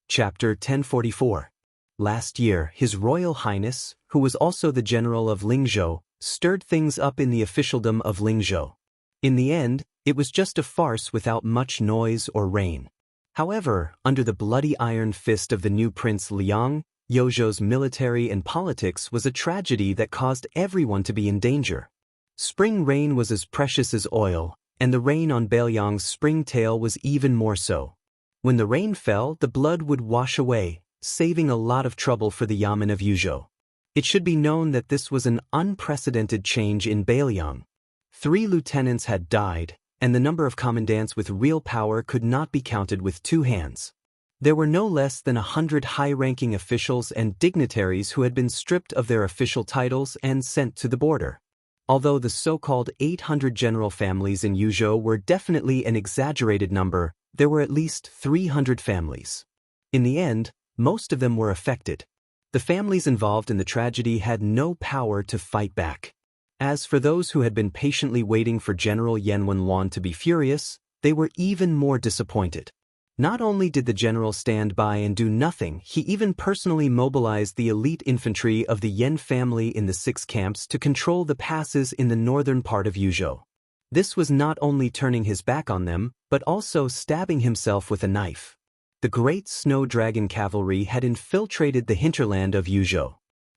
Chapter 1044. Last year, His Royal Highness, who was also the general of Lingzhou, stirred things up in the officialdom of Lingzhou. In the end, it was just a farce without much noise or rain. However, under the bloody iron fist of the new Prince Liang, Yozhou's military and politics was a tragedy that caused everyone to be in danger. Spring rain was as precious as oil, and the rain on Beiliang's springtail was even more so. When the rain fell, the blood would wash away, saving a lot of trouble for the Yamen of Yuzhou. It should be known that this was an unprecedented change in Beiliang. 3 lieutenants had died, and the number of commandants with real power could not be counted with 2 hands. There were no less than 100 high-ranking officials and dignitaries who had been stripped of their official titles and sent to the border. Although the so-called 800 general families in Yuzhou were definitely an exaggerated number, there were at least 300 families. In the end, most of them were affected. The families involved in the tragedy had no power to fight back. As for those who had been patiently waiting for General Yan Wenluan to be furious, they were even more disappointed. Not only did the general stand by and do nothing, he even personally mobilized the elite infantry of the Yan family in the 6 camps to control the passes in the northern part of Yuzhou. This was not only turning his back on them, but also stabbing himself with a knife. The great snow dragon cavalry had infiltrated the hinterland of Yuzhou.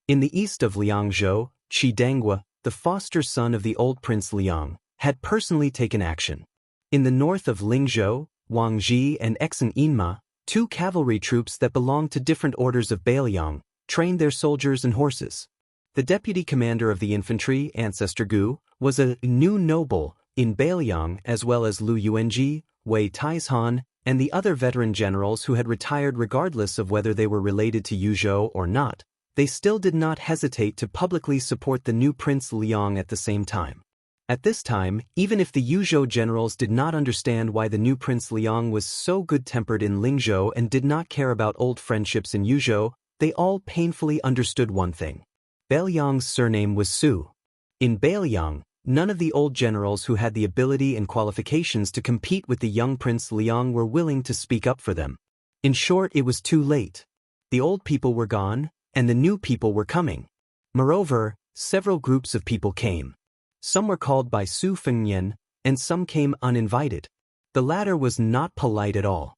In the east of Liangzhou, Qi Dangua, the foster son of the old Prince Liang, had personally taken action. In the north of Lingzhou, Wangji and Exen Yinma, 2 cavalry troops that belonged to different orders of Beiliang, trained their soldiers and horses. The deputy commander of the infantry, Ancestor Gu, was a new noble in Beiliang, as well as Lu Yuanji, Wei Taizhan, and the other veteran generals who had retired regardless of whether they were related to Yuzhou or not. They still did not hesitate to publicly support the new Prince Liang at the same time. At this time, even if the Yuzhou generals did not understand why the new Prince Liang was so good-tempered in Lingzhou and did not care about old friendships in Yuzhou, they all painfully understood one thing. Beiliang's surname was Su. In Beiliang, none of the old generals who had the ability and qualifications to compete with the young Prince Liang were willing to speak up for them. In short, it was too late. The old people were gone, and the new people were coming. Moreover, several groups of people came. Some were called by Su Fengnian, and some came uninvited. The latter was not polite at all.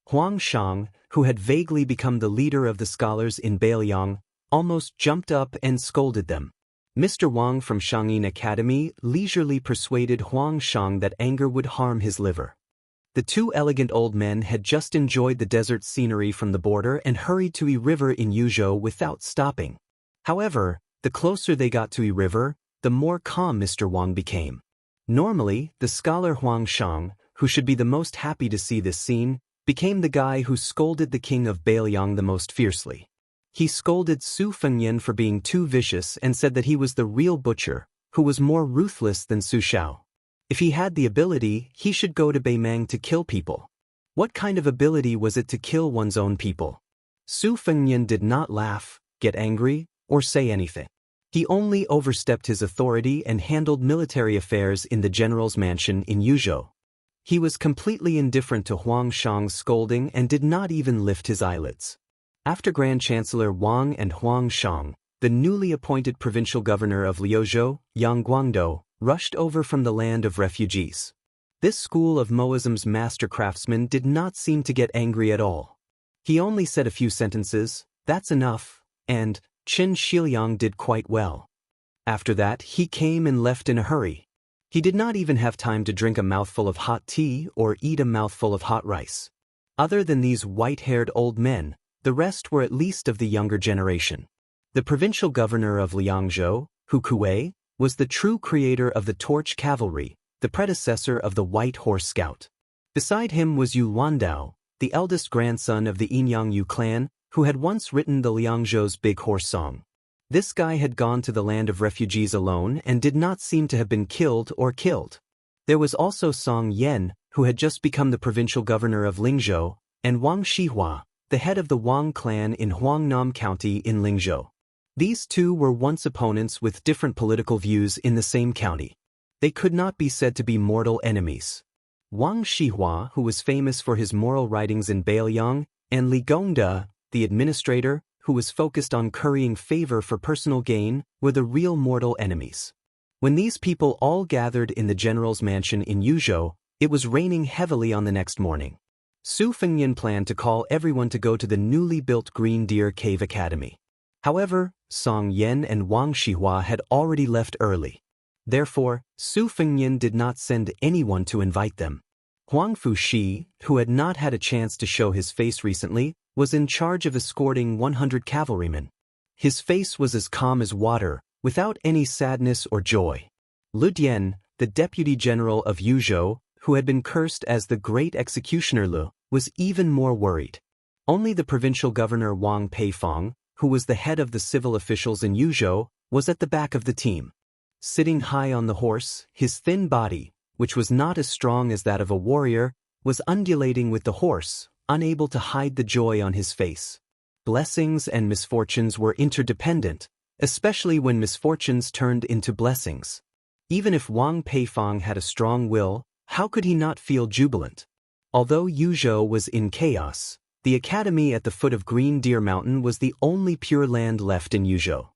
Huang Shang, who had vaguely become the leader of the scholars in Beiliang, almost jumped up and scolded them. Mr. Wang from Shangyin Academy leisurely persuaded Huang Shang that anger would harm his liver. The 2 elegant old men had just enjoyed the desert scenery from the border and hurried to Yi River in Yuzhou without stopping. However, the closer they got to Yi River, the more calm Mr. Wang became. Normally, the scholar Huang Shang, who should be the most happy to see this scene, became the guy who scolded the king of Beiliang the most fiercely. He scolded Su Fengnian for being too vicious and said that he was the real butcher, who was more ruthless than Su Shao. If he had the ability, he should go to Beimang to kill people. What kind of ability was it to kill one's own people? Su Fengnian did not laugh, get angry, or say anything. He only overstepped his authority and handled military affairs in the general's mansion in Yuzhou. He was completely indifferent to Huang Shang's scolding and did not even lift his eyelids. After Grand Chancellor Wang and Huang Shang, the newly appointed provincial governor of Liuzhou, Yang Guangdou, rushed over from the land of refugees. This school of Moism's master craftsman did not seem to get angry at all. He only said a few sentences, "That's enough," and Qin Shiliang did quite well. After that, he came and left in a hurry. He did not even have time to drink a mouthful of hot tea or eat a mouthful of hot rice. Other than these white-haired old men, the rest were at least of the younger generation. The provincial governor of Liangzhou, Hu Kuei, was the true creator of the Torch Cavalry, the predecessor of the White Horse Scout. Beside him was Yu Landao, the eldest grandson of the Yinyang Yu clan, who had once written the Liangzhou's Big Horse Song. This guy had gone to the land of refugees alone and did not seem to have been killed or killed. There was also Song Yen, who had just become the provincial governor of Lingzhou, and Wang Shihua, the head of the Wang clan in Huangnam County in Lingzhou. These 2 were once opponents with different political views in the same county. They could not be said to be mortal enemies. Wang Shihua, who was famous for his moral writings in Beiliang, and Li Gongda, the administrator, who was focused on currying favor for personal gain, were the real mortal enemies. When these people all gathered in the general's mansion in Yuzhou, it was raining heavily on the next morning. Su Fengnian planned to call everyone to go to the newly built Green Deer Cave Academy. However, Song Yan and Wang Xihua had already left early. Therefore, Su Fengnian did not send anyone to invite them. Huang Fuxi, who had not had a chance to show his face recently, was in charge of escorting 100 cavalrymen. His face was as calm as water, without any sadness or joy. Lu Dian, the deputy general of Yuzhou, who had been cursed as the great executioner Lu, was even more worried. Only the provincial governor Wang Peifong, who was the head of the civil officials in Yuzhou, was at the back of the team. Sitting high on the horse, his thin body, which was not as strong as that of a warrior, was undulating with the horse, unable to hide the joy on his face. Blessings and misfortunes were interdependent, especially when misfortunes turned into blessings. Even if Wang Peifong had a strong will, how could he not feel jubilant? Although Yuzhou was in chaos, the academy at the foot of Green Deer Mountain was the only pure land left in Yuzhou.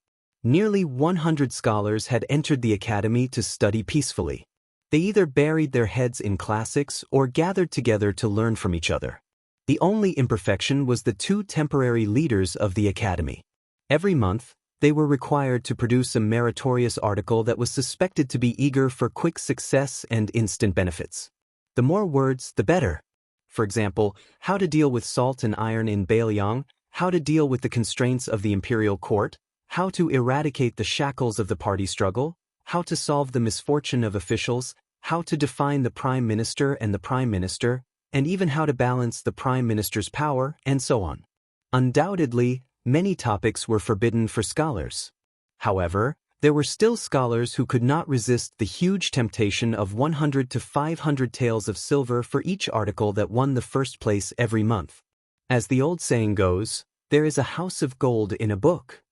Nearly 100 scholars had entered the academy to study peacefully. They either buried their heads in classics or gathered together to learn from each other. The only imperfection was the 2 temporary leaders of the academy. Every month, they were required to produce a meritorious article that was suspected to be eager for quick success and instant benefits. The more words, the better. For example, how to deal with salt and iron in Bailiang, how to deal with the constraints of the imperial court, how to eradicate the shackles of the party struggle, how to solve the misfortune of officials, how to define the prime minister and the prime minister, and even how to balance the prime minister's power, and so on. Undoubtedly, many topics were forbidden for scholars. However, there were still scholars who could not resist the huge temptation of 100 to 500 taels of silver for each article that won the first place every month. As the old saying goes, there is a house of gold in a book.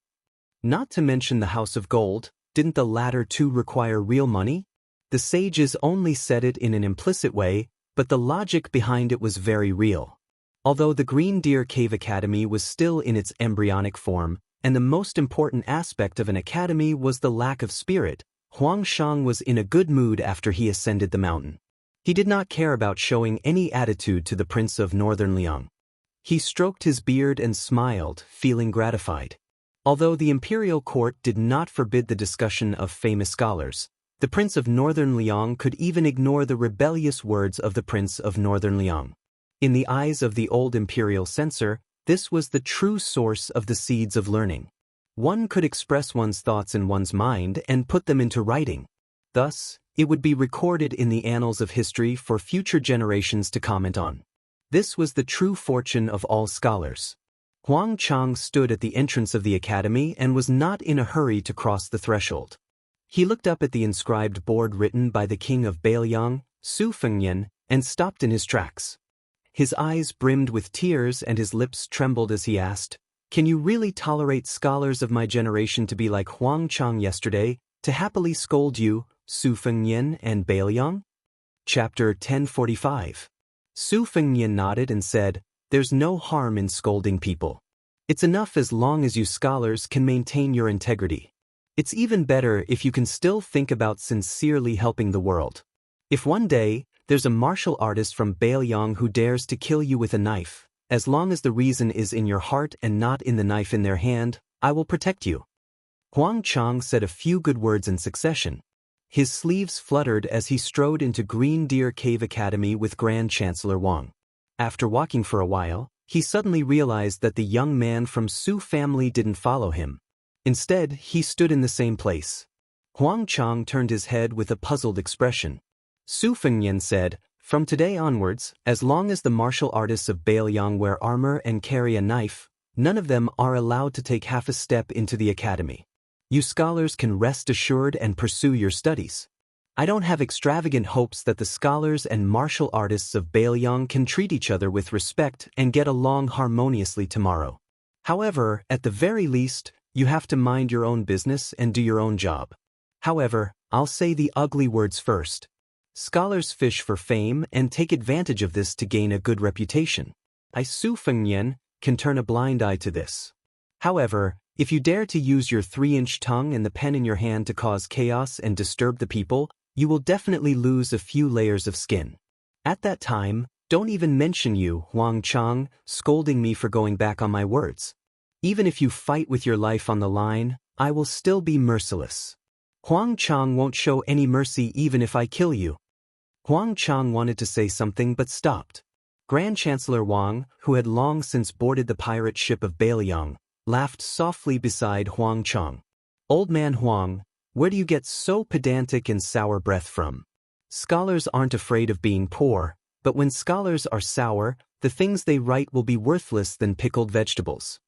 Not to mention the house of gold, didn't the latter too require real money? The sages only said it in an implicit way, but the logic behind it was very real. Although the Green Deer Cave Academy was still in its embryonic form, and the most important aspect of an academy was the lack of spirit, Huang Shang was in a good mood after he ascended the mountain. He did not care about showing any attitude to the Prince of Northern Liang. He stroked his beard and smiled, feeling gratified. Although the imperial court did not forbid the discussion of famous scholars, the Prince of Northern Liang could even ignore the rebellious words of the Prince of Northern Liang. In the eyes of the old imperial censor, this was the true source of the seeds of learning. One could express one's thoughts in one's mind and put them into writing. Thus, it would be recorded in the annals of history for future generations to comment on. This was the true fortune of all scholars. Huang Chang stood at the entrance of the academy and was not in a hurry to cross the threshold. He looked up at the inscribed board written by the king of Bailiang, Su Fengnian, and stopped in his tracks. His eyes brimmed with tears and his lips trembled as he asked, "Can you really tolerate scholars of my generation to be like Huang Chang yesterday, to happily scold you, Su Fengnian and Bailiang?" Chapter 1045. Su Fengnian nodded and said, "There's no harm in scolding people. It's enough as long as you scholars can maintain your integrity. It's even better if you can still think about sincerely helping the world. If one day, there's a martial artist from Bailiang who dares to kill you with a knife, as long as the reason is in your heart and not in the knife in their hand, I will protect you." Huang Chang said a few good words in succession. His sleeves fluttered as he strode into Green Deer Cave Academy with Grand Chancellor Wang. After walking for a while, he suddenly realized that the young man from Su family didn't follow him. Instead, he stood in the same place. Huang Chang turned his head with a puzzled expression. Su Fengnian said, "From today onwards, as long as the martial artists of Bailiang wear armor and carry a knife, none of them are allowed to take half a step into the academy. You scholars can rest assured and pursue your studies. I don't have extravagant hopes that the scholars and martial artists of Bailiang can treat each other with respect and get along harmoniously tomorrow. However, at the very least, you have to mind your own business and do your own job. However, I'll say the ugly words first. Scholars fish for fame and take advantage of this to gain a good reputation. Su Fengnian, can turn a blind eye to this. However, if you dare to use your 3-inch tongue and the pen in your hand to cause chaos and disturb the people, you will definitely lose a few layers of skin. At that time, don't even mention you, Huang Chang, scolding me for going back on my words. Even if you fight with your life on the line, I will still be merciless. Huang Chang won't show any mercy even if I kill you. Huang Chang wanted to say something but stopped. Grand Chancellor Wang, who had long since boarded the pirate ship of Bailiang, laughed softly beside Huang Chang. Old man Huang, where do you get so pedantic and sour breath from? Scholars aren't afraid of being poor, but when scholars are sour, the things they write will be worthless than pickled vegetables.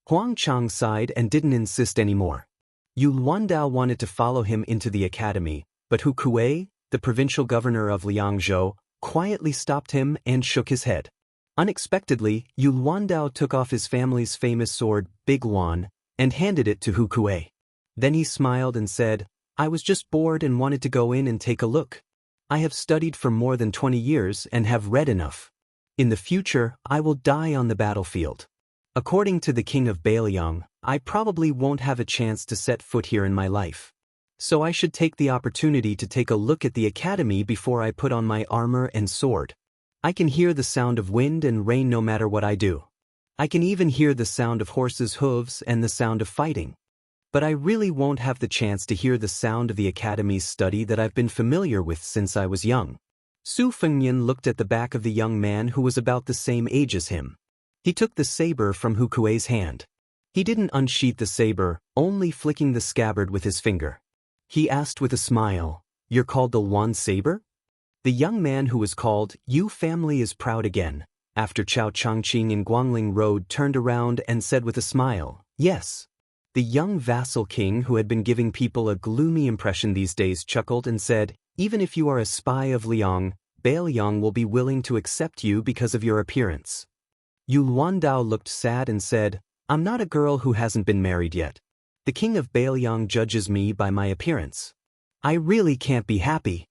Huang Chang sighed and didn't insist anymore. Yu Luandao wanted to follow him into the academy, but Hu Kuei, the provincial governor of Liangzhou, quietly stopped him and shook his head. Unexpectedly, Yu Luandao took off his family's famous sword, Big Luan, and handed it to Hu Kuei. Then he smiled and said, I was just bored and wanted to go in and take a look. I have studied for more than 20 years and have read enough. In the future, I will die on the battlefield. According to the king of Bailiang, I probably won't have a chance to set foot here in my life. So I should take the opportunity to take a look at the academy before I put on my armor and sword. I can hear the sound of wind and rain no matter what I do. I can even hear the sound of horses' hooves and the sound of fighting. But I really won't have the chance to hear the sound of the academy's study that I've been familiar with since I was young. Su Fengnian looked at the back of the young man who was about the same age as him. He took the saber from Hu Kuei's hand. He didn't unsheath the saber, only flicking the scabbard with his finger. He asked with a smile, You're called the Luan Saber? The young man who was called Yu family is proud again, after Chao Changqing in Guangling Road turned around and said with a smile, Yes. The young vassal king who had been giving people a gloomy impression these days chuckled and said, Even if you are a spy of Liang, Bailiang will be willing to accept you because of your appearance. Yu Luandao looked sad and said, I'm not a girl who hasn't been married yet. The king of Bailiang judges me by my appearance. I really can't be happy.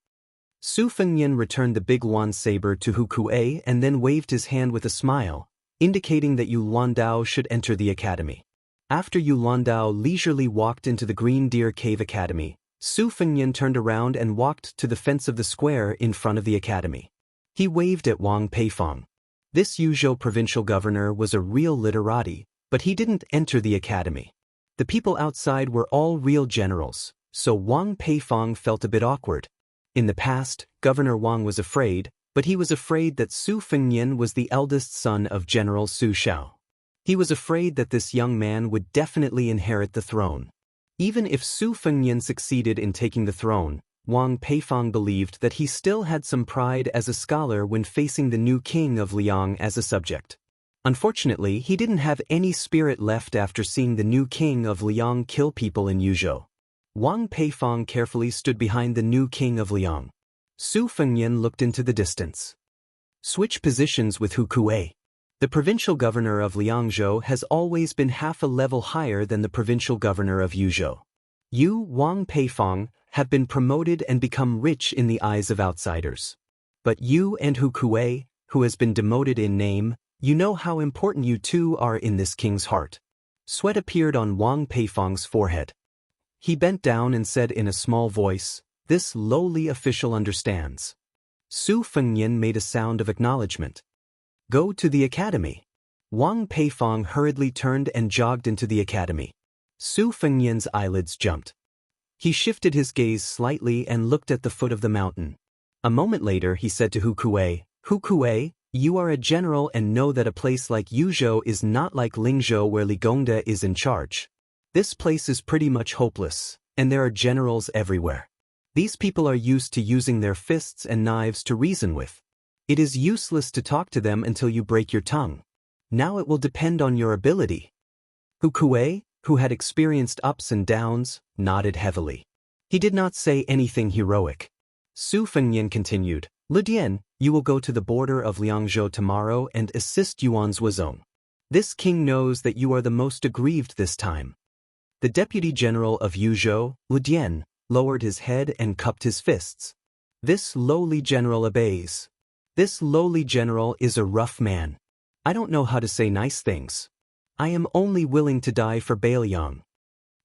Su Fengnian returned the big Luan saber to Hu Kuei and then waved his hand with a smile, indicating that Yu Luandao should enter the academy. After Yu Luandao leisurely walked into the Green Deer Cave Academy, Su Fengnian turned around and walked to the fence of the square in front of the academy. He waved at Wang Peifong. This Yuzhou provincial governor was a real literati, but he didn't enter the academy. The people outside were all real generals, so Wang Peifong felt a bit awkward. In the past, Governor Wang was afraid, but he was afraid that Su Fengnian was the eldest son of General Su Shao. He was afraid that this young man would definitely inherit the throne. Even if Su Fengnian succeeded in taking the throne, Wang Peifong believed that he still had some pride as a scholar when facing the new king of Liang as a subject. Unfortunately, he didn't have any spirit left after seeing the new king of Liang kill people in Yuzhou. Wang Peifong carefully stood behind the new king of Liang. Su Fengnian looked into the distance. Switch positions with Hu Kuei. The provincial governor of Liangzhou has always been half a level higher than the provincial governor of Yuzhou. You, Wang Peifong, have been promoted and become rich in the eyes of outsiders. But you and Hu Kuei, who has been demoted in name, you know how important you two are in this king's heart. Sweat appeared on Wang Peifong's forehead. He bent down and said in a small voice, This lowly official understands. Su Fengnian made a sound of acknowledgement. Go to the academy. Wang Peifong hurriedly turned and jogged into the academy. Su Fengnian's eyelids jumped. He shifted his gaze slightly and looked at the foot of the mountain. A moment later he said to Hu Kuei, you are a general and know that a place like Yuzhou is not like Lingzhou where Li Gongda is in charge. This place is pretty much hopeless, and there are generals everywhere. These people are used to using their fists and knives to reason with. It is useless to talk to them until you break your tongue. Now it will depend on your ability. Hu Kuei, who had experienced ups and downs, nodded heavily. He did not say anything heroic. Su Fengnian continued, Lidian, you will go to the border of Liangzhou tomorrow and assist Yuan Zuozong. This king knows that you are the most aggrieved this time. The deputy general of Yuzhou, Lidian, lowered his head and cupped his fists. This lowly general obeys. This lowly general is a rough man. I don't know how to say nice things. I am only willing to die for Bailiang.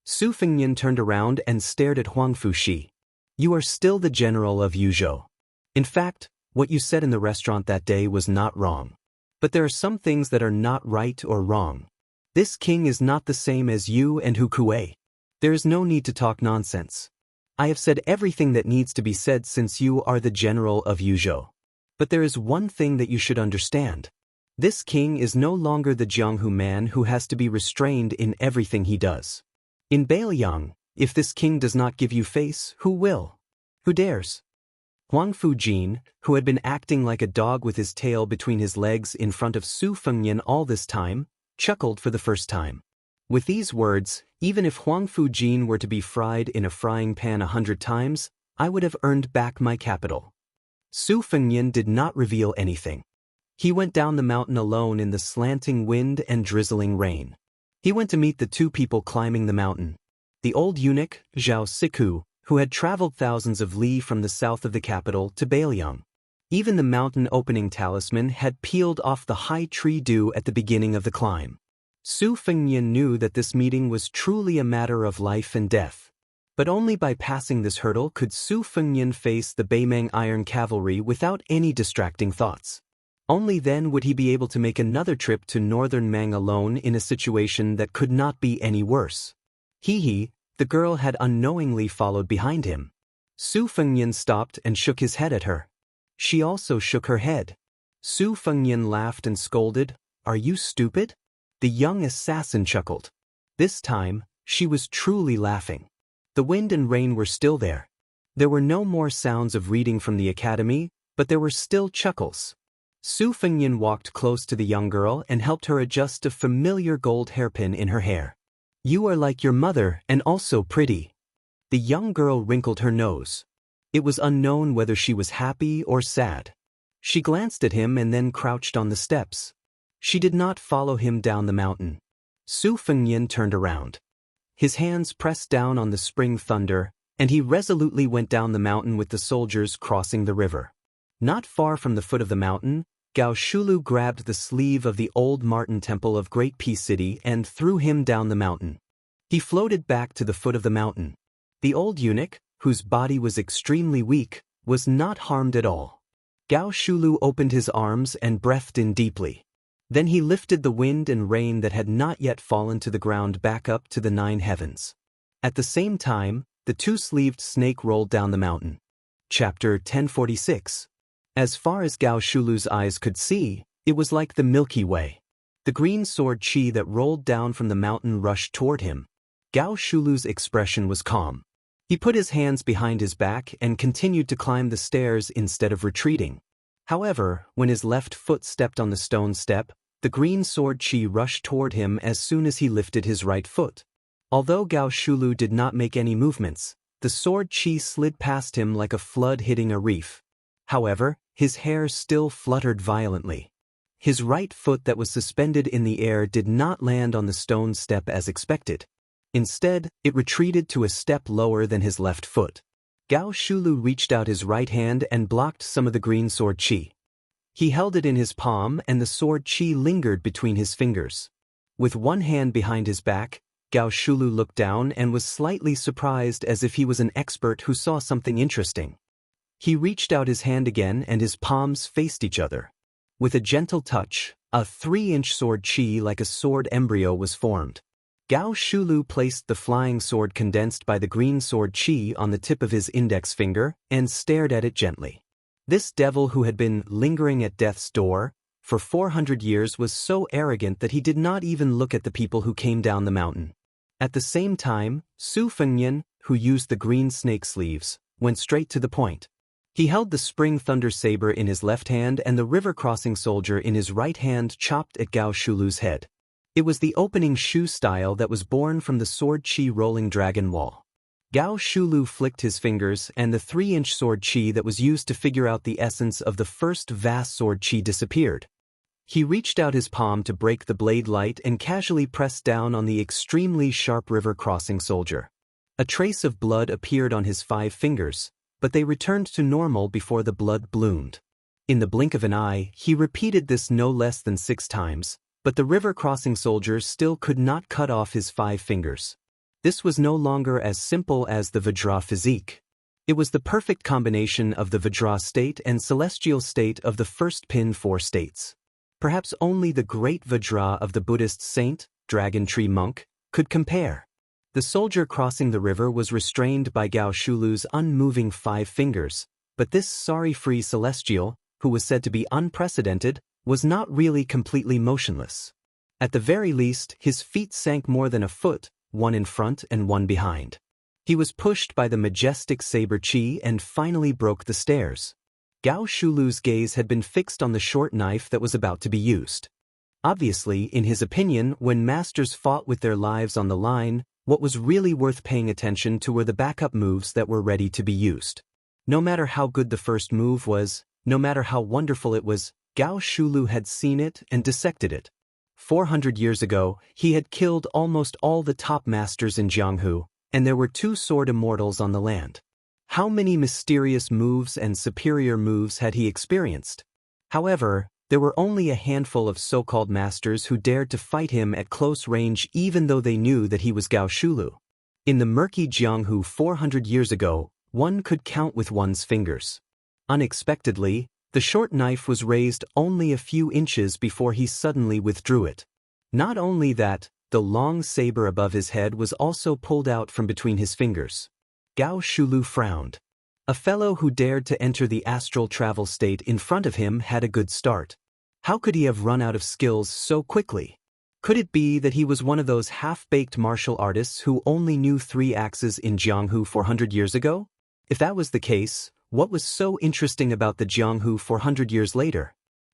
Su Fengnian turned around and stared at Huang Fushi. You are still the general of Yuzhou. In fact, what you said in the restaurant that day was not wrong. But there are some things that are not right or wrong. This king is not the same as you and Hu Kuei. There is no need to talk nonsense. I have said everything that needs to be said since you are the general of Yuzhou. But there is one thing that you should understand. This king is no longer the Jianghu man who has to be restrained in everything he does. In Bailiang, if this king does not give you face, who will? Who dares? Huang Fujin, who had been acting like a dog with his tail between his legs in front of Su Fengnian all this time, chuckled for the first time. With these words, even if Huang Fujin were to be fried in a frying pan 100 times, I would have earned back my capital. Su Fengnian did not reveal anything. He went down the mountain alone in the slanting wind and drizzling rain. He went to meet the two people climbing the mountain. The old eunuch, Zhao Siku, who had traveled thousands of li from the south of the capital to Bailiang. Even the mountain opening talisman had peeled off the high tree dew at the beginning of the climb. Su Fengnian knew that this meeting was truly a matter of life and death. But only by passing this hurdle could Su Fengnian face the Beimeng Iron Cavalry without any distracting thoughts. Only then would he be able to make another trip to northern Mang alone in a situation that could not be any worse. The girl had unknowingly followed behind him. Su Fengnian stopped and shook his head at her. She also shook her head. Su Fengnian laughed and scolded, "Are you stupid?" The young assassin chuckled. This time, she was truly laughing. The wind and rain were still there. There were no more sounds of reading from the academy, but there were still chuckles. Su Fengnian walked close to the young girl and helped her adjust a familiar gold hairpin in her hair. You are like your mother and also pretty. The young girl wrinkled her nose. It was unknown whether she was happy or sad. She glanced at him and then crouched on the steps. She did not follow him down the mountain. Su Fengnian turned around. His hands pressed down on the spring thunder, and he resolutely went down the mountain with the soldiers crossing the river. Not far from the foot of the mountain, Gao Shulu grabbed the sleeve of the old Martin Temple of Great Peace City and threw him down the mountain. He floated back to the foot of the mountain. The old eunuch, whose body was extremely weak, was not harmed at all. Gao Shulu opened his arms and breathed in deeply. Then he lifted the wind and rain that had not yet fallen to the ground back up to the 9 heavens. At the same time, the two-sleeved snake rolled down the mountain. Chapter 1046. As far as Gao Shulu's eyes could see, it was like the Milky Way. The green sword chi that rolled down from the mountain rushed toward him. Gao Shulu's expression was calm. He put his hands behind his back and continued to climb the stairs instead of retreating. However, when his left foot stepped on the stone step, the green sword chi rushed toward him as soon as he lifted his right foot. Although Gao Shulu did not make any movements, the sword chi slid past him like a flood hitting a reef. However, his hair still fluttered violently. His right foot that was suspended in the air did not land on the stone step as expected. Instead, it retreated to a step lower than his left foot. Gao Shulu reached out his right hand and blocked some of the green sword chi. He held it in his palm and the sword chi lingered between his fingers. With one hand behind his back, Gao Shulu looked down and was slightly surprised as if he was an expert who saw something interesting. He reached out his hand again and his palms faced each other. With a gentle touch, a 3-inch sword chi like a sword embryo was formed. Gao Shulu placed the flying sword condensed by the green sword chi on the tip of his index finger and stared at it gently. This devil who had been lingering at death's door for 400 years was so arrogant that he did not even look at the people who came down the mountain. At the same time, Su Fengnian, who used the green snake sleeves, went straight to the point. He held the spring thunder saber in his left hand and the river-crossing soldier in his right hand chopped at Gao Shulu's head. It was the opening shoe style that was born from the sword chi rolling dragon wall. Gao Shulu flicked his fingers and the 3-inch sword chi that was used to figure out the essence of the first vast sword chi disappeared. He reached out his palm to break the blade light and casually pressed down on the extremely sharp river-crossing soldier. A trace of blood appeared on his 5 fingers, but they returned to normal before the blood bloomed. In the blink of an eye, he repeated this no less than 6 times, but the river-crossing soldier still could not cut off his 5 fingers. This was no longer as simple as the Vajra physique. It was the perfect combination of the Vajra state and celestial state of the first pin 4 states. Perhaps only the great Vajra of the Buddhist saint, dragon tree monk, could compare. The soldier crossing the river was restrained by Gao Shulu's unmoving 5 fingers, but this sorry-free celestial, who was said to be unprecedented, was not really completely motionless. At the very least, his feet sank more than a foot, one in front and one behind. He was pushed by the majestic saber chi and finally broke the stairs. Gao Shulu's gaze had been fixed on the short knife that was about to be used. Obviously, in his opinion, when masters fought with their lives on the line, what was really worth paying attention to were the backup moves that were ready to be used. No matter how good the first move was, no matter how wonderful it was, Gao Shulu had seen it and dissected it. 400 years ago, he had killed almost all the top masters in Jianghu, and there were 2 sword immortals on the land. How many mysterious moves and superior moves had he experienced? However, there were only a handful of so-called masters who dared to fight him at close range even though they knew that he was Gao Shulu. In the murky Jianghu 400 years ago, one could count with one's fingers. Unexpectedly, the short knife was raised only a few inches before he suddenly withdrew it. Not only that, the long saber above his head was also pulled out from between his fingers. Gao Shulu frowned. A fellow who dared to enter the astral travel state in front of him had a good start. How could he have run out of skills so quickly? Could it be that he was one of those half-baked martial artists who only knew 3 axes in Jianghu 400 years ago? If that was the case, what was so interesting about the Jianghu 400 years later?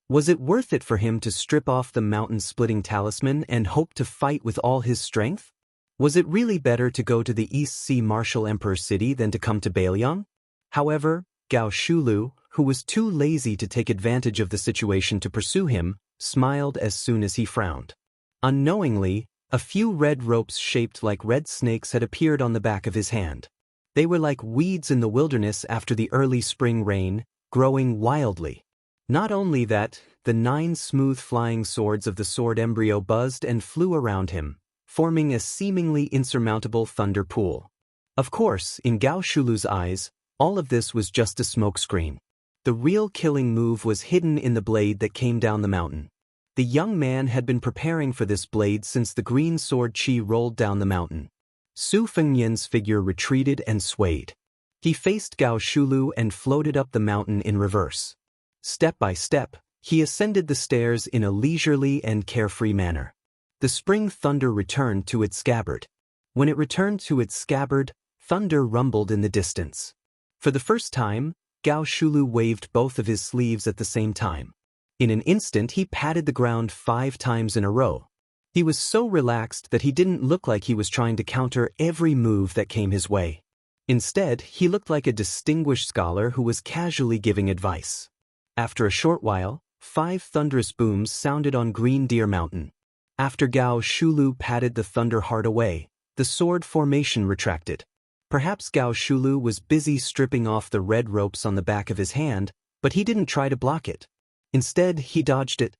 Was it worth it for him to strip off the mountain-splitting talisman and hope to fight with all his strength? Was it really better to go to the East Sea Martial Emperor city than to come to Bailiang? However, Gao Shulu, who was too lazy to take advantage of the situation to pursue him, smiled as soon as he frowned. Unknowingly, a few red ropes shaped like red snakes had appeared on the back of his hand. They were like weeds in the wilderness after the early spring rain, growing wildly. Not only that, the 9 smooth flying swords of the sword embryo buzzed and flew around him, forming a seemingly insurmountable thunder pool. Of course, in Gao Shulu's eyes, all of this was just a smokescreen. The real killing move was hidden in the blade that came down the mountain. The young man had been preparing for this blade since the green sword chi rolled down the mountain. Su Fengnian's figure retreated and swayed. He faced Gao Shulu and floated up the mountain in reverse. Step by step, he ascended the stairs in a leisurely and carefree manner. The spring thunder returned to its scabbard. When it returned to its scabbard, thunder rumbled in the distance. For the first time, Gao Shulu waved both of his sleeves at the same time. In an instant he patted the ground 5 times in a row. He was so relaxed that he didn't look like he was trying to counter every move that came his way. Instead, he looked like a distinguished scholar who was casually giving advice. After a short while, 5 thunderous booms sounded on Green Deer Mountain. After Gao Shulu patted the thunder heart away, the sword formation retracted. Perhaps Gao Shulu was busy stripping off the red ropes on the back of his hand, but he didn't try to block it. Instead, he dodged it.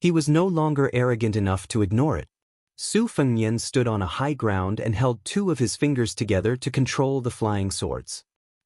He was no longer arrogant enough to ignore it. Su Fengnian stood on a high ground and held 2 of his fingers together to control the flying swords.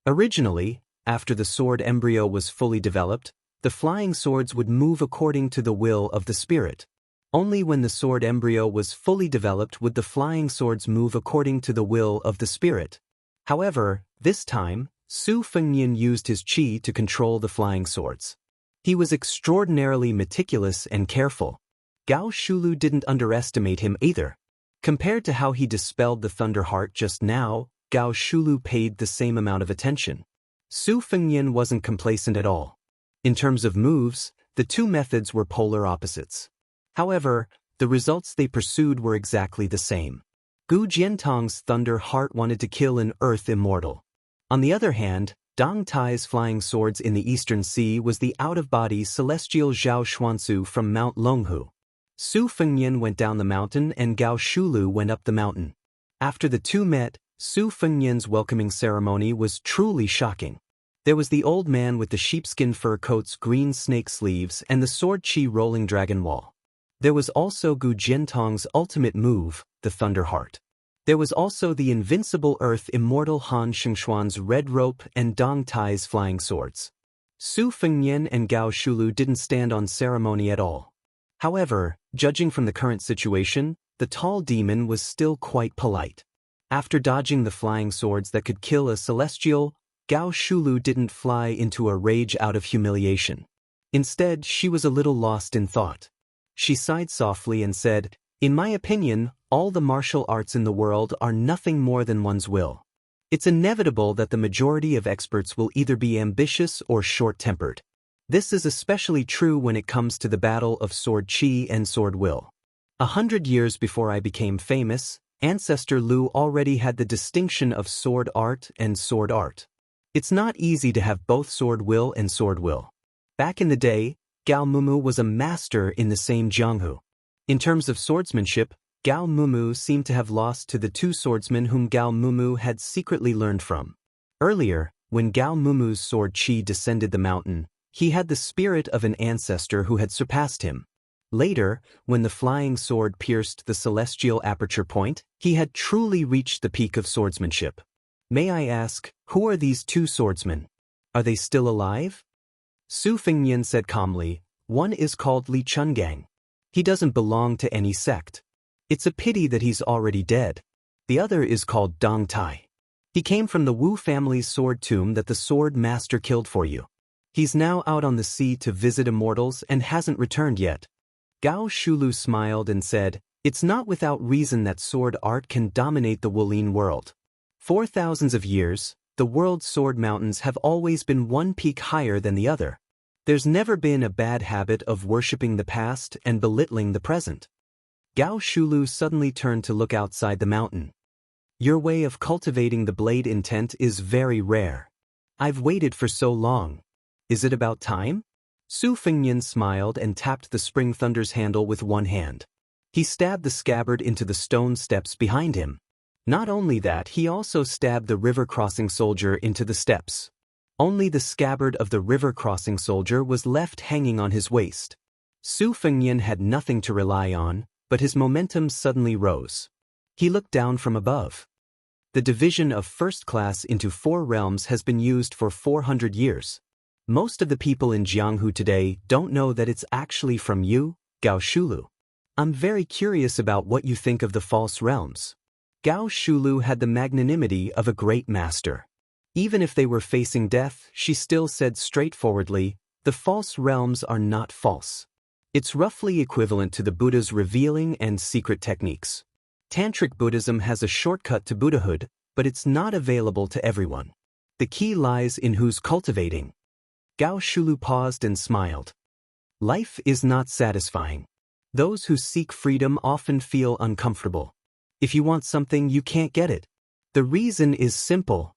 Originally, after the sword embryo was fully developed, the flying swords would move according to the will of the spirit. Only when the sword embryo was fully developed would the flying swords move according to the will of the spirit. However, this time, Su Fengnian used his chi to control the flying swords. He was extraordinarily meticulous and careful. Gao Shulu didn't underestimate him either. Compared to how he dispelled the Thunder Heart just now, Gao Shulu paid the same amount of attention. Su Fengnian wasn't complacent at all. In terms of moves, the 2 methods were polar opposites. However, the results they pursued were exactly the same. Gu Jiantong's Thunder Heart wanted to kill an Earth Immortal. On the other hand, Dong Tai's flying swords in the Eastern Sea was the out-of-body celestial Zhao Xuanzu from Mount Longhu. Su Fengnian went down the mountain and Gao Shulu went up the mountain. After the 2 met, Su Fengnian's welcoming ceremony was truly shocking. There was the old man with the sheepskin fur coat's green snake sleeves and the sword chi rolling dragon wall. There was also Gu Jiantong's ultimate move, the Thunder Heart. There was also the invincible earth immortal Han Xingshuan's red rope and Dong Tai's flying swords. Su Fengnian and Gao Shulu didn't stand on ceremony at all. However, judging from the current situation, the tall demon was still quite polite. After dodging the flying swords that could kill a celestial, Gao Shulu didn't fly into a rage out of humiliation. Instead, she was a little lost in thought. She sighed softly and said, "In my opinion, all the martial arts in the world are nothing more than one's will. It's inevitable that the majority of experts will either be ambitious or short-tempered. This is especially true when it comes to the battle of sword chi and sword will. 100 years before I became famous, Ancestor Lu already had the distinction of sword art and sword art. It's not easy to have both sword will and sword will. Back in the day, Gao Mumu was a master in the same Jianghu. In terms of swordsmanship, Gao Mumu seemed to have lost to the two swordsmen whom Gao Mumu had secretly learned from. Earlier, when Gao Mumu's sword chi descended the mountain, he had the spirit of an ancestor who had surpassed him. Later, when the flying sword pierced the celestial aperture point, he had truly reached the peak of swordsmanship. May I ask, who are these two swordsmen? Are they still alive?" Su Fengnian said calmly, "One is called Li Chungang. He doesn't belong to any sect. It's a pity that he's already dead. The other is called Dong Tai. He came from the Wu family's sword tomb that the sword master killed for you. He's now out on the sea to visit immortals and hasn't returned yet." Gao Shulu smiled and said, "It's not without reason that sword art can dominate the Wulin world. For thousands of years, the world's sword mountains have always been one peak higher than the other. There's never been a bad habit of worshipping the past and belittling the present." Gao Shulu suddenly turned to look outside the mountain. "Your way of cultivating the blade intent is very rare. I've waited for so long. Is it about time?" Su Fengnian smiled and tapped the Spring Thunder's handle with one hand. He stabbed the scabbard into the stone steps behind him. Not only that, he also stabbed the river-crossing soldier into the steps. Only the scabbard of the river-crossing soldier was left hanging on his waist. Su Fengnian had nothing to rely on, but his momentum suddenly rose. He looked down from above. The division of first class into 4 realms has been used for 400 years. Most of the people in Jianghu today don't know that it's actually from you, Gao Shulu. I'm very curious about what you think of the false realms. Gao Shulu had the magnanimity of a great master. Even if they were facing death, she still said straightforwardly, "The false realms are not false." It's roughly equivalent to the Buddha's revealing and secret techniques. Tantric Buddhism has a shortcut to Buddhahood, but it's not available to everyone. The key lies in who's cultivating. Gao Shulu paused and smiled. Life is not satisfying. Those who seek freedom often feel uncomfortable. If you want something, you can't get it. The reason is simple.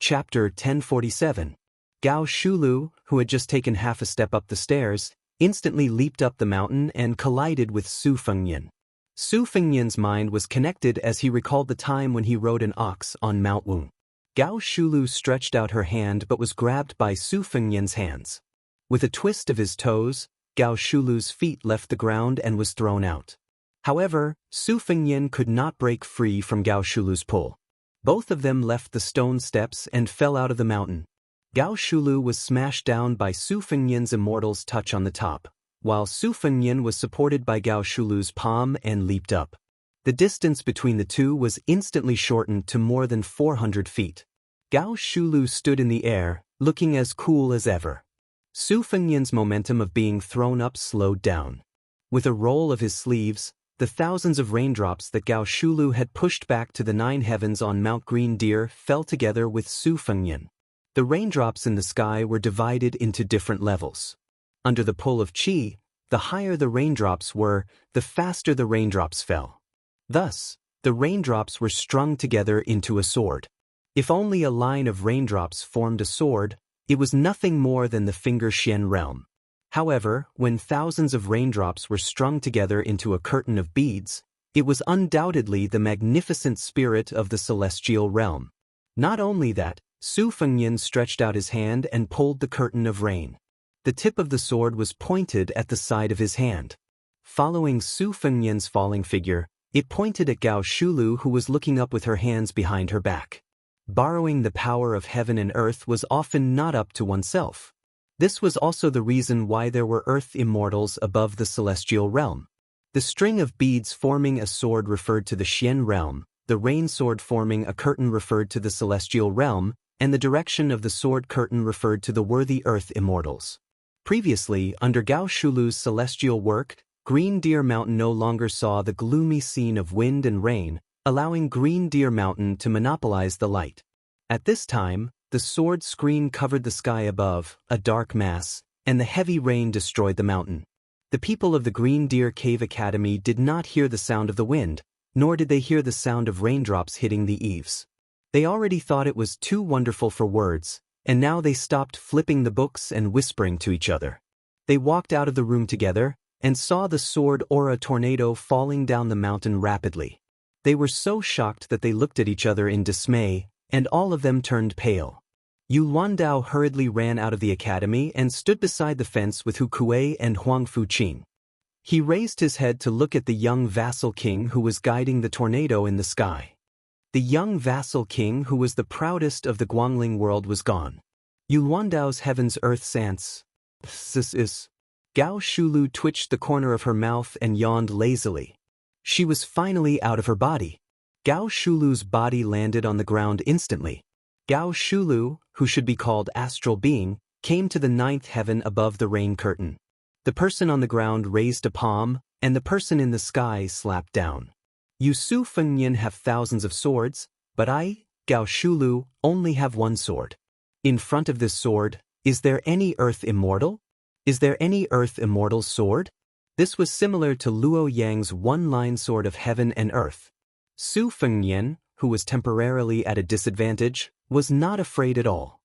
Chapter 1047. Gao Shulu, who had just taken half a step up the stairs, instantly leaped up the mountain and collided with Su Fengnian. Su Fengnian's mind was connected as he recalled the time when he rode an ox on Mount Wu. Gao Shulu stretched out her hand but was grabbed by Su Fengnian's hands. With a twist of his toes, Gao Shulu's feet left the ground and was thrown out. However, Su Fengnian could not break free from Gao Shulu's pull. Both of them left the stone steps and fell out of the mountain. Gao Shulu was smashed down by Su Fengnian's immortal's touch on the top, while Su Fengnian was supported by Gao Shulu's palm and leaped up. The distance between the two was instantly shortened to more than 400 feet. Gao Shulu stood in the air, looking as cool as ever. Su Fengnian's momentum of being thrown up slowed down. With a roll of his sleeves, the thousands of raindrops that Gao Shulu had pushed back to the 9 heavens on Mount Green Deer fell together with Su Fengnian. The raindrops in the sky were divided into different levels. Under the pull of qi, the higher the raindrops were, the faster the raindrops fell. Thus, the raindrops were strung together into a sword. If only a line of raindrops formed a sword, it was nothing more than the Finger Xian realm. However, when thousands of raindrops were strung together into a curtain of beads, it was undoubtedly the magnificent spirit of the celestial realm. Not only that, Su Fengnian stretched out his hand and pulled the curtain of rain. The tip of the sword was pointed at the side of his hand. Following Su Fengnian's falling figure, it pointed at Gao Shulu, who was looking up with her hands behind her back. Borrowing the power of heaven and earth was often not up to oneself. This was also the reason why there were earth immortals above the celestial realm. The string of beads forming a sword referred to the Xian realm, the rain sword forming a curtain referred to the celestial realm, and the direction of the sword curtain referred to the worthy earth immortals. Previously, under Gao Shulu's celestial work, Green Deer Mountain no longer saw the gloomy scene of wind and rain, allowing Green Deer Mountain to monopolize the light. At this time, the sword screen covered the sky above, a dark mass, and the heavy rain destroyed the mountain. The people of the Green Deer Cave Academy did not hear the sound of the wind, nor did they hear the sound of raindrops hitting the eaves. They already thought it was too wonderful for words, and now they stopped flipping the books and whispering to each other. They walked out of the room together, and saw the sword aura tornado falling down the mountain rapidly. They were so shocked that they looked at each other in dismay, and all of them turned pale. Yu Luandao hurriedly ran out of the academy and stood beside the fence with Hu Kuei and Huang Fuqing. He raised his head to look at the young vassal king who was guiding the tornado in the sky. The young vassal king who was the proudest of the Guangling world was gone. Yu Luandao's heavens earth sans. This is. Gao Shulu twitched the corner of her mouth and yawned lazily. She was finally out of her body. Gao Shulu's body landed on the ground instantly. Gao Shulu, who should be called astral being, came to the ninth heaven above the rain curtain. The person on the ground raised a palm, and the person in the sky slapped down. You Su Fengnian have thousands of swords, but I, Gao Shulu, only have one sword. In front of this sword, is there any earth immortal? Is there any earth immortal's sword? This was similar to Luo Yang's one-line sword of heaven and earth. Su Fengnian, who was temporarily at a disadvantage, was not afraid at all.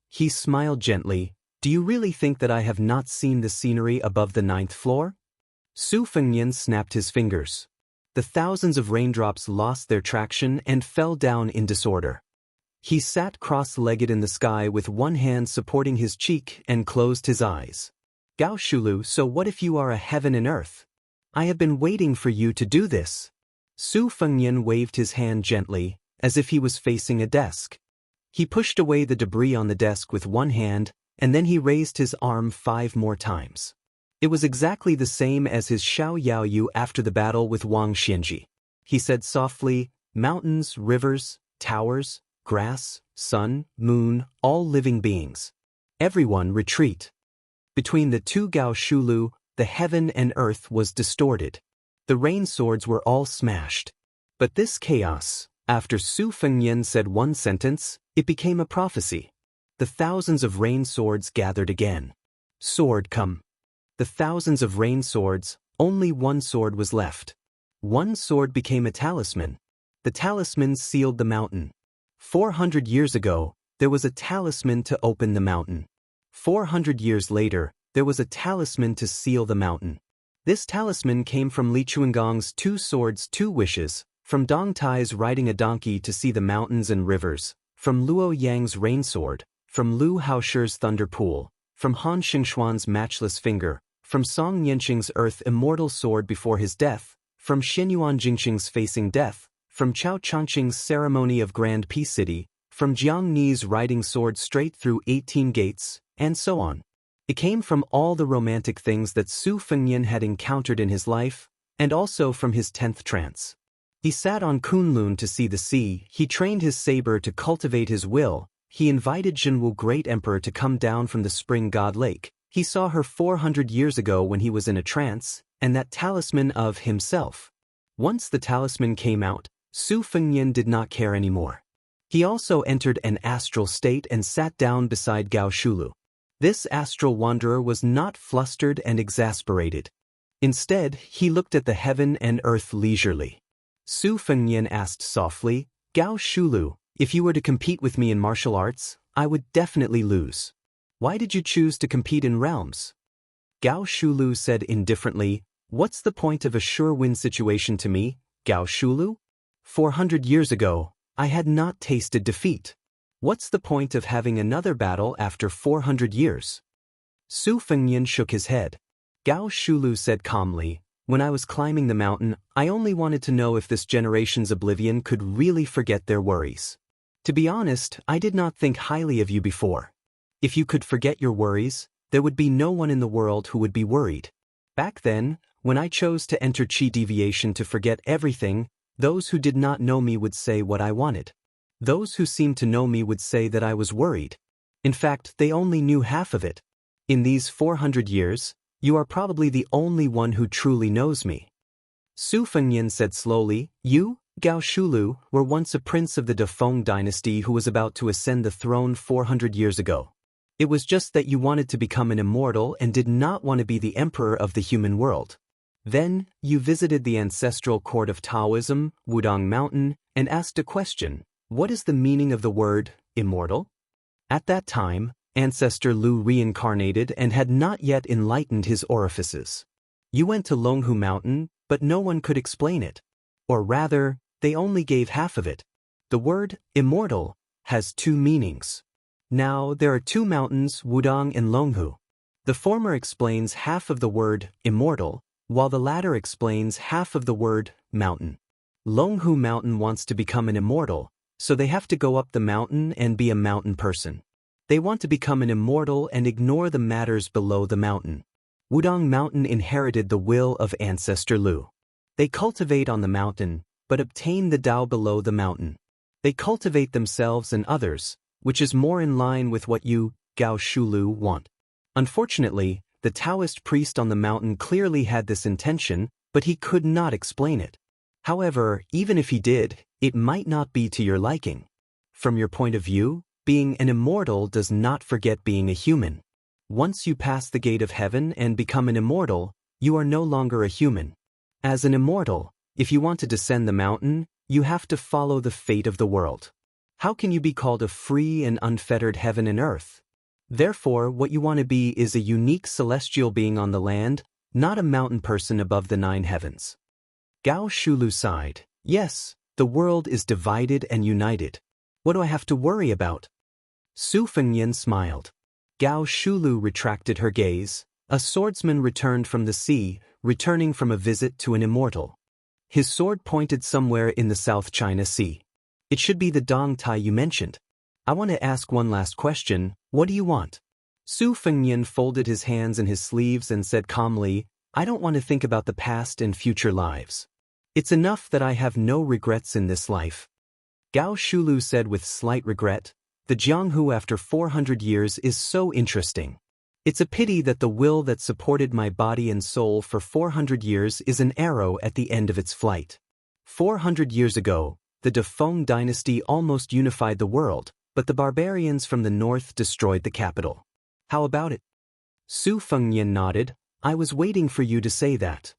He smiled gently. Do you really think that I have not seen the scenery above the ninth floor? Su Fengnian snapped his fingers. The thousands of raindrops lost their traction and fell down in disorder. He sat cross-legged in the sky with one hand supporting his cheek and closed his eyes. Gao Shulu, so what if you are a heaven and earth? I have been waiting for you to do this. Su Fengnian waved his hand gently, as if he was facing a desk. He pushed away the debris on the desk with one hand, and then he raised his arm 5 more times. It was exactly the same as his Xiao Yaoyu after the battle with Wang Xianji. He said softly, mountains, rivers, towers, grass, sun, moon, all living beings. Everyone retreat. Between the two Gao Shulu, the heaven and earth was distorted. The rain swords were all smashed. But this chaos, after Su Fengnian said one sentence, it became a prophecy. The thousands of rain swords gathered again. Sword come. The thousands of rain swords, only one sword was left. One sword became a talisman. The talisman sealed the mountain. 400 years ago, there was a talisman to open the mountain. 400 years later, there was a talisman to seal the mountain. This talisman came from Li Chuangong's 2 swords 2 wishes, from Dong Tai's riding a donkey to see the mountains and rivers, from Luo Yang's rain sword, from Lu Haoshi's thunder pool, from Han Xingxuan's matchless finger, from Song Yanqing's earth immortal sword before his death, from Shenyuan Jingxing's facing death, from Chao Changqing's ceremony of Grand Peace City, from Jiang Ni's riding sword straight through 18 gates, and so on. It came from all the romantic things that Su Fengnian had encountered in his life, and also from his 10th trance. He sat on Kunlun to see the sea, he trained his saber to cultivate his will, he invited Jinwu Great Emperor to come down from the spring god lake, he saw her 400 years ago when he was in a trance, and that talisman of himself. Once the talisman came out, Su Fengnian did not care anymore. He also entered an astral state and sat down beside Gao Shulu. This astral wanderer was not flustered and exasperated. Instead, he looked at the heaven and earth leisurely. Su Fengnian asked softly, Gao Shulu, if you were to compete with me in martial arts, I would definitely lose. Why did you choose to compete in realms? Gao Shulu said indifferently, what's the point of a sure-win situation to me, Gao Shulu? 400 years ago, I had not tasted defeat. What's the point of having another battle after 400 years? Su Fengnian shook his head. Gao Shulu said calmly, when I was climbing the mountain, I only wanted to know if this generation's oblivion could really forget their worries. To be honest, I did not think highly of you before. If you could forget your worries, there would be no one in the world who would be worried. Back then, when I chose to enter Qi deviation to forget everything, those who did not know me would say what I wanted. Those who seemed to know me would say that I was worried. In fact, they only knew half of it. In these 400 years, you are probably the only one who truly knows me. Su Fengnian said slowly, you, Gao Shulu, were once a prince of the Defeng dynasty who was about to ascend the throne 400 years ago. It was just that you wanted to become an immortal and did not want to be the emperor of the human world. Then, you visited the ancestral court of Taoism, Wudong Mountain, and asked a question. What is the meaning of the word, immortal? At that time, Ancestor Lu reincarnated and had not yet enlightened his orifices. You went to Longhu Mountain, but no one could explain it. Or rather, they only gave half of it. The word, immortal, has two meanings. Now, there are two mountains, Wudong and Longhu. The former explains half of the word, immortal, while the latter explains half of the word, mountain. Longhu Mountain wants to become an immortal, so they have to go up the mountain and be a mountain person. They want to become an immortal and ignore the matters below the mountain. Wudong Mountain inherited the will of Ancestor Lu. They cultivate on the mountain, but obtain the Tao below the mountain. They cultivate themselves and others, which is more in line with what you, Gao Shulu, want. Unfortunately, the Taoist priest on the mountain clearly had this intention, but he could not explain it. However, even if he did, it might not be to your liking. From your point of view, being an immortal does not forget being a human. Once you pass the gate of heaven and become an immortal, you are no longer a human. As an immortal, if you want to descend the mountain, you have to follow the fate of the world. How can you be called a free and unfettered heaven and earth? Therefore, what you want to be is a unique celestial being on the land, not a mountain person above the 9 heavens. Gao Shulu sighed. Yes, the world is divided and united. What do I have to worry about? Su Fengnian smiled. Gao Shulu retracted her gaze. A swordsman returned from the sea, returning from a visit to an immortal. His sword pointed somewhere in the South China Sea. It should be the Dong Tai you mentioned. I want to ask one last question. What do you want? Su Fengnian folded his hands in his sleeves and said calmly, I don't want to think about the past and future lives. It's enough that I have no regrets in this life. Gao Shulu said with slight regret, the Jianghu after 400 years is so interesting. It's a pity that the will that supported my body and soul for 400 years is an arrow at the end of its flight. 400 years ago, the Defeng dynasty almost unified the world, but the barbarians from the north destroyed the capital. How about it? Su Fengnian nodded. I was waiting for you to say that.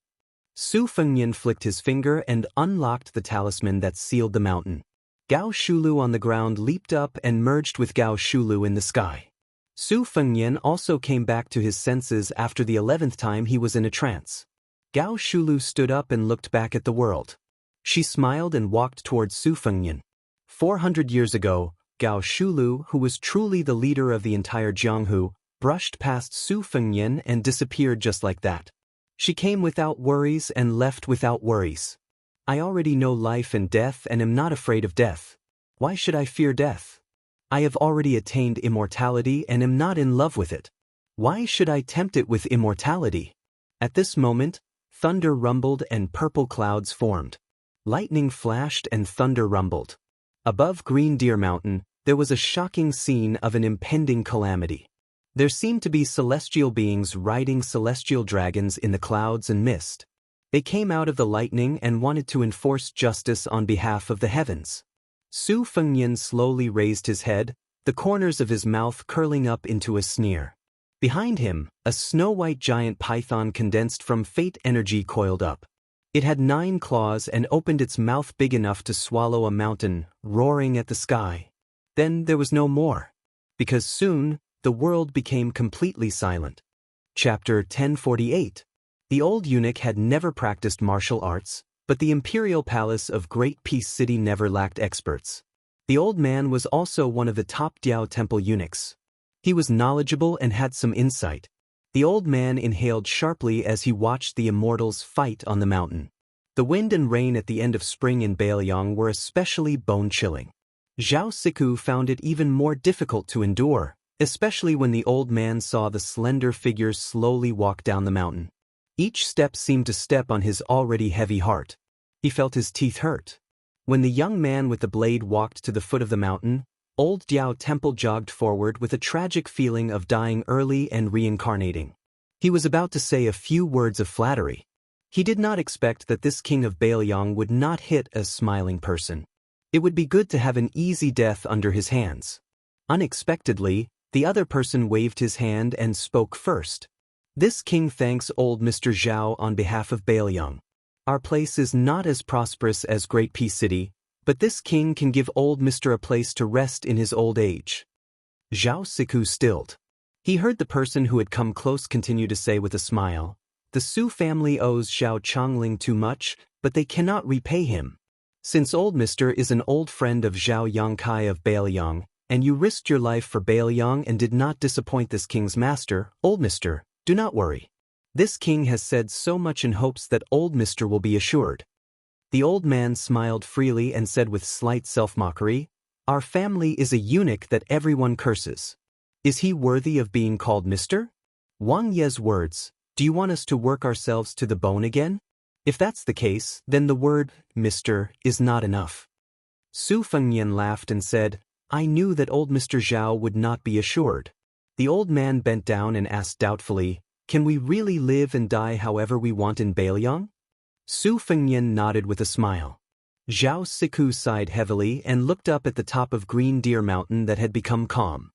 Su Fengnian flicked his finger and unlocked the talisman that sealed the mountain. Gao Shulu on the ground leaped up and merged with Gao Shulu in the sky. Su Fengnian also came back to his senses after the 11th time he was in a trance. Gao Shulu stood up and looked back at the world. She smiled and walked towards Su Fengnian. 400 years ago, Gao Shulu, who was truly the leader of the entire Jianghu, brushed past Su Fengnian and disappeared just like that. She came without worries and left without worries. I already know life and death and am not afraid of death. Why should I fear death? I have already attained immortality and am not in love with it. Why should I tempt it with immortality? At this moment, thunder rumbled and purple clouds formed. Lightning flashed and thunder rumbled. Above Green Deer Mountain, there was a shocking scene of an impending calamity. There seemed to be celestial beings riding celestial dragons in the clouds and mist. They came out of the lightning and wanted to enforce justice on behalf of the heavens. Su Fengnian slowly raised his head, the corners of his mouth curling up into a sneer. Behind him, a snow-white giant python condensed from fate energy coiled up. It had 9 claws and opened its mouth big enough to swallow a mountain, roaring at the sky. Then there was no more. Because soon, the world became completely silent. Chapter 1048. The old eunuch had never practiced martial arts, but the imperial palace of Great Peace City never lacked experts. The old man was also one of the top Diao temple eunuchs. He was knowledgeable and had some insight. The old man inhaled sharply as he watched the immortals fight on the mountain. The wind and rain at the end of spring in Bailiang were especially bone-chilling. Zhao Siku found it even more difficult to endure, especially when the old man saw the slender figures slowly walk down the mountain. Each step seemed to step on his already heavy heart. He felt his teeth hurt. When the young man with the blade walked to the foot of the mountain, Old Diao Temple jogged forward with a tragic feeling of dying early and reincarnating. He was about to say a few words of flattery. He did not expect that this king of Bailiang would not hit a smiling person. It would be good to have an easy death under his hands. Unexpectedly, the other person waved his hand and spoke first. This king thanks old Mr. Zhao on behalf of Bailiang. Our place is not as prosperous as Great Peace City, but this king can give old Mr. a place to rest in his old age. Zhao Siku stilled. He heard the person who had come close continue to say with a smile, "The Su family owes Zhao Chongling too much, but they cannot repay him. Since old Mr. is an old friend of Zhao Yongkai of Bailiang, and you risked your life for Bailiang and did not disappoint this king's master, old Mr., do not worry. This king has said so much in hopes that old Mr. will be assured." The old man smiled freely and said with slight self-mockery, "Our family is a eunuch that everyone curses. Is he worthy of being called Mr.? Wang Ye's words, do you want us to work ourselves to the bone again? If that's the case, then the word, Mr., is not enough." Su Fengnian laughed and said, "I knew that old Mr. Zhao would not be assured." The old man bent down and asked doubtfully, "Can we really live and die however we want in Bailiang?" Su Fengnian nodded with a smile. Zhao Siku sighed heavily and looked up at the top of Green Deer Mountain that had become calm.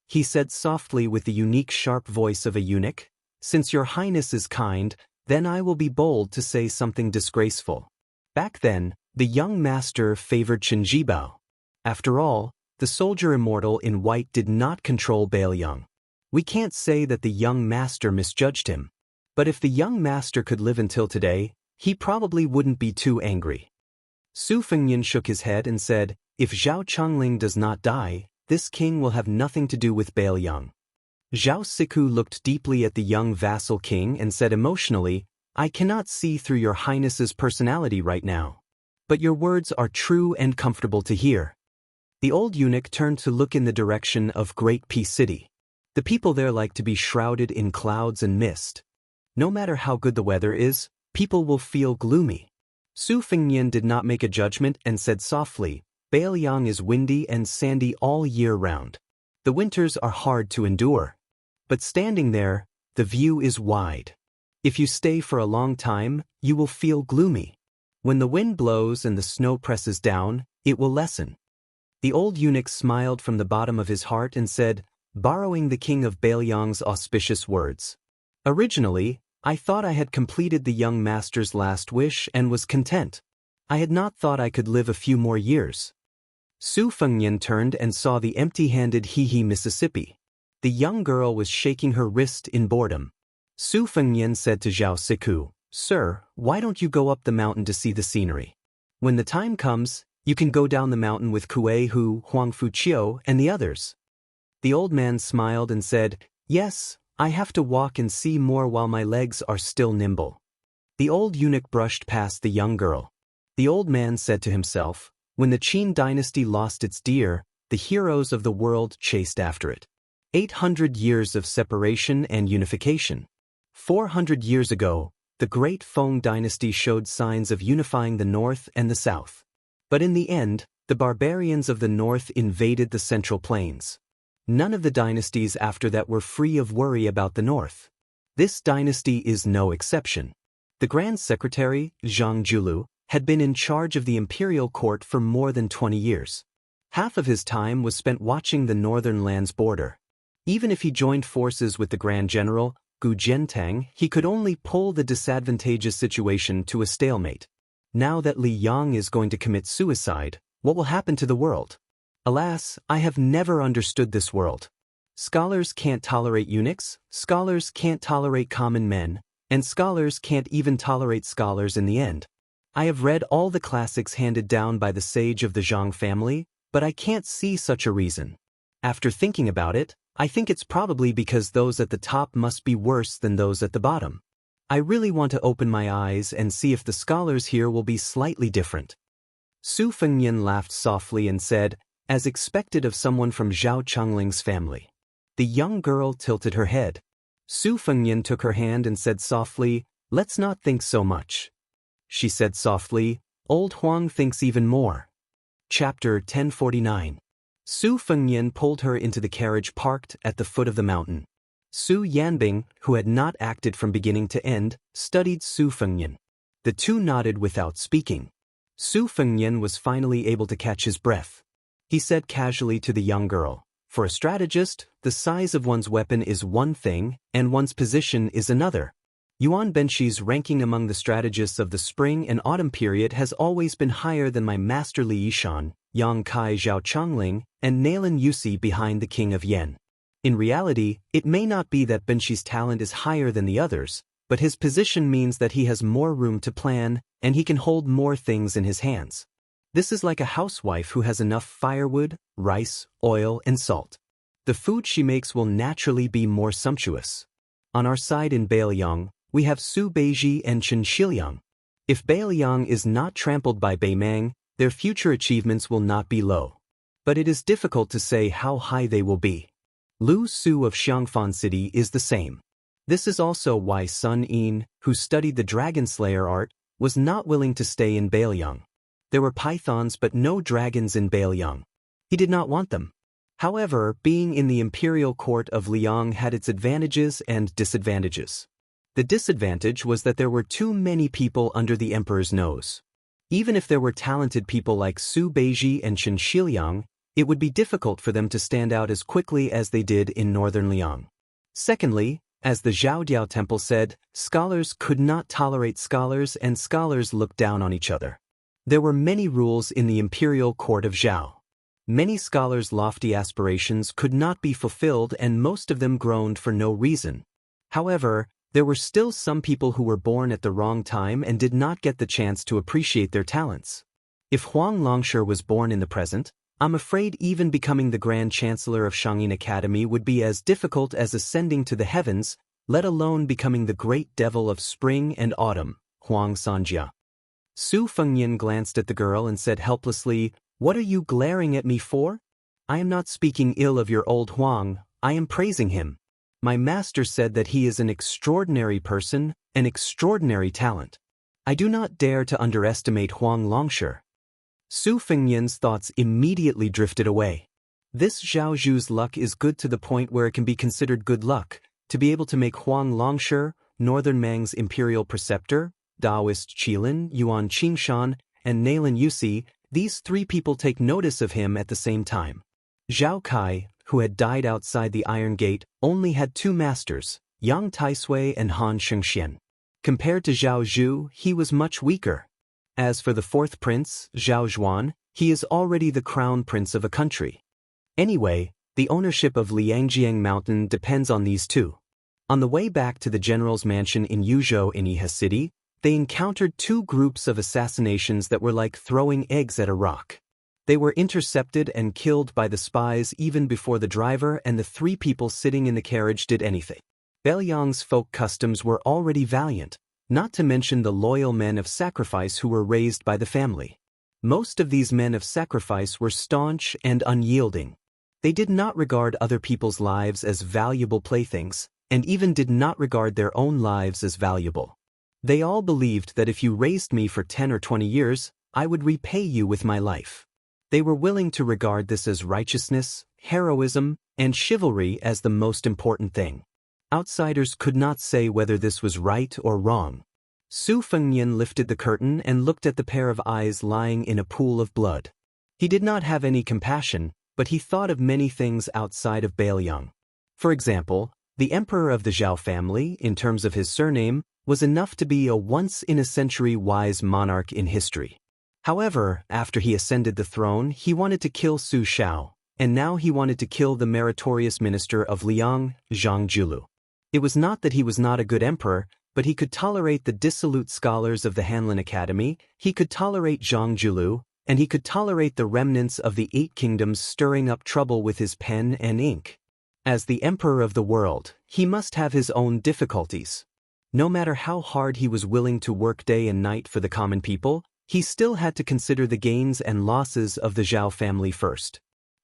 He said softly with the unique sharp voice of a eunuch, "Since your highness is kind, then I will be bold to say something disgraceful. Back then, the young master favored Chenjibao. After all, the soldier immortal in white did not control Bailiang. We can't say that the young master misjudged him. But if the young master could live until today, he probably wouldn't be too angry." Su Fengnian shook his head and said, "If Zhao Chongling does not die, this king will have nothing to do with Bailiang." Zhao Siku looked deeply at the young vassal king and said emotionally, "I cannot see through your highness's personality right now. But your words are true and comfortable to hear." The old eunuch turned to look in the direction of Great Peace City. The people there like to be shrouded in clouds and mist. No matter how good the weather is, people will feel gloomy. Su Fengnian did not make a judgment and said softly, "Bailiang is windy and sandy all year round. The winters are hard to endure. But standing there, the view is wide. If you stay for a long time, you will feel gloomy. When the wind blows and the snow presses down, it will lessen." The old eunuch smiled from the bottom of his heart and said, borrowing the king of Bailiang's auspicious words, "Originally, I thought I had completed the young master's last wish and was content. I had not thought I could live a few more years." Su Fengnian turned and saw the empty-handed Hehe Mississippi. The young girl was shaking her wrist in boredom. Su Fengnian said to Zhao Siku, "Sir, why don't you go up the mountain to see the scenery? When the time comes, you can go down the mountain with Kuei Hu, Huang Fuqiu, and the others." The old man smiled and said, "Yes, I have to walk and see more while my legs are still nimble." The old eunuch brushed past the young girl. The old man said to himself, "When the Qin dynasty lost its deer, the heroes of the world chased after it. 800 years of separation and unification. 400 years ago, the great Feng dynasty showed signs of unifying the north and the south. But in the end, the barbarians of the north invaded the central plains. None of the dynasties after that were free of worry about the north. This dynasty is no exception. The Grand Secretary, Zhang Julu, had been in charge of the imperial court for more than 20 years. Half of his time was spent watching the northern land's border. Even if he joined forces with the Grand General, Gu Jiantang, he could only pull the disadvantageous situation to a stalemate. Now that Li Yang is going to commit suicide, what will happen to the world? Alas, I have never understood this world. Scholars can't tolerate eunuchs, scholars can't tolerate common men, and scholars can't even tolerate scholars in the end. I have read all the classics handed down by the sage of the Zhang family, But I can't see such a reason. After thinking about it, I think it's probably because those at the top must be worse than those at the bottom. I really want to open my eyes and see if the scholars here will be slightly different. Su Fengnian laughed softly and said, as expected of someone from Zhao Chongling's family. The young girl tilted her head. Su Fengnian took her hand and said softly, let's not think so much. She said softly, old Huang thinks even more. Chapter 1049. Su Fengnian pulled her into the carriage parked at the foot of the mountain. Su Yanbing, who had not acted from beginning to end, studied Su Fengnian. The two nodded without speaking. Su Fengnian was finally able to catch his breath. He said casually to the young girl, for a strategist, the size of one's weapon is one thing, and one's position is another. Yuan Benshi's ranking among the strategists of the spring and autumn period has always been higher than my master Li Yishan, Yang Kai Zhao Chongling, and Nailan Yusi behind the king of Yen. In reality, it may not be that Benshi's talent is higher than the others, but his position means that he has more room to plan, and he can hold more things in his hands. This is like a housewife who has enough firewood, rice, oil, and salt. The food she makes will naturally be more sumptuous. On our side in Beiliang, we have Su Beiji and Chen Shiliang. If Beiliang is not trampled by Beimang, their future achievements will not be low. But it is difficult to say how high they will be. Lu Su of Xiangfan City is the same. This is also why Sun Yin, who studied the Dragon Slayer art, was not willing to stay in Beiliang. There were pythons but no dragons in Beiliang. He did not want them. However, being in the imperial court of Liang had its advantages and disadvantages. The disadvantage was that there were too many people under the emperor's nose. Even if there were talented people like Su Beiji and Chen Shiliang, it would be difficult for them to stand out as quickly as they did in northern Liang. Secondly, as the Zhaodiao temple said, scholars could not tolerate scholars and scholars looked down on each other. There were many rules in the imperial court of Zhao. Many scholars' lofty aspirations could not be fulfilled and most of them groaned for no reason. However, there were still some people who were born at the wrong time and did not get the chance to appreciate their talents. If Huang Longshe was born in the present, I'm afraid even becoming the Grand Chancellor of Shangyin Academy would be as difficult as ascending to the heavens, let alone becoming the great devil of spring and autumn, Huang Sanjia. Su Fengnian glanced at the girl and said helplessly, "What are you glaring at me for? I am not speaking ill of your old Huang, I am praising him. My master said that he is an extraordinary person, an extraordinary talent. I do not dare to underestimate Huang Longshe." Su Fengnian's thoughts immediately drifted away. This Zhao Zhu's luck is good to the point where it can be considered good luck, to be able to make Huang Longshe, Northern Mang's imperial preceptor, Daoist Qilin, Yuan Qingshan, and Nailan Yusi, these three people take notice of him at the same time. Zhao Kai, who had died outside the Iron Gate, only had two masters, Yang Taisui and Han Shengxian. Compared to Zhao Zhu, he was much weaker. As for the fourth prince, Zhao Zhuan, he is already the crown prince of a country. Anyway, the ownership of Liangjiang Mountain depends on these two. On the way back to the general's mansion in Yuzhou in Iha City, they encountered two groups of assassinations that were like throwing eggs at a rock. They were intercepted and killed by the spies even before the driver and the three people sitting in the carriage did anything. Beiliang's folk customs were already valiant, not to mention the loyal men of sacrifice who were raised by the family. Most of these men of sacrifice were staunch and unyielding. They did not regard other people's lives as valuable playthings, and even did not regard their own lives as valuable. They all believed that if you raised me for 10 or 20 years, I would repay you with my life. They were willing to regard this as righteousness, heroism, and chivalry as the most important thing. Outsiders could not say whether this was right or wrong. Su Fengnian lifted the curtain and looked at the pair of eyes lying in a pool of blood. He did not have any compassion, but he thought of many things outside of Beiliang. For example, the emperor of the Zhao family, in terms of his surname, was enough to be a once-in-a-century wise monarch in history. However, after he ascended the throne, he wanted to kill Su Shao, and now he wanted to kill the meritorious minister of Liang, Zhang Julu. It was not that he was not a good emperor, but he could tolerate the dissolute scholars of the Hanlin Academy, he could tolerate Zhang Julu, and he could tolerate the remnants of the 8 kingdoms stirring up trouble with his pen and ink. As the emperor of the world, he must have his own difficulties. No matter how hard he was willing to work day and night for the common people, he still had to consider the gains and losses of the Zhao family first.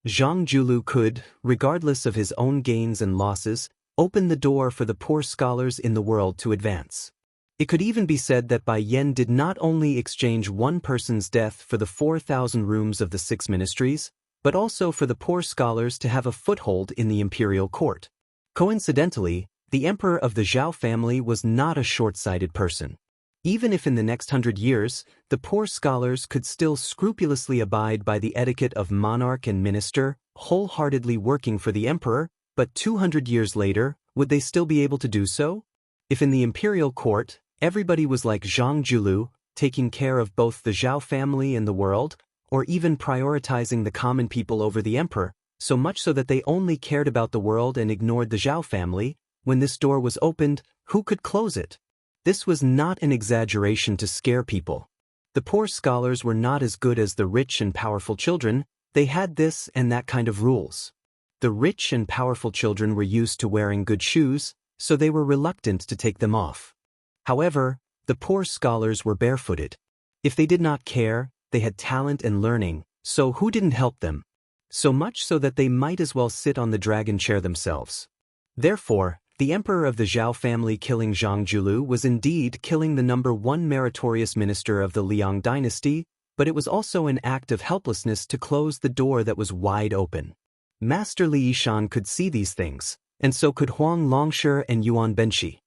Zhang Julu could, regardless of his own gains and losses, open the door for the poor scholars in the world to advance. It could even be said that Bai Yan did not only exchange one person's death for the 4,000 rooms of the 6 ministries, but also for the poor scholars to have a foothold in the imperial court. Coincidentally, the emperor of the Zhao family was not a short-sighted person. Even if in the next 100 years, the poor scholars could still scrupulously abide by the etiquette of monarch and minister, wholeheartedly working for the emperor, but 200 years later, would they still be able to do so? If in the imperial court, everybody was like Zhang Julu, taking care of both the Zhao family and the world, or even prioritizing the common people over the emperor, so much so that they only cared about the world and ignored the Zhao family, when this door was opened, who could close it? This was not an exaggeration to scare people. The poor scholars were not as good as the rich and powerful children, they had this and that kind of rules. The rich and powerful children were used to wearing good shoes, so they were reluctant to take them off. However, the poor scholars were barefooted. If they did not care, they had talent and learning, so who didn't help them? So much so that they might as well sit on the dragon chair themselves. Therefore, the emperor of the Zhao family killing Zhang Julu was indeed killing the #1 meritorious minister of the Liang dynasty, but it was also an act of helplessness to close the door that was wide open. Master Li Yishan could see these things, and so could Huang Longshi and Yuan Benshi.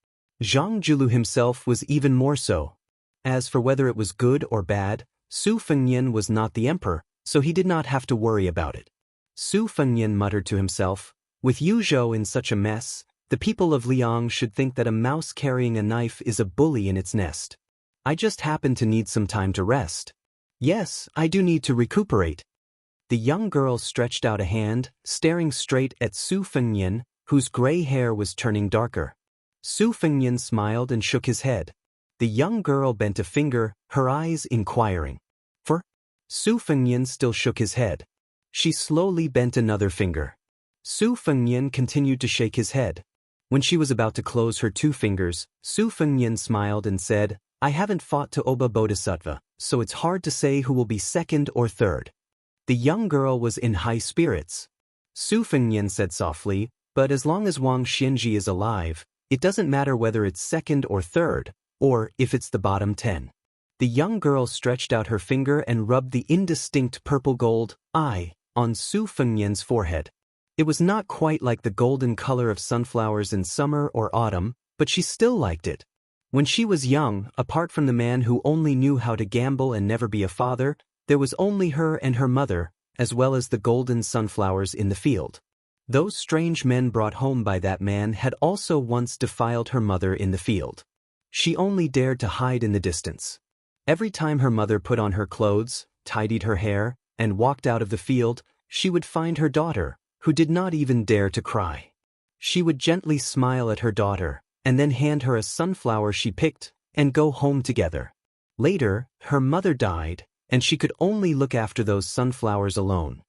Zhang Julu himself was even more so. As for whether it was good or bad, Su Fengnian was not the emperor, so he did not have to worry about it. Su Fengnian muttered to himself, with Yuzhou in such a mess, the people of Liang should think that a mouse carrying a knife is a bully in its nest. I just happen to need some time to rest. Yes, I do need to recuperate. The young girl stretched out a hand, staring straight at Su Fengnian, whose gray hair was turning darker. Su Fengnian smiled and shook his head. The young girl bent a finger, her eyes inquiring. For? Su Fengnian still shook his head. She slowly bent another finger. Su Fengnian continued to shake his head. When she was about to close her 2 fingers, Su Fengnian smiled and said, I haven't fought to Oba Bodhisattva, so it's hard to say who will be second or third. The young girl was in high spirits. Su Fengnian said softly, but as long as Wang Xianji is alive, it doesn't matter whether it's second or third, or if it's the bottom 10. The young girl stretched out her finger and rubbed the indistinct purple-gold eye on Su Fengnian's forehead. It was not quite like the golden color of sunflowers in summer or autumn, but she still liked it. When she was young, apart from the man who only knew how to gamble and never be a father, there was only her and her mother, as well as the golden sunflowers in the field. Those strange men brought home by that man had also once defiled her mother in the field. She only dared to hide in the distance. Every time her mother put on her clothes, tidied her hair, and walked out of the field, she would find her daughter, who did not even dare to cry. She would gently smile at her daughter, and then hand her a sunflower she picked, and go home together. Later, her mother died, and she could only look after those sunflowers alone.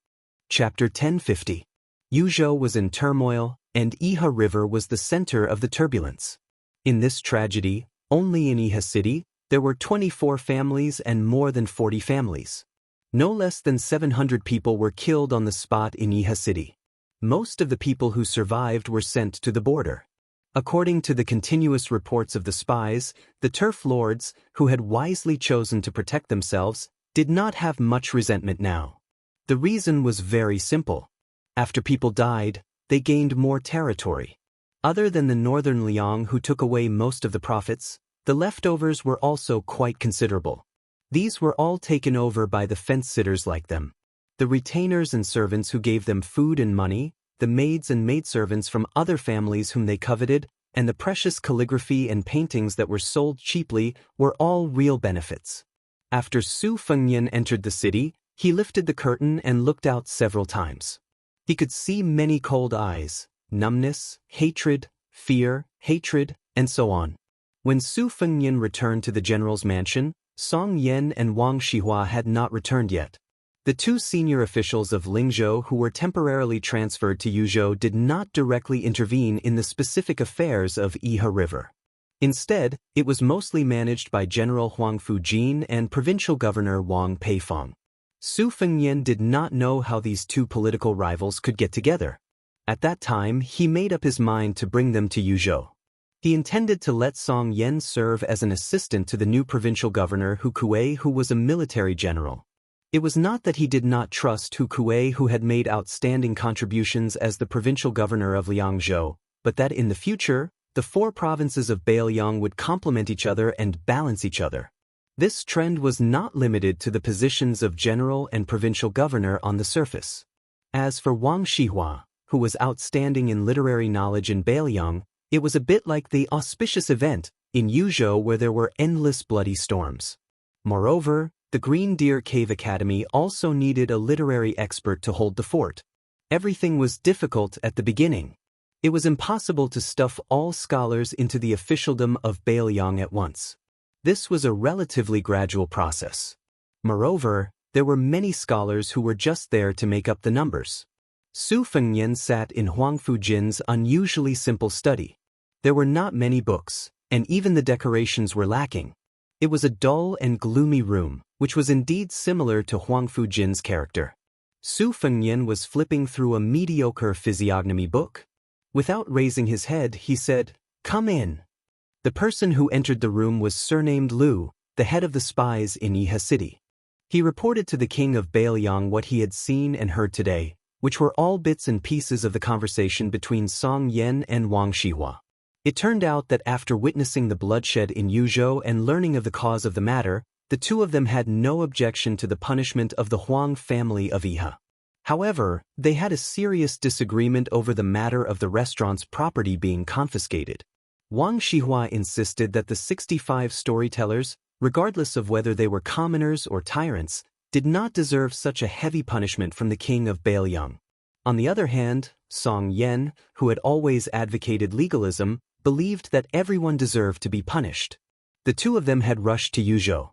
Chapter 1050. Yuzhou was in turmoil, and Iha River was the center of the turbulence. In this tragedy, only in Iha City, there were 24 families and more than 40 families. No less than 700 people were killed on the spot in Iha City. Most of the people who survived were sent to the border. According to the continuous reports of the spies, the turf lords, who had wisely chosen to protect themselves, did not have much resentment now. The reason was very simple. After people died, they gained more territory. Other than the northern Liang who took away most of the profits, the leftovers were also quite considerable. These were all taken over by the fence-sitters like them. The retainers and servants who gave them food and money, the maids and maidservants from other families whom they coveted, and the precious calligraphy and paintings that were sold cheaply were all real benefits. After Su Fengnian entered the city, he lifted the curtain and looked out several times. He could see many cold eyes, numbness, hatred, fear, hatred, and so on. When Su Fengnian returned to the general's mansion, Song Yan and Wang Shihua had not returned yet. The two senior officials of Lingzhou who were temporarily transferred to Yuzhou did not directly intervene in the specific affairs of Iha River. Instead, it was mostly managed by General Huang Fujin and Provincial Governor Wang Peifeng. Su Fengnian did not know how these two political rivals could get together. At that time, he made up his mind to bring them to Yuzhou. He intended to let Song Yan serve as an assistant to the new provincial governor Hu Kuei, who was a military general. It was not that he did not trust Hu Kuei, who had made outstanding contributions as the provincial governor of Liangzhou, but that in the future, the four provinces of Beiliang would complement each other and balance each other. This trend was not limited to the positions of general and provincial governor on the surface. As for Wang Shihua, who was outstanding in literary knowledge in Beiliang, it was a bit like the auspicious event in Yuzhou where there were endless bloody storms. Moreover, the Green Deer Cave Academy also needed a literary expert to hold the fort. Everything was difficult at the beginning. It was impossible to stuff all scholars into the officialdom of Beiliang at once. This was a relatively gradual process. Moreover, there were many scholars who were just there to make up the numbers. Su Fengnian sat in Huang Fujin's unusually simple study. There were not many books, and even the decorations were lacking. It was a dull and gloomy room, which was indeed similar to Huang Fujin's character. Su Fengnian was flipping through a mediocre physiognomy book. Without raising his head, he said, "Come in." The person who entered the room was surnamed Lu, the head of the spies in Iha City. He reported to the king of Beiliang what he had seen and heard today, which were all bits and pieces of the conversation between Song Yan and Wang Shihua. It turned out that after witnessing the bloodshed in Yuzhou and learning of the cause of the matter, the two of them had no objection to the punishment of the Huang family of Iha. However, they had a serious disagreement over the matter of the restaurant's property being confiscated. Wang Shihua insisted that the 65 storytellers, regardless of whether they were commoners or tyrants, did not deserve such a heavy punishment from the king of Beiliang. On the other hand, Song Yan, who had always advocated legalism, believed that everyone deserved to be punished. The two of them had rushed to Yuzhou.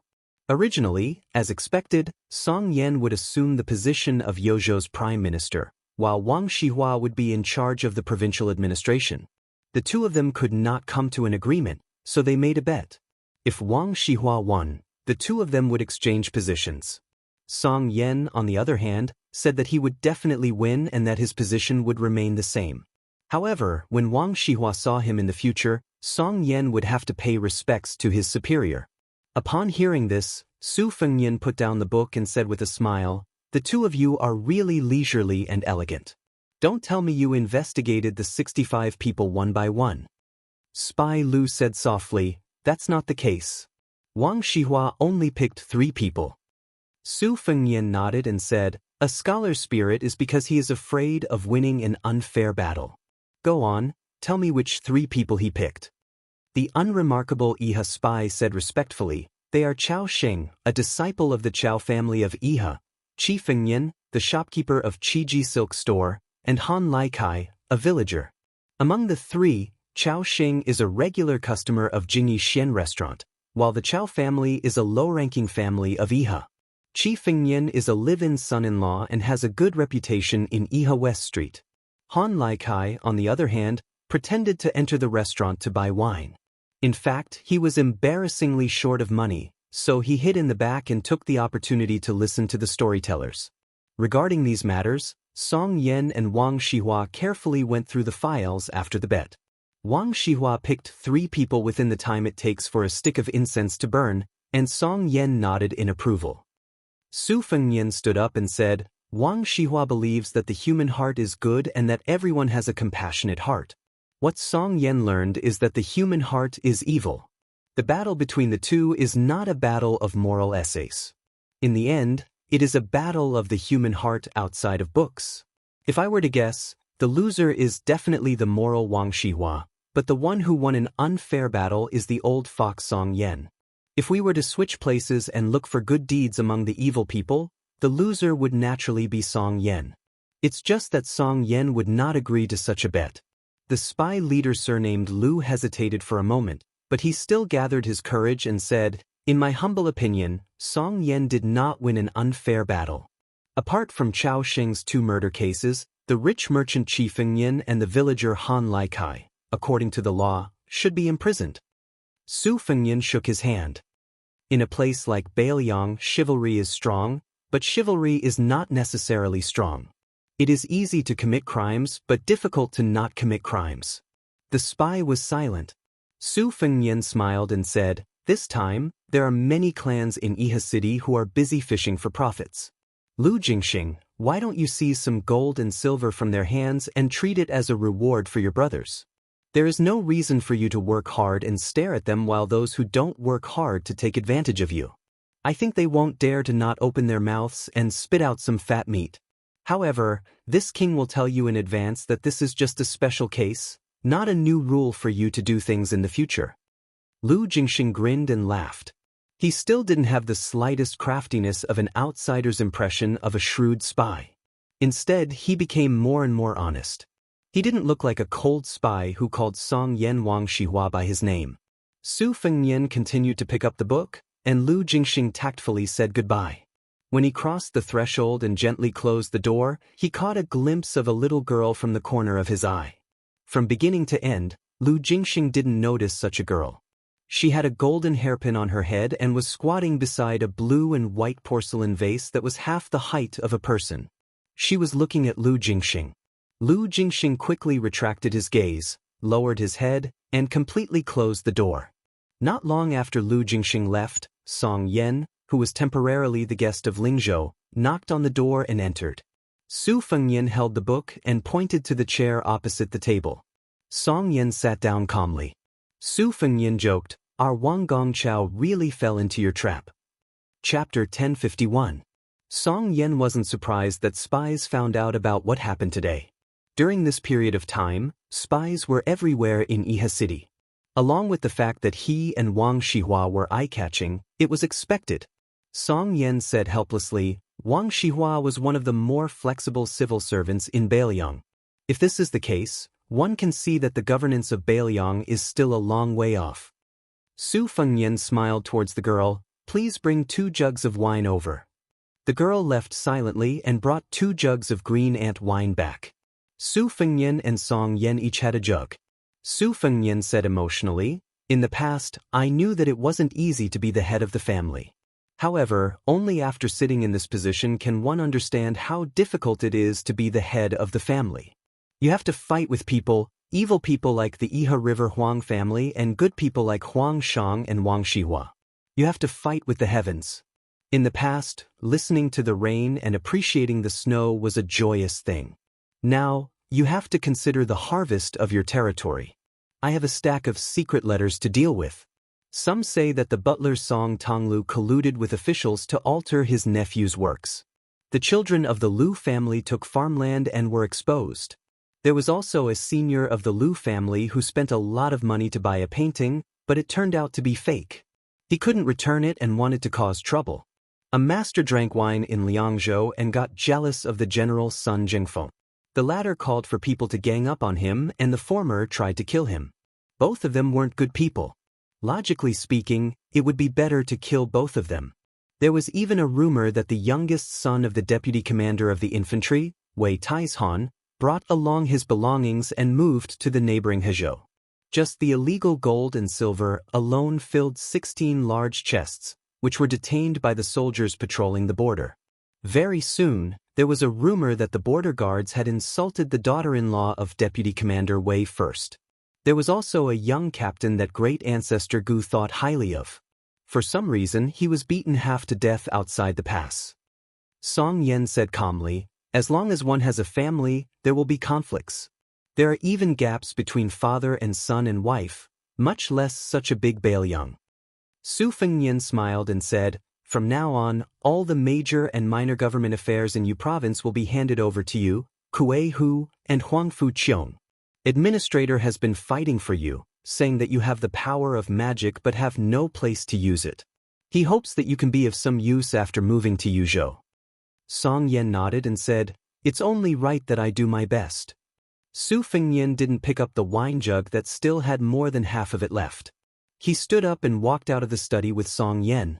Originally, as expected, Song Yan would assume the position of Yuzhou's prime minister, while Wang Shihua would be in charge of the provincial administration. The two of them could not come to an agreement, so they made a bet. If Wang Shihua won, the two of them would exchange positions. Song Yan, on the other hand, said that he would definitely win and that his position would remain the same. However, when Wang Shihua saw him in the future, Song Yan would have to pay respects to his superior. Upon hearing this, Su Fengnian put down the book and said with a smile, "The two of you are really leisurely and elegant. Don't tell me you investigated the 65 people one by one." Spy Lu said softly, "That's not the case. Wang Shihua only picked 3 people." Su Fengnian nodded and said, "A scholar's spirit is because he is afraid of winning an unfair battle. Go on, tell me which 3 people he picked." The unremarkable Iha spy said respectfully, "They are Chao Sheng, a disciple of the Chao family of Iha, Qi Fengnian, the shopkeeper of Qiji Silk Store, and Han Laikai, a villager. Among the 3, Chao Sheng is a regular customer of Jingyi Xian restaurant, while the Chao family is a low-ranking family of Iha. Qi Fengnian is a live-in son-in-law and has a good reputation in Iha West Street. Han Laikai, on the other hand, pretended to enter the restaurant to buy wine. In fact, he was embarrassingly short of money, so he hid in the back and took the opportunity to listen to the storytellers. Regarding these matters, Song Yan and Wang Shihua carefully went through the files after the bet. Wang Shihua picked 3 people within the time it takes for a stick of incense to burn, and Song Yan nodded in approval. Su Fengnian stood up and said, "Wang Shihua believes that the human heart is good and that everyone has a compassionate heart. What Song Yan learned is that the human heart is evil. The battle between the two is not a battle of moral essays. In the end, it is a battle of the human heart outside of books. If I were to guess, the loser is definitely the moral Wang Shihua, but the one who won an unfair battle is the old fox Song Yan. If we were to switch places and look for good deeds among the evil people, the loser would naturally be Song Yan. It's just that Song Yan would not agree to such a bet." The spy leader surnamed Lu hesitated for a moment, but he still gathered his courage and said, In my humble opinion, Song Yen did not win an unfair battle. Apart from Chao Xing's 2 murder cases, the rich merchant Qi Fengyan and the villager Han Laikai, according to the law, should be imprisoned. Su Fengyan shook his hand. In a place like Bailiang, chivalry is strong, but chivalry is not necessarily strong. It is easy to commit crimes but difficult to not commit crimes. The spy was silent. Su Fengyan smiled and said, "This time, there are many clans in Iha City who are busy fishing for profits. Lu Jingxing, why don't you seize some gold and silver from their hands and treat it as a reward for your brothers? There is no reason for you to work hard and stare at them while those who don't work hard to take advantage of you. I think they won't dare to not open their mouths and spit out some fat meat. However, this king will tell you in advance that this is just a special case, not a new rule for you to do things in the future." Lu Jingxing grinned and laughed. He still didn't have the slightest craftiness of an outsider's impression of a shrewd spy. Instead, he became more and more honest. He didn't look like a cold spy who called Song Yen Wang Shihua by his name. Su Fengyan continued to pick up the book, and Lu Jingxing tactfully said goodbye. When he crossed the threshold and gently closed the door, he caught a glimpse of a little girl from the corner of his eye. From beginning to end, Lu Jingxing didn't notice such a girl. She had a golden hairpin on her head and was squatting beside a blue and white porcelain vase that was half the height of a person. She was looking at Lu Jingxing. Lu Jingxing quickly retracted his gaze, lowered his head, and completely closed the door. Not long after Lu Jingxing left, Song Yen, who was temporarily the guest of Lingzhou, knocked on the door and entered. Su Fengyan held the book and pointed to the chair opposite the table. Song Yen sat down calmly. Su Fengyan joked, "Our Wang Gongqiao really fell into your trap." Chapter 1051. Song Yen wasn't surprised that spies found out about what happened today. During this period of time, spies were everywhere in Iha City. Along with the fact that he and Wang Shihua were eye-catching, it was expected. Song Yen said helplessly, "Wang Shihua was one of the more flexible civil servants in Bailiang. If this is the case, one can see that the governance of Bailiang is still a long way off." Su Fengyan smiled towards the girl, "Please bring 2 jugs of wine over." The girl left silently and brought 2 jugs of green ant wine back. Su Fengyan and Song Yen each had a jug. Su Fengyan said emotionally, "In the past, I knew that it wasn't easy to be the head of the family. However, only after sitting in this position can one understand how difficult it is to be the head of the family. You have to fight with people, evil people like the Iha River Huang family and good people like Huang Shang and Wang Shihua. You have to fight with the heavens. In the past, listening to the rain and appreciating the snow was a joyous thing. Now, you have to consider the harvest of your territory. I have a stack of secret letters to deal with. Some say that the butler Song Tonglu colluded with officials to alter his nephew's works. The children of the Lu family took farmland and were exposed. There was also a senior of the Lu family who spent a lot of money to buy a painting, but it turned out to be fake. He couldn't return it and wanted to cause trouble. A master drank wine in Liangzhou and got jealous of the general Sun Zhengfeng. The latter called for people to gang up on him and the former tried to kill him. Both of them weren't good people. Logically speaking, it would be better to kill both of them. There was even a rumor that the youngest son of the deputy commander of the infantry, Wei Taishan, brought along his belongings and moved to the neighboring Hezhou. Just the illegal gold and silver alone filled 16 large chests, which were detained by the soldiers patrolling the border. Very soon, there was a rumor that the border guards had insulted the daughter-in-law of Deputy Commander Wei first. There was also a young captain that great ancestor Gu thought highly of. For some reason, he was beaten half to death outside the pass. Song Yen said calmly, "As long as one has a family, there will be conflicts. There are even gaps between father and son and wife, much less such a big Bailiang." Su Fengyan smiled and said, "From now on, all the major and minor government affairs in Yu province will be handed over to you, Kuei Hu, and Huangfu Qiong. Administrator has been fighting for you, saying that you have the power of magic but have no place to use it. He hopes that you can be of some use after moving to Yuzhou." Song Yen nodded and said, "It's only right that I do my best." Su Fengyan didn't pick up the wine jug that still had more than half of it left. He stood up and walked out of the study with Song Yen.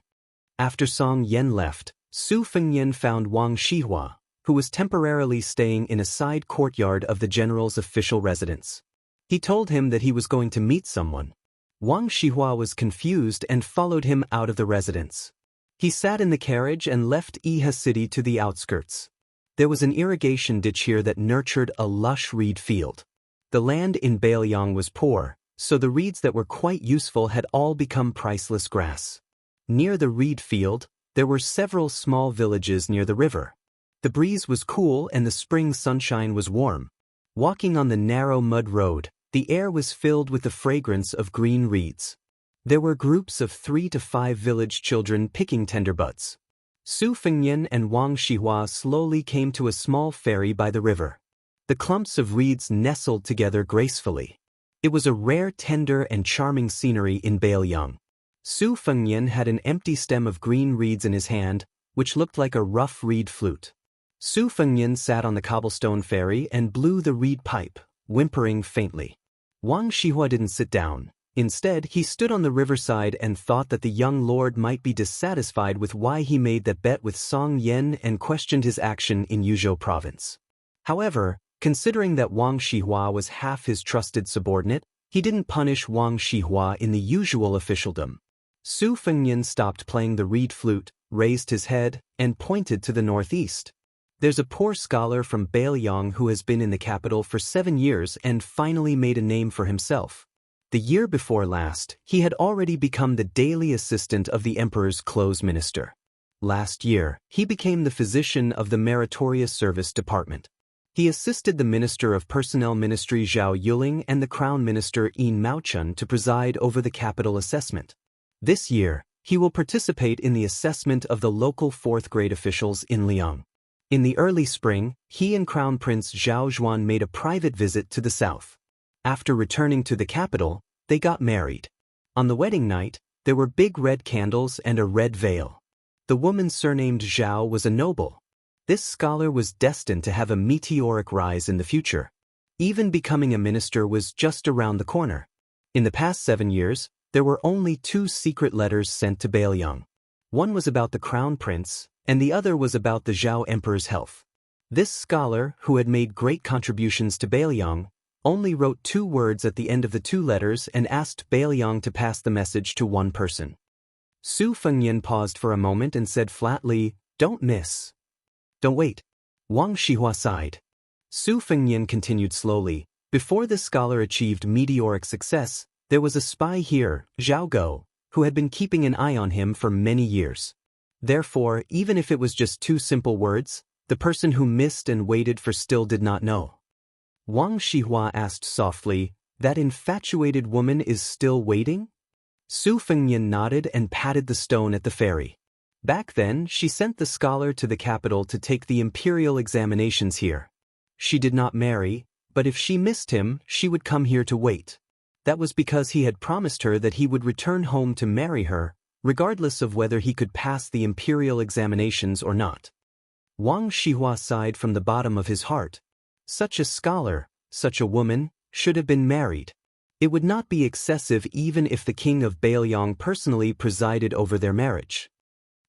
After Song Yen left, Su Fengyan found Wang Shihua, who was temporarily staying in a side courtyard of the general's official residence. He told him that he was going to meet someone. Wang Shihua was confused and followed him out of the residence. He sat in the carriage and left Iha City to the outskirts. There was an irrigation ditch here that nurtured a lush reed field. The land in Bailiang was poor, so the reeds that were quite useful had all become priceless grass. Near the reed field, there were several small villages near the river. The breeze was cool and the spring sunshine was warm. Walking on the narrow mud road, the air was filled with the fragrance of green reeds. There were groups of 3 to 5 village children picking tender buds. Su Fengyan and Wang Shihua slowly came to a small ferry by the river. The clumps of reeds nestled together gracefully. It was a rare, tender, and charming scenery in Bailiang. Su Fengyan had an empty stem of green reeds in his hand, which looked like a rough reed flute. Su Fengyan sat on the cobblestone ferry and blew the reed pipe, whimpering faintly. Wang Shihua didn't sit down. Instead, he stood on the riverside and thought that the young lord might be dissatisfied with why he made that bet with Song Yen and questioned his action in Yuzhou province. However, considering that Wang Shihua was half his trusted subordinate, he didn't punish Wang Shihua in the usual officialdom. Su Fengyan stopped playing the reed flute, raised his head, and pointed to the northeast. There's a poor scholar from Bailiang who has been in the capital for 7 years and finally made a name for himself. The year before last, he had already become the daily assistant of the emperor's clothes minister. Last year, he became the physician of the meritorious service department. He assisted the Minister of Personnel Ministry Zhao Yuling and the Crown Minister Yin Maochun to preside over the capital assessment. This year, he will participate in the assessment of the local 4th-grade officials in Liang. In the early spring, he and Crown Prince Zhao Zhuan made a private visit to the south. After returning to the capital, they got married. On the wedding night, there were big red candles and a red veil. The woman surnamed Zhao was a noble. This scholar was destined to have a meteoric rise in the future. Even becoming a minister was just around the corner. In the past 7 years, there were only 2 secret letters sent to Bailiang. One was about the crown prince, and the other was about the Zhao emperor's health. This scholar, who had made great contributions to Bailiang, only wrote 2 words at the end of the 2 letters and asked Bailiang to pass the message to one person. Su Fengyan paused for a moment and said flatly, "Don't miss." "Don't wait." Wang Shihua sighed. Su Fengyan continued slowly, "Before the scholar achieved meteoric success, there was a spy here, Zhao Go, who had been keeping an eye on him for many years. Therefore, even if it was just 2 simple words, the person who missed and waited for still did not know." Wang Shihua asked softly, "That infatuated woman is still waiting?" Su Fengyan nodded and patted the stone at the ferry. Back then, she sent the scholar to the capital to take the imperial examinations here. She did not marry, but if she missed him, she would come here to wait. That was because he had promised her that he would return home to marry her, regardless of whether he could pass the imperial examinations or not. Wang Shihua sighed from the bottom of his heart. Such a scholar, such a woman, should have been married. It would not be excessive even if the king of Bailiang personally presided over their marriage.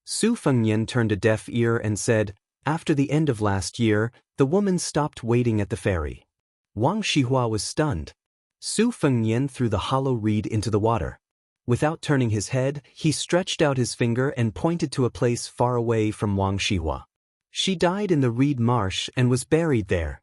Su Fengyan turned a deaf ear and said, "After the end of last year, the woman stopped waiting at the ferry." Wang Shihua was stunned. Su Fengyan threw the hollow reed into the water. Without turning his head, he stretched out his finger and pointed to a place far away from Wang Shihua. "She died in the reed marsh and was buried there."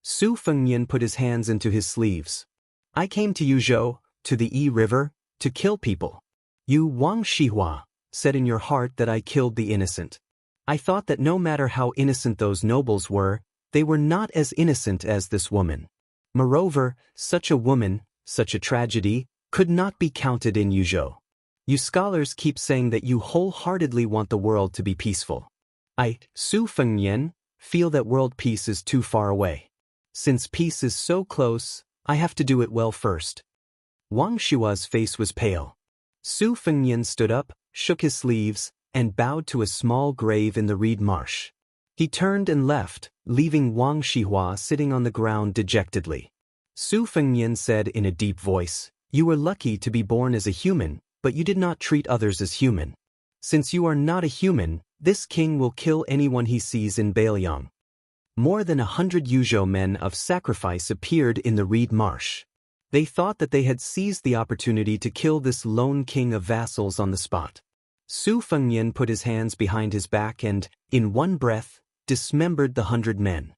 Su Fengyan put his hands into his sleeves. "I came to Yuzhou, to the Yi River, to kill people. You, Wang Shihua, said in your heart that I killed the innocent. I thought that no matter how innocent those nobles were, they were not as innocent as this woman. Moreover, such a woman, such a tragedy, could not be counted in Yuzhou. You scholars keep saying that you wholeheartedly want the world to be peaceful. I, Su Fengyan, feel that world peace is too far away. Since peace is so close, I have to do it well first." Wang Shihua's face was pale. Su Fengyan stood up, shook his sleeves, and bowed to a small grave in the reed marsh. He turned and left, leaving Wang Shihua sitting on the ground dejectedly. Su Fengyan said in a deep voice, You were lucky to be born as a human, but you did not treat others as human. Since you are not a human, this king will kill anyone he sees in Baelyang. More than 100 Yuzhou men of sacrifice appeared in the reed marsh. They thought that they had seized the opportunity to kill this lone king of vassals on the spot. Su Fengnian put his hands behind his back and, in one breath, dismembered the 100 men.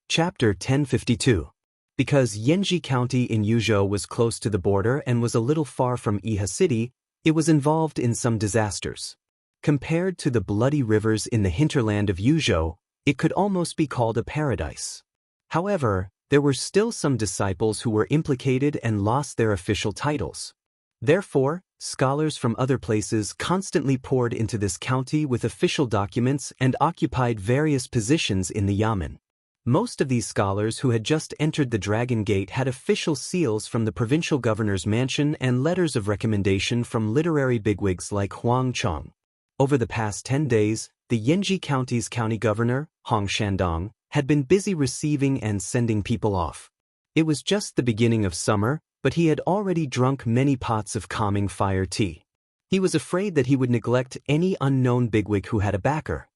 Chapter 1052. Because Yanji County in Yuzhou was close to the border and was a little far from Iha City, it was involved in some disasters. Compared to the bloody rivers in the hinterland of Yuzhou, it could almost be called a paradise. However, there were still some disciples who were implicated and lost their official titles. Therefore, scholars from other places constantly poured into this county with official documents and occupied various positions in the yamen. Most of these scholars who had just entered the Dragon Gate had official seals from the provincial governor's mansion and letters of recommendation from literary bigwigs like Huang Chong. Over the past 10 days, the Yanji County's county governor, Hong Shandong, had been busy receiving and sending people off. It was just the beginning of summer, but he had already drunk many pots of calming fire tea. He was afraid that he would neglect any unknown bigwig who had a backer.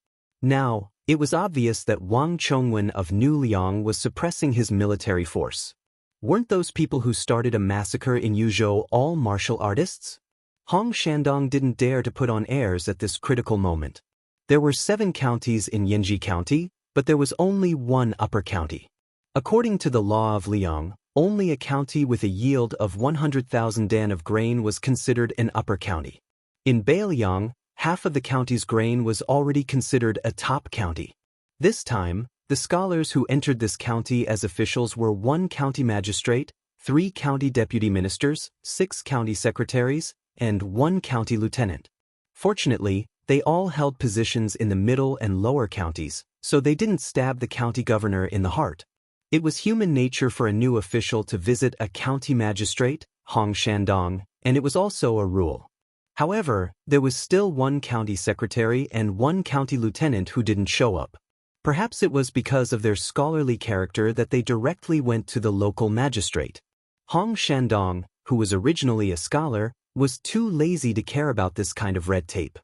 Now, it was obvious that Wang Chongwen of New Liang was suppressing his military force. Weren't those people who started a massacre in Yuzhou all martial artists? Hong Shandong didn't dare to put on airs at this critical moment. There were 7 counties in Yanji County, but there was only one upper county. According to the law of Liang, only a county with a yield of 100,000 dan of grain was considered an upper county. In Baelyang, half of the county's grain was already considered a top county. This time, the scholars who entered this county as officials were 1 county magistrate, 3 county deputy ministers, 6 county secretaries, and 1 county lieutenant. Fortunately, they all held positions in the middle and lower counties, so they didn't stab the county governor in the heart. It was human nature for a new official to visit a county magistrate, Hong Shandong, and it was also a rule. However, there was still 1 county secretary and 1 county lieutenant who didn't show up. Perhaps it was because of their scholarly character that they directly went to the local magistrate. Hong Shandong, who was originally a scholar, was too lazy to care about this kind of red tape.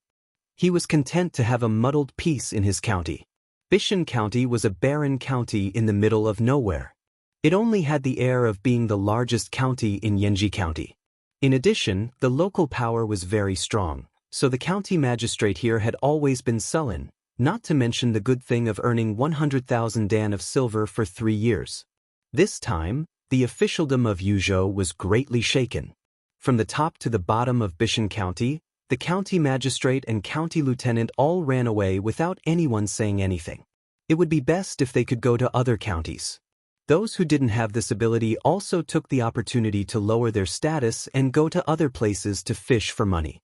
He was content to have a muddled peace in his county. Bishan County was a barren county in the middle of nowhere. It only had the air of being the largest county in Yanji County. In addition, the local power was very strong, so the county magistrate here had always been sullen, not to mention the good thing of earning 100,000 dan of silver for 3 years. This time, the officialdom of Yuzhou was greatly shaken. From the top to the bottom of Bishan County, the county magistrate and county lieutenant all ran away without anyone saying anything. It would be best if they could go to other counties. Those who didn't have this ability also took the opportunity to lower their status and go to other places to fish for money.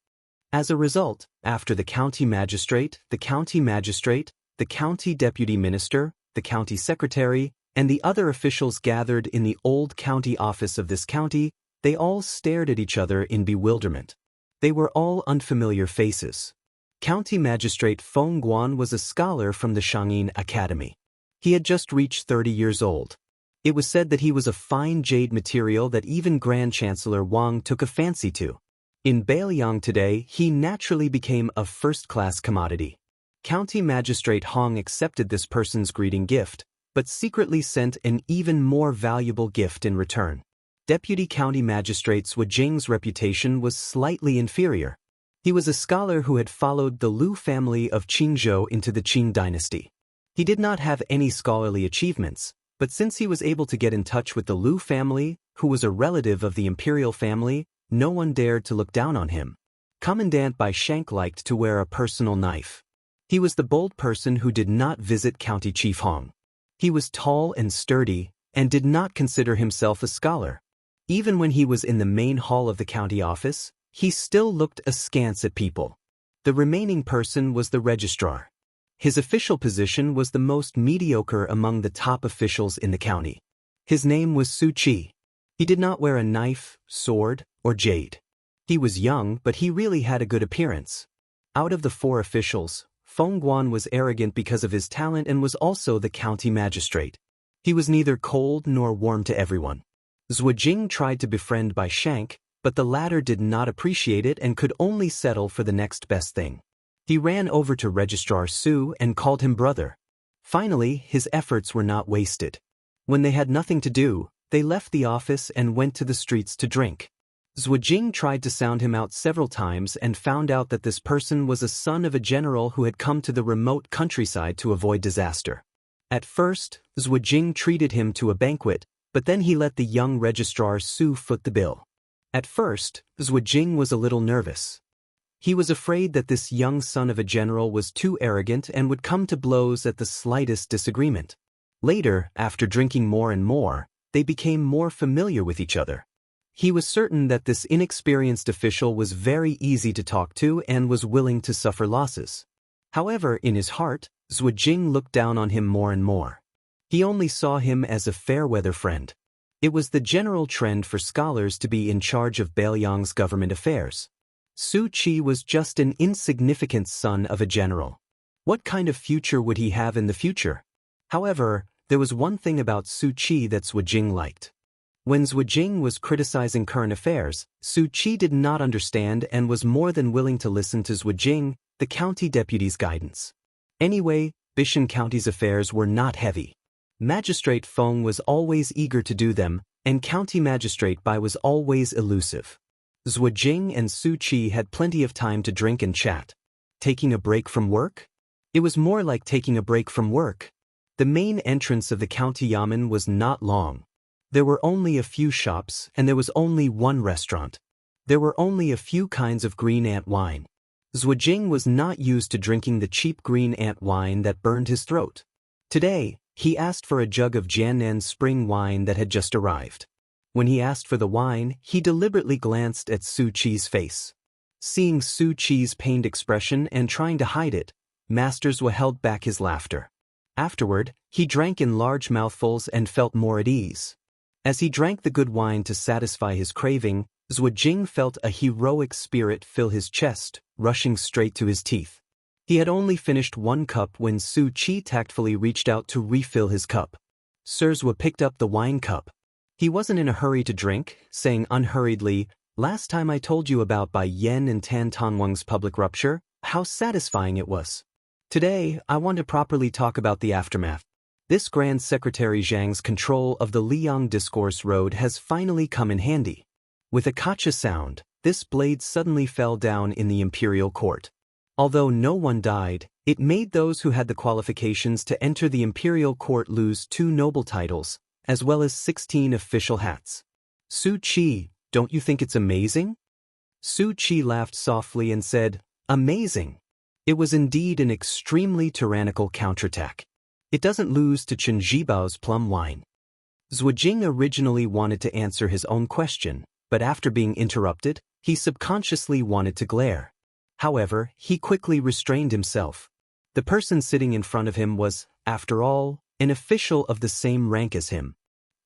As a result, after the county magistrate, the county deputy minister, the county secretary, and the other officials gathered in the old county office of this county, they all stared at each other in bewilderment. They were all unfamiliar faces. County Magistrate Feng Guan was a scholar from the Shangyin Academy. He had just reached 30 years old. It was said that he was a fine jade material that even Grand Chancellor Wang took a fancy to. In Baelyang today, he naturally became a first-class commodity. County Magistrate Hong accepted this person's greeting gift, but secretly sent an even more valuable gift in return. Deputy County Magistrate Zhu Jing's reputation was slightly inferior. He was a scholar who had followed the Lu family of Qingzhou into the Qing dynasty. He did not have any scholarly achievements, but since he was able to get in touch with the Lu family, who was a relative of the imperial family, no one dared to look down on him. Commandant Bai Shank liked to wear a personal knife. He was the bold person who did not visit County Chief Hong. He was tall and sturdy, and did not consider himself a scholar. Even when he was in the main hall of the county office, he still looked askance at people. The remaining person was the registrar. His official position was the most mediocre among the top officials in the county. His name was Su Qi. He did not wear a knife, sword, or jade. He was young, but he really had a good appearance. Out of the 4 officials, Feng Guan was arrogant because of his talent and was also the county magistrate. He was neither cold nor warm to everyone. Zhu Jing tried to befriend Bai Shank, but the latter did not appreciate it and could only settle for the next best thing. He ran over to Registrar Su and called him brother. Finally, his efforts were not wasted. When they had nothing to do, they left the office and went to the streets to drink. Zhuojing tried to sound him out several times and found out that this person was a son of a general who had come to the remote countryside to avoid disaster. At first, Zhuojing treated him to a banquet, but then he let the young Registrar Su foot the bill. At first, Zhuojing was a little nervous. He was afraid that this young son of a general was too arrogant and would come to blows at the slightest disagreement. Later, after drinking more and more, they became more familiar with each other. He was certain that this inexperienced official was very easy to talk to and was willing to suffer losses. However, in his heart, Zhuojing looked down on him more and more. He only saw him as a fair-weather friend. It was the general trend for scholars to be in charge of Bailiang's government affairs. Su Qi was just an insignificant son of a general. What kind of future would he have in the future? However, there was one thing about Su Qi that Zhuojing liked. When Zhuojing was criticizing current affairs, Su Qi did not understand and was more than willing to listen to Zhuojing, the county deputy's guidance. Anyway, Bishan County's affairs were not heavy. Magistrate Feng was always eager to do them, and County Magistrate Bai was always elusive. Zhuojing and Su Qi had plenty of time to drink and chat. Taking a break from work? It was more like taking a break from work. The main entrance of the county yamen was not long. There were only a few shops, and there was only one restaurant. There were only a few kinds of green ant wine. Zhuojing was not used to drinking the cheap green ant wine that burned his throat. Today, he asked for a jug of Jiannan spring wine that had just arrived. When he asked for the wine, he deliberately glanced at Su Qi's face. Seeing Su Qi's pained expression and trying to hide it, Master Zhua held back his laughter. Afterward, he drank in large mouthfuls and felt more at ease. As he drank the good wine to satisfy his craving, Zhuojing felt a heroic spirit fill his chest, rushing straight to his teeth. He had only finished one cup when Su Qi tactfully reached out to refill his cup. Sir Zhua picked up the wine cup. He wasn't in a hurry to drink, saying unhurriedly, "Last time I told you about Bai Yan and Tan Tanwang's public rupture, how satisfying it was. Today, I want to properly talk about the aftermath. This Grand Secretary Zhang's control of the Liang Discourse Road has finally come in handy." With a kacha sound, this blade suddenly fell down in the imperial court. Although no one died, it made those who had the qualifications to enter the imperial court lose 2 noble titles, as well as 16 official hats. "Su Qi, don't you think it's amazing?" Su Qi laughed softly and said, "Amazing." It was indeed an extremely tyrannical counterattack. It doesn't lose to Chen Zhibao's plum wine. Zhuojing originally wanted to answer his own question, but after being interrupted, he subconsciously wanted to glare. However, he quickly restrained himself. The person sitting in front of him was, after all, an official of the same rank as him.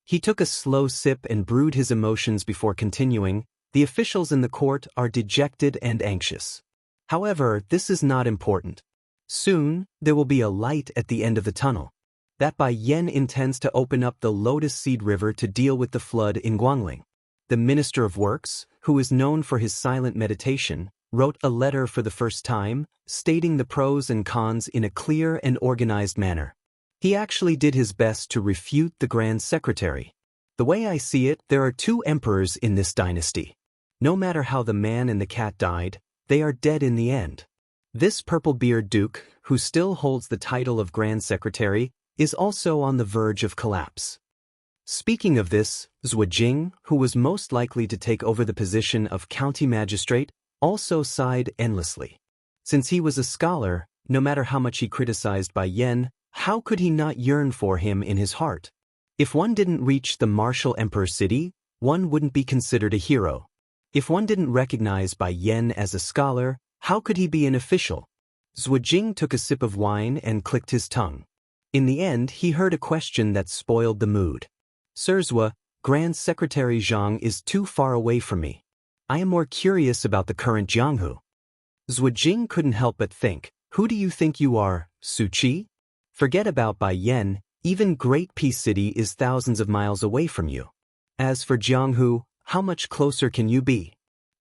He took a slow sip and brewed his emotions before continuing. The officials in the court are dejected and anxious. However, this is not important. Soon, there will be a light at the end of the tunnel. That Bai Yan intends to open up the Lotus Seed River to deal with the flood in Guangling. The Minister of Works, who is known for his silent meditation, wrote a letter for the first time, stating the pros and cons in a clear and organized manner. He actually did his best to refute the Grand Secretary. The way I see it, there are 2 emperors in this dynasty. No matter how the man and the cat died, they are dead in the end. This purple-beard duke, who still holds the title of Grand Secretary, is also on the verge of collapse. Speaking of this, Zhuojing, who was most likely to take over the position of county magistrate, also sighed endlessly. Since he was a scholar, no matter how much he criticized Bai Yan, how could he not yearn for him in his heart? If one didn't reach the martial emperor city, one wouldn't be considered a hero. If one didn't recognize Bai Yan as a scholar, how could he be an official? Zhuojing took a sip of wine and clicked his tongue. In the end, he heard a question that spoiled the mood. "Sir Zhua, Grand Secretary Zhang is too far away from me. I am more curious about the current Jianghu." Zhuojing couldn't help but think, "Who do you think you are, Su Qi? Forget about Bai Yan, even Great Peace City is thousands of miles away from you. As for Jianghu, how much closer can you be?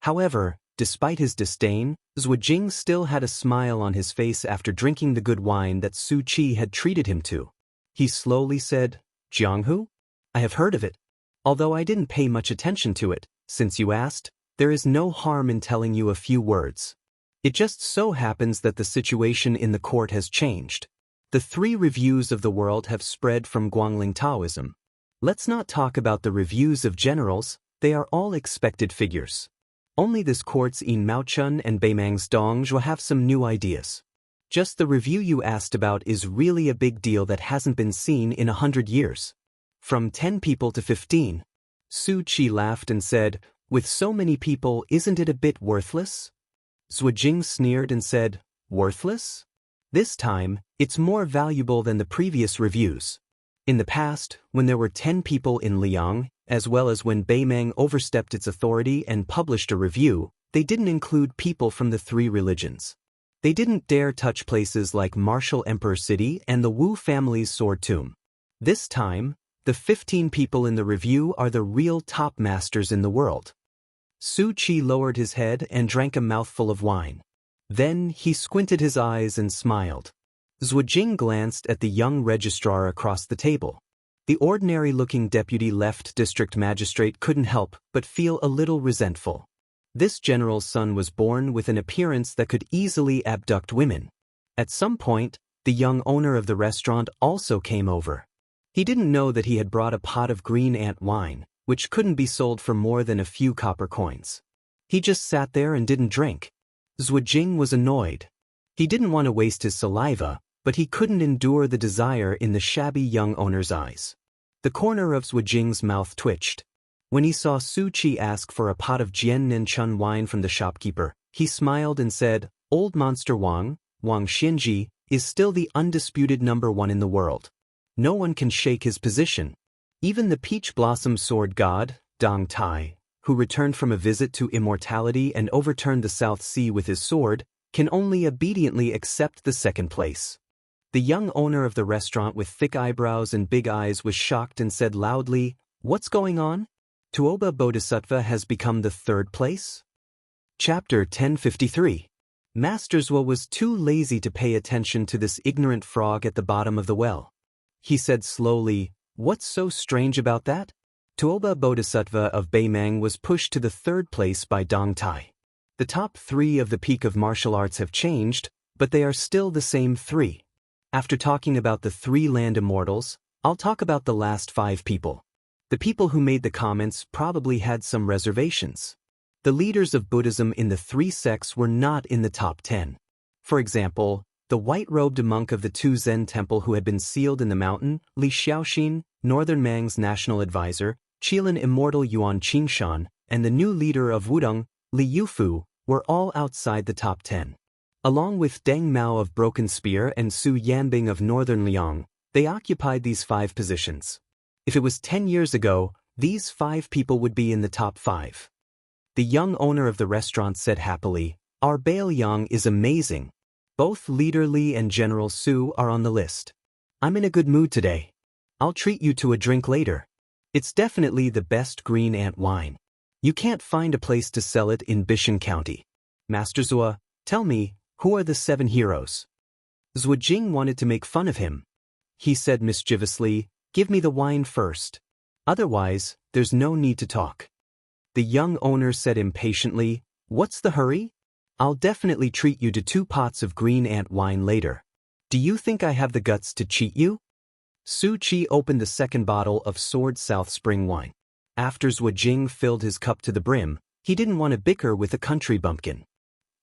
However, despite his disdain, Zhuojing still had a smile on his face after drinking the good wine that Su Qi had treated him to. He slowly said, Jianghu? I have heard of it. Although I didn't pay much attention to it, since you asked, there is no harm in telling you a few words. It just so happens that the situation in the court has changed. The 3 reviews of the world have spread from Guangling Taoism. Let's not talk about the reviews of generals, they are all expected figures. Only this court's Yin Maochun and Beimang's Dong will have some new ideas. Just the review you asked about is really a big deal that hasn't been seen in 100 years. From 10 people to 15. Su Qi laughed and said, with so many people, isn't it a bit worthless? Zhuojing sneered and said, worthless? This time, it's more valuable than the previous reviews. In the past, when there were 10 people in Liang, as well as when Beimang overstepped its authority and published a review, they didn't include people from the 3 religions. They didn't dare touch places like Martial Emperor City and the Wu family's sword tomb. This time, the 15 people in the review are the real top masters in the world. Su Qi lowered his head and drank a mouthful of wine. Then he squinted his eyes and smiled. Zhuojing glanced at the young registrar across the table. The ordinary-looking deputy left district magistrate couldn't help but feel a little resentful. This general's son was born with an appearance that could easily abduct women. At some point, the young owner of the restaurant also came over. He didn't know that he had brought a pot of green ant wine, which couldn't be sold for more than a few copper coins. He just sat there and didn't drink. Zhuojing was annoyed. He didn't want to waste his saliva, but he couldn't endure the desire in the shabby young owner's eyes. The corner of Zhuojing's mouth twitched. When he saw Su Qi ask for a pot of Jiannin Chun wine from the shopkeeper, he smiled and said, Old Monster Wang Xinji, is still the undisputed #1 in the world. No one can shake his position. Even the peach blossom sword god, Dong Tai, who returned from a visit to immortality and overturned the South Sea with his sword, can only obediently accept the 2nd place. The young owner of the restaurant with thick eyebrows and big eyes was shocked and said loudly, What's going on? Tuoba Bodhisattva has become the 3rd place? Chapter 1053. Master Zhuo was too lazy to pay attention to this ignorant frog at the bottom of the well. He said slowly, What's so strange about that? Tuoba Bodhisattva of Beimang was pushed to the 3rd place by Dong Tai. The top 3 of the peak of martial arts have changed, but they are still the same 3. After talking about the 3 land immortals, I'll talk about the last 5 people. The people who made the comments probably had some reservations. The leaders of Buddhism in the 3 sects were not in the top 10. For example, the white-robed monk of the 2 Zen temple who had been sealed in the mountain, Li Xiaoxin, Northern Mang's national advisor, Qilin immortal Yuan Qingshan, and the new leader of Wudong, Li Yufu, were all outside the top 10. Along with Deng Mao of Broken Spear and Su Yanbing of Northern Liang, they occupied these 5 positions. If it was 10 years ago, these 5 people would be in the top 5. The young owner of the restaurant said happily, Our Baoyang is amazing. Both Leader Li and General Su are on the list. I'm in a good mood today. I'll treat you to a drink later. It's definitely the best green ant wine. You can't find a place to sell it in Bishan County. Master Zhuo, tell me, who are the 7 heroes? Zhuojing wanted to make fun of him. He said mischievously, Give me the wine first. Otherwise, there's no need to talk. The young owner said impatiently, What's the hurry? I'll definitely treat you to 2 pots of green ant wine later. Do you think I have the guts to cheat you? Su Qi opened the 2nd bottle of Sword South Spring wine. After Zhuojing filled his cup to the brim, he didn't want to bicker with a country bumpkin.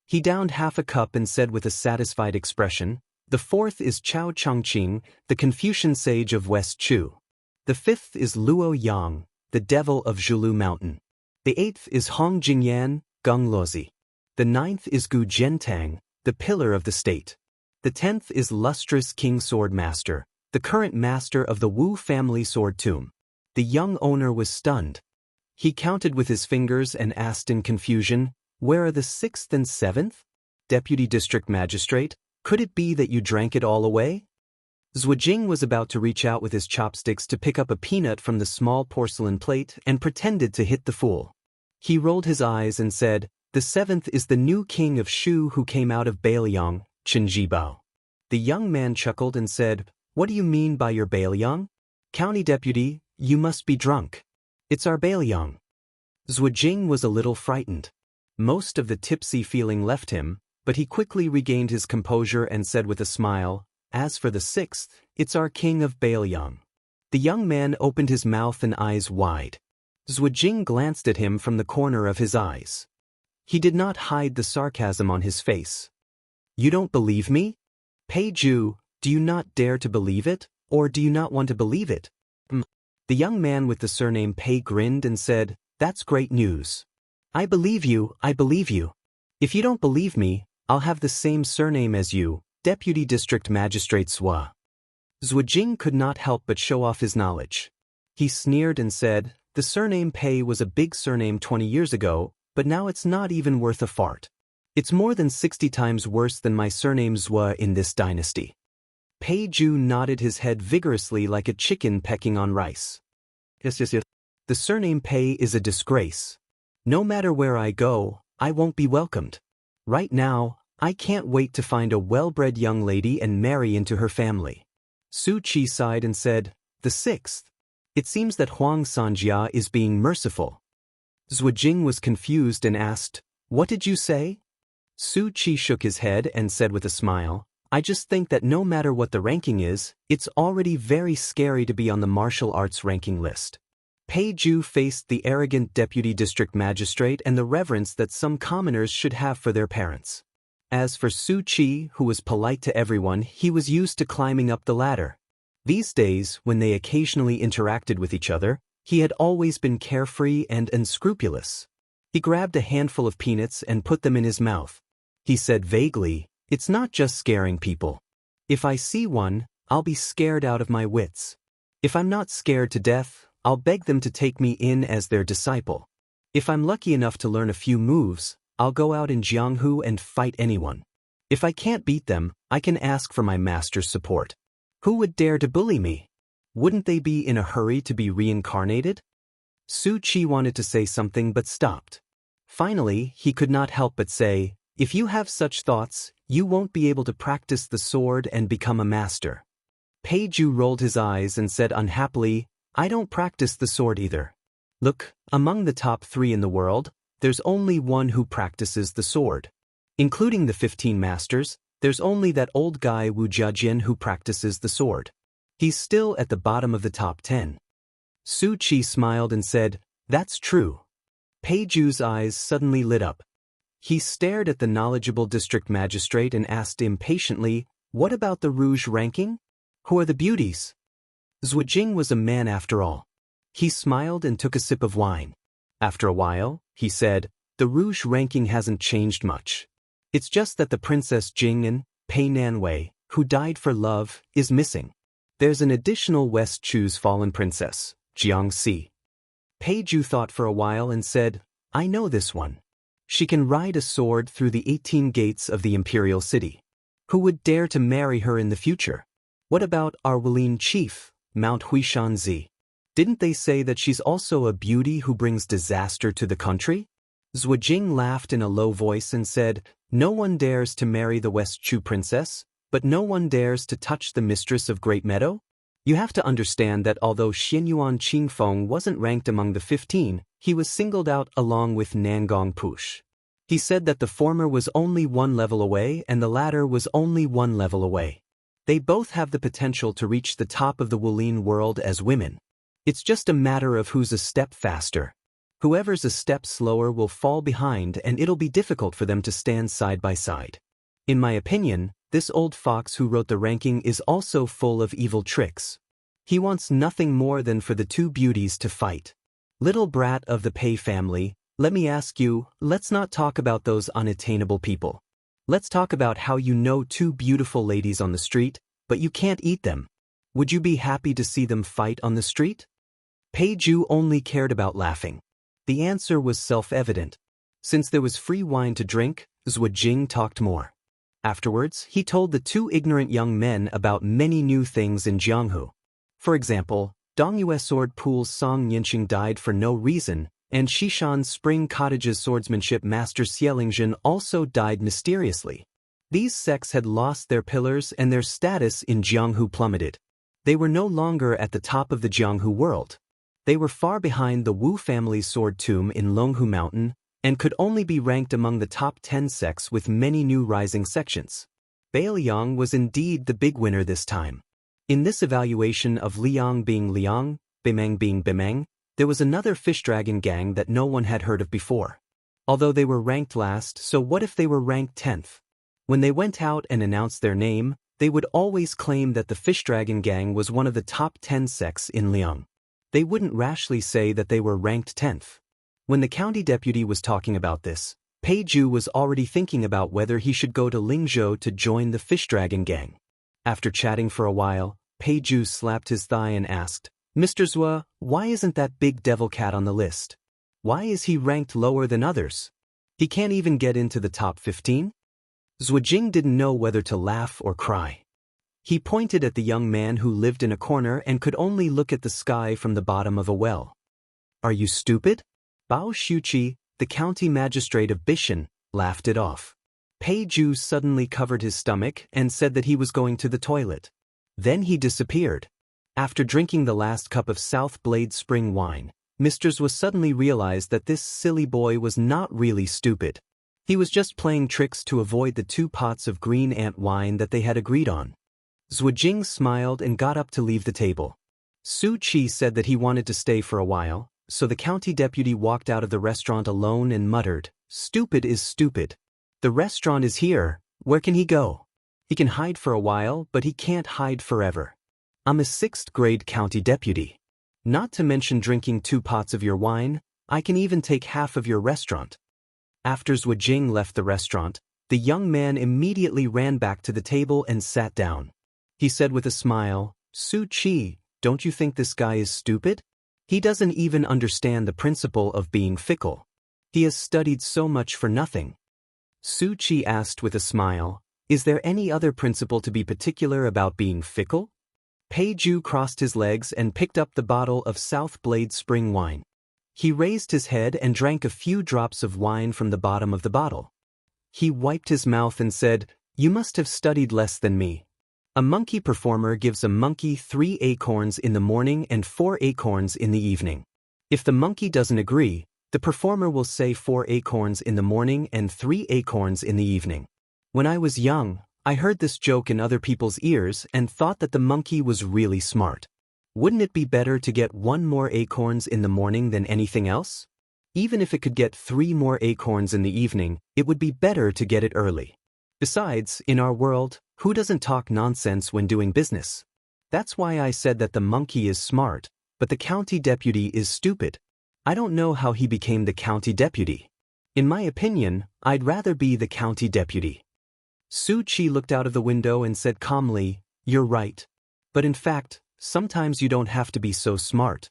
He downed half a cup and said with a satisfied expression, The 4th is Chao Chongqing, the Confucian sage of West Chu. The 5th is Luo Yang, the devil of Zhulu Mountain. The 8th is Hong Jingyan, Geng Luozi. The 9th is Gu Zhentang, the pillar of the state. The 10th is lustrous King Sword Master, the current master of the Wu family sword tomb. The young owner was stunned. He counted with his fingers and asked in confusion, Where are the 6th and 7th? Deputy District Magistrate, could it be that you drank it all away? Zhuajing was about to reach out with his chopsticks to pick up a peanut from the small porcelain plate and pretended to hit the fool. He rolled his eyes and said, "The seventh is the new king of Shu who came out of Bailiang, Chen Jibao." The young man chuckled and said, "What do you mean by your Bailiang? County deputy, you must be drunk. It's our Bailiang." Zhuajing was a little frightened. Most of the tipsy feeling left him, but he quickly regained his composure and said with a smile, "As for the sixth, it's our king of Bailiang." The young man opened his mouth and eyes wide. Zhuajing glanced at him from the corner of his eyes. He did not hide the sarcasm on his face. "You don't believe me? Pei Ju, do you not dare to believe it, or do you not want to believe it?" The young man with the surname Pei grinned and said, "That's great news. I believe you, I believe you. If you don't believe me, I'll have the same surname as you, Deputy District Magistrate Sua." Zhuajing could not help but show off his knowledge. He sneered and said, "The surname Pei was a big surname 20 years ago, but now it's not even worth a fart. It's more than 60 times worse than my surname Zhua in this dynasty." Pei Ju nodded his head vigorously like a chicken pecking on rice. Yes. "The surname Pei is a disgrace. No matter where I go, I won't be welcomed. Right now, I can't wait to find a well-bred young lady and marry into her family." Su Qi sighed and said, "The sixth. It seems that Huang Sanjia is being merciful." Zhuajing was confused and asked, "What did you say?" Su Qi shook his head and said with a smile, "I just think that no matter what the ranking is, it's already very scary to be on the martial arts ranking list." Pei Ju faced the arrogant deputy district magistrate and the reverence that some commoners should have for their parents. As for Su Qi, who was polite to everyone, he was used to climbing up the ladder. These days, when they occasionally interacted with each other, he had always been carefree and unscrupulous. He grabbed a handful of peanuts and put them in his mouth. He said vaguely, "It's not just scaring people. If I see one, I'll be scared out of my wits. If I'm not scared to death, I'll beg them to take me in as their disciple. If I'm lucky enough to learn a few moves, I'll go out in Jianghu and fight anyone. If I can't beat them, I can ask for my master's support. Who would dare to bully me? Wouldn't they be in a hurry to be reincarnated?" Su Qi wanted to say something but stopped. Finally, he could not help but say, "If you have such thoughts, you won't be able to practice the sword and become a master." Pei Ju rolled his eyes and said unhappily, "I don't practice the sword either. Look, among the top 3 in the world, there's only one who practices the sword. Including the 15 masters, there's only that old guy Wu Jiajian who practices the sword. He's still at the bottom of the top 10. Su Qi smiled and said, "That's true." Pei Ju's eyes suddenly lit up. He stared at the knowledgeable district magistrate and asked impatiently, "What about the rouge ranking? Who are the beauties?" Zhuajing was a man after all. He smiled and took a sip of wine. After a while, he said, "The rouge ranking hasn't changed much. It's just that the Princess Jingnan, Pei Nanwei, who died for love, is missing. There's an additional West Chu's fallen princess, Jiangxi." Pei Ju thought for a while and said, "I know this one. She can ride a sword through the 18 gates of the imperial city. Who would dare to marry her in the future? What about our Wulin chief, Mount Huishanzi? Didn't they say that she's also a beauty who brings disaster to the country?" Zhuajing laughed in a low voice and said, "No one dares to marry the West Chu princess, but no one dares to touch the mistress of Great Meadow? You have to understand that although Xianyuan Qingfeng wasn't ranked among the 15, he was singled out along with Nangong Push. He said that the former was only 1 level away and the latter was only 1 level away. They both have the potential to reach the top of the Wulin world as women. It's just a matter of who's a step faster. Whoever's a step slower will fall behind and it'll be difficult for them to stand side by side. In my opinion, this old fox who wrote the ranking is also full of evil tricks. He wants nothing more than for the 2 beauties to fight. Little brat of the Pei family, let me ask you, let's not talk about those unattainable people. Let's talk about how you know 2 beautiful ladies on the street, but you can't eat them. Would you be happy to see them fight on the street?" Pei Ju only cared about laughing. The answer was self-evident. Since there was free wine to drink, Zhuajing talked more. Afterwards, he told the two ignorant young men about many new things in Jianghu. For example, Dongyue Sword Pool's Song Yinqing died for no reason, and Shishan Spring Cottage's swordsmanship master Xielingzhen also died mysteriously. These sects had lost their pillars and their status in Jianghu plummeted. They were no longer at the top of the Jianghu world. They were far behind the Wu family's sword tomb in Longhu Mountain, and could only be ranked among the top 10 sects with many new rising sections. Beiliang was indeed the big winner this time. In this evaluation of Liang being Liang, Bimeng being Bimeng, there was another fish dragon gang that no one had heard of before. Although they were ranked last, so what if they were ranked 10th? When they went out and announced their name, they would always claim that the fish dragon gang was one of the top 10 sects in Liang. They wouldn't rashly say that they were ranked 10th. When the county deputy was talking about this, Pei Ju was already thinking about whether he should go to Lingzhou to join the fish dragon gang. After chatting for a while, Pei Ju slapped his thigh and asked, "Mr. Zhua, why isn't that big devil cat on the list? Why is he ranked lower than others? He can't even get into the top 15? Zhuajing didn't know whether to laugh or cry. He pointed at the young man who lived in a corner and could only look at the sky from the bottom of a well. "Are you stupid?" Bao Shuqi, the county magistrate of Bishan, laughed it off. Pei Ju suddenly covered his stomach and said that he was going to the toilet. Then he disappeared. After drinking the last cup of South Blade spring wine, Mr. Zhua suddenly realized that this silly boy was not really stupid. He was just playing tricks to avoid the 2 pots of green ant wine that they had agreed on. Zhuajing smiled and got up to leave the table. Su Qi said that he wanted to stay for a while, so the county deputy walked out of the restaurant alone and muttered, "Stupid is stupid. The restaurant is here, where can he go? He can hide for a while, but he can't hide forever. I'm a 6th grade county deputy. Not to mention drinking 2 pots of your wine, I can even take half of your restaurant." After Zhuajing left the restaurant, the young man immediately ran back to the table and sat down. He said with a smile, "Su Qi, don't you think this guy is stupid? He doesn't even understand the principle of being fickle. He has studied so much for nothing." Su Qi asked with a smile, "Is there any other principle to be particular about being fickle?" Pei Ju crossed his legs and picked up the bottle of South Blade spring wine. He raised his head and drank a few drops of wine from the bottom of the bottle. He wiped his mouth and said, "You must have studied less than me. A monkey performer gives a monkey 3 acorns in the morning and 4 acorns in the evening. If the monkey doesn't agree, the performer will say 4 acorns in the morning and 3 acorns in the evening. When I was young, I heard this joke in other people's ears and thought that the monkey was really smart. Wouldn't it be better to get 1 more acorns in the morning than anything else? Even if it could get 3 more acorns in the evening, it would be better to get it early. Besides, in our world, who doesn't talk nonsense when doing business? That's why I said that the monkey is smart, but the county deputy is stupid. I don't know how he became the county deputy. In my opinion, I'd rather be the county deputy." Su Qi looked out of the window and said calmly, "You're right. But in fact, sometimes you don't have to be so smart."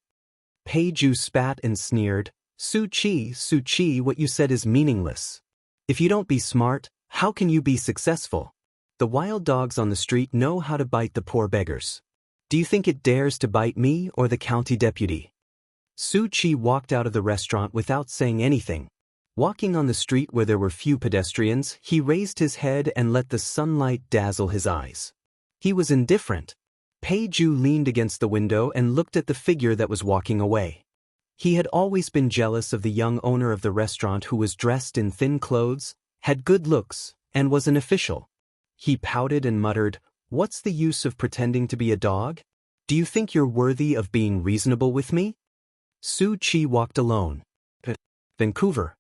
Pei Ju spat and sneered, Su Qi, what you said is meaningless. If you don't be smart, how can you be successful? The wild dogs on the street know how to bite the poor beggars. Do you think it dares to bite me or the county deputy?" Su Qi walked out of the restaurant without saying anything. Walking on the street where there were few pedestrians, he raised his head and let the sunlight dazzle his eyes. He was indifferent. Pei Ju leaned against the window and looked at the figure that was walking away. He had always been jealous of the young owner of the restaurant who was dressed in thin clothes, had good looks, and was an official. He pouted and muttered, "What's the use of pretending to be a dog? Do you think you're worthy of being reasonable with me?" Su Qi walked alone. Vancouver.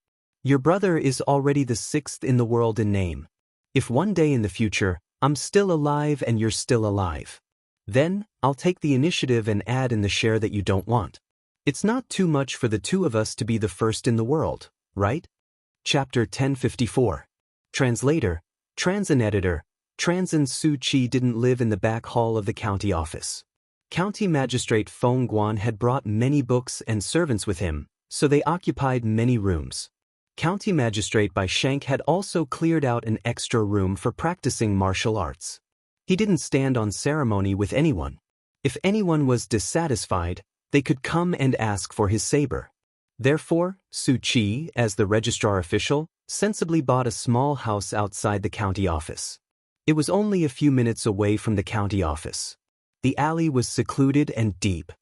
Your brother is already the 6th in the world in name. If one day in the future, I'm still alive and you're still alive, then I'll take the initiative and add in the share that you don't want. It's not too much for the 2 of us to be the 1st in the world, right? Chapter 1054. Translator, Transin Editor. Transin Su Qi didn't live in the back hall of the county office. County Magistrate Feng Guan had brought many books and servants with him, so they occupied many rooms. County Magistrate Bai Shank had also cleared out an extra room for practicing martial arts. He didn't stand on ceremony with anyone. If anyone was dissatisfied, they could come and ask for his saber. Therefore, Su Chi, as the registrar official, sensibly bought a small house outside the county office. It was only a few minutes away from the county office. The alley was secluded and deep.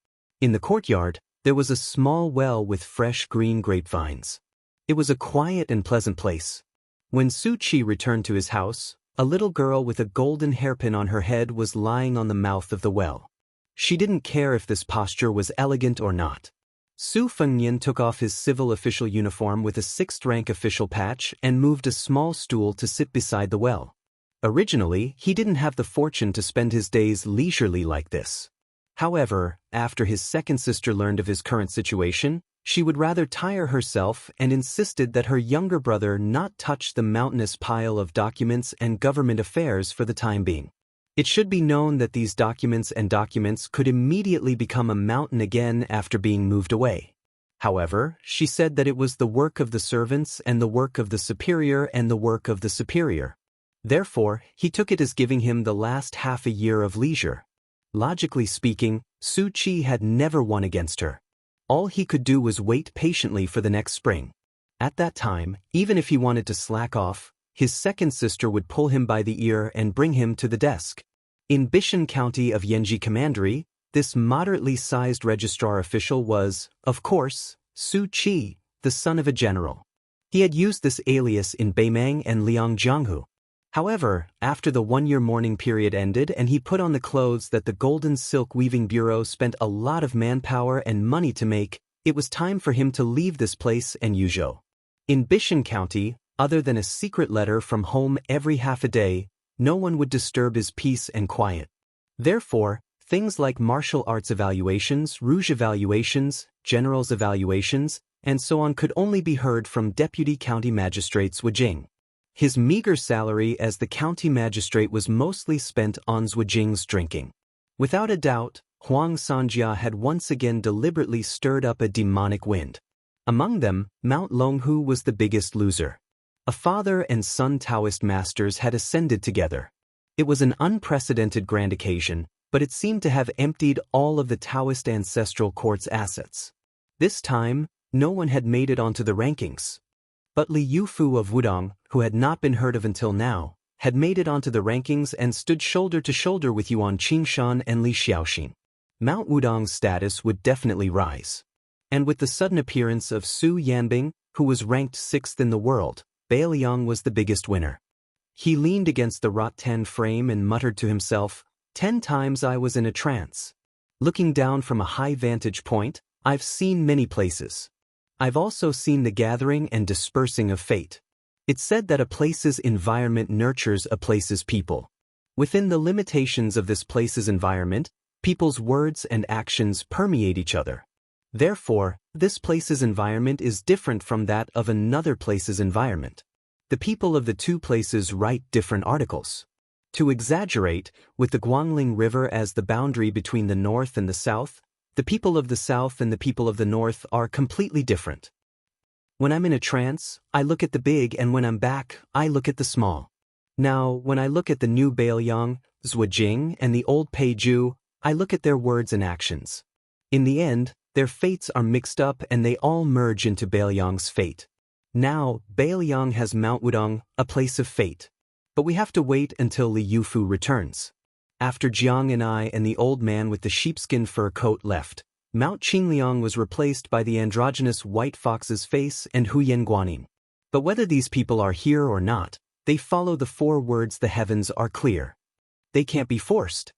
In the courtyard, there was a small well with fresh green grapevines. It was a quiet and pleasant place. When Su Chi returned to his house, a little girl with a golden hairpin on her head was lying on the mouth of the well. She didn't care if this posture was elegant or not. Su Fengnian took off his civil official uniform with a 6th-rank official patch and moved a small stool to sit beside the well. Originally, he didn't have the fortune to spend his days leisurely like this. However, after his second sister learned of his current situation, she would rather tire herself and insisted that her younger brother not touch the mountainous pile of documents and government affairs for the time being. It should be known that these documents could immediately become a mountain again after being moved away. However, she said that it was the work of the servants and the work of the superior and the work of the superior. Therefore, he took it as giving him the last half a year of leisure. Logically speaking, Su Chi had never won against her. All he could do was wait patiently for the next spring. At that time, even if he wanted to slack off, his second sister would pull him by the ear and bring him to the desk. In Bishan County of Yenji Commandery, this moderately sized registrar official was, of course, Su Chi, the son of a general. He had used this alias in Beimang and Liangjianghu. However, after the one-year mourning period ended and he put on the clothes that the Golden Silk Weaving Bureau spent a lot of manpower and money to make, it was time for him to leave this place and Yuzhou. In Bishan County, other than a secret letter from home every half a day, no one would disturb his peace and quiet. Therefore, things like martial arts evaluations, rouge evaluations, generals evaluations, and so on could only be heard from Deputy County Magistrates Wujing. His meager salary as the county magistrate was mostly spent on Zhuijing's drinking. Without a doubt, Huang Sanjia had once again deliberately stirred up a demonic wind. Among them, Mount Longhu was the biggest loser. A father and son Taoist masters had ascended together. It was an unprecedented grand occasion, but it seemed to have emptied all of the Taoist ancestral court's assets. This time, no one had made it onto the rankings. But Li Yufu of Wudong, who had not been heard of until now, had made it onto the rankings and stood shoulder to shoulder with Yuan Qingshan and Li Xiaoxin. Mount Wudong's status would definitely rise. And with the sudden appearance of Su Yanbing, who was ranked 6th in the world, Bailiang was the biggest winner. He leaned against the rattan frame and muttered to himself, 10 times I was in a trance. Looking down from a high vantage point, I've seen many places. I've also seen the gathering and dispersing of fate. It's said that a place's environment nurtures a place's people. Within the limitations of this place's environment, people's words and actions permeate each other. Therefore, this place's environment is different from that of another place's environment. The people of the two places write different articles. To exaggerate, with the Guangling River as the boundary between the north and the south, the people of the south and the people of the north are completely different. When I'm in a trance, I look at the big, and when I'm back, I look at the small. Now, when I look at the new Bailiang, Zhuijing, and the old Peiju, I look at their words and actions. In the end, their fates are mixed up and they all merge into Bailiang's fate. Now, Bailiang has Mount Wudong, a place of fate. But we have to wait until Li Yufu returns. After Jiang and I and the old man with the sheepskin fur coat left, Mount Qingliang was replaced by the androgynous white fox's face and Huyan Guanin. But whether these people are here or not, they follow the 4 words the heavens are clear. They can't be forced.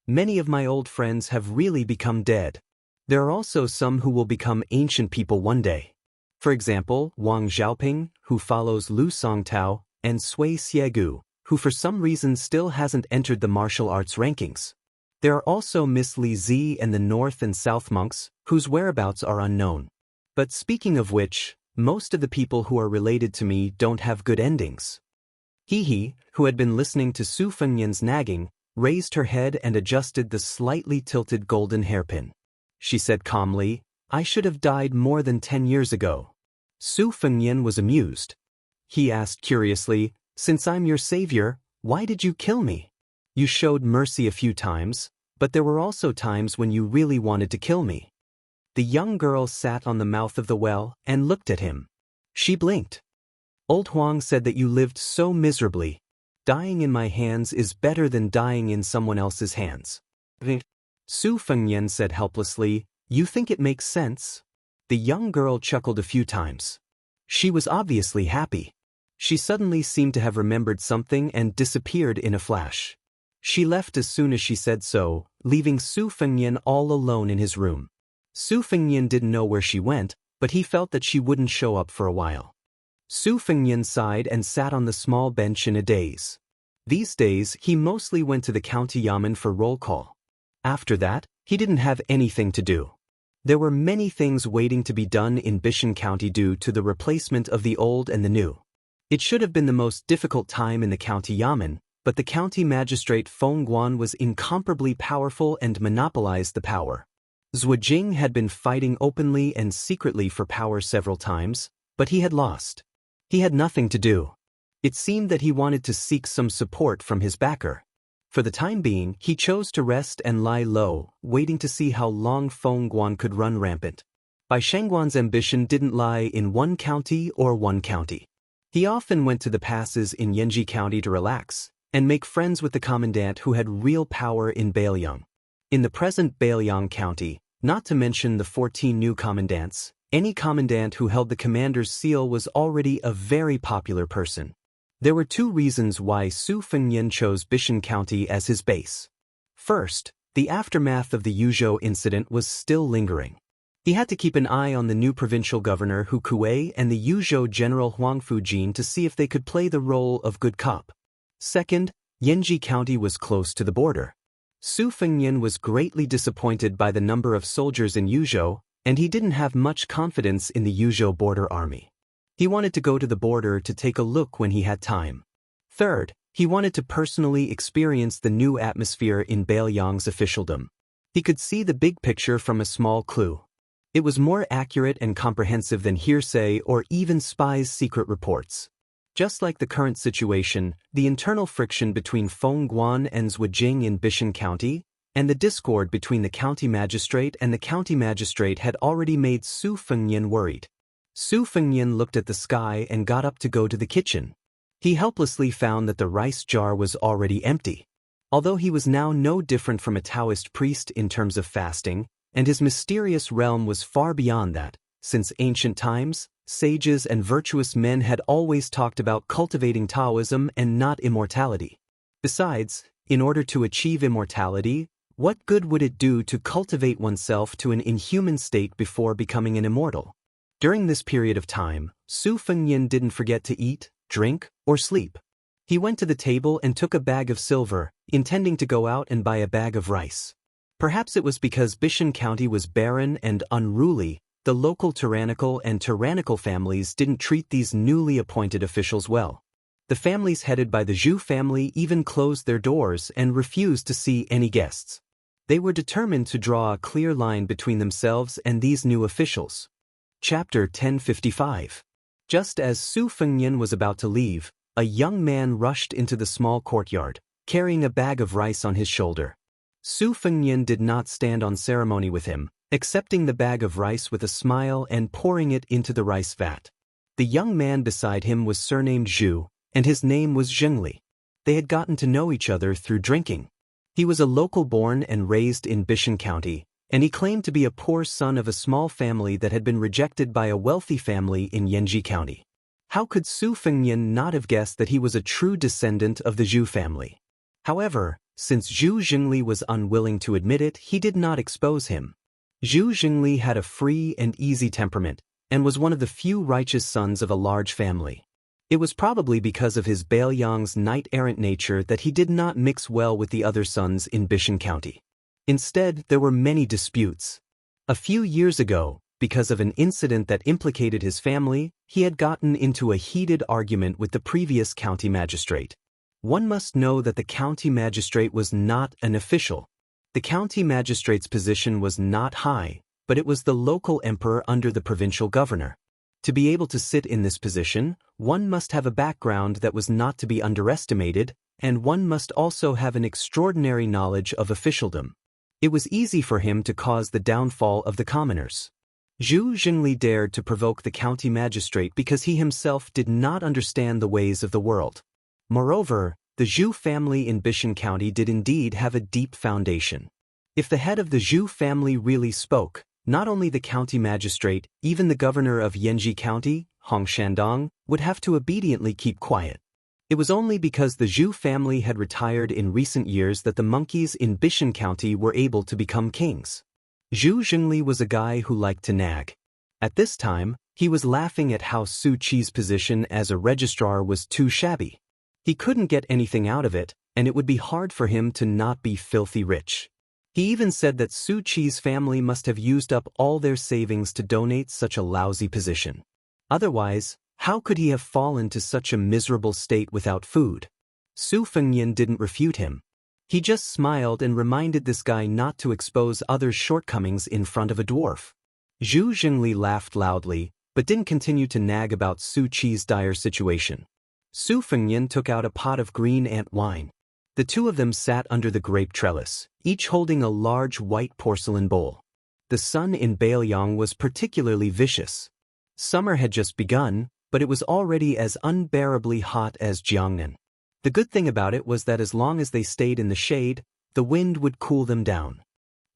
Many of my old friends have really become dead. There are also some who will become ancient people one day. For example, Wang Xiaoping, who follows Lu Songtao, and Sui Xiegu, who for some reason still hasn't entered the martial arts rankings. There are also Miss Li Zi and the North and South monks, whose whereabouts are unknown. But speaking of which, most of the people who are related to me don't have good endings. He, who had been listening to Su Fengnian's nagging, raised her head and adjusted the slightly tilted golden hairpin. She said calmly, I should have died more than 10 years ago. Su Fengnian was amused. He asked curiously, "Since I'm your savior, why did you kill me? You showed mercy a few times, but there were also times when you really wanted to kill me." The young girl sat on the mouth of the well and looked at him. She blinked. "Old Huang said that you lived so miserably. Dying in my hands is better than dying in someone else's hands." Su Fengnian said helplessly, "You think it makes sense?" The young girl chuckled a few times. She was obviously happy. She suddenly seemed to have remembered something and disappeared in a flash. She left as soon as she said so, leaving Su Fengnian all alone in his room. Su Fengnian didn't know where she went, but he felt that she wouldn't show up for a while. Su Fengnian sighed and sat on the small bench in a daze. These days, he mostly went to the county yamen for roll call. After that, he didn't have anything to do. There were many things waiting to be done in Bishan County due to the replacement of the old and the new. It should have been the most difficult time in the county yamen, but the county magistrate Feng Guan was incomparably powerful and monopolized the power. Zhuo Jing had been fighting openly and secretly for power several times, but he had lost. He had nothing to do. It seemed that he wanted to seek some support from his backer. For the time being, he chose to rest and lie low, waiting to see how long Feng Guan could run rampant. Bai Shengguan's ambition didn't lie in one county or one county. He often went to the passes in Yanji County to relax and make friends with the commandant who had real power in Bailiang. In the present Bailiang County, not to mention the 14 new commandants, any commandant who held the commander's seal was already a very popular person. There were two reasons why Su Fengnian chose Bishan County as his base. First, the aftermath of the Yuzhou incident was still lingering. He had to keep an eye on the new provincial governor Hu Kuei and the Yuzhou general Huang Fujin to see if they could play the role of good cop. Second, Yanji County was close to the border. Su Fengnian was greatly disappointed by the number of soldiers in Yuzhou, and he didn't have much confidence in the Yuzhou border army. He wanted to go to the border to take a look when he had time. Third, he wanted to personally experience the new atmosphere in Bailiang's officialdom. He could see the big picture from a small clue. It was more accurate and comprehensive than hearsay or even spies' secret reports. Just like the current situation, the internal friction between Feng Guan and Zhuo Jing in Bishan County, and the discord between the county magistrate and the county magistrate had already made Su Fengnian worried. Su Fengnian looked at the sky and got up to go to the kitchen. He helplessly found that the rice jar was already empty. Although he was now no different from a Taoist priest in terms of fasting, and his mysterious realm was far beyond that, since ancient times, sages and virtuous men had always talked about cultivating Taoism and not immortality. Besides, in order to achieve immortality, what good would it do to cultivate oneself to an inhuman state before becoming an immortal? During this period of time, Su Fengnian didn't forget to eat, drink, or sleep. He went to the table and took a bag of silver, intending to go out and buy a bag of rice. Perhaps it was because Bishan County was barren and unruly, the local tyrannical and tyrannical families didn't treat these newly appointed officials well. The families headed by the Zhu family even closed their doors and refused to see any guests. They were determined to draw a clear line between themselves and these new officials. Chapter 1055. Just as Su Fengnian was about to leave, a young man rushed into the small courtyard, carrying a bag of rice on his shoulder. Su Fengnian did not stand on ceremony with him, accepting the bag of rice with a smile and pouring it into the rice vat. The young man beside him was surnamed Zhu, and his name was Zhengli. They had gotten to know each other through drinking. He was a local born and raised in Bishan County, and he claimed to be a poor son of a small family that had been rejected by a wealthy family in Yanji County. How could Su Fengnian not have guessed that he was a true descendant of the Zhu family? However, since Zhu Zhengli was unwilling to admit it, he did not expose him. Zhu Zhengli had a free and easy temperament, and was one of the few righteous sons of a large family. It was probably because of his Bailiang's knight-errant nature that he did not mix well with the other sons in Bishan County. Instead, there were many disputes. A few years ago, because of an incident that implicated his family, he had gotten into a heated argument with the previous county magistrate. One must know that the county magistrate was not an official. The county magistrate's position was not high, but it was the local emperor under the provincial governor. To be able to sit in this position, one must have a background that was not to be underestimated, and one must also have an extraordinary knowledge of officialdom. It was easy for him to cause the downfall of the commoners. Zhu Xingli dared to provoke the county magistrate because he himself did not understand the ways of the world. Moreover, the Zhu family in Bishan County did indeed have a deep foundation. If the head of the Zhu family really spoke, not only the county magistrate, even the governor of Yanji County, Hong Shandong, would have to obediently keep quiet. It was only because the Zhu family had retired in recent years that the monkeys in Bishan County were able to become kings. Zhu Xingli was a guy who liked to nag. At this time, he was laughing at how Su Qi's position as a registrar was too shabby. He couldn't get anything out of it, and it would be hard for him to not be filthy rich. He even said that Su Qi's family must have used up all their savings to donate such a lousy position. Otherwise, how could he have fallen to such a miserable state without food? Su Fengyan didn't refute him. He just smiled and reminded this guy not to expose others' shortcomings in front of a dwarf. Zhu Xingli laughed loudly, but didn't continue to nag about Su Qi's dire situation. Su Fengyan took out a pot of green ant wine. The two of them sat under the grape trellis, each holding a large white porcelain bowl. The sun in Bailiang was particularly vicious. Summer had just begun, but it was already as unbearably hot as Jiangnan. The good thing about it was that as long as they stayed in the shade, the wind would cool them down.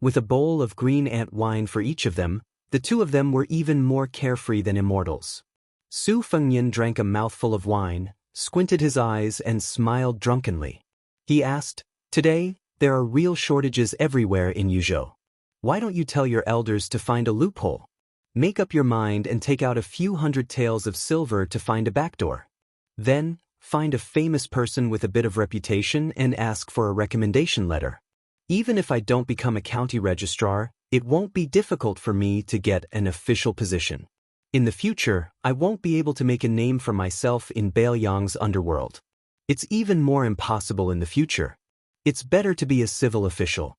With a bowl of green ant wine for each of them, the two of them were even more carefree than immortals. Su Fengyan drank a mouthful of wine, squinted his eyes and smiled drunkenly. He asked, "Today, there are real shortages everywhere in Yuzhou. Why don't you tell your elders to find a loophole? Make up your mind and take out a few hundred taels of silver to find a backdoor. Then, find a famous person with a bit of reputation and ask for a recommendation letter. Even if I don't become a county registrar, it won't be difficult for me to get an official position. In the future, I won't be able to make a name for myself in Bailiang's underworld. It's even more impossible in the future. It's better to be a civil official."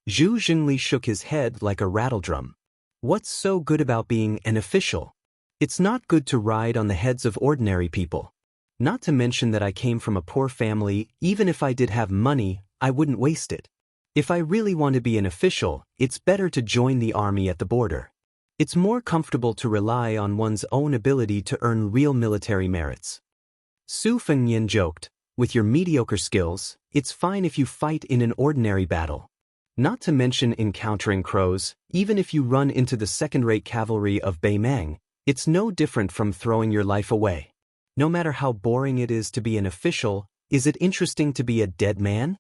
Zhu Xingli shook his head like a rattledrum. What's so good about being an official? It's not good to ride on the heads of ordinary people. Not to mention that I came from a poor family. Even if I did have money, I wouldn't waste it. If I really want to be an official, it's better to join the army at the border. It's more comfortable to rely on one's own ability to earn real military merits. Su Fengyan joked, "With your mediocre skills, it's fine if you fight in an ordinary battle. Not to mention encountering crows, even if you run into the second-rate cavalry of Beimang, it's no different from throwing your life away. No matter how boring it is to be an official, is it interesting to be a dead man?"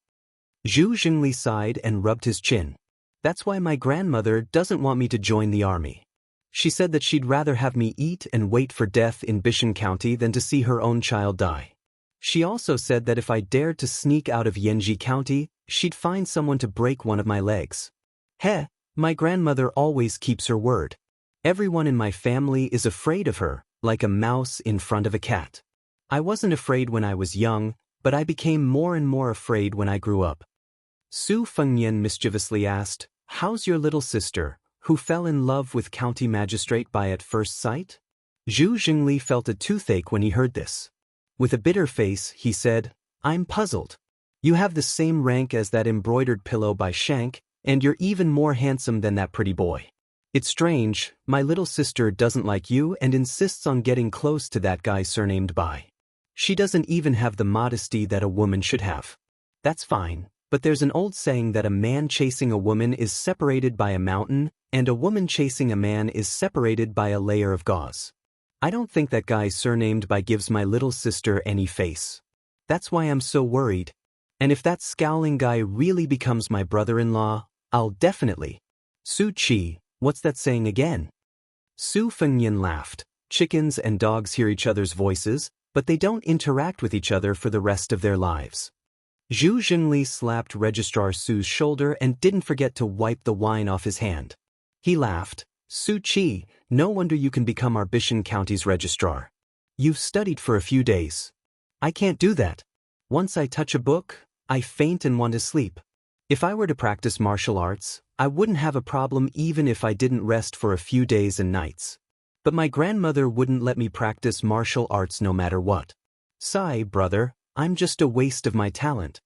Zhu Xingli sighed and rubbed his chin. "That's why my grandmother doesn't want me to join the army. She said that she'd rather have me eat and wait for death in Bishan County than to see her own child die. She also said that if I dared to sneak out of Yanji County, she'd find someone to break one of my legs. Heh, my grandmother always keeps her word. Everyone in my family is afraid of her, like a mouse in front of a cat. I wasn't afraid when I was young, but I became more and more afraid when I grew up." Su Fengyan mischievously asked, "How's your little sister, who fell in love with county magistrate by at first sight?" Zhu Xingli felt a toothache when he heard this. With a bitter face, he said, "I'm puzzled. You have the same rank as that embroidered pillow by Shank, and you're even more handsome than that pretty boy. It's strange, my little sister doesn't like you and insists on getting close to that guy surnamed Bai. She doesn't even have the modesty that a woman should have. That's fine, but there's an old saying that a man chasing a woman is separated by a mountain, and a woman chasing a man is separated by a layer of gauze. I don't think that guy surnamed Bai gives my little sister any face. That's why I'm so worried. And if that scowling guy really becomes my brother-in-law, I'll definitely—" "Su Qi, what's that saying again?" Su Fengyan laughed. "Chickens and dogs hear each other's voices, but they don't interact with each other for the rest of their lives." Zhu Xingli slapped Registrar Su's shoulder and didn't forget to wipe the wine off his hand. He laughed. "Su Qi, no wonder you can become our Bishan County's registrar. You've studied for a few days. I can't do that. Once I touch a book, I faint and want to sleep. If I were to practice martial arts, I wouldn't have a problem even if I didn't rest for a few days and nights." But my grandmother wouldn't let me practice martial arts no matter what. Sigh, brother, I'm just a waste of my talent.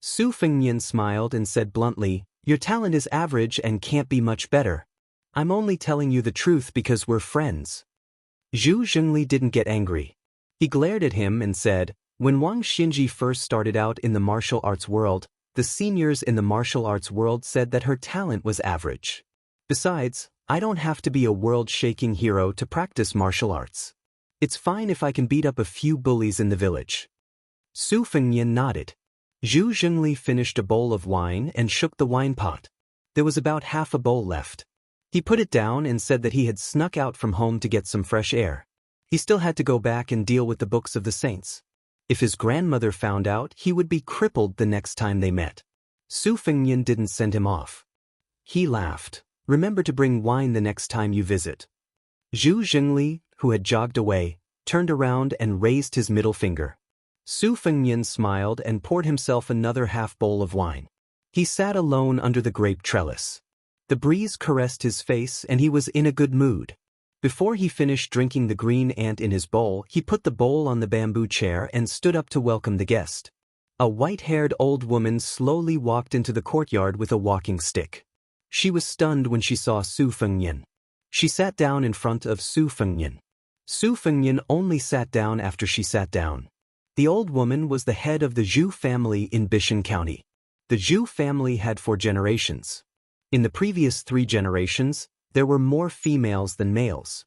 Su Fengnian smiled and said bluntly, your talent is average and can't be much better. I'm only telling you the truth because we're friends. Zhu Zhengli didn't get angry. He glared at him and said, when Wang Xinji first started out in the martial arts world, the seniors in the martial arts world said that her talent was average. Besides, I don't have to be a world-shaking hero to practice martial arts. It's fine if I can beat up a few bullies in the village. Su Fengnian nodded. Zhu Zhengli finished a bowl of wine and shook the wine pot. There was about half a bowl left. He put it down and said that he had snuck out from home to get some fresh air. He still had to go back and deal with the books of the saints. If his grandmother found out, he would be crippled the next time they met. Su Fengnian didn't send him off. He laughed. Remember to bring wine the next time you visit. Zhu Zhengli, who had jogged away, turned around and raised his middle finger. Su Fengnian smiled and poured himself another half bowl of wine. He sat alone under the grape trellis. The breeze caressed his face and he was in a good mood. Before he finished drinking the green ant in his bowl, he put the bowl on the bamboo chair and stood up to welcome the guest. A white-haired old woman slowly walked into the courtyard with a walking stick. She was stunned when she saw Su Fengnian. She sat down in front of Su Fengnian. Su Fengnian only sat down after she sat down. The old woman was the head of the Zhu family in Bishan County. The Zhu family had 4 generations. In the previous 3 generations, there were more females than males.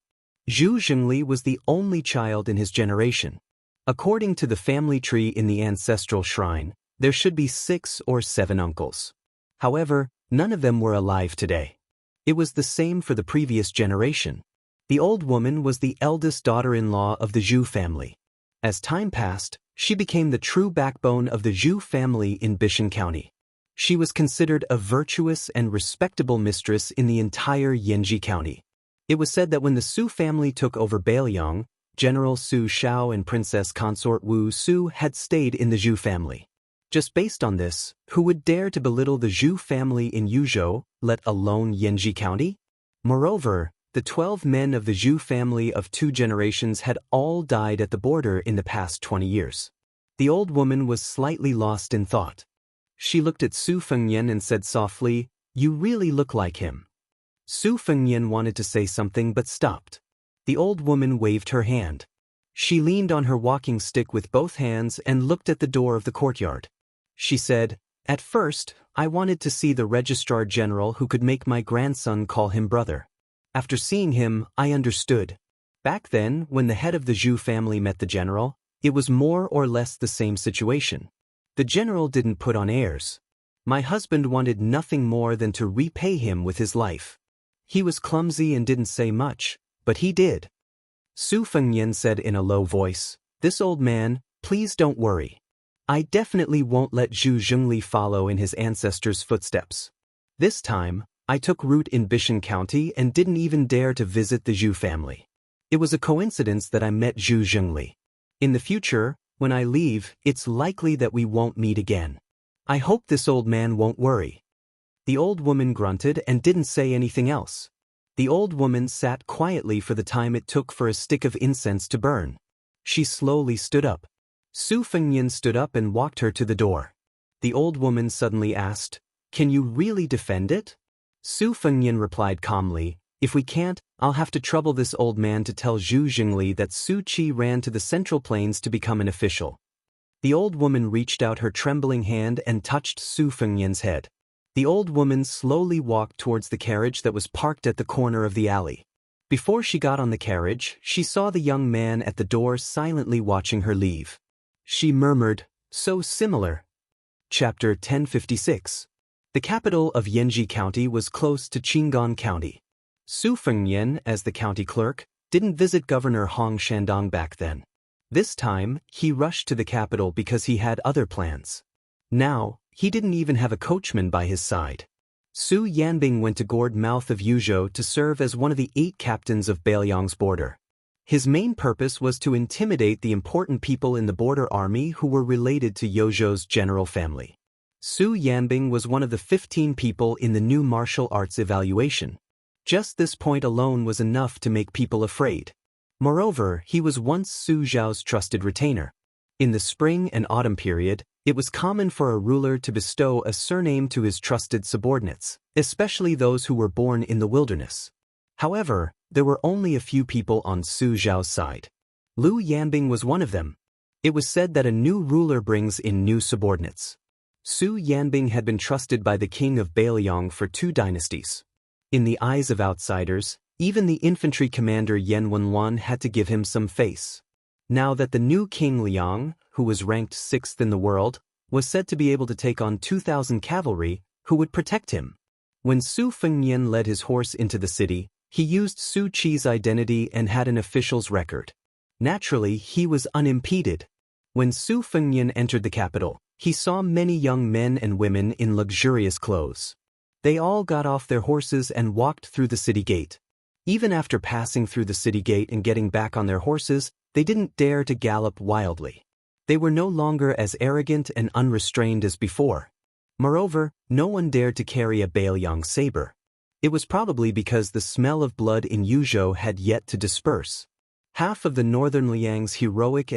Zhu Zhengli was the only child in his generation. According to the family tree in the ancestral shrine, there should be 6 or 7 uncles. However, none of them were alive today. It was the same for the previous generation. The old woman was the eldest daughter-in-law of the Zhu family. As time passed, she became the true backbone of the Zhu family in Bishan County. She was considered a virtuous and respectable mistress in the entire Yanji County. It was said that when the Su family took over Bailiang, General Su Shao and Princess Consort Wu Su had stayed in the Zhu family. Just based on this, who would dare to belittle the Zhu family in Yuzhou, let alone Yanji County? Moreover, the 12 men of the Zhu family of 2 generations had all died at the border in the past 20 years. The old woman was slightly lost in thought. She looked at Su Fengnian and said softly, "You really look like him." Su Fengnian wanted to say something but stopped. The old woman waved her hand. She leaned on her walking stick with both hands and looked at the door of the courtyard. She said, "At first, I wanted to see the Registrar General who could make my grandson call him brother. After seeing him, I understood. Back then, when the head of the Zhu family met the general, it was more or less the same situation. The general didn't put on airs. My husband wanted nothing more than to repay him with his life. He was clumsy and didn't say much, but he did." Su Fengnian said in a low voice, "This old man, please don't worry. I definitely won't let Zhu Zhengli follow in his ancestors' footsteps. This time, I took root in Bishan County and didn't even dare to visit the Zhu family. It was a coincidence that I met Zhu Zhengli. In the future, when I leave, it's likely that we won't meet again. I hope this old man won't worry." The old woman grunted and didn't say anything else. The old woman sat quietly for the time it took for a stick of incense to burn. She slowly stood up. Su Fengnian stood up and walked her to the door. The old woman suddenly asked, "Can you really defend it?" Su Fengnian replied calmly, "If we can't, I'll have to trouble this old man to tell Zhu Zhengli that Su Qi ran to the Central Plains to become an official." The old woman reached out her trembling hand and touched Su Fengnian's head. The old woman slowly walked towards the carriage that was parked at the corner of the alley. Before she got on the carriage, she saw the young man at the door silently watching her leave. She murmured, "So similar." Chapter 1056. The capital of Yanji County was close to Qingan County. Su Fengnian, as the county clerk, didn't visit Governor Hong Shandong back then. This time, he rushed to the capital because he had other plans. Now, he didn't even have a coachman by his side. Su Yanbing went to Gourd Mouth of Yuzhou to serve as one of the 8 captains of Bailiang's border. His main purpose was to intimidate the important people in the border army who were related to Yozhou's general family. Su Yanbing was one of the 15 people in the new martial arts evaluation. Just this point alone was enough to make people afraid. Moreover, he was once Su Zhao's trusted retainer. In the spring and autumn period, it was common for a ruler to bestow a surname to his trusted subordinates, especially those who were born in the wilderness. However, there were only a few people on Su Zhao's side. Liu Yanbing was one of them. It was said that a new ruler brings in new subordinates. Su Yanbing had been trusted by the king of Bailiang for 2 dynasties. In the eyes of outsiders, even the infantry commander Yan Wenwan had to give him some face. Now that the new king Liang, who was ranked 6th in the world, was said to be able to take on 2,000 cavalry, who would protect him. When Su Fengnian led his horse into the city, he used Su Qi's identity and had an official's record. Naturally, he was unimpeded. When Su Fengnian entered the capital, he saw many young men and women in luxurious clothes. They all got off their horses and walked through the city gate. Even after passing through the city gate and getting back on their horses, they didn't dare to gallop wildly. They were no longer as arrogant and unrestrained as before. Moreover, no one dared to carry a Bailiang saber. It was probably because the smell of blood in Yuzhou had yet to disperse. Half of the northern Liang's heroic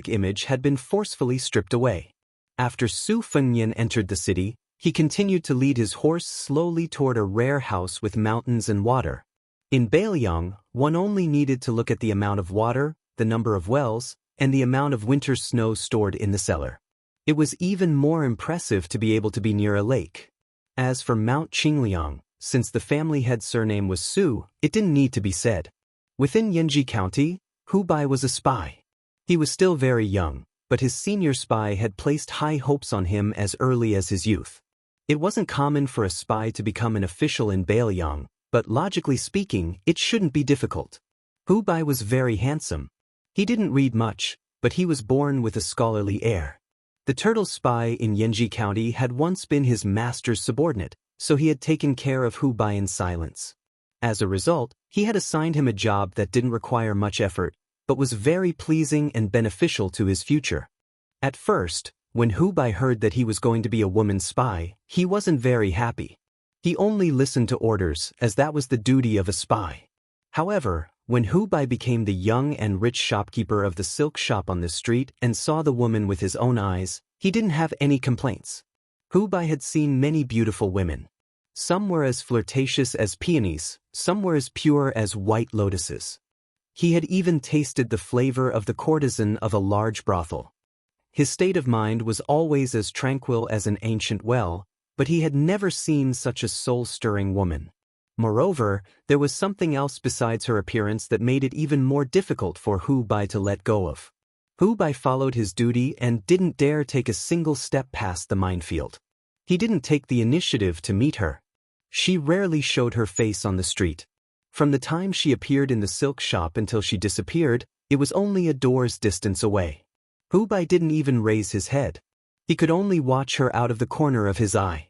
image had been forcefully stripped away. After Su Fengnian entered the city, he continued to lead his horse slowly toward a rare house with mountains and water. In Bailiang, one only needed to look at the amount of water, the number of wells, and the amount of winter snow stored in the cellar. It was even more impressive to be able to be near a lake. As for Mount Qingliang, since the family head surname was Su, it didn't need to be said. Within Yanji County, Hu Bai was a spy. He was still very young, but his senior spy had placed high hopes on him as early as his youth. It wasn't common for a spy to become an official in Bailiang, but logically speaking, it shouldn't be difficult. Hu Bai was very handsome. He didn't read much, but he was born with a scholarly air. The turtle spy in Yanji County had once been his master's subordinate, so he had taken care of Hu Bai in silence. As a result, he had assigned him a job that didn't require much effort, but was very pleasing and beneficial to his future. At first, when Hu Bai heard that he was going to be a woman spy, he wasn't very happy. He only listened to orders, as that was the duty of a spy. However, when Hu Bai became the young and rich shopkeeper of the silk shop on the street and saw the woman with his own eyes, he didn't have any complaints. Hu Bai had seen many beautiful women. Some were as flirtatious as peonies, some were as pure as white lotuses. He had even tasted the flavor of the courtesan of a large brothel. His state of mind was always as tranquil as an ancient well, but he had never seen such a soul-stirring woman. Moreover, there was something else besides her appearance that made it even more difficult for Hu Bai to let go of. Hu Bai followed his duty and didn't dare take a single step past the minefield. He didn't take the initiative to meet her. She rarely showed her face on the street. From the time she appeared in the silk shop until she disappeared, it was only a door's distance away. Hu Bai didn't even raise his head. He could only watch her out of the corner of his eye.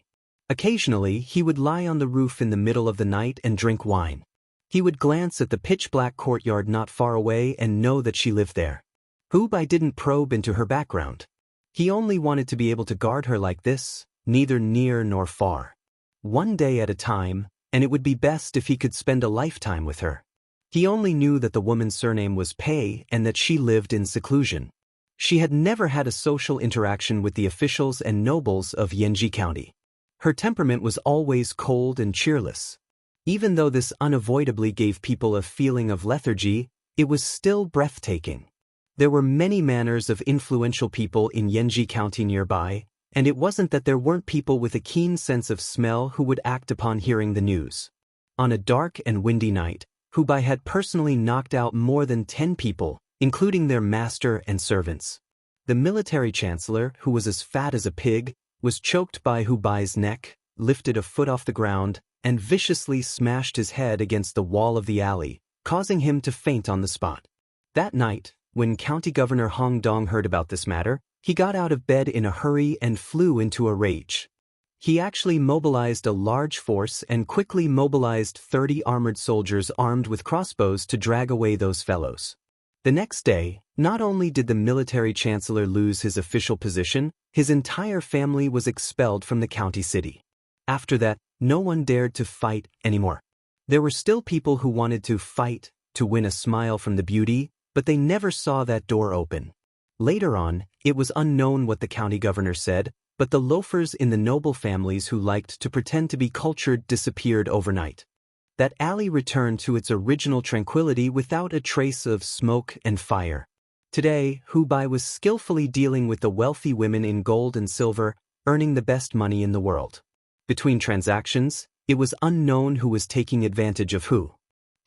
Occasionally, he would lie on the roof in the middle of the night and drink wine. He would glance at the pitch-black courtyard not far away and know that she lived there. Hu Bai didn't probe into her background. He only wanted to be able to guard her like this, neither near nor far. One day at a time, and it would be best if he could spend a lifetime with her. He only knew that the woman's surname was Pei and that she lived in seclusion. She had never had a social interaction with the officials and nobles of Yanji County. Her temperament was always cold and cheerless. Even though this unavoidably gave people a feeling of lethargy, it was still breathtaking. There were many manners of influential people in Yanji County nearby, and it wasn't that there weren't people with a keen sense of smell who would act upon hearing the news. On a dark and windy night, Hu Bai had personally knocked out more than 10 people, including their master and servants. The military chancellor, who was as fat as a pig, was choked by Hu Bai's neck, lifted a foot off the ground, and viciously smashed his head against the wall of the alley, causing him to faint on the spot. That night, when County Governor Hong Dong heard about this matter, he got out of bed in a hurry and flew into a rage. He actually mobilized a large force and quickly mobilized 30 armored soldiers armed with crossbows to drag away those fellows. The next day, not only did the military chancellor lose his official position, his entire family was expelled from the county city. After that, no one dared to fight anymore. There were still people who wanted to fight, to win a smile from the beauty, but they never saw that door open. Later on, it was unknown what the county governor said, but the loafers in the noble families who liked to pretend to be cultured disappeared overnight. That alley returned to its original tranquility without a trace of smoke and fire. Today, Hubei was skillfully dealing with the wealthy women in gold and silver, earning the best money in the world. Between transactions, it was unknown who was taking advantage of who.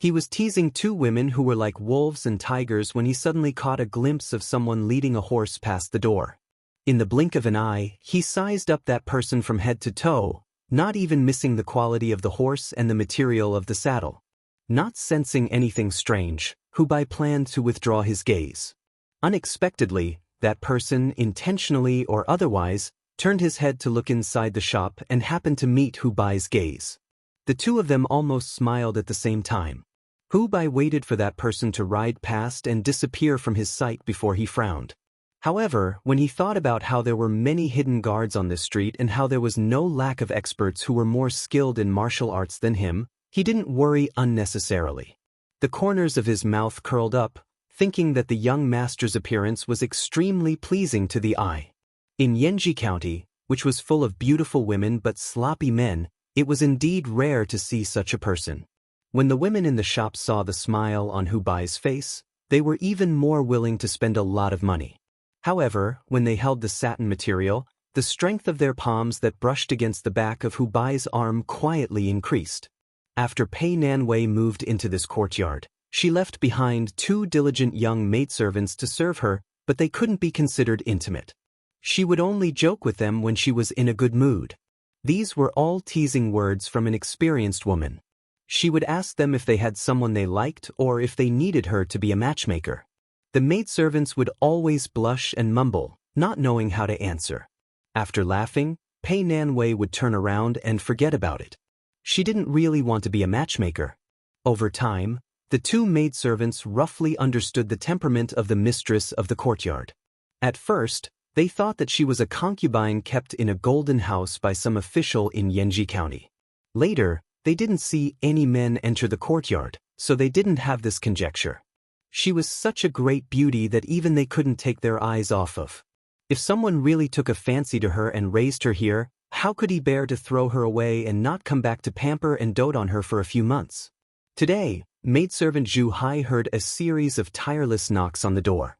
He was teasing two women who were like wolves and tigers when he suddenly caught a glimpse of someone leading a horse past the door. In the blink of an eye, he sized up that person from head to toe, not even missing the quality of the horse and the material of the saddle. Not sensing anything strange, Hubei planned to withdraw his gaze. Unexpectedly, that person, intentionally or otherwise, turned his head to look inside the shop and happened to meet Hubei's gaze. The two of them almost smiled at the same time. Hubei waited for that person to ride past and disappear from his sight before he frowned. However, when he thought about how there were many hidden guards on this street and how there was no lack of experts who were more skilled in martial arts than him, he didn't worry unnecessarily. The corners of his mouth curled up, thinking that the young master's appearance was extremely pleasing to the eye. In Yanji County, which was full of beautiful women but sloppy men, it was indeed rare to see such a person. When the women in the shop saw the smile on Hubei's face, they were even more willing to spend a lot of money. However, when they held the satin material, the strength of their palms that brushed against the back of Hubei's arm quietly increased. After Pei Nanwei moved into this courtyard, she left behind two diligent young maidservants to serve her, but they couldn't be considered intimate. She would only joke with them when she was in a good mood. These were all teasing words from an experienced woman. She would ask them if they had someone they liked or if they needed her to be a matchmaker. The maidservants would always blush and mumble, not knowing how to answer. After laughing, Pei Nanwei would turn around and forget about it. She didn't really want to be a matchmaker. Over time, the two maidservants roughly understood the temperament of the mistress of the courtyard. At first, they thought that she was a concubine kept in a golden house by some official in Yanji County. Later, they didn't see any men enter the courtyard, so they didn't have this conjecture. She was such a great beauty that even they couldn't take their eyes off of. If someone really took a fancy to her and raised her here, how could he bear to throw her away and not come back to pamper and dote on her for a few months? Today, maidservant Zhu Hai heard a series of tireless knocks on the door.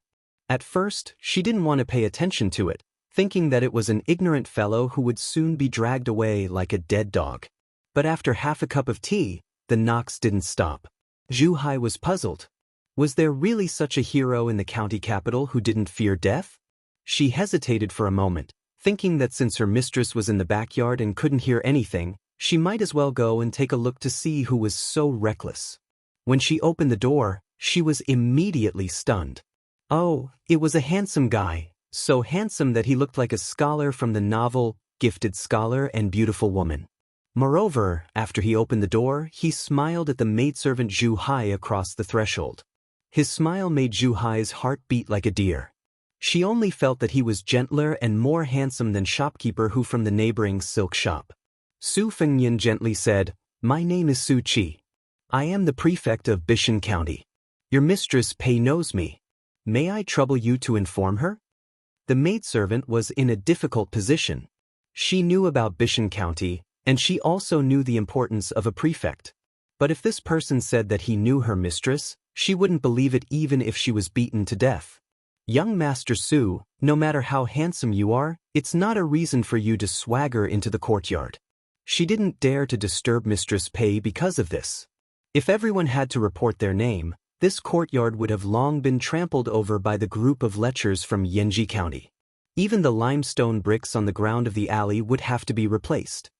At first, she didn't want to pay attention to it, thinking that it was an ignorant fellow who would soon be dragged away like a dead dog. But after half a cup of tea, the knocks didn't stop. Zhu Hai was puzzled. Was there really such a hero in the county capital who didn't fear death? She hesitated for a moment, thinking that since her mistress was in the backyard and couldn't hear anything, she might as well go and take a look to see who was so reckless. When she opened the door, she was immediately stunned. Oh, it was a handsome guy, so handsome that he looked like a scholar from the novel Gifted Scholar and Beautiful Woman. Moreover, after he opened the door, he smiled at the maidservant Zhu Hai across the threshold. His smile made Zhu Hai's heart beat like a deer. She only felt that he was gentler and more handsome than shopkeeper who from the neighboring silk shop. Su Fengyan gently said, "My name is Su Qi. I am the prefect of Bishan County. Your mistress Pei knows me. May I trouble you to inform her?" The maidservant was in a difficult position. She knew about Bishan County, and she also knew the importance of a prefect. But if this person said that he knew her mistress, she wouldn't believe it even if she was beaten to death. "Young Master Su, no matter how handsome you are, it's not a reason for you to swagger into the courtyard." She didn't dare to disturb Mistress Pei because of this. If everyone had to report their name, this courtyard would have long been trampled over by the group of lechers from Yanji County. Even the limestone bricks on the ground of the alley would have to be replaced.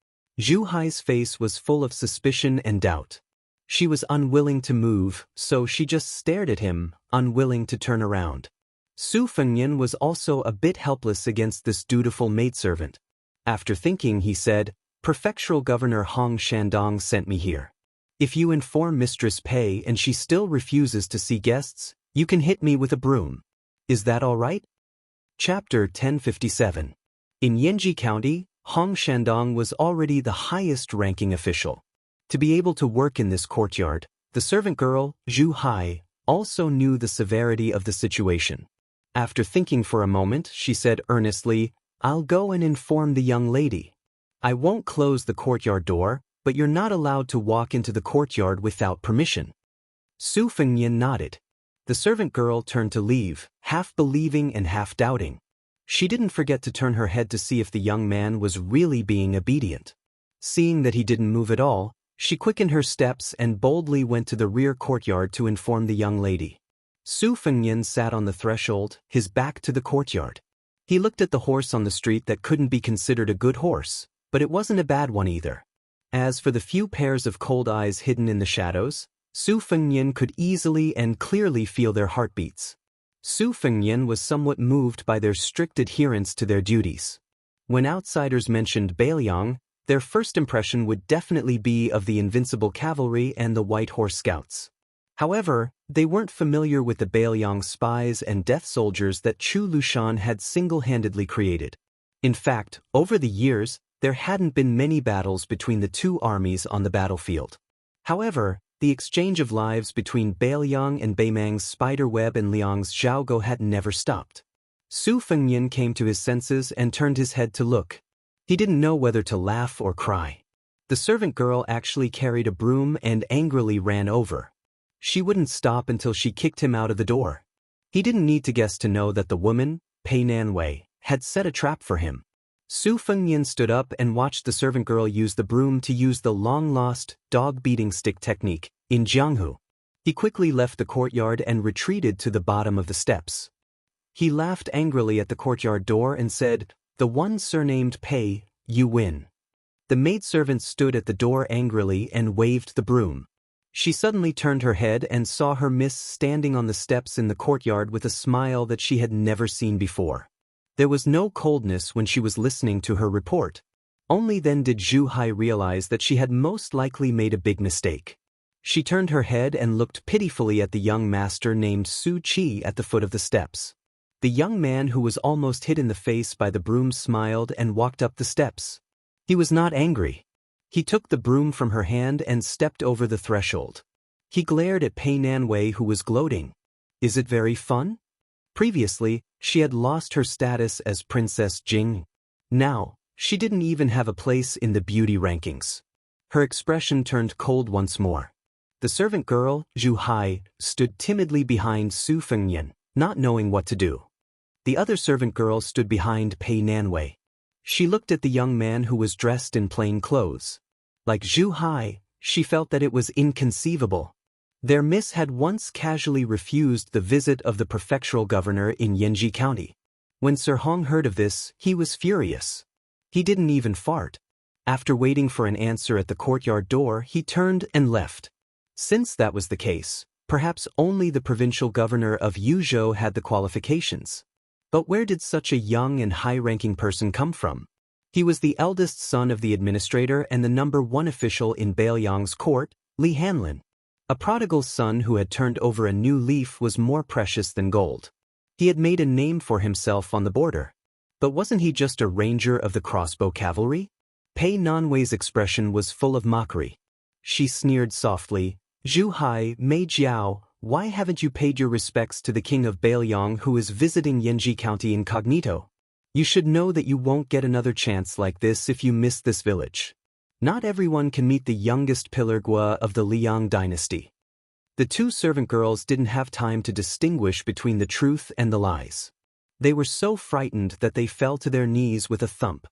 Zhu Hai's face was full of suspicion and doubt. She was unwilling to move, so she just stared at him, unwilling to turn around. Su Fengyan was also a bit helpless against this dutiful maidservant. After thinking, he said, "Prefectural Governor Hong Shandong sent me here. If you inform Mistress Pei and she still refuses to see guests, you can hit me with a broom. Is that all right?" Chapter 1057. In Yanji County, Hong Shandong was already the highest-ranking official. To be able to work in this courtyard, the servant girl, Zhu Hai, also knew the severity of the situation. After thinking for a moment, she said earnestly, "I'll go and inform the young lady. I won't close the courtyard door, but you're not allowed to walk into the courtyard without permission." Su Fengnian nodded. The servant girl turned to leave, half believing and half doubting. She didn't forget to turn her head to see if the young man was really being obedient. Seeing that he didn't move at all, she quickened her steps and boldly went to the rear courtyard to inform the young lady. Su Fengnian sat on the threshold, his back to the courtyard. He looked at the horse on the street that couldn't be considered a good horse, but it wasn't a bad one either. As for the few pairs of cold eyes hidden in the shadows, Su Fengnian could easily and clearly feel their heartbeats. Su Fengnian was somewhat moved by their strict adherence to their duties. When outsiders mentioned Bailiang, their first impression would definitely be of the invincible cavalry and the White Horse Scouts. However, they weren't familiar with the Bailiang spies and death soldiers that Chu Lushan had single-handedly created. In fact, over the years, there hadn't been many battles between the two armies on the battlefield. However, the exchange of lives between Bailiang and Beimang's spiderweb and Liang's Zhaogo had never stopped. Su Fengnian came to his senses and turned his head to look. He didn't know whether to laugh or cry. The servant girl actually carried a broom and angrily ran over. She wouldn't stop until she kicked him out of the door. He didn't need to guess to know that the woman, Pei Nanwei, had set a trap for him. Su Fengnian stood up and watched the servant girl use the broom to use the long-lost dog-beating stick technique in Jianghu. He quickly left the courtyard and retreated to the bottom of the steps. He laughed angrily at the courtyard door and said, "The one surnamed Pei, you win." The maidservant stood at the door angrily and waved the broom. She suddenly turned her head and saw her miss standing on the steps in the courtyard with a smile that she had never seen before. There was no coldness when she was listening to her report. Only then did Zhu Hai realize that she had most likely made a big mistake. She turned her head and looked pitifully at the young master named Su Qi at the foot of the steps. The young man who was almost hit in the face by the broom smiled and walked up the steps. He was not angry. He took the broom from her hand and stepped over the threshold. He glared at Pei Nanwei, who was gloating. "Is it very fun?" Previously, she had lost her status as Princess Jing. Now, she didn't even have a place in the beauty rankings. Her expression turned cold once more. The servant girl, Zhu Hai, stood timidly behind Su Fengnian, not knowing what to do. The other servant girl stood behind Pei Nanwei. She looked at the young man who was dressed in plain clothes. Like Zhu Hai, she felt that it was inconceivable. Their miss had once casually refused the visit of the prefectural governor in Yanji County. When Sir Hong heard of this, he was furious. He didn't even fart. After waiting for an answer at the courtyard door, he turned and left. Since that was the case, perhaps only the provincial governor of Yuzhou had the qualifications. But where did such a young and high-ranking person come from? He was the eldest son of the administrator and the #1 official in Bailiang's court, Li Hanlin. A prodigal son who had turned over a new leaf was more precious than gold. He had made a name for himself on the border. But wasn't he just a ranger of the crossbow cavalry? Pei Nanwei's expression was full of mockery. She sneered softly, "Zhu Hai, Mei Jiao, why haven't you paid your respects to the king of Bailiang who is visiting Yanji County incognito? You should know that you won't get another chance like this if you miss this village. Not everyone can meet the youngest pillar Gua of the Liang dynasty." The two servant girls didn't have time to distinguish between the truth and the lies. They were so frightened that they fell to their knees with a thump.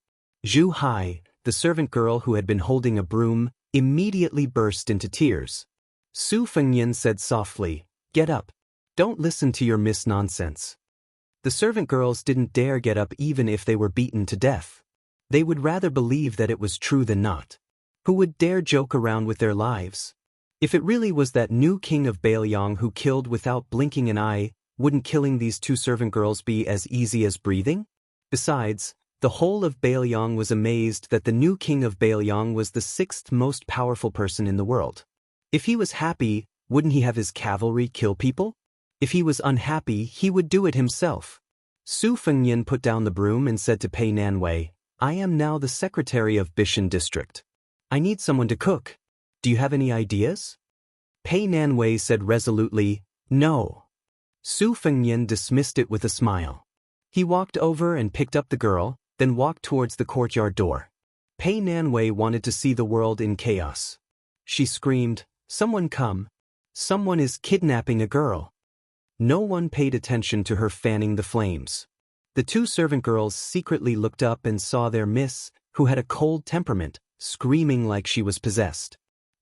Zhu Hai, the servant girl who had been holding a broom, immediately burst into tears. Su Fengnian said softly, "Get up. Don't listen to your miss nonsense." The servant girls didn't dare get up even if they were beaten to death. They would rather believe that it was true than not. Who would dare joke around with their lives? If it really was that new king of Bailiang who killed without blinking an eye, wouldn't killing these two servant girls be as easy as breathing? Besides, the whole of Bailiang was amazed that the new king of Bailiang was the 6th most powerful person in the world. If he was happy, wouldn't he have his cavalry kill people? If he was unhappy, he would do it himself. Su Fengnian put down the broom and said to Pei Nanwei, "I am now the secretary of Bishan district. I need someone to cook. Do you have any ideas? Pei Nanwei said resolutely, no. Su Fengnian dismissed it with a smile. He walked over and picked up the girl, then walked towards the courtyard door. Pei Nanwei wanted to see the world in chaos. She screamed, "Someone come! Someone is kidnapping a girl!" No one paid attention to her fanning the flames. The two servant girls secretly looked up and saw their miss, who had a cold temperament, screaming like she was possessed.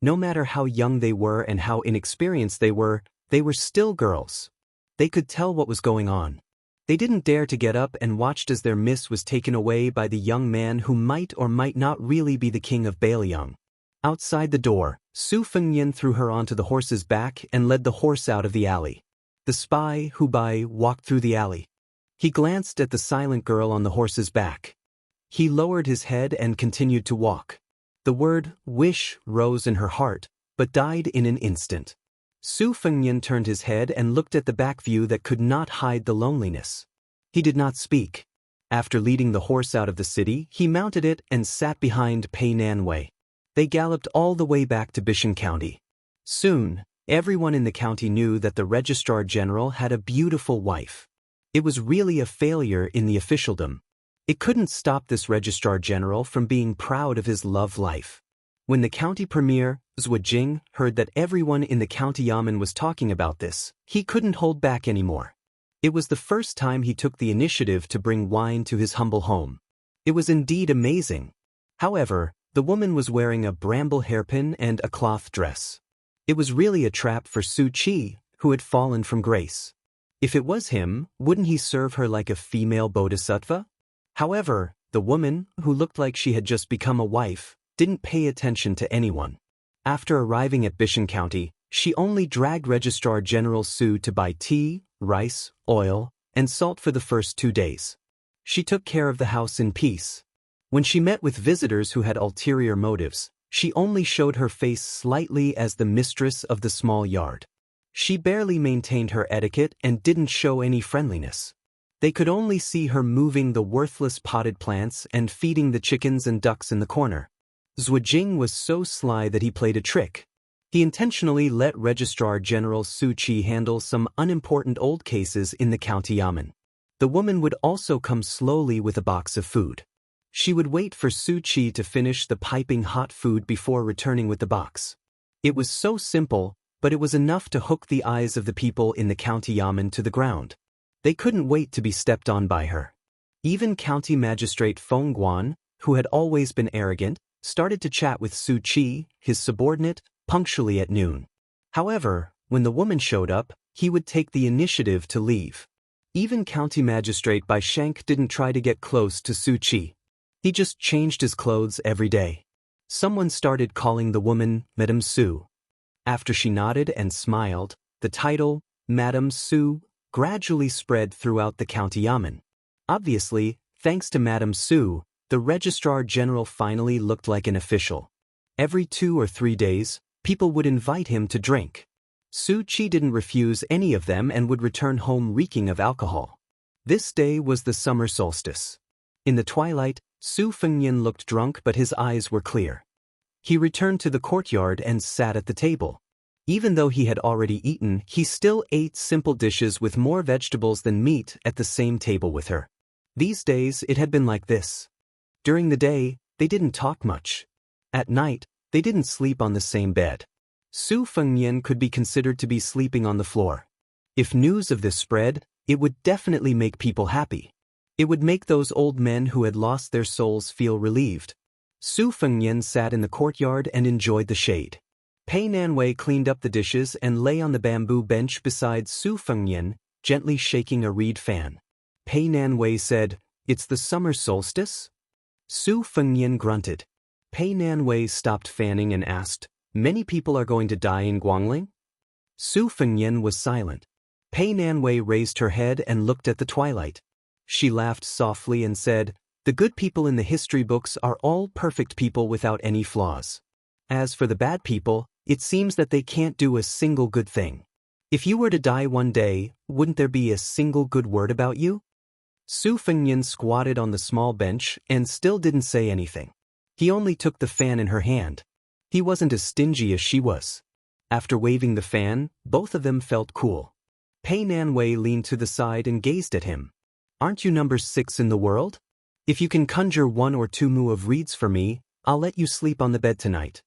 No matter how young they were and how inexperienced they were still girls. They could tell what was going on. They didn't dare to get up and watched as their miss was taken away by the young man who might or might not really be the king of Bailiang. Outside the door, Su Fengnian threw her onto the horse's back and led the horse out of the alley. The spy, Hu Bai, walked through the alley. He glanced at the silent girl on the horse's back. He lowered his head and continued to walk. The word wish rose in her heart, but died in an instant. Su Fengnian turned his head and looked at the back view that could not hide the loneliness. He did not speak. After leading the horse out of the city, he mounted it and sat behind Pei Nanwei. They galloped all the way back to Bishan County. Soon, everyone in the county knew that the Registrar General had a beautiful wife. It was really a failure in the officialdom. It couldn't stop this Registrar General from being proud of his love life. When the county premier, Zhuo Jing, heard that everyone in the county yamen was talking about this, he couldn't hold back anymore. It was the first time he took the initiative to bring wine to his humble home. It was indeed amazing. However, the woman was wearing a bramble hairpin and a cloth dress. It was really a trap for Su Qi, who had fallen from grace. If it was him, wouldn't he serve her like a female bodhisattva? However, the woman, who looked like she had just become a wife, didn't pay attention to anyone. After arriving at Bishan County, she only dragged Registrar General Su to buy tea, rice, oil, and salt for the first 2 days. She took care of the house in peace. When she met with visitors who had ulterior motives, she only showed her face slightly as the mistress of the small yard. She barely maintained her etiquette and didn't show any friendliness. They could only see her moving the worthless potted plants and feeding the chickens and ducks in the corner. Zhuo Jing was so sly that he played a trick. He intentionally let Registrar General Su Qi handle some unimportant old cases in the county yamen. The woman would also come slowly with a box of food. She would wait for Su Qi to finish the piping hot food before returning with the box. It was so simple, but it was enough to hook the eyes of the people in the county yamen to the ground. They couldn't wait to be stepped on by her. Even County Magistrate Feng Guan, who had always been arrogant, started to chat with Su Qi, his subordinate, punctually at noon. However, when the woman showed up, he would take the initiative to leave. Even County Magistrate Bai Shank didn't try to get close to Su Qi. He just changed his clothes every day. Someone started calling the woman Madame Su. After she nodded and smiled, the title, Madame Su, gradually spread throughout the county yamen. Obviously, thanks to Madame Su, the Registrar General finally looked like an official. Every 2 or 3 days, people would invite him to drink. Su Qi didn't refuse any of them and would return home reeking of alcohol. This day was the summer solstice. In the twilight, Su Fengnian looked drunk but his eyes were clear. He returned to the courtyard and sat at the table. Even though he had already eaten, he still ate simple dishes with more vegetables than meat at the same table with her. These days, it had been like this. During the day, they didn't talk much. At night, they didn't sleep on the same bed. Su Fengnian could be considered to be sleeping on the floor. If news of this spread, it would definitely make people happy. It would make those old men who had lost their souls feel relieved. Su Fengnian sat in the courtyard and enjoyed the shade. Pei Nanwei cleaned up the dishes and lay on the bamboo bench beside Su Fengnian, gently shaking a reed fan. Pei Nanwei said, "It's the summer solstice?" Su Fengnian grunted. Pei Nanwei stopped fanning and asked, "Many people are going to die in Guangling?" Su Fengnian was silent. Pei Nanwei raised her head and looked at the twilight. She laughed softly and said, "The good people in the history books are all perfect people without any flaws. As for the bad people, it seems that they can't do a single good thing. If you were to die one day, wouldn't there be a single good word about you?" Su Fengnian squatted on the small bench and still didn't say anything. He only took the fan in her hand. He wasn't as stingy as she was. After waving the fan, both of them felt cool. Pei Nanwei leaned to the side and gazed at him. "Aren't you number 6 in the world? If you can conjure 1 or 2 mu of reeds for me, I'll let you sleep on the bed tonight."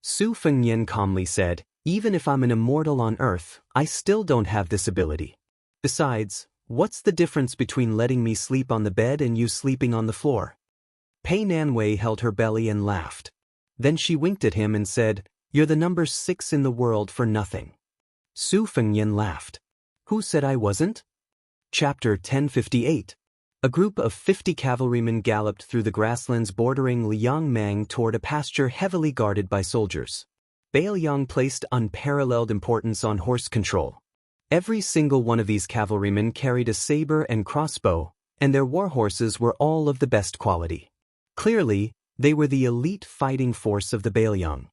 Su Fengnian calmly said, "Even if I'm an immortal on Earth, I still don't have this ability. Besides, what's the difference between letting me sleep on the bed and you sleeping on the floor?" Pei Nanwei held her belly and laughed. Then she winked at him and said, "You're the number 6 in the world for nothing." Su Fengnian laughed. "Who said I wasn't?" Chapter 1058. A group of 50 cavalrymen galloped through the grasslands bordering Liangmang toward a pasture heavily guarded by soldiers. Bailiang placed unparalleled importance on horse control. Every single one of these cavalrymen carried a saber and crossbow, and their war horses were all of the best quality. Clearly, they were the elite fighting force of the Bailiang.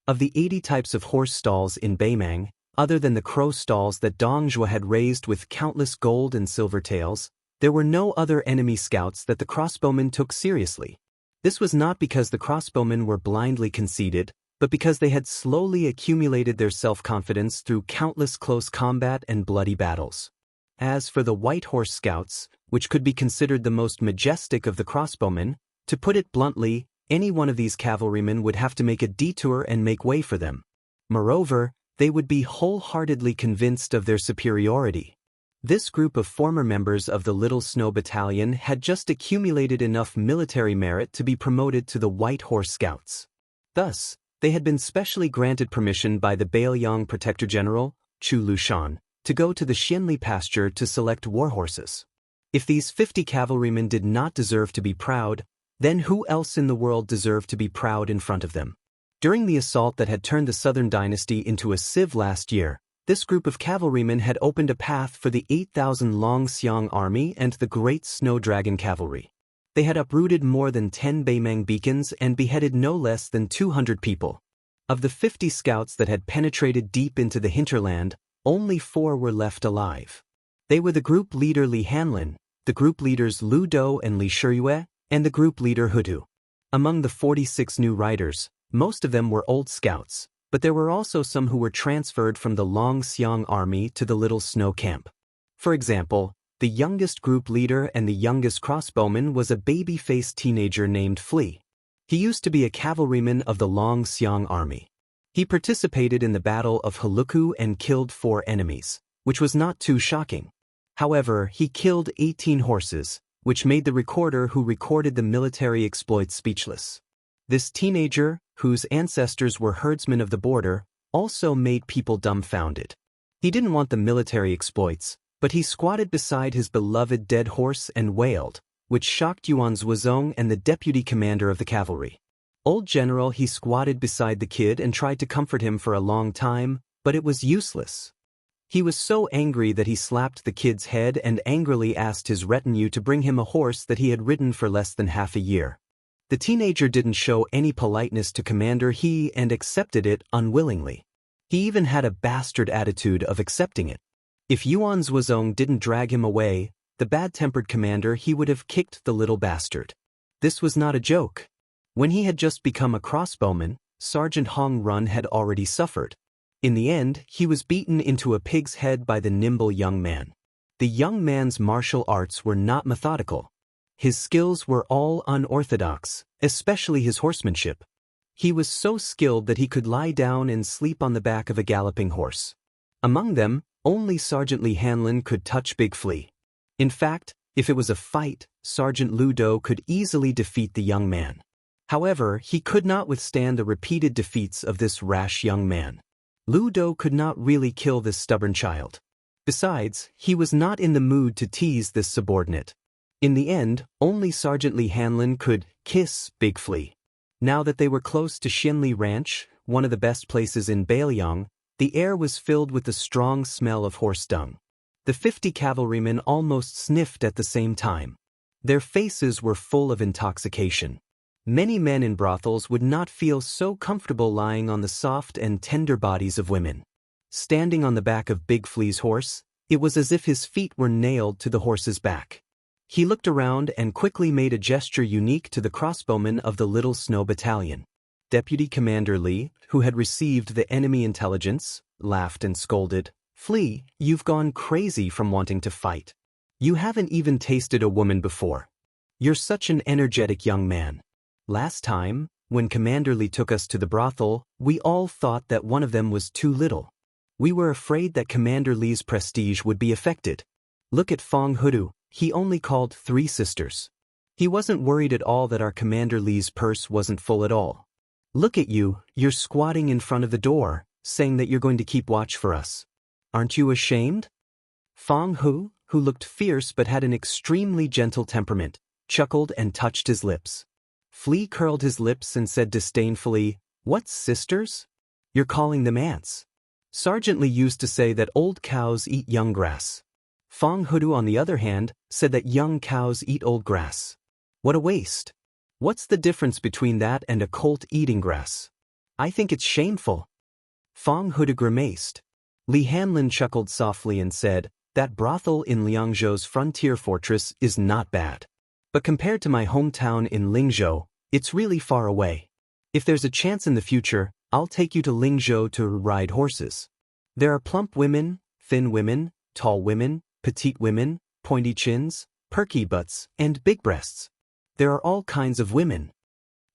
Of the 80 types of horse stalls in Beimang, other than the crow stalls that Dong Zhuo had raised with countless gold and silver tails, there were no other enemy scouts that the crossbowmen took seriously. This was not because the crossbowmen were blindly conceited, but because they had slowly accumulated their self-confidence through countless close combat and bloody battles. As for the white horse scouts, which could be considered the most majestic of the crossbowmen, to put it bluntly, any one of these cavalrymen would have to make a detour and make way for them. Moreover, they would be wholeheartedly convinced of their superiority. This group of former members of the Little Snow Battalion had just accumulated enough military merit to be promoted to the White Horse Scouts. Thus, they had been specially granted permission by the Bailiang Protector General, Chu Lushan, to go to the Xianli pasture to select war horses. If these 50 cavalrymen did not deserve to be proud, then who else in the world deserved to be proud in front of them? During the assault that had turned the Southern Dynasty into a sieve last year, this group of cavalrymen had opened a path for the 8,000 Long Xiang army and the Great Snow Dragon Cavalry. They had uprooted more than 10 Beimang beacons and beheaded no less than 200 people. Of the 50 scouts that had penetrated deep into the hinterland, only 4 were left alive. They were the group leader Li Hanlin, the group leaders Lu Dou and Li Shiyue, and the group leader Hudu. Among the 46 new riders, most of them were old scouts, but there were also some who were transferred from the Long Xiang army to the Little Snow camp. For example, the youngest group leader and the youngest crossbowman was a baby-faced teenager named Flea. He used to be a cavalryman of the Long Xiang army. He participated in the Battle of Heluku and killed 4 enemies, which was not too shocking. However, he killed 18 horses, which made the recorder who recorded the military exploits speechless. This teenager, whose ancestors were herdsmen of the border, also made people dumbfounded. He didn't want the military exploits, but he squatted beside his beloved dead horse and wailed, which shocked Yuan Zuozong and the deputy commander of the cavalry. Old General, he squatted beside the kid and tried to comfort him for a long time, but it was useless. He was so angry that he slapped the kid's head and angrily asked his retinue to bring him a horse that he had ridden for less than half a year. The teenager didn't show any politeness to Commander He and accepted it unwillingly. He even had a bastard attitude of accepting it. If Yuan Zuozong didn't drag him away, the bad-tempered commander he would have kicked the little bastard. This was not a joke. When he had just become a crossbowman, Sergeant Hong Run had already suffered. In the end, he was beaten into a pig's head by the nimble young man. The young man's martial arts were not methodical. His skills were all unorthodox, especially his horsemanship. He was so skilled that he could lie down and sleep on the back of a galloping horse. Among them, only Sergeant Li Hanlin could touch Big Flea. In fact, if it was a fight, Sergeant Lu Dou could easily defeat the young man. However, he could not withstand the repeated defeats of this rash young man. Lu Dou could not really kill this stubborn child. Besides, he was not in the mood to tease this subordinate. In the end, only Sergeant Li Hanlin could kiss Big Flea. Now that they were close to Xianli Ranch, one of the best places in Bailiang, the air was filled with the strong smell of horse dung. The 50 cavalrymen almost sniffed at the same time. Their faces were full of intoxication. Many men in brothels would not feel so comfortable lying on the soft and tender bodies of women. Standing on the back of Big Flea's horse, it was as if his feet were nailed to the horse's back. He looked around and quickly made a gesture unique to the crossbowmen of the Little Snow Battalion. Deputy Commander Li, who had received the enemy intelligence, laughed and scolded, "Flee, you've gone crazy from wanting to fight. You haven't even tasted a woman before. You're such an energetic young man. Last time, when Commander Li took us to the brothel, we all thought that one of them was too little. We were afraid that Commander Li's prestige would be affected. Look at Fong Hudu, he only called 3 sisters. He wasn't worried at all that our Commander Li's purse wasn't full at all. Look at you, you're squatting in front of the door, saying that you're going to keep watch for us. Aren't you ashamed?" Fong Hu, who looked fierce but had an extremely gentle temperament, chuckled and touched his lips. Flea curled his lips and said disdainfully, "What sisters? You're calling them ants. Sergeant Lee used to say that old cows eat young grass. Fong Hudu, on the other hand, said that young cows eat old grass. What a waste. What's the difference between that and a colt eating grass? I think it's shameful." Fong Hudu grimaced. Li Hanlin chuckled softly and said, "That brothel in Liangzhou's frontier fortress is not bad. But compared to my hometown in Lingzhou, it's really far away. If there's a chance in the future, I'll take you to Lingzhou to ride horses. There are plump women, thin women, tall women, petite women, pointy chins, perky butts, and big breasts. There are all kinds of women."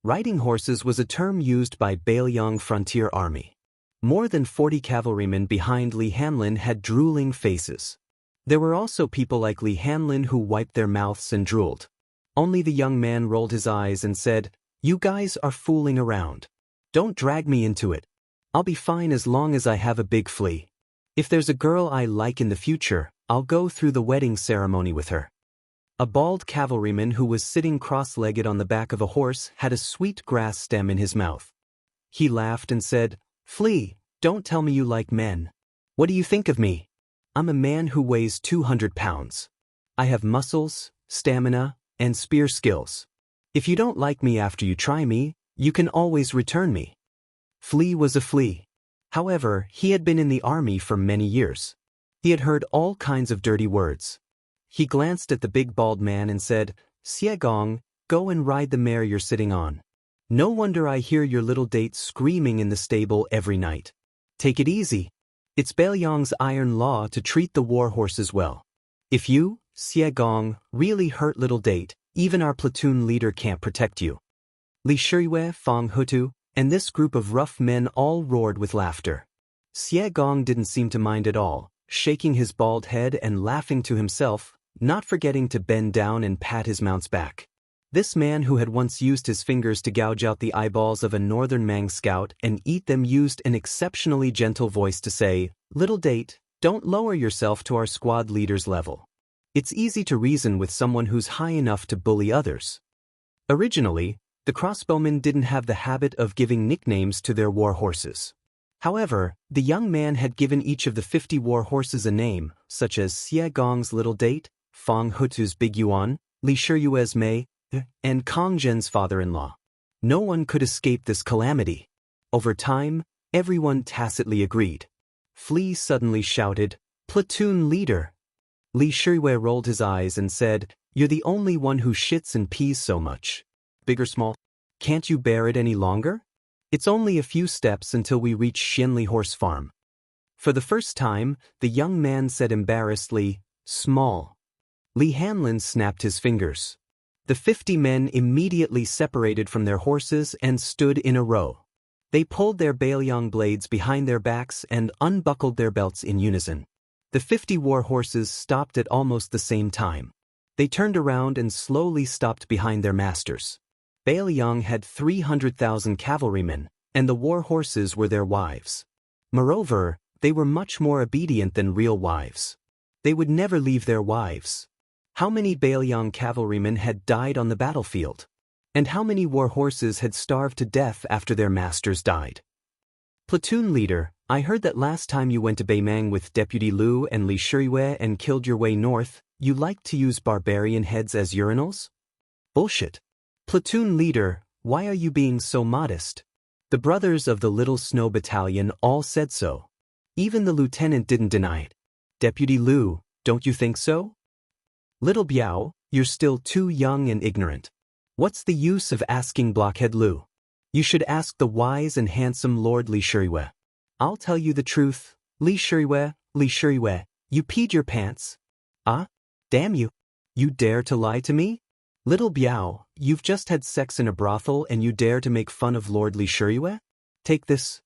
Riding horses was a term used by Bailiang Frontier Army. More than 40 cavalrymen behind Li Hanlin had drooling faces. There were also people like Li Hanlin who wiped their mouths and drooled. Only the young man rolled his eyes and said, "You guys are fooling around. Don't drag me into it. I'll be fine as long as I have a big flea. If there's a girl I like in the future, I'll go through the wedding ceremony with her." A bald cavalryman who was sitting cross-legged on the back of a horse had a sweet grass stem in his mouth. He laughed and said, "Flea, don't tell me you like men. What do you think of me? I'm a man who weighs 200 pounds. I have muscles, stamina, and spear skills. If you don't like me after you try me, you can always return me." Flea was a flea. However, he had been in the army for many years. He had heard all kinds of dirty words. He glanced at the big bald man and said, "Xie Gong, go and ride the mare you're sitting on. No wonder I hear your little date screaming in the stable every night. Take it easy. It's Bailiang's iron law to treat the war horses well. If you, Xie Gong, really hurt little date, even our platoon leader can't protect you." Li Shiyue, Fong Hutu, and this group of rough men all roared with laughter. Xie Gong didn't seem to mind at all, shaking his bald head and laughing to himself, not forgetting to bend down and pat his mount's back. This man who had once used his fingers to gouge out the eyeballs of a northern Mang scout and eat them used an exceptionally gentle voice to say, "Little date, don't lower yourself to our squad leader's level. It's easy to reason with someone who's high enough to bully others." Originally, the crossbowmen didn't have the habit of giving nicknames to their war horses. However, the young man had given each of the 50 war horses a name, such as Xie Gong's Little Date, Fong Hutu's Big Yuan, Li Shiyue's Mei, and Kong Zhen's father-in-law. No one could escape this calamity. Over time, everyone tacitly agreed. Flea suddenly shouted, "Platoon leader!" Li Shiyue rolled his eyes and said, "You're the only one who shits and pees so much. Big or small? Can't you bear it any longer? It's only a few steps until we reach Xianli Horse Farm." For the first time, the young man said embarrassedly, "Small." Li Hanlin snapped his fingers. The 50 men immediately separated from their horses and stood in a row. They pulled their Bailiang blades behind their backs and unbuckled their belts in unison. The 50 war horses stopped at almost the same time. They turned around and slowly stopped behind their masters. Bailiang had 300,000 cavalrymen, and the war horses were their wives. Moreover, they were much more obedient than real wives. They would never leave their wives. How many Bailiang cavalrymen had died on the battlefield? And how many war horses had starved to death after their masters died? "Platoon leader, I heard that last time you went to Beimang with Deputy Lu and Li Shiyue and killed your way north, you liked to use barbarian heads as urinals?" "Bullshit. Platoon leader, why are you being so modest? The brothers of the Little Snow Battalion all said so. Even the lieutenant didn't deny it. Deputy Lu, don't you think so? Little Biao, you're still too young and ignorant. What's the use of asking Blockhead Lu? You should ask the wise and handsome Lord Li Shuriwe. I'll tell you the truth, Li Shuriwe, you peed your pants. Ah? Damn you. You dare to lie to me? Little Biao, you've just had sex in a brothel and you dare to make fun of Lord Li Shuriwe? Take this.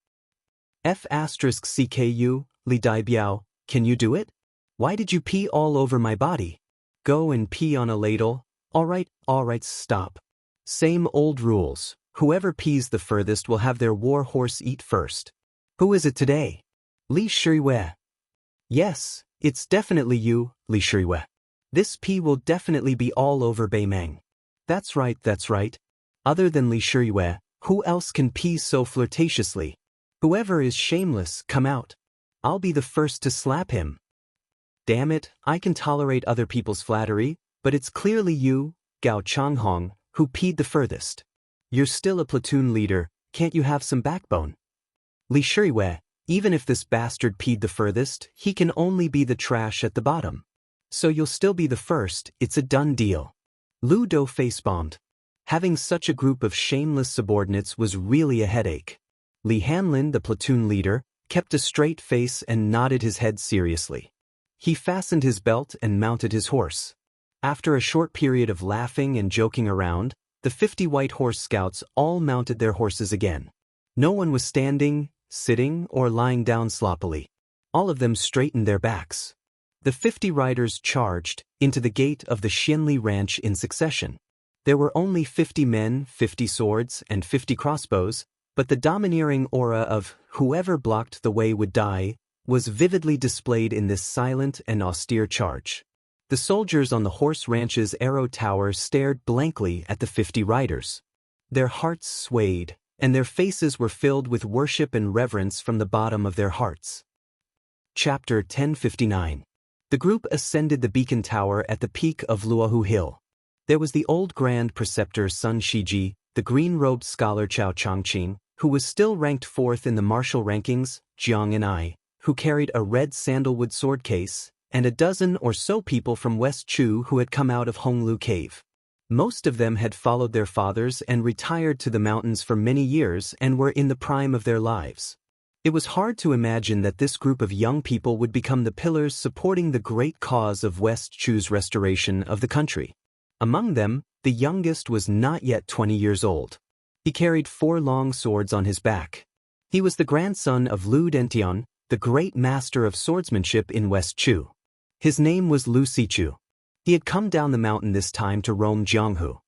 F*CKU, Li Dai Biao, can you do it? Why did you pee all over my body? Go and pee on a ladle. Alright, stop. Same old rules. Whoever pees the furthest will have their war horse eat first. Who is it today? Li Shuriwe. Yes, it's definitely you, Li Shuriwe. This pee will definitely be all over Beimang. That's right. Other than Li Shuriwe, who else can pee so flirtatiously? Whoever is shameless, come out. I'll be the first to slap him. Damn it, I can tolerate other people's flattery, but it's clearly you, Gao Changhong, who peed the furthest. You're still a platoon leader, can't you have some backbone? Li Shuriwe, even if this bastard peed the furthest, he can only be the trash at the bottom. So you'll still be the first, it's a done deal. Lu Do face-bombed. Having such a group of shameless subordinates was really a headache. Li Hanlin, the platoon leader, kept a straight face and nodded his head seriously. He fastened his belt and mounted his horse. After a short period of laughing and joking around, the 50 white horse scouts all mounted their horses again. No one was standing, sitting, or lying down sloppily. All of them straightened their backs. The 50 riders charged into the gate of the Xianli ranch in succession. There were only 50 men, 50 swords, and 50 crossbows, but the domineering aura of whoever blocked the way would die was vividly displayed in this silent and austere charge. The soldiers on the horse ranch's arrow tower stared blankly at the 50 riders. Their hearts swayed, and their faces were filled with worship and reverence from the bottom of their hearts. Chapter 1059. The group ascended the beacon tower at the peak of Luohu Hill. There was the old Grand Preceptor Sun Shiji, the green-robed scholar Chao Changqing, who was still ranked 4th in the martial rankings, Jiang and I, who carried a red sandalwood sword case, and a dozen or so people from West Chu who had come out of Honglu Cave. Most of them had followed their fathers and retired to the mountains for many years and were in the prime of their lives. It was hard to imagine that this group of young people would become the pillars supporting the great cause of West Chu's restoration of the country. Among them, the youngest was not yet 20 years old. He carried 4 long swords on his back. He was the grandson of Lu Dentian, the great master of swordsmanship in West Chu. His name was Lu Sichu. He had come down the mountain this time to roam Jianghu.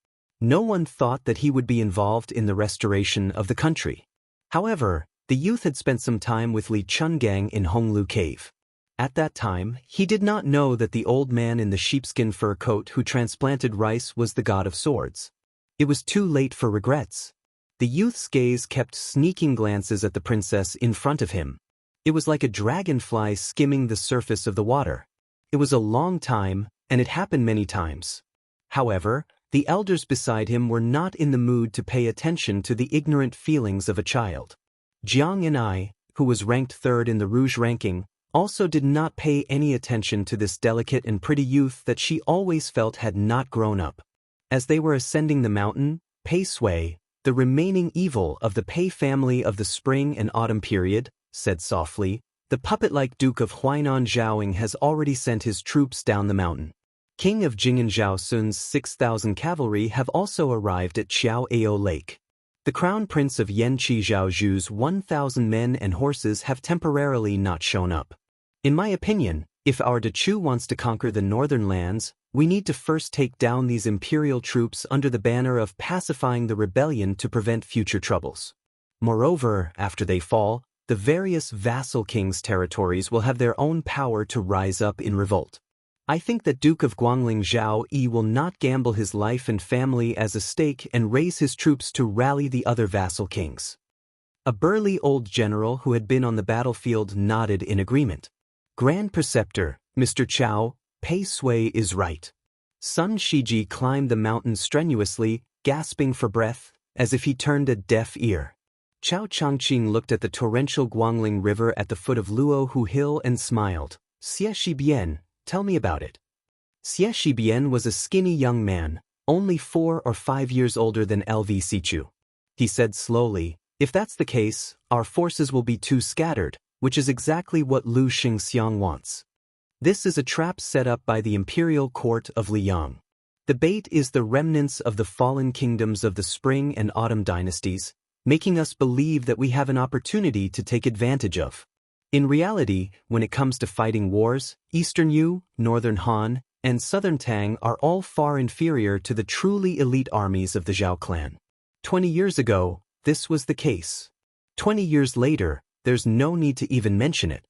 No one thought that he would be involved in the restoration of the country. However, the youth had spent some time with Li Chungang in Honglu Cave. At that time, he did not know that the old man in the sheepskin fur coat who transplanted rice was the god of swords. It was too late for regrets. The youth's gaze kept sneaking glances at the princess in front of him. It was like a dragonfly skimming the surface of the water. It was a long time, and it happened many times. However, the elders beside him were not in the mood to pay attention to the ignorant feelings of a child. Jiang and I, who was ranked 3rd in the Rouge ranking, also did not pay any attention to this delicate and pretty youth that she always felt had not grown up. As they were ascending the mountain, Pei Sui, the remaining evil of the Pei family of the spring and autumn period, said softly, "The puppet-like Duke of Huainan Zhaoying has already sent his troops down the mountain. King of Jing and Zhao Sun's 6,000 cavalry have also arrived at Xiao Ao Lake. The Crown Prince of Yanqi Zhao Zhu's 1,000 men and horses have temporarily not shown up. In my opinion, if our Dechu wants to conquer the northern lands, we need to first take down these imperial troops under the banner of pacifying the rebellion to prevent future troubles. Moreover, after they fall, the various vassal kings' territories will have their own power to rise up in revolt. I think that Duke of Guangling Zhao Yi will not gamble his life and family as a stake and raise his troops to rally the other vassal kings." A burly old general who had been on the battlefield nodded in agreement. "Grand Preceptor, Mr. Chao, Pei Sui is right." Sun Shiji climbed the mountain strenuously, gasping for breath, as if he turned a deaf ear. Chao Changqing looked at the torrential Guangling River at the foot of Luohu Hill and smiled. "Xie Shibian, tell me about it." Xie Shibian was a skinny young man, only 4 or 5 years older than Lv Sichu. He said slowly, if that's the case, our forces will be too scattered, which is exactly what Lu Xingxiang wants. This is a trap set up by the imperial court of Liang. The bait is the remnants of the fallen kingdoms of the Spring and Autumn dynasties, making us believe that we have an opportunity to take advantage of. In reality, when it comes to fighting wars, Eastern Yu, Northern Han, and Southern Tang are all far inferior to the truly elite armies of the Zhao clan. 20 years ago, this was the case. 20 years later, there's no need to even mention it.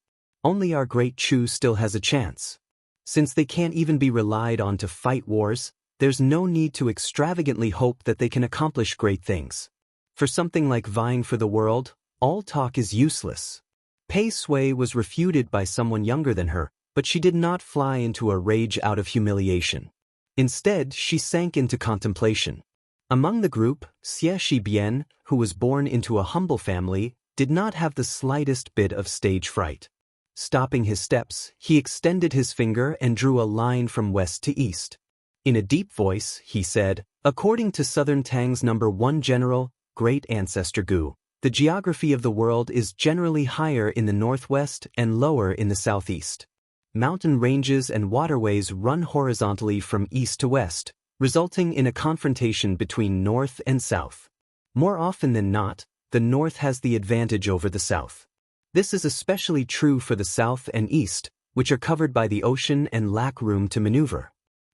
Only our great Chu still has a chance. Since they can't even be relied on to fight wars, there's no need to extravagantly hope that they can accomplish great things. For something like vying for the world, all talk is useless. Pei Sui was refuted by someone younger than her, but she did not fly into a rage out of humiliation. Instead, she sank into contemplation. Among the group, Xie Shibian, who was born into a humble family, did not have the slightest bit of stage fright. Stopping his steps, he extended his finger and drew a line from west to east. In a deep voice, he said, according to Southern Tang's #1 general, great ancestor Gu, the geography of the world is generally higher in the northwest and lower in the southeast. Mountain ranges and waterways run horizontally from east to west, resulting in a confrontation between north and south. More often than not, the north has the advantage over the south. This is especially true for the south and east, which are covered by the ocean and lack room to maneuver.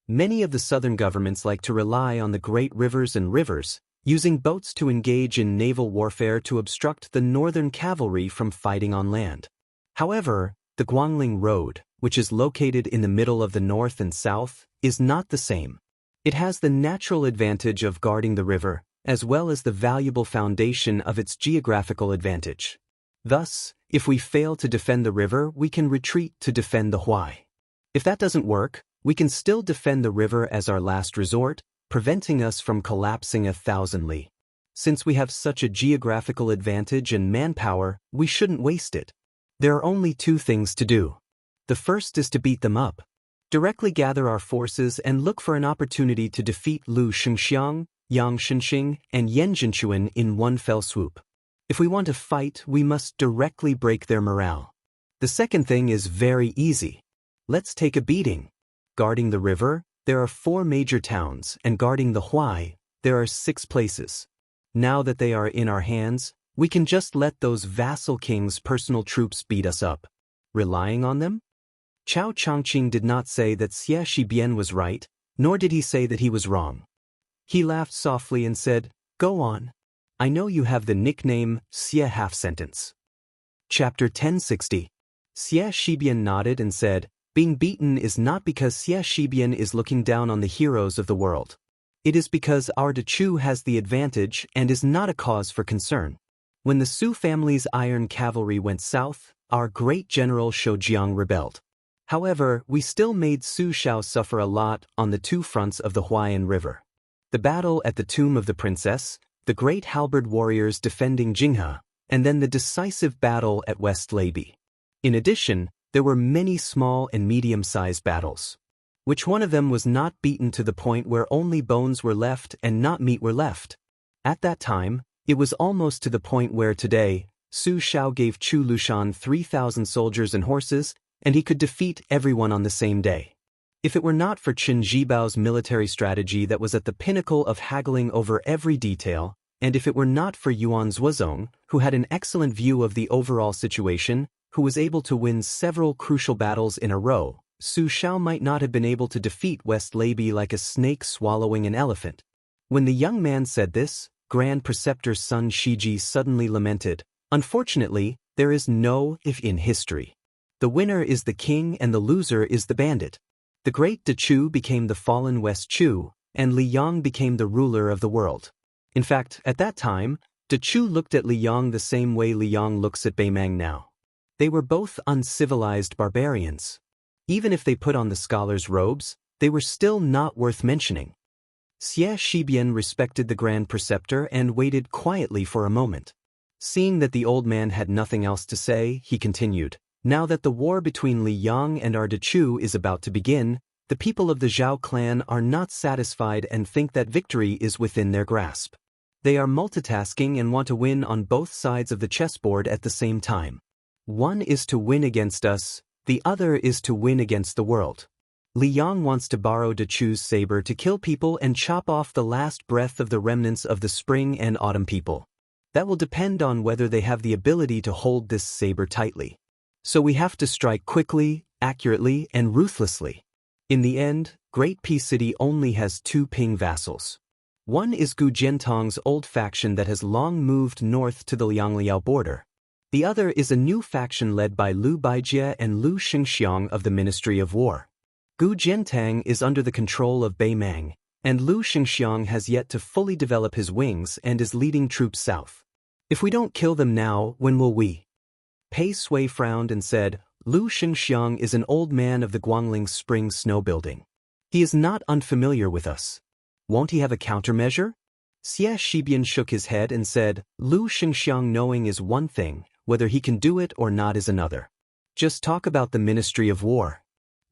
Many of the southern governments like to rely on the great rivers and rivers, using boats to engage in naval warfare to obstruct the northern cavalry from fighting on land. However, the Guangling Road, which is located in the middle of the north and south, is not the same. It has the natural advantage of guarding the river, as well as the valuable foundation of its geographical advantage. Thus, if we fail to defend the river, we can retreat to defend the Huai. If that doesn't work, we can still defend the river as our last resort, preventing us from collapsing 1,000 li. Since we have such a geographical advantage and manpower, we shouldn't waste it. There are only 2 things to do. The first is to beat them up. Directly gather our forces and look for an opportunity to defeat Lu Xingxiang, Yang Shenxing, and Yan Jinchuan in one fell swoop. If we want to fight, we must directly break their morale. The second thing is very easy. Let's take a beating. Guarding the river, there are 4 major towns, and guarding the Huai, there are 6 places. Now that they are in our hands, we can just let those vassal kings' personal troops beat us up. Relying on them? Chao Changqing did not say that Xie Shibian was right, nor did he say that he was wrong. He laughed softly and said, go on. I know you have the nickname Xie half-sentence. Chapter 1060. Xie Shibian nodded and said, being beaten is not because Xie Shibian is looking down on the heroes of the world. It is because our Dechu has the advantage and is not a cause for concern. When the Su family's iron cavalry went south, our great general Shoujiang rebelled. However, we still made Su Shao suffer a lot on the 2 fronts of the Huaiyan River. The battle at the Tomb of the Princess, the great halberd warriors defending Jinghe, and then the decisive battle at West Leibi. In addition, there were many small and medium-sized battles. Which one of them was not beaten to the point where only bones were left and not meat were left? At that time, it was almost to the point where today, Su Shao gave Chu Lushan 3,000 soldiers and horses, and he could defeat everyone on the same day. If it were not for Qin Jibao's military strategy that was at the pinnacle of haggling over every detail, and if it were not for Yuan Zuozong, who had an excellent view of the overall situation, who was able to win several crucial battles in a row, Su Shao might not have been able to defeat West Leibi like a snake swallowing an elephant. When the young man said this, Grand Preceptor Sun Shiji suddenly lamented, unfortunately, there is no if in history. The winner is the king and the loser is the bandit. The great Dechu became the fallen West Chu, and Liang became the ruler of the world. In fact, at that time, Dechu looked at Liang the same way Liang looks at Beimang now. They were both uncivilized barbarians. Even if they put on the scholar's robes, they were still not worth mentioning. Xie Shibian respected the Grand Preceptor and waited quietly for a moment. Seeing that the old man had nothing else to say, he continued, now that the war between Liang and our Dechu is about to begin, the people of the Zhao clan are not satisfied and think that victory is within their grasp. They are multitasking and want to win on both sides of the chessboard at the same time. One is to win against us, the other is to win against the world. Liang wants to borrow Dechu's saber to kill people and chop off the last breath of the remnants of the spring and autumn people. That will depend on whether they have the ability to hold this saber tightly. So we have to strike quickly, accurately, and ruthlessly. In the end, Great Peace City only has 2 Ping vassals. One is Gu Jiantong's old faction that has long moved north to the Liangliao border. The other is a new faction led by Lu Baijie and Lu Xingxiang of the Ministry of War. Gu Jiantang is under the control of Bei Mang, and Lu Xingxiang has yet to fully develop his wings and is leading troops south. If we don't kill them now, when will we? Pei Sui frowned and said, Lu Xingxiang is an old man of the Guangling Spring Snow Building. He is not unfamiliar with us. Won't he have a countermeasure? Xie Shibian shook his head and said, Lu Xingxiang knowing is one thing, whether he can do it or not is another. Just talk about the Ministry of War.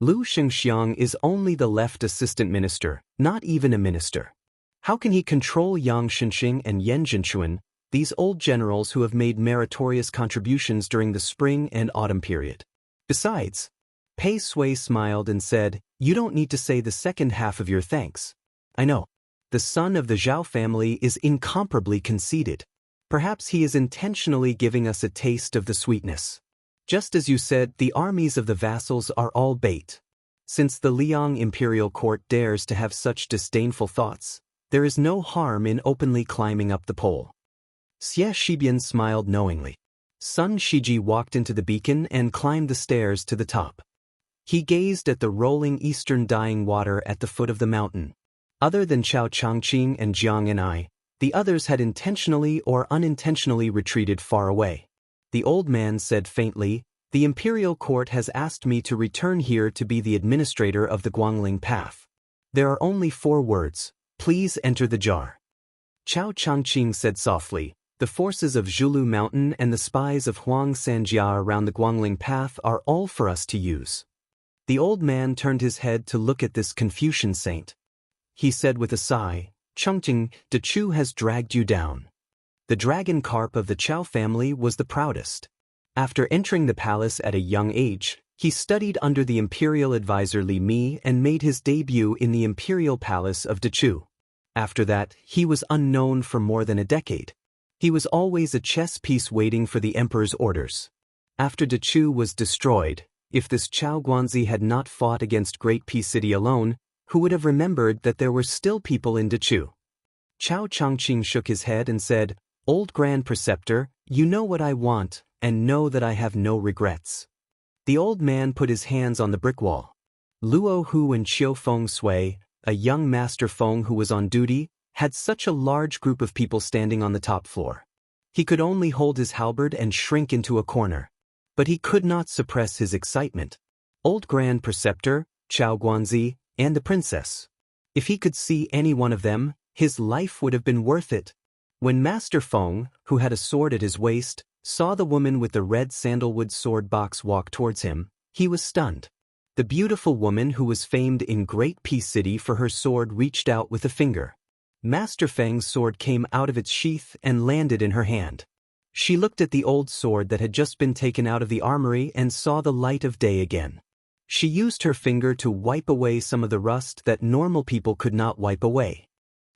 Lu Xingxiang is only the left assistant minister, not even a minister. How can he control Yang Xinxing and Yan Jinchuan, these old generals who have made meritorious contributions during the spring and autumn period? Besides, Pei Sui smiled and said, you don't need to say the second half of your thanks. I know. The son of the Zhao family is incomparably conceited. Perhaps he is intentionally giving us a taste of the sweetness. Just as you said, the armies of the vassals are all bait. Since the Liang imperial court dares to have such disdainful thoughts, there is no harm in openly climbing up the pole. Xie Shibian smiled knowingly. Sun Shiji walked into the beacon and climbed the stairs to the top. He gazed at the rolling eastern dying water at the foot of the mountain. Other than Chao Changqing and Jiang and I, the others had intentionally or unintentionally retreated far away. The old man said faintly, the imperial court has asked me to return here to be the administrator of the Guangling Path. There are only 4 words, please enter the jar. Chao Changqing said softly, the forces of Zhulu Mountain and the spies of Huang Sanjia around the Guangling Path are all for us to use. The old man turned his head to look at this Confucian saint. He said with a sigh, Chengqing, Dechu has dragged you down. The dragon carp of the Chao family was the proudest. After entering the palace at a young age, he studied under the imperial advisor Li Mi and made his debut in the imperial palace of Dechu. After that, he was unknown for more than a decade. He was always a chess piece waiting for the emperor's orders. After Dechu was destroyed, if this Chao Guanzi had not fought against Great Peace City alone, who would have remembered that there were still people in Dechu? Chao Changqing shook his head and said, Old Grand Preceptor, you know what I want, and know that I have no regrets. The old man put his hands on the brick wall. Luo Hu and Qiu Feng Sui, a young master Feng who was on duty, had such a large group of people standing on the top floor. He could only hold his halberd and shrink into a corner. But he could not suppress his excitement. Old Grand Preceptor, Chao Guanzi, and the princess. If he could see any one of them, his life would have been worth it. When Master Feng, who had a sword at his waist, saw the woman with the red sandalwood sword box walk towards him, he was stunned. The beautiful woman who was famed in Great Peace City for her sword reached out with a finger. Master Feng's sword came out of its sheath and landed in her hand. She looked at the old sword that had just been taken out of the armory and saw the light of day again. She used her finger to wipe away some of the rust that normal people could not wipe away.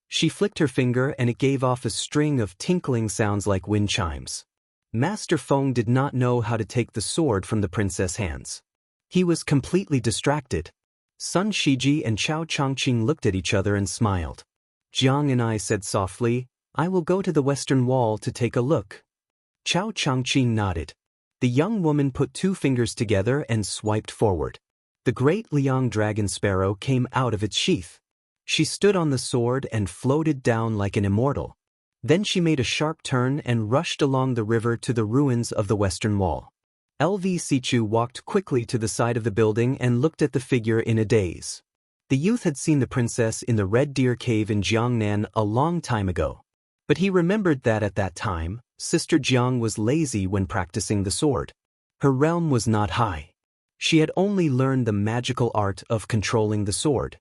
She flicked her finger and it gave off a string of tinkling sounds like wind chimes. Master Feng did not know how to take the sword from the princess' hands. He was completely distracted. Sun Shiji and Chao Changqing looked at each other and smiled. Jiang and I said softly, I will go to the western wall to take a look. Chao Changqing nodded. The young woman put 2 fingers together and swiped forward. The great Liang dragon sparrow came out of its sheath. She stood on the sword and floated down like an immortal. Then she made a sharp turn and rushed along the river to the ruins of the western wall. LV Sichu walked quickly to the side of the building and looked at the figure in a daze. The youth had seen the princess in the Red Deer Cave in Jiangnan a long time ago. But he remembered that at that time, Sister Jiang was lazy when practicing the sword. Her realm was not high. She had only learned the magical art of controlling the sword.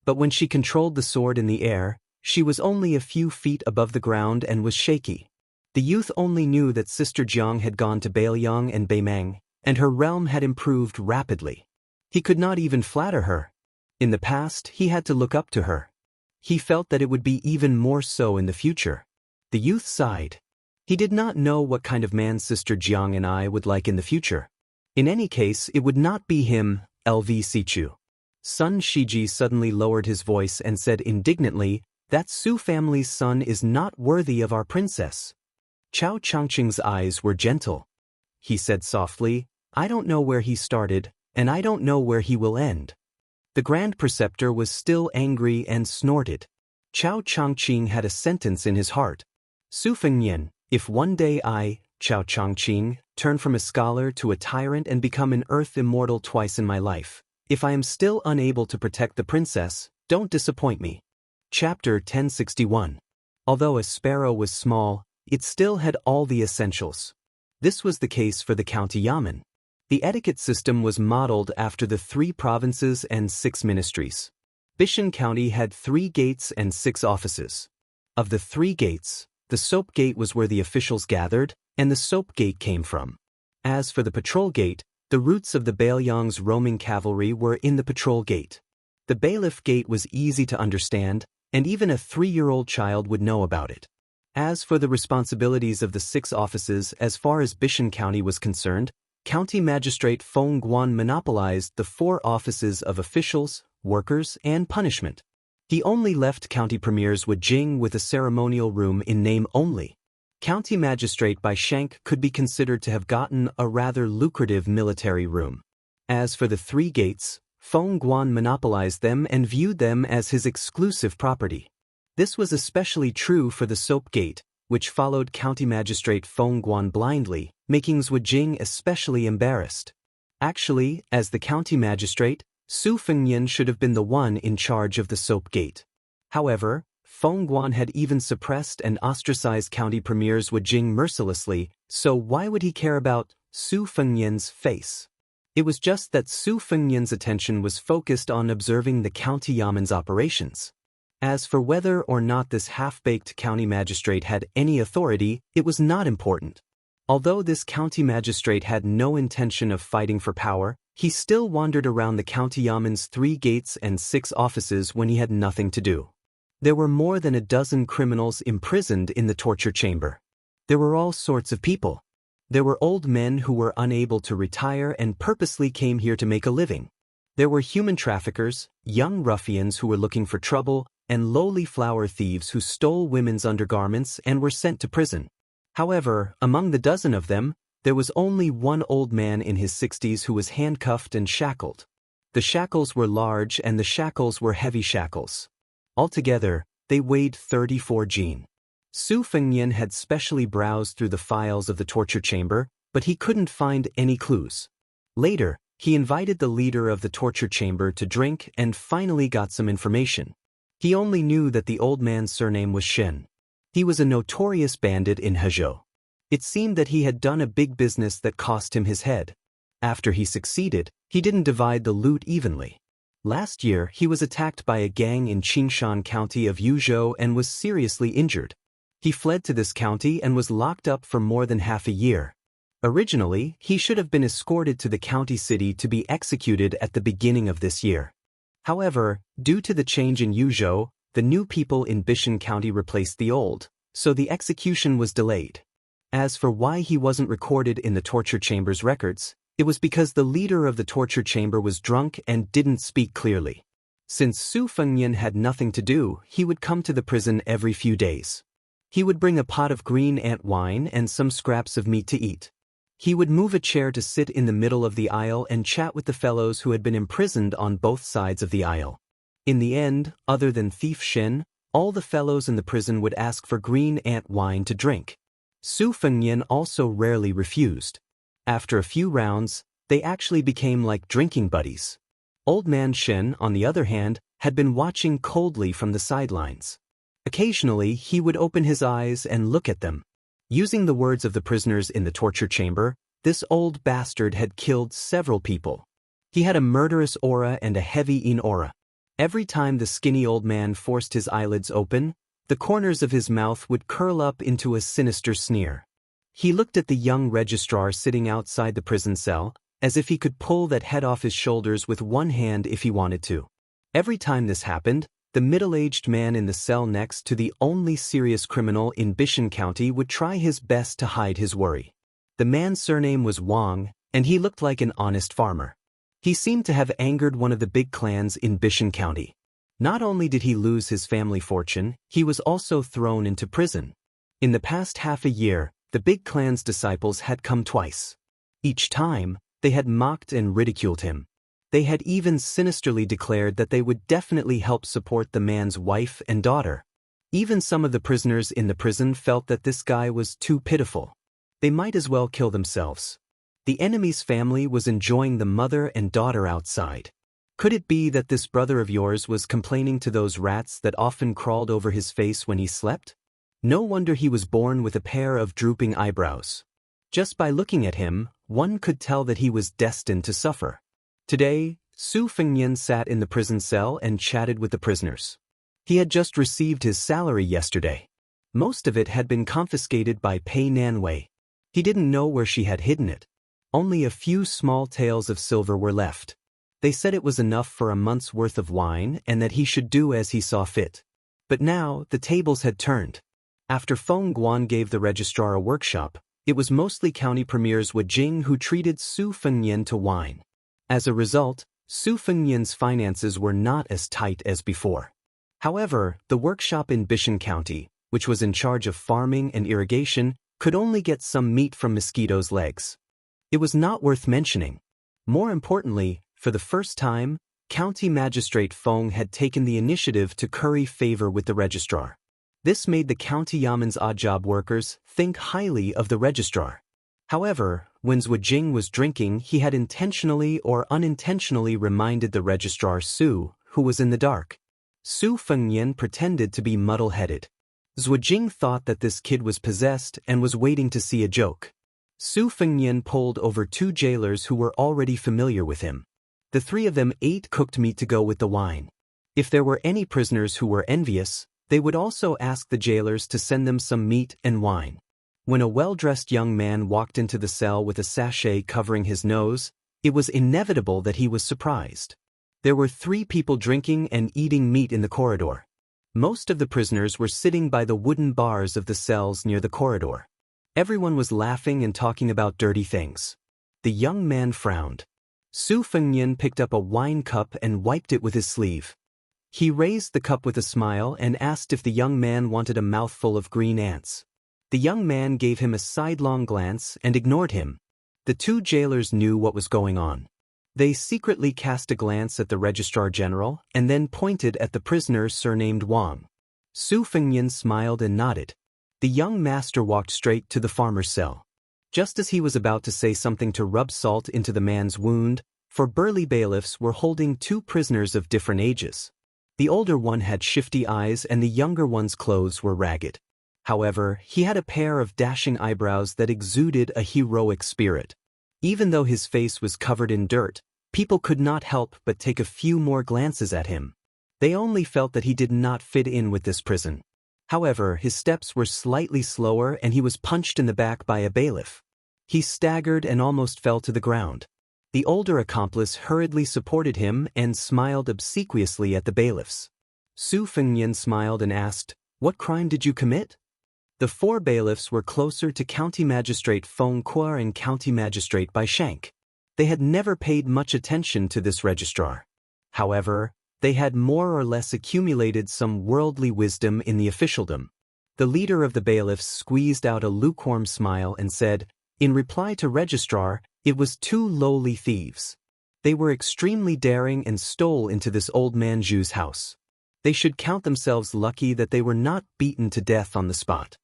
But when she controlled the sword in the air, She was only a few feet above the ground and was shaky. The youth only knew that Sister Jiang had gone to Bailiang and Beimang, and her realm had improved rapidly. He could not even flatter her. In the past, he had to look up to her. He felt that it would be even more so in the future. The youth sighed. He did not know what kind of man Sister Jiang and I would like in the future. In any case, it would not be him, LV Sichu. Sun Shiji suddenly lowered his voice and said indignantly, "That Su family's son is not worthy of our princess." Chao Changqing's eyes were gentle. He said softly, "I don't know where he started, and I don't know where he will end." The Grand Preceptor was still angry and snorted. Chao Changqing had a sentence in his heart. "Su Fengnian, if one day I, Chao Changqing, turn from a scholar to a tyrant and become an earth immortal twice in my life, if I am still unable to protect the princess, don't disappoint me." Chapter 1061. Although a sparrow was small, it still had all the essentials. This was the case for the county yamen. The etiquette system was modeled after the 3 provinces and 6 ministries. Bishan County had 3 gates and 6 offices. Of the 3 gates, the soap gate was where the officials gathered, and the soap gate came from. As for the patrol gate, the roots of the Bailiang's roaming cavalry were in the patrol gate. The bailiff gate was easy to understand, and even a 3-year-old child would know about it. As for the responsibilities of the 6 offices as far as Bishan County was concerned, County Magistrate Feng Guan monopolized the 4 offices of officials, workers, and punishment. He only left County Premiers Wujing with a ceremonial room in name only. County Magistrate Bai Shank could be considered to have gotten a rather lucrative military room. As for the 3 gates, Feng Guan monopolized them and viewed them as his exclusive property. This was especially true for the soap gate, which followed County Magistrate Feng Guan blindly, making Wujing especially embarrassed. Actually, as the county magistrate, Su Fengnian should have been the one in charge of the soap gate. However, Feng Guan had even suppressed and ostracized county premiers Wujing mercilessly, so why would he care about Su Fengnian's face? It was just that Su Fengnian's attention was focused on observing the county yamen's operations. As for whether or not this half-baked county magistrate had any authority, it was not important. Although this county magistrate had no intention of fighting for power, he still wandered around the county yamen's 3 gates and 6 offices when he had nothing to do. There were more than a dozen criminals imprisoned in the torture chamber. There were all sorts of people. There were old men who were unable to retire and purposely came here to make a living. There were human traffickers, young ruffians who were looking for trouble, and lowly flower thieves who stole women's undergarments and were sent to prison. However, among the dozen of them, there was only one old man in his 60s who was handcuffed and shackled. The shackles were large and the shackles were heavy shackles. Altogether, they weighed 34 jin. Su Fengnian had specially browsed through the files of the torture chamber, but he couldn't find any clues. Later, he invited the leader of the torture chamber to drink and finally got some information. He only knew that the old man's surname was Shen. He was a notorious bandit in Hezhou. It seemed that he had done a big business that cost him his head. After he succeeded, he didn't divide the loot evenly. Last year, he was attacked by a gang in Qingshan County of Yuzhou and was seriously injured. He fled to this county and was locked up for more than half a year. Originally, he should have been escorted to the county city to be executed at the beginning of this year. However, due to the change in Yuzhou, the new people in Bishan County replaced the old, so the execution was delayed. As for why he wasn't recorded in the torture chamber's records, it was because the leader of the torture chamber was drunk and didn't speak clearly. Since Su Fengnian had nothing to do, he would come to the prison every few days. He would bring a pot of green ant wine and some scraps of meat to eat. He would move a chair to sit in the middle of the aisle and chat with the fellows who had been imprisoned on both sides of the aisle. In the end, other than Thief Shen, all the fellows in the prison would ask for green ant wine to drink. Su Fengnian also rarely refused. After a few rounds, they actually became like drinking buddies. Old Man Shen, on the other hand, had been watching coldly from the sidelines. Occasionally, he would open his eyes and look at them. Using the words of the prisoners in the torture chamber, this old bastard had killed several people. He had a murderous aura and a heavy in aura. Every time the skinny old man forced his eyelids open, the corners of his mouth would curl up into a sinister sneer. He looked at the young registrar sitting outside the prison cell, as if he could pull that head off his shoulders with one hand if he wanted to. Every time this happened, the middle-aged man in the cell next to the only serious criminal in Bishan County would try his best to hide his worry. The man's surname was Wang, and he looked like an honest farmer. He seemed to have angered one of the big clans in Bishan County. Not only did he lose his family fortune, he was also thrown into prison. In the past half a year, the big clan's disciples had come twice. Each time, they had mocked and ridiculed him. They had even sinisterly declared that they would definitely help support the man's wife and daughter. Even some of the prisoners in the prison felt that this guy was too pitiful. They might as well kill themselves. The enemy's family was enjoying the mother and daughter outside. Could it be that this brother of yours was complaining to those rats that often crawled over his face when he slept? No wonder he was born with a pair of drooping eyebrows. Just by looking at him, one could tell that he was destined to suffer. Today, Su Fengnian sat in the prison cell and chatted with the prisoners. He had just received his salary yesterday. Most of it had been confiscated by Pei Nanwei. He didn't know where she had hidden it. Only a few small taels of silver were left. They said it was enough for a month's worth of wine and that he should do as he saw fit. But now, the tables had turned. After Feng Guan gave the registrar a workshop, it was mostly County Premiers Wu Jing who treated Su Fengnian to wine. As a result, Su Fengnian's finances were not as tight as before. However, the workshop in Bishan County, which was in charge of farming and irrigation, could only get some meat from mosquitoes' legs. It was not worth mentioning. More importantly, for the first time, County Magistrate Feng had taken the initiative to curry favor with the registrar. This made the county yaman's odd job workers think highly of the registrar. However, when Wu Jing was drinking, he had intentionally or unintentionally reminded the registrar Su, who was in the dark. Su Fengnian pretended to be muddle-headed. Wu Jing thought that this kid was possessed and was waiting to see a joke. Su Fengnian pulled over 2 jailers who were already familiar with him. The 3 of them ate cooked meat to go with the wine. If there were any prisoners who were envious, they would also ask the jailers to send them some meat and wine. When a well-dressed young man walked into the cell with a sachet covering his nose, it was inevitable that he was surprised. There were 3 people drinking and eating meat in the corridor. Most of the prisoners were sitting by the wooden bars of the cells near the corridor. Everyone was laughing and talking about dirty things. The young man frowned. Su Fengnian picked up a wine cup and wiped it with his sleeve. He raised the cup with a smile and asked if the young man wanted a mouthful of green ants. The young man gave him a sidelong glance and ignored him. The 2 jailers knew what was going on. They secretly cast a glance at the registrar general and then pointed at the prisoner surnamed Wang. Su Fengnian smiled and nodded. The young master walked straight to the farmer's cell. Just as he was about to say something to rub salt into the man's wound, 4 burly bailiffs were holding 2 prisoners of different ages. The older one had shifty eyes and the younger one's clothes were ragged. However, he had a pair of dashing eyebrows that exuded a heroic spirit. Even though his face was covered in dirt, people could not help but take a few more glances at him. They only felt that he did not fit in with this prison. However, his steps were slightly slower and he was punched in the back by a bailiff. He staggered and almost fell to the ground. The older accomplice hurriedly supported him and smiled obsequiously at the bailiffs. Su Fengnian smiled and asked, "What crime did you commit?" The 4 bailiffs were closer to County Magistrate Feng Kuo and County Magistrate Bai Shank. They had never paid much attention to this registrar. However, they had more or less accumulated some worldly wisdom in the officialdom. The leader of the bailiffs squeezed out a lukewarm smile and said, in reply to registrar, it was 2 lowly thieves. They were extremely daring and stole into this old man Zhu's house. They should count themselves lucky that they were not beaten to death on the spot.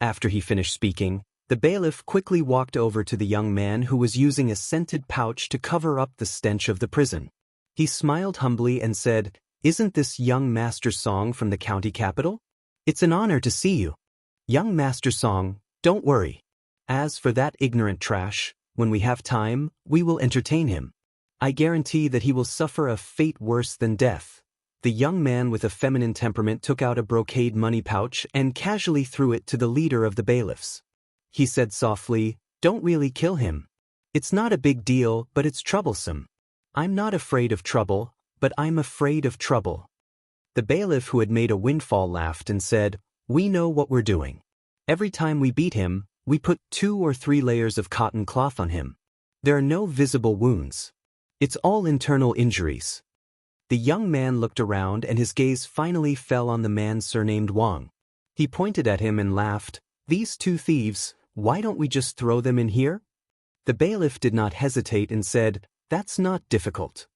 After he finished speaking, the bailiff quickly walked over to the young man who was using a scented pouch to cover up the stench of the prison. He smiled humbly and said, "Isn't this young Master Song from the county capital? It's an honor to see you. Young Master Song, don't worry. As for that ignorant trash, when we have time, we will entertain him. I guarantee that he will suffer a fate worse than death. The young man with a feminine temperament took out a brocade money pouch and casually threw it to the leader of the bailiffs. He said softly, "Don't really kill him. It's not a big deal, but it's troublesome. I'm not afraid of trouble, but I'm afraid of trouble." The bailiff who had made a windfall laughed and said, "We know what we're doing. Every time we beat him, we put 2 or 3 layers of cotton cloth on him. There are no visible wounds. It's all internal injuries." The young man looked around and his gaze finally fell on the man surnamed Wang. He pointed at him and laughed, "These 2 thieves, why don't we just throw them in here?" The bailiff did not hesitate and said, "That's not difficult."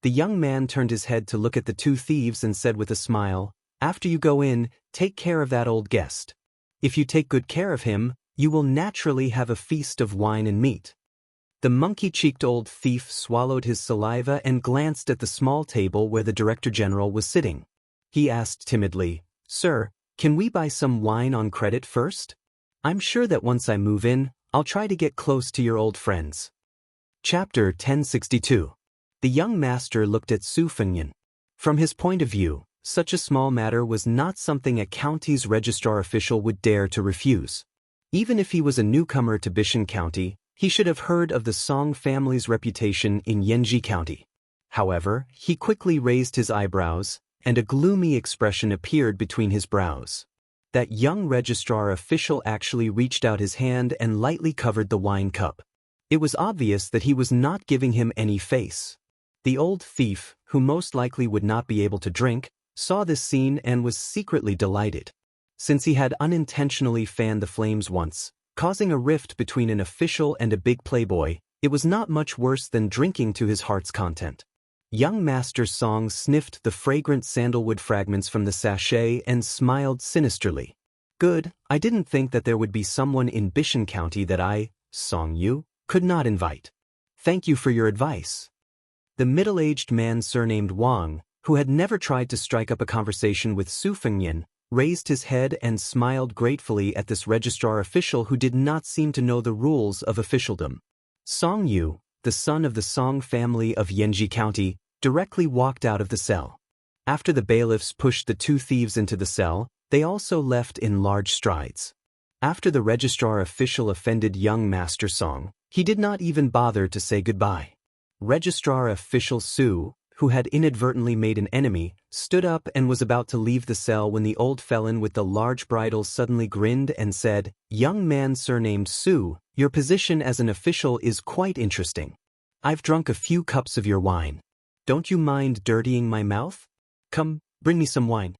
The young man turned his head to look at the 2 thieves and said with a smile, "After you go in, take care of that old guest. If you take good care of him, you will naturally have a feast of wine and meat." The monkey-cheeked old thief swallowed his saliva and glanced at the small table where the Director General was sitting. He asked timidly, "Sir, can we buy some wine on credit first? I'm sure that once I move in, I'll try to get close to your old friends." Chapter 1062. The young master looked at Su Fengyan. From his point of view, such a small matter was not something a county's registrar official would dare to refuse. Even if he was a newcomer to Bishan County, he should have heard of the Song family's reputation in Yanji County. However, he quickly raised his eyebrows, and a gloomy expression appeared between his brows. That young registrar official actually reached out his hand and lightly covered the wine cup. It was obvious that he was not giving him any face. The old thief, who most likely would not be able to drink, saw this scene and was secretly delighted. Since he had unintentionally fanned the flames once, causing a rift between an official and a big playboy, it was not much worse than drinking to his heart's content. Young Master Song sniffed the fragrant sandalwood fragments from the sachet and smiled sinisterly. "Good, I didn't think that there would be someone in Bishan County that I, Song Yu, could not invite. Thank you for your advice." The middle-aged man surnamed Wang, who had never tried to strike up a conversation with Su Fengyan, raised his head and smiled gratefully at this registrar official who did not seem to know the rules of officialdom. Song Yu, the son of the Song family of Yanji County, directly walked out of the cell. After the bailiffs pushed the 2 thieves into the cell, they also left in large strides. After the registrar official offended young Master Song, he did not even bother to say goodbye. Registrar official Su, who had inadvertently made an enemy, stood up and was about to leave the cell when the old felon with the large bridle suddenly grinned and said, "Young man surnamed Su, your position as an official is quite interesting. I've drunk a few cups of your wine. Don't you mind dirtying my mouth? Come, bring me some wine."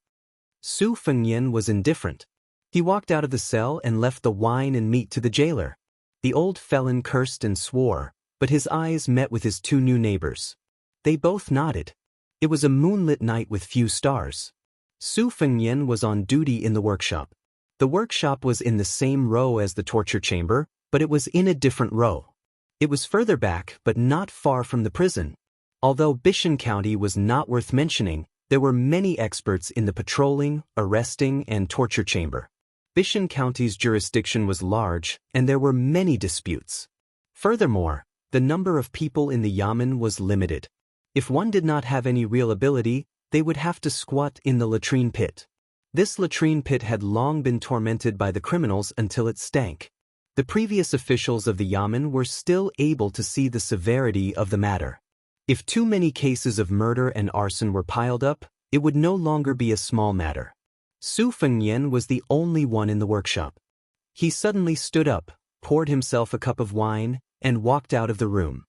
Su Fengyan was indifferent. He walked out of the cell and left the wine and meat to the jailer. The old felon cursed and swore, but his eyes met with his 2 new neighbors. They both nodded. It was a moonlit night with few stars. Su Fengyan was on duty in the workshop. The workshop was in the same row as the torture chamber, but it was in a different row. It was further back but not far from the prison. Although Bishan County was not worth mentioning, there were many experts in the patrolling, arresting, and torture chamber. Bishan County's jurisdiction was large, and there were many disputes. Furthermore, the number of people in the yamen was limited. If one did not have any real ability, they would have to squat in the latrine pit. This latrine pit had long been tormented by the criminals until it stank. The previous officials of the yamen were still able to see the severity of the matter. If too many cases of murder and arson were piled up, it would no longer be a small matter. Su Fengyan was the only one in the workshop. He suddenly stood up, poured himself a cup of wine, and walked out of the room.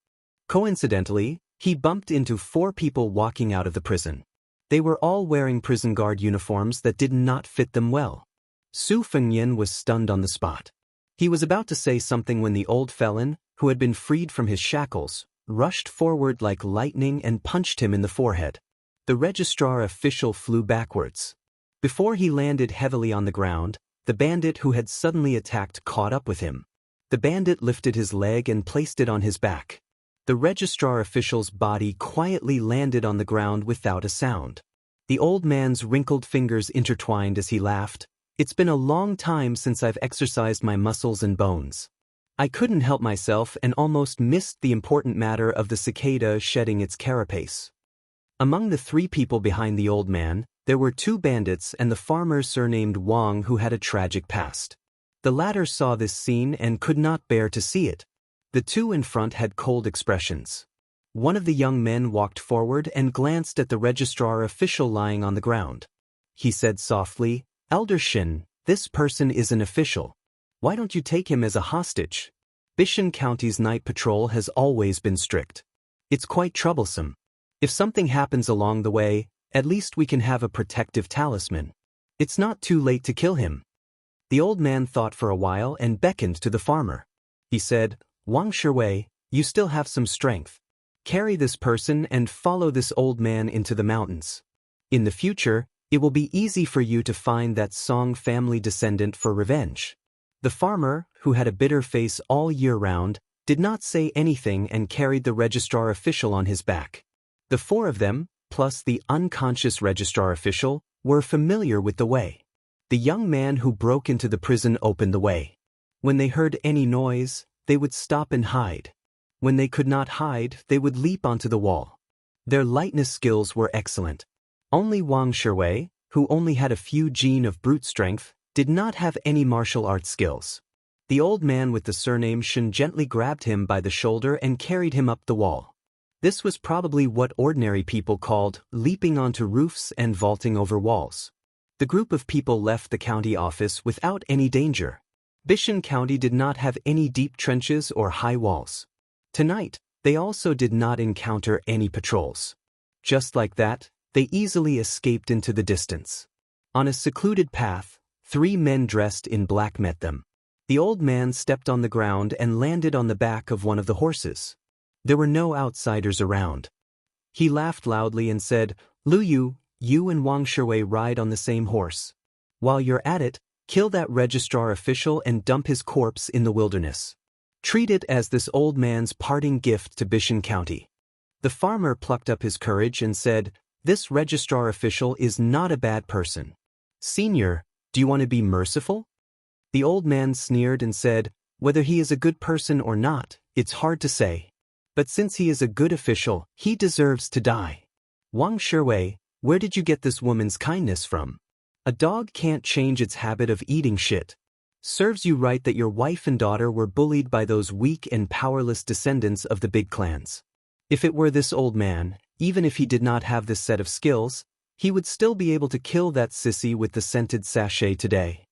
Coincidentally, he bumped into 4 people walking out of the prison. They were all wearing prison guard uniforms that did not fit them well. Su Fengyan was stunned on the spot. He was about to say something when the old felon, who had been freed from his shackles, rushed forward like lightning and punched him in the forehead. The registrar official flew backwards. Before he landed heavily on the ground, the bandit who had suddenly attacked caught up with him. The bandit lifted his leg and placed it on his back. The registrar official's body quietly landed on the ground without a sound. The old man's wrinkled fingers intertwined as he laughed. "It's been a long time since I've exercised my muscles and bones. I couldn't help myself and almost missed the important matter of the cicada shedding its carapace." Among the 3 people behind the old man, there were 2 bandits and the farmer surnamed Wang who had a tragic past. The latter saw this scene and could not bear to see it. The 2 in front had cold expressions. One of the young men walked forward and glanced at the registrar official lying on the ground. He said softly, "Elder Shin, this person is an official. Why don't you take him as a hostage? Bishan County's night patrol has always been strict. It's quite troublesome. If something happens along the way, at least we can have a protective talisman. It's not too late to kill him." The old man thought for a while and beckoned to the farmer. He said, "Wang Shui, you still have some strength. Carry this person and follow this old man into the mountains. In the future, it will be easy for you to find that Song family descendant for revenge." The farmer, who had a bitter face all year round, did not say anything and carried the registrar official on his back. The 4 of them, plus the unconscious registrar official, were familiar with the way. The young man who broke into the prison opened the way. When they heard any noise, they would stop and hide. When they could not hide, they would leap onto the wall. Their lightness skills were excellent. Only Wang Shui, who only had a few gene of brute strength, did not have any martial arts skills. The old man with the surname Shen gently grabbed him by the shoulder and carried him up the wall. This was probably what ordinary people called leaping onto roofs and vaulting over walls. The group of people left the county office without any danger. Bishan County did not have any deep trenches or high walls. Tonight, they also did not encounter any patrols. Just like that, they easily escaped into the distance. On a secluded path, 3 men dressed in black met them. The old man stepped on the ground and landed on the back of one of the horses. There were no outsiders around. He laughed loudly and said, "Lu Yu, you and Wang Shui ride on the same horse. While you're at it, kill that registrar official and dump his corpse in the wilderness. Treat it as this old man's parting gift to Bishan County." The farmer plucked up his courage and said, "This registrar official is not a bad person. Senior, do you want to be merciful?" The old man sneered and said, "Whether he is a good person or not, it's hard to say. But since he is a good official, he deserves to die. Wang Shui, where did you get this woman's kindness from? A dog can't change its habit of eating shit. Serves you right that your wife and daughter were bullied by those weak and powerless descendants of the big clans. If it were this old man, even if he did not have this set of skills, he would still be able to kill that sissy with the scented sachet today."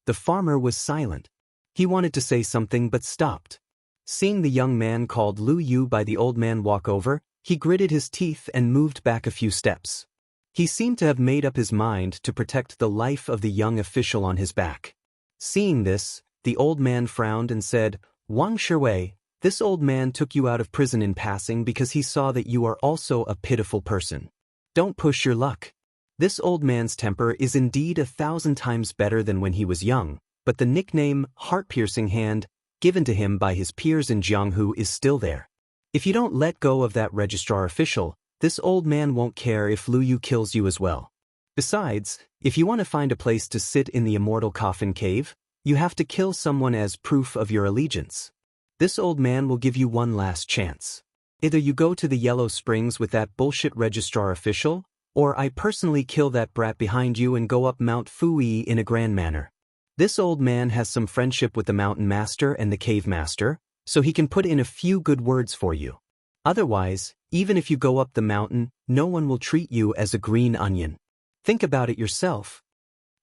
The farmer was silent. He wanted to say something but stopped. Seeing the young man called Lu Yu by the old man walk over, he gritted his teeth and moved back a few steps. He seemed to have made up his mind to protect the life of the young official on his back. Seeing this, the old man frowned and said, "Wang Shui, this old man took you out of prison in passing because he saw that you are also a pitiful person. Don't push your luck. This old man's temper is indeed 1,000 times better than when he was young, but the nickname Heart-Piercing Hand, given to him by his peers in Jianghu, is still there. If you don't let go of that registrar official, this old man won't care if Lu Yu kills you as well. Besides, if you want to find a place to sit in the immortal coffin cave, you have to kill someone as proof of your allegiance. This old man will give you one last chance. Either you go to the Yellow Springs with that bullshit registrar official, or I personally kill that brat behind you and go up Mount Fui in a grand manner. This old man has some friendship with the mountain master and the cave master, so he can put in a few good words for you. Otherwise, even if you go up the mountain, no one will treat you as a green onion. Think about it yourself."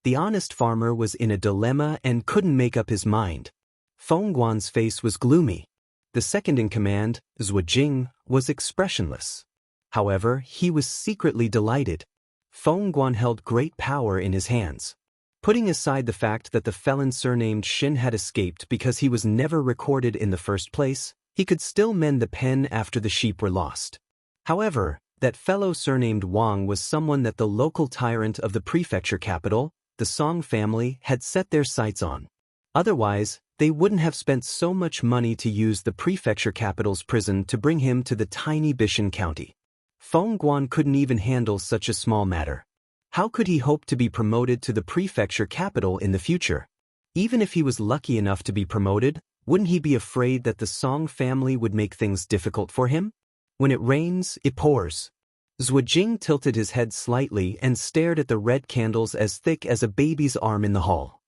The honest farmer was in a dilemma and couldn't make up his mind. Feng Guan's face was gloomy. The second in command, Zhu Jing, was expressionless. However, he was secretly delighted. Feng Guan held great power in his hands. Putting aside the fact that the felon surnamed Shin had escaped because he was never recorded in the first place, he could still mend the pen after the sheep were lost. However, that fellow surnamed Wang was someone that the local tyrant of the prefecture capital, the Song family, had set their sights on. Otherwise, they wouldn't have spent so much money to use the prefecture capital's prison to bring him to the tiny Bishan County. Feng Guan couldn't even handle such a small matter. How could he hope to be promoted to the prefecture capital in the future? Even if he was lucky enough to be promoted, wouldn't he be afraid that the Song family would make things difficult for him? When it rains, it pours. Jing tilted his head slightly and stared at the red candles as thick as a baby's arm in the hall.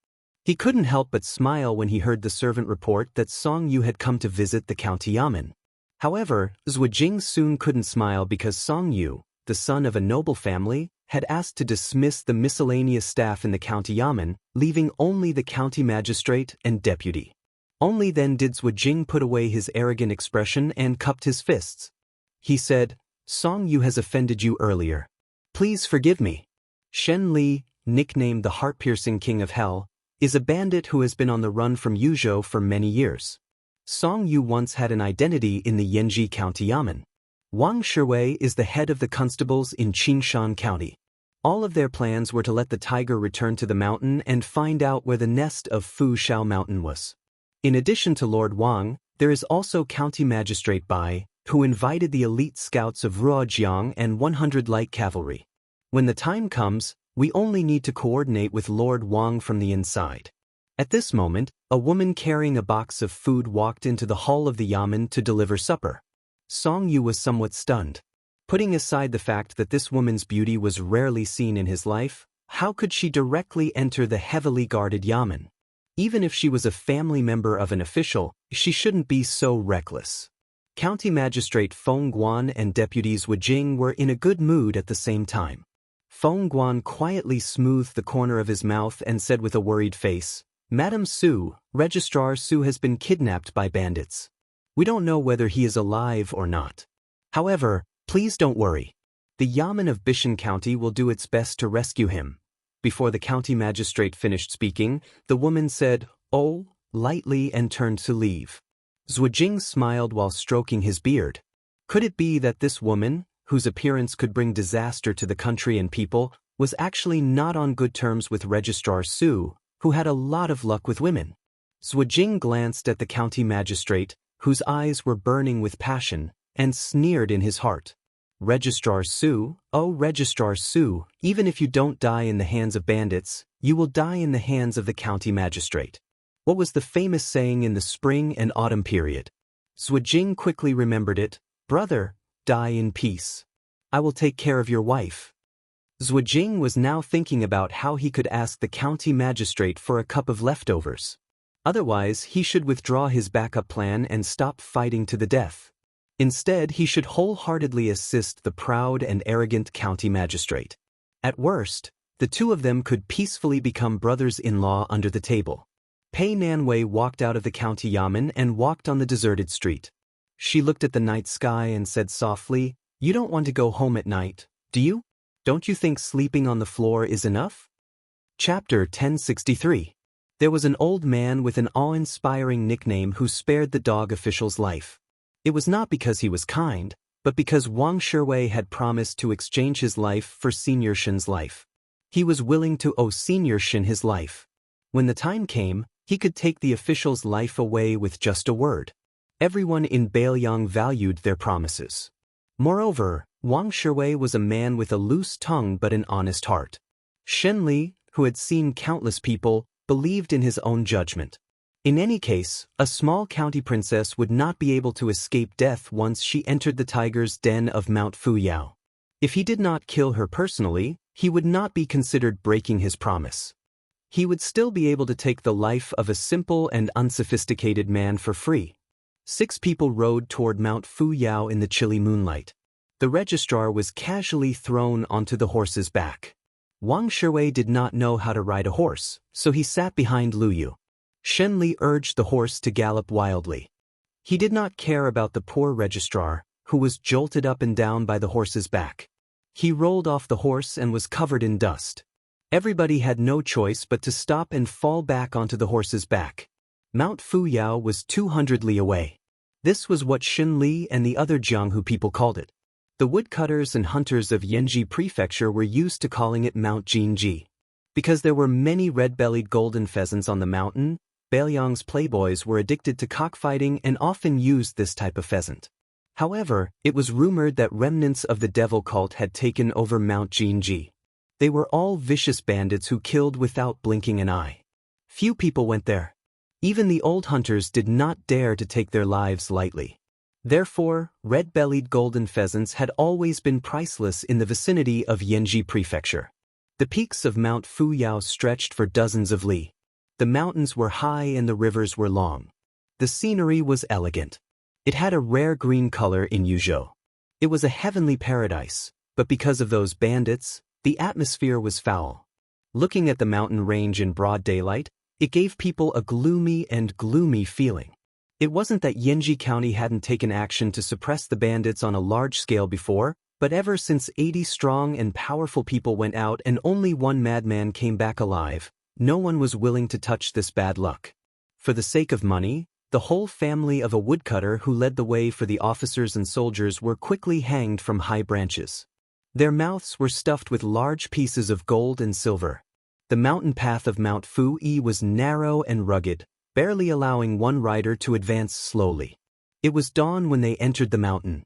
He couldn't help but smile when he heard the servant report that Song Yu had come to visit the county yamen. However, Jing soon couldn't smile because Song Yu, the son of a noble family, had asked to dismiss the miscellaneous staff in the county yamen, leaving only the county magistrate and deputy. Only then did Jing put away his arrogant expression and cupped his fists. He said, "Song Yu has offended you earlier. Please forgive me." Shen Li, nicknamed the heart-piercing king of hell, is a bandit who has been on the run from Yuzhou for many years. Song Yu once had an identity in the Yanji County Yamen. Wang Shiwei is the head of the constables in Qingshan County. All of their plans were to let the tiger return to the mountain and find out where the nest of Fu Shao Mountain was. In addition to Lord Wang, there is also County Magistrate Bai, who invited the elite scouts of Ruojiang and 100 light cavalry. When the time comes, we only need to coordinate with Lord Wang from the inside. At this moment, a woman carrying a box of food walked into the hall of the yamen to deliver supper. Song Yu was somewhat stunned. Putting aside the fact that this woman's beauty was rarely seen in his life, how could she directly enter the heavily guarded yamen? Even if she was a family member of an official, she shouldn't be so reckless. County Magistrate Feng Guan and deputies Wu Jing were in a good mood at the same time. Feng Guan quietly smoothed the corner of his mouth and said with a worried face, "Madam Su, Registrar Su has been kidnapped by bandits. We don't know whether he is alive or not. However, please don't worry. The Yamen of Bishan County will do its best to rescue him." Before the county magistrate finished speaking, the woman said, "Oh," lightly and turned to leave. Jing smiled while stroking his beard. Could it be that this woman, whose appearance could bring disaster to the country and people, was actually not on good terms with Registrar Su, who had a lot of luck with women? Jing glanced at the county magistrate, whose eyes were burning with passion, and sneered in his heart. "Registrar Su, oh Registrar Su, even if you don't die in the hands of bandits, you will die in the hands of the county magistrate." What was the famous saying in the spring and autumn period? Jing quickly remembered it. "Brother, die in peace. I will take care of your wife." Jing was now thinking about how he could ask the county magistrate for a cup of leftovers. Otherwise, he should withdraw his backup plan and stop fighting to the death. Instead, he should wholeheartedly assist the proud and arrogant county magistrate. At worst, the two of them could peacefully become brothers-in-law under the table. Pei Nanwei walked out of the county yamen and walked on the deserted street. She looked at the night sky and said softly, "You don't want to go home at night, do you? Don't you think sleeping on the floor is enough?" Chapter 1063. There was an old man with an awe-inspiring nickname who spared the dog official's life. It was not because he was kind, but because Wang Shiwei had promised to exchange his life for Senior Shen's life. He was willing to owe Senior Shen his life. When the time came, he could take the official's life away with just a word. Everyone in Bailiang valued their promises. Moreover, Wang Shiwei was a man with a loose tongue but an honest heart. Shen Li, who had seen countless people, believed in his own judgment. In any case, a small county princess would not be able to escape death once she entered the tiger's den of Mount Fuyao. If he did not kill her personally, he would not be considered breaking his promise. He would still be able to take the life of a simple and unsophisticated man for free. 6 people rode toward Mount Fuyao in the chilly moonlight. The registrar was casually thrown onto the horse's back. Wang Shiwei did not know how to ride a horse, so he sat behind Lu Yu. Shen Li urged the horse to gallop wildly. He did not care about the poor registrar, who was jolted up and down by the horse's back. He rolled off the horse and was covered in dust. Everybody had no choice but to stop and fall back onto the horse's back. Mount Fuyao was 200 li away. This was what Shen Li and the other Jianghu people called it. The woodcutters and hunters of Yanji Prefecture were used to calling it Mount Jinji. Because there were many red-bellied golden pheasants on the mountain, Bailiang's playboys were addicted to cockfighting and often used this type of pheasant. However, it was rumored that remnants of the devil cult had taken over Mount Jinji. They were all vicious bandits who killed without blinking an eye. Few people went there. Even the old hunters did not dare to take their lives lightly. Therefore, red-bellied golden pheasants had always been priceless in the vicinity of Yanji Prefecture. The peaks of Mount Fuyao stretched for dozens of li. The mountains were high and the rivers were long. The scenery was elegant. It had a rare green color in Yuzhou. It was a heavenly paradise, but because of those bandits, the atmosphere was foul. Looking at the mountain range in broad daylight, it gave people a gloomy feeling. It wasn't that Yanji County hadn't taken action to suppress the bandits on a large scale before, but ever since 80 strong and powerful people went out and only one madman came back alive, no one was willing to touch this bad luck. For the sake of money, the whole family of a woodcutter who led the way for the officers and soldiers were quickly hanged from high branches. Their mouths were stuffed with large pieces of gold and silver. The mountain path of Mount Fu-yi was narrow and rugged, barely allowing one rider to advance slowly. It was dawn when they entered the mountain.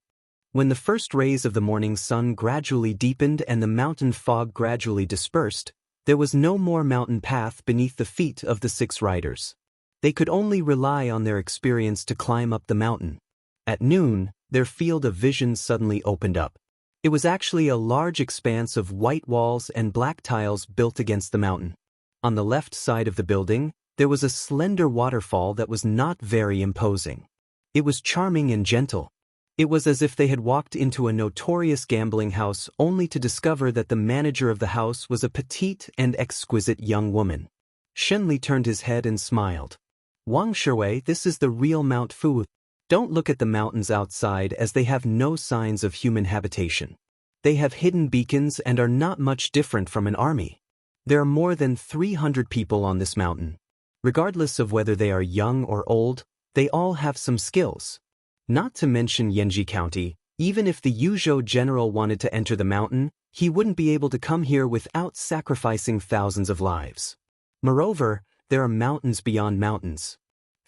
When the first rays of the morning sun gradually deepened and the mountain fog gradually dispersed, there was no more mountain path beneath the feet of the 6 riders. They could only rely on their experience to climb up the mountain. At noon, their field of vision suddenly opened up. It was actually a large expanse of white walls and black tiles built against the mountain. On the left side of the building, there was a slender waterfall that was not very imposing. It was charming and gentle. It was as if they had walked into a notorious gambling house only to discover that the manager of the house was a petite and exquisite young woman. Shenli turned his head and smiled. Wang Shui, this is the real Mount Fu. Don't look at the mountains outside as they have no signs of human habitation. They have hidden beacons and are not much different from an army. There are more than 300 people on this mountain. Regardless of whether they are young or old, they all have some skills. Not to mention Yanji County, even if the Yuzhou general wanted to enter the mountain, he wouldn't be able to come here without sacrificing thousands of lives. Moreover, there are mountains beyond mountains.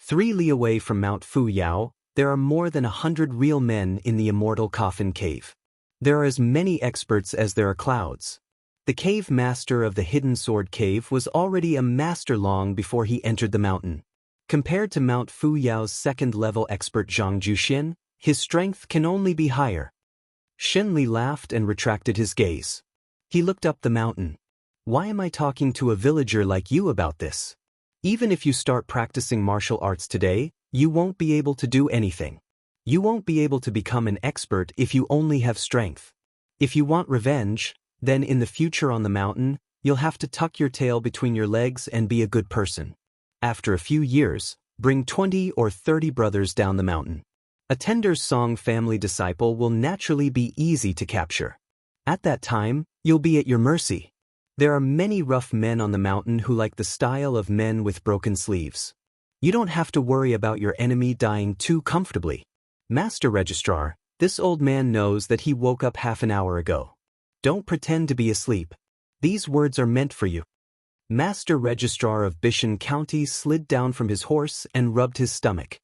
3 li away from Mount Fuyao, there are more than 100 real men in the immortal coffin cave. There are as many experts as there are clouds. The cave master of the Hidden Sword Cave was already a master long before he entered the mountain. Compared to Mount Fuyao's second-level expert Zhang Juxian, his strength can only be higher. Shenli laughed and retracted his gaze. He looked up the mountain. Why am I talking to a villager like you about this? Even if you start practicing martial arts today, you won't be able to do anything. You won't be able to become an expert if you only have strength. If you want revenge, then in the future on the mountain, you'll have to tuck your tail between your legs and be a good person. After a few years, bring 20 or 30 brothers down the mountain. A tender song family disciple will naturally be easy to capture. At that time, you'll be at your mercy. There are many rough men on the mountain who like the style of men with broken sleeves. You don't have to worry about your enemy dying too comfortably. Master Registrar, this old man knows that he woke up half an hour ago. Don't pretend to be asleep. These words are meant for you. Master Registrar of Bishan County slid down from his horse and rubbed his stomach.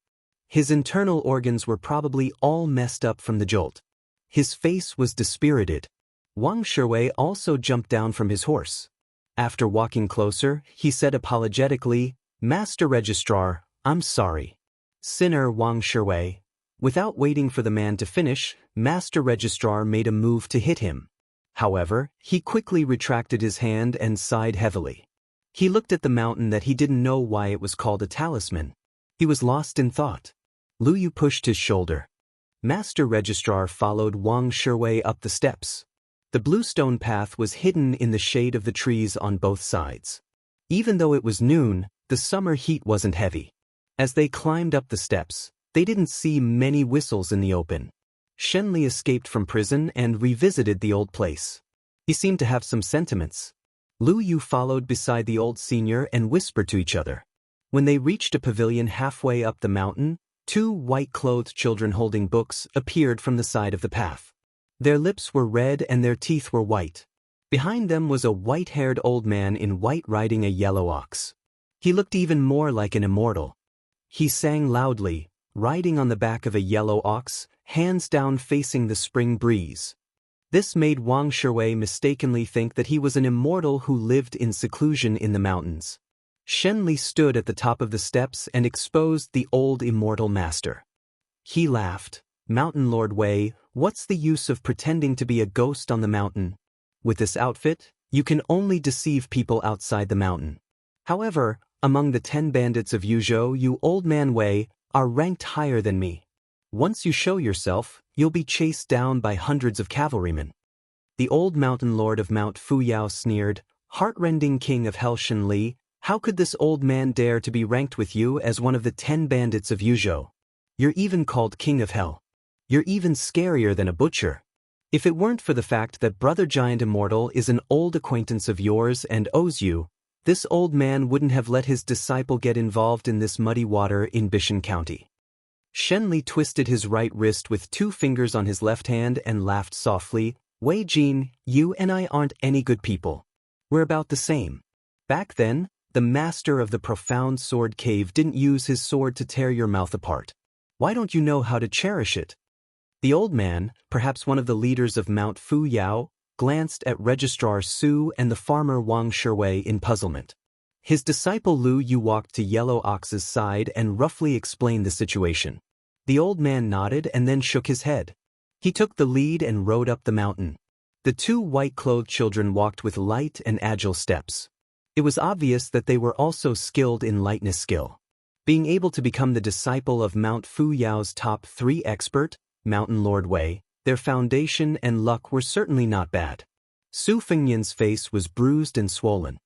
His internal organs were probably all messed up from the jolt. His face was dispirited. Wang Shui also jumped down from his horse. After walking closer, he said apologetically, Master Registrar, I'm sorry. Sinner Wang Shui. Without waiting for the man to finish, Master Registrar made a move to hit him. However, he quickly retracted his hand and sighed heavily. He looked at the mountain that he didn't know why it was called a talisman. He was lost in thought. Lu Yu pushed his shoulder. Master Registrar followed Wang Shui up the steps. The bluestone path was hidden in the shade of the trees on both sides. Even though it was noon, the summer heat wasn't heavy. As they climbed up the steps, they didn't see many whistles in the open. Shenli escaped from prison and revisited the old place. He seemed to have some sentiments. Lu Yu followed beside the old senior and whispered to each other. When they reached a pavilion halfway up the mountain, 2 white-clothed children holding books appeared from the side of the path. Their lips were red and their teeth were white. Behind them was a white-haired old man in white riding a yellow ox. He looked even more like an immortal. He sang loudly, riding on the back of a yellow ox, hands down facing the spring breeze. This made Wang Shui mistakenly think that he was an immortal who lived in seclusion in the mountains. Shenli stood at the top of the steps and exposed the old immortal master. He laughed. Mountain Lord Wei, what's the use of pretending to be a ghost on the mountain? With this outfit, you can only deceive people outside the mountain. However, among the 10 bandits of Yuzhou, you old man Wei are ranked higher than me. Once you show yourself, you'll be chased down by hundreds of cavalrymen. The old mountain lord of Mount Fuyao sneered, heart-rending king of Hell Shen Li, how could this old man dare to be ranked with you as one of the 10 bandits of Yuzhou? You're even called king of hell. You're even scarier than a butcher. If it weren't for the fact that Brother Giant Immortal is an old acquaintance of yours and owes you, this old man wouldn't have let his disciple get involved in this muddy water in Bishan County. Shen Li twisted his right wrist with 2 fingers on his left hand and laughed softly, Wei Jin, you and I aren't any good people. We're about the same. Back then, the master of the profound sword cave didn't use his sword to tear your mouth apart. Why don't you know how to cherish it? The old man, perhaps one of the leaders of Mount Fuyao, glanced at Registrar Su and the farmer Wang Shiwei in puzzlement. His disciple Lu Yu walked to Yellow Ox's side and roughly explained the situation. The old man nodded and then shook his head. He took the lead and rode up the mountain. The 2 white-clothed children walked with light and agile steps. It was obvious that they were also skilled in lightness skill. Being able to become the disciple of Mount Fuyao's top 3 expert, Mountain Lord Wei, their foundation and luck were certainly not bad. Su Fengyan's face was bruised and swollen.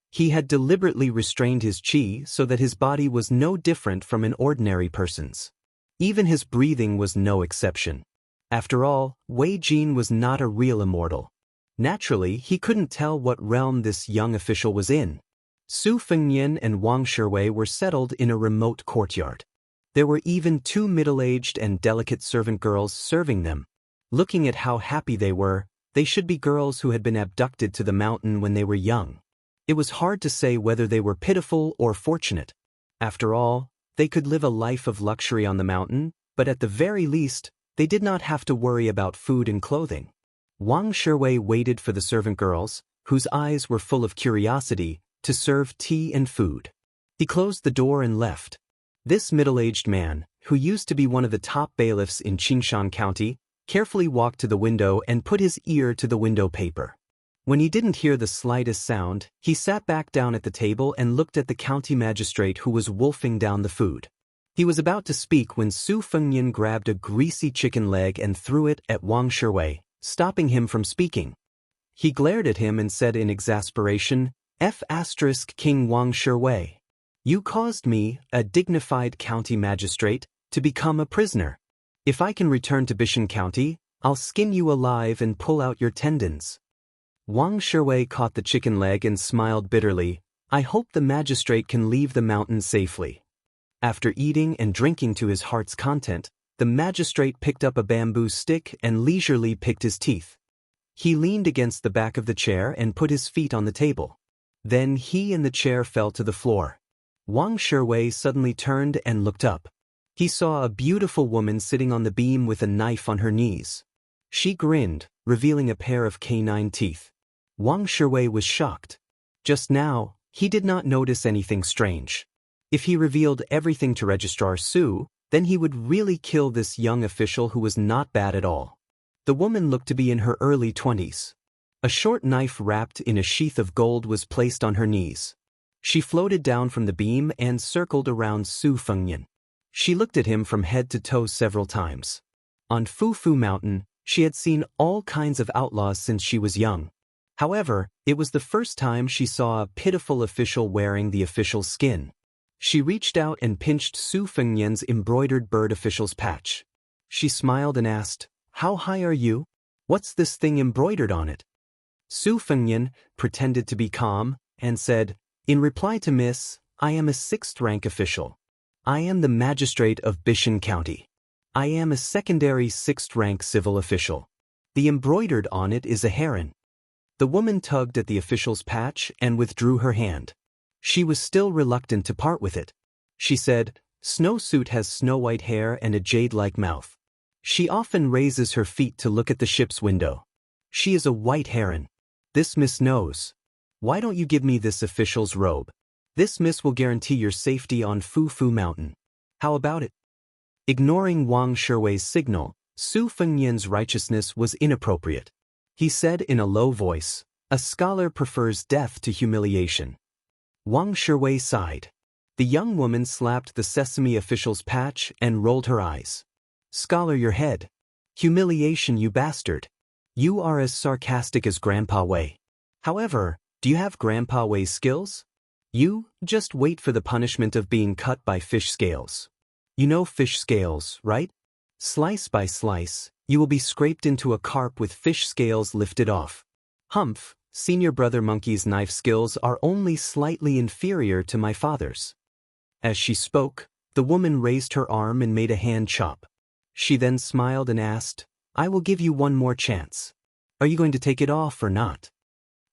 He had deliberately restrained his qi so that his body was no different from an ordinary person's. Even his breathing was no exception. After all, Wei Jin was not a real immortal. Naturally, he couldn't tell what realm this young official was in. Su Fengyan and Wang Shiwei were settled in a remote courtyard. There were even 2 middle-aged and delicate servant girls serving them. Looking at how happy they should be girls who had been abducted to the mountain when they were young. It was hard to say whether they were pitiful or fortunate. After all, they could live a life of luxury on the mountain, but at the very least, they did not have to worry about food and clothing. Wang Shiwei waited for the servant girls, whose eyes were full of curiosity, to serve tea and food. He closed the door and left. This middle-aged man, who used to be one of the top bailiffs in Qingshan County, carefully walked to the window and put his ear to the window paper. When he didn't hear the slightest sound, he sat back down at the table and looked at the county magistrate who was wolfing down the food. He was about to speak when Su Fengyan grabbed a greasy chicken leg and threw it at Wang Shiwei, stopping him from speaking. He glared at him and said in exasperation, F** King Wang Shiwei. You caused me, a dignified county magistrate, to become a prisoner. If I can return to Bishan County, I'll skin you alive and pull out your tendons. Wang Shiwei caught the chicken leg and smiled bitterly. I hope the magistrate can leave the mountain safely. After eating and drinking to his heart's content, the magistrate picked up a bamboo stick and leisurely picked his teeth. He leaned against the back of the chair and put his feet on the table. Then he and the chair fell to the floor. Wang Shiwei suddenly turned and looked up. He saw a beautiful woman sitting on the beam with a knife on her knees. She grinned, revealing a pair of canine teeth. Wang Shiwei was shocked. Just now, he did not notice anything strange. If he revealed everything to Registrar Su, then he would really kill this young official who was not bad at all. The woman looked to be in her early 20s. A short knife wrapped in a sheath of gold was placed on her knees. She floated down from the beam and circled around Su Fengyan. She looked at him from head to toe several times. On Fufu Mountain, she had seen all kinds of outlaws since she was young. However, it was the first time she saw a pitiful official wearing the official's skin. She reached out and pinched Su Fengyan's embroidered bird official's patch. She smiled and asked, How high are you? What's this thing embroidered on it? Su Fengyan pretended to be calm and said, In reply to Miss, I am a 6th-rank official. I am the magistrate of Bishan County. I am a secondary 6th-rank civil official. The embroidered on it is a heron. The woman tugged at the official's patch and withdrew her hand. She was still reluctant to part with it. She said, Snowsuit has snow-white hair and a jade-like mouth. She often raises her feet to look at the ship's window. She is a white heron. This miss knows. Why don't you give me this official's robe? This miss will guarantee your safety on Fufu Mountain. How about it? Ignoring Wang Shiwei's signal, Su Fengnian's righteousness was inappropriate. He said in a low voice, "A scholar prefers death to humiliation." Wang Shiwei sighed. The young woman slapped the sesame official's patch and rolled her eyes. "Scholar your head. Humiliation, you bastard. You are as sarcastic as Grandpa Wei. However, do you have Grandpa Wei's skills? You just wait for the punishment of being cut by fish scales. You know fish scales, right? Slice by slice, you will be scraped into a carp with fish scales lifted off. Humph, senior brother Monkey's knife skills are only slightly inferior to my father's." As she spoke, the woman raised her arm and made a hand chop. She then smiled and asked, "I will give you one more chance. Are you going to take it off or not?"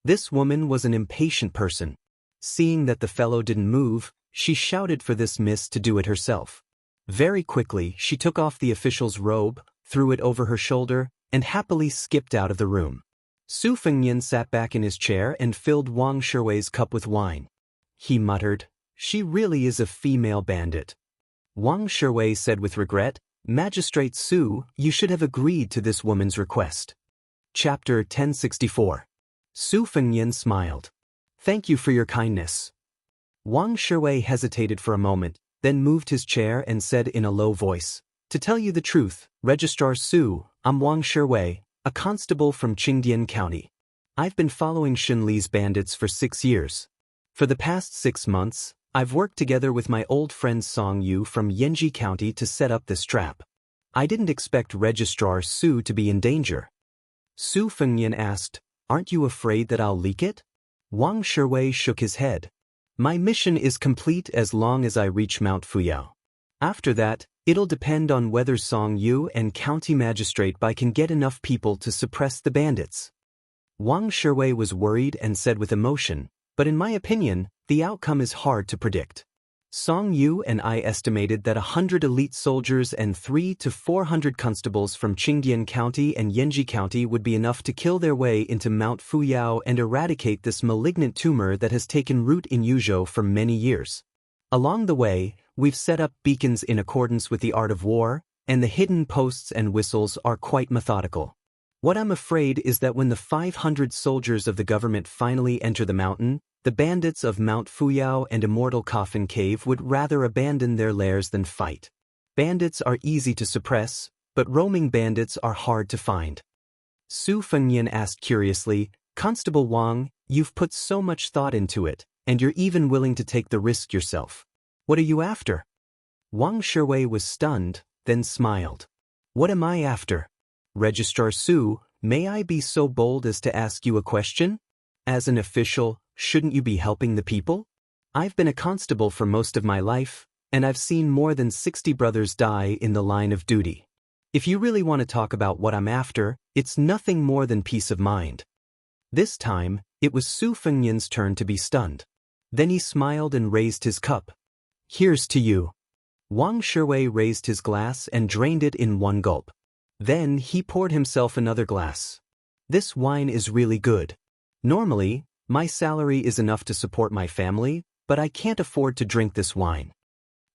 This woman was an impatient person. Seeing that the fellow didn't move, she shouted for this miss to do it herself. Very quickly, she took off the official's robe, threw it over her shoulder, and happily skipped out of the room. Su Fengnian sat back in his chair and filled Wang Shiwei's cup with wine. He muttered, "She really is a female bandit." Wang Shiwei said with regret, "Magistrate Su, you should have agreed to this woman's request." Chapter 1064. Su Fengnian smiled. "Thank you for your kindness." Wang Shiwei hesitated for a moment, then moved his chair and said in a low voice, "To tell you the truth, Registrar Su, I'm Wang Shiwei, a constable from Qingdian County. I've been following Xunli's bandits for 6 years. For the past 6 months, I've worked together with my old friend Song Yu from Yanji County to set up this trap. I didn't expect Registrar Su to be in danger." Su Fengnian asked, "Aren't you afraid that I'll leak it?" Wang Shiwei shook his head. "My mission is complete as long as I reach Mount Fuyao. After that, it'll depend on whether Song Yu and County Magistrate Bai can get enough people to suppress the bandits." Wang Shiwei was worried and said with emotion, "But in my opinion, the outcome is hard to predict. Song Yu and I estimated that 100 elite soldiers and 300 to 400 constables from Qingdian County and Yanji County would be enough to kill their way into Mount Fuyao and eradicate this malignant tumor that has taken root in Yuzhou for many years. Along the way, we've set up beacons in accordance with the art of war, and the hidden posts and whistles are quite methodical. What I'm afraid is that when the 500 soldiers of the government finally enter the mountain, the bandits of Mount Fuyao and Immortal Coffin Cave would rather abandon their lairs than fight. Bandits are easy to suppress, but roaming bandits are hard to find." Su Fengnian asked curiously, "Constable Wang, you've put so much thought into it, and you're even willing to take the risk yourself. What are you after?" Wang Shiwei was stunned, then smiled. "What am I after? Registrar Su, may I be so bold as to ask you a question? As an official, shouldn't you be helping the people? I've been a constable for most of my life, and I've seen more than 60 brothers die in the line of duty. If you really want to talk about what I'm after, it's nothing more than peace of mind." This time, it was Su Fengnian's turn to be stunned. Then he smiled and raised his cup. "Here's to you." Wang Shiwei raised his glass and drained it in one gulp. Then he poured himself another glass. "This wine is really good. Normally, my salary is enough to support my family, but I can't afford to drink this wine."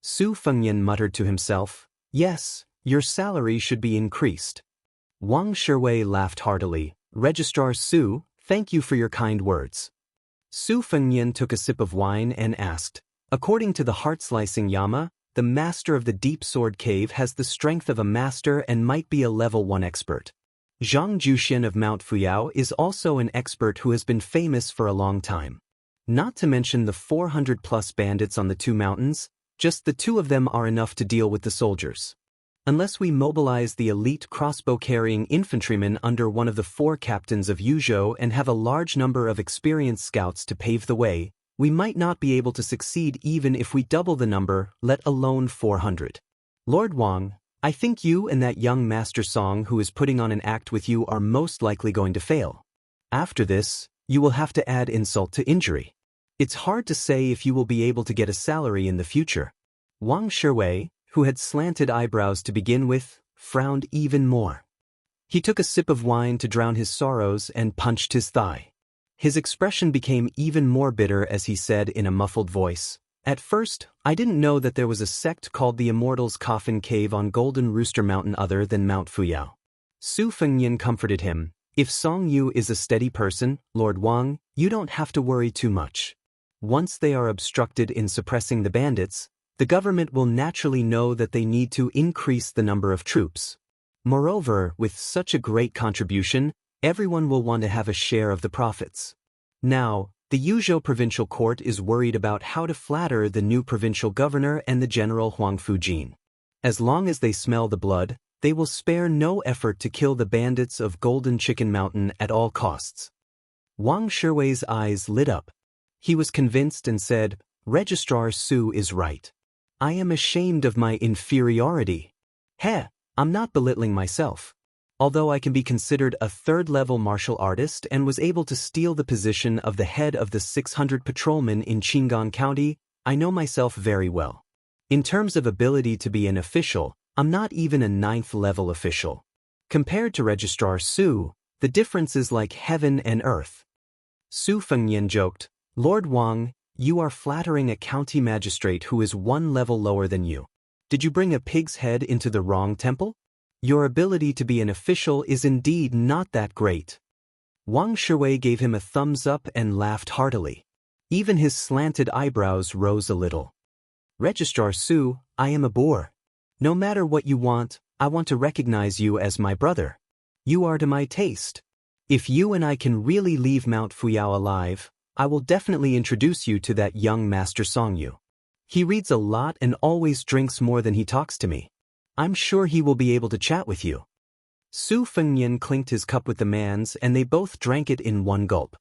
Su Fengnian muttered to himself, "Yes, your salary should be increased." Wang Shiwei laughed heartily. "Registrar Su, thank you for your kind words." Su Fengnian took a sip of wine and asked, "According to the heart-slicing Yama, the master of the Deep Sword Cave has the strength of a master and might be a level 1 expert. Zhang Juxian of Mount Fuyao is also an expert who has been famous for a long time. Not to mention the 400-plus bandits on the 2 mountains, just the 2 of them are enough to deal with the soldiers. Unless we mobilize the elite crossbow-carrying infantrymen under one of the 4 captains of Yuzhou and have a large number of experienced scouts to pave the way, we might not be able to succeed even if we double the number, let alone 400. Lord Wang, I think you and that young Master Song who is putting on an act with you are most likely going to fail. After this, you will have to add insult to injury. It's hard to say if you will be able to get a salary in the future." Wang Shiwei, who had slanted eyebrows to begin with, frowned even more. He took a sip of wine to drown his sorrows and punched his thigh. His expression became even more bitter as he said in a muffled voice, At first, I didn't know that there was a sect called the Immortals' Coffin Cave on Golden Rooster Mountain other than Mount Fuyao. Su Fengnian comforted him. If Song Yu is a steady person, Lord Wang, you don't have to worry too much. Once they are obstructed in suppressing the bandits, the government will naturally know that they need to increase the number of troops. Moreover, with such a great contribution, everyone will want to have a share of the profits. Now, the Yuzhou provincial court is worried about how to flatter the new provincial governor and the general Huang Fujin. As long as they smell the blood, they will spare no effort to kill the bandits of Golden Chicken Mountain at all costs. Wang Shiwei's eyes lit up. He was convinced and said, Registrar Su is right. I am ashamed of my inferiority. I'm not belittling myself. Although I can be considered a third-level martial artist and was able to steal the position of the head of the 600 patrolmen in Qingan County, I know myself very well. In terms of ability to be an official, I'm not even a 9th-level official. Compared to Registrar Su, the difference is like heaven and earth. Su Fengnian joked, Lord Wang, you are flattering a county magistrate who is 1 level lower than you. Did you bring a pig's head into the wrong temple? Your ability to be an official is indeed not that great. Wang Shiwei gave him a thumbs up and laughed heartily. Even his slanted eyebrows rose a little. Registrar Su, I am a boor. No matter what you want, I want to recognize you as my brother. You are to my taste. If you and I can really leave Mount Fuyao alive, I will definitely introduce you to that young Master Songyu. He reads a lot and always drinks more than he talks to me. I'm sure he will be able to chat with you. Su Fengnian clinked his cup with the man's and they both drank it in one gulp.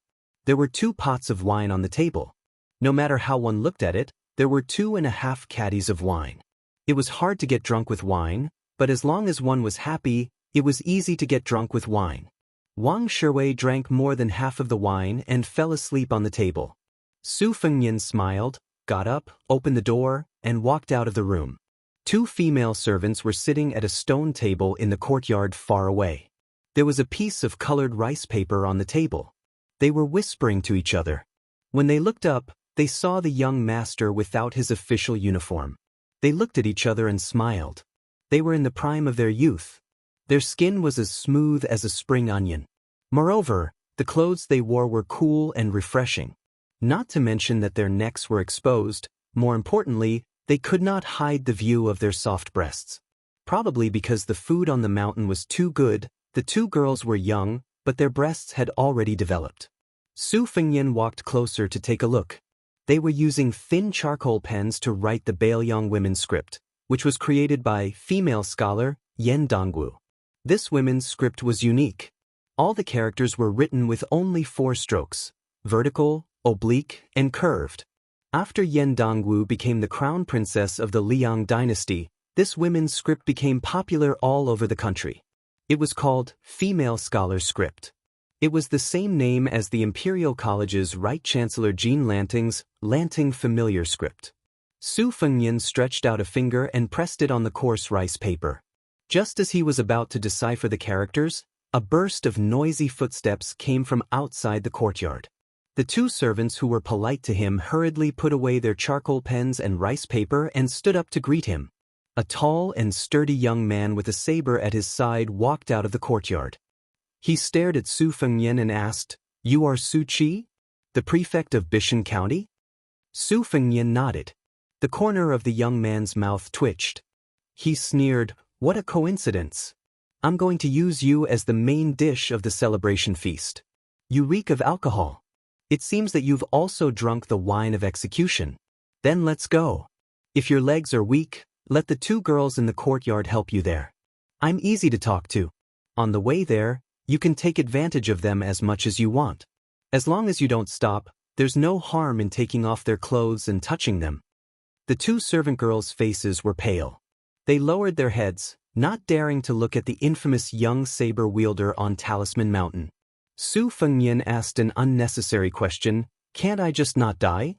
There were 2 pots of wine on the table. No matter how one looked at it, there were 2.5 caddies of wine. It was hard to get drunk with wine, but as long as one was happy, it was easy to get drunk with wine. Wang Shiwei drank more than half of the wine and fell asleep on the table. Su Fengnian smiled, got up, opened the door, and walked out of the room. 2 female servants were sitting at a stone table in the courtyard far away. There was a piece of colored rice paper on the table. They were whispering to each other. When they looked up, they saw the young master without his official uniform. They looked at each other and smiled. They were in the prime of their youth. Their skin was as smooth as a spring onion. Moreover, the clothes they wore were cool and refreshing. Not to mention that their necks were exposed. More importantly, they could not hide the view of their soft breasts. Probably because the food on the mountain was too good, the 2 girls were young, but their breasts had already developed. Su Fengnian walked closer to take a look. They were using thin charcoal pens to write the Baoyang women's script, which was created by female scholar Yan Dongwu. This women's script was unique. All the characters were written with only 4 strokes: vertical, oblique, and curved. After Yan Dongwu became the crown princess of the Liang dynasty, this women's script became popular all over the country. It was called Female Scholar Script. It was the same name as the Imperial College's Right Chancellor Jean Lanting's Lanting Familiar Script. Su Fengnian stretched out a finger and pressed it on the coarse rice paper. Just as he was about to decipher the characters, a burst of noisy footsteps came from outside the courtyard. The 2 servants who were polite to him hurriedly put away their charcoal pens and rice paper and stood up to greet him. A tall and sturdy young man with a saber at his side walked out of the courtyard. He stared at Su Fengnian and asked, You are Su Qi, the prefect of Bishan County? Su Fengnian nodded. The corner of the young man's mouth twitched. He sneered, What a coincidence. I'm going to use you as the main dish of the celebration feast. You reek of alcohol. It seems that you've also drunk the wine of execution. Then let's go. If your legs are weak, let the 2 girls in the courtyard help you there. I'm easy to talk to. On the way there, you can take advantage of them as much as you want. As long as you don't stop, there's no harm in taking off their clothes and touching them. The 2 servant girls' faces were pale. They lowered their heads, not daring to look at the infamous young saber wielder on Talisman Mountain. Su Fengnian asked an unnecessary question, Can't I just not die?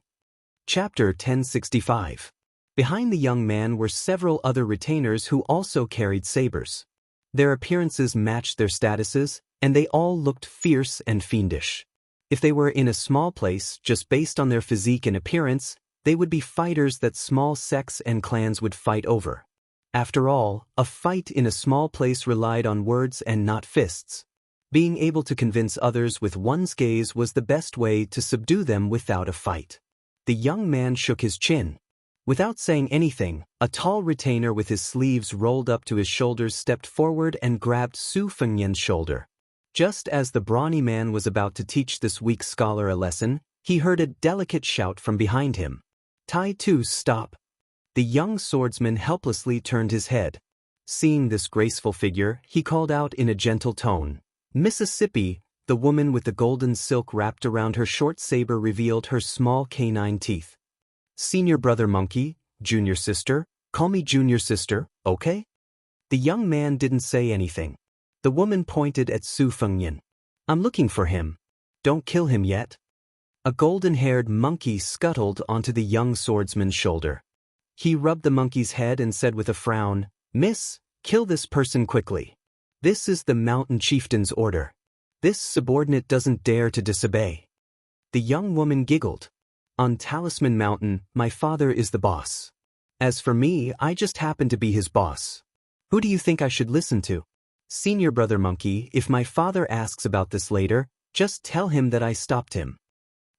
Chapter 1065. Behind the young man were several other retainers who also carried sabers. Their appearances matched their statuses, and they all looked fierce and fiendish. If they were in a small place just based on their physique and appearance, They would be fighters that small sects and clans would fight over. After all, a fight in a small place relied on words and not fists. Being able to convince others with one's gaze was the best way to subdue them without a fight. The young man shook his chin. Without saying anything, a tall retainer with his sleeves rolled up to his shoulders stepped forward and grabbed Su Fengnian's shoulder. Just as the brawny man was about to teach this weak scholar a lesson, he heard a delicate shout from behind him. "Tai Tu, stop!" The young swordsman helplessly turned his head. Seeing this graceful figure, he called out in a gentle tone. Mississippi, the woman with the golden silk wrapped around her short saber revealed her small canine teeth. "Senior brother monkey, junior sister, call me junior sister, okay?" The young man didn't say anything. The woman pointed at Su Fengnian. "I'm looking for him. Don't kill him yet." A golden-haired monkey scuttled onto the young swordsman's shoulder. He rubbed the monkey's head and said with a frown, "Miss, kill this person quickly. This is the mountain chieftain's order. This subordinate doesn't dare to disobey." The young woman giggled. "On Talisman Mountain, my father is the boss. As for me, I just happen to be his boss. Who do you think I should listen to? Senior brother monkey, if my father asks about this later, just tell him that I stopped him."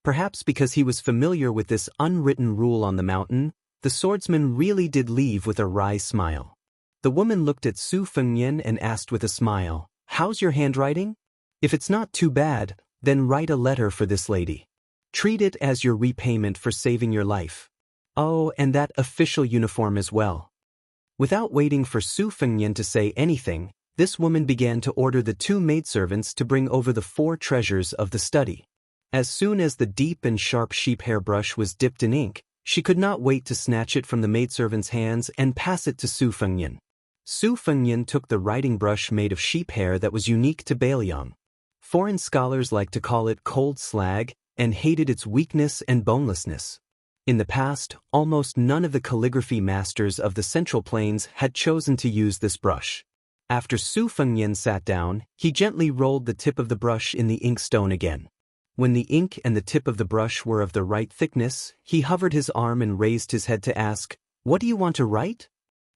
Perhaps because he was familiar with this unwritten rule on the mountain, the swordsman really did leave with a wry smile. The woman looked at Su Fengnian and asked with a smile, "How's your handwriting? If it's not too bad, then write a letter for this lady. Treat it as your repayment for saving your life. Oh, and that official uniform as well." Without waiting for Su Fengnian to say anything, this woman began to order the two maidservants to bring over the 4 treasures of the study. As soon as the deep and sharp sheep hair brush was dipped in ink, she could not wait to snatch it from the maidservant's hands and pass it to Su Fengnian. Su Fengnian took the writing brush made of sheep hair that was unique to Bailiang. Foreign scholars like to call it cold slag and hated its weakness and bonelessness. In the past, almost none of the calligraphy masters of the Central Plains had chosen to use this brush. After Su Fengnian sat down, he gently rolled the tip of the brush in the inkstone again. When the ink and the tip of the brush were of the right thickness, he hovered his arm and raised his head to ask, "What do you want to write?"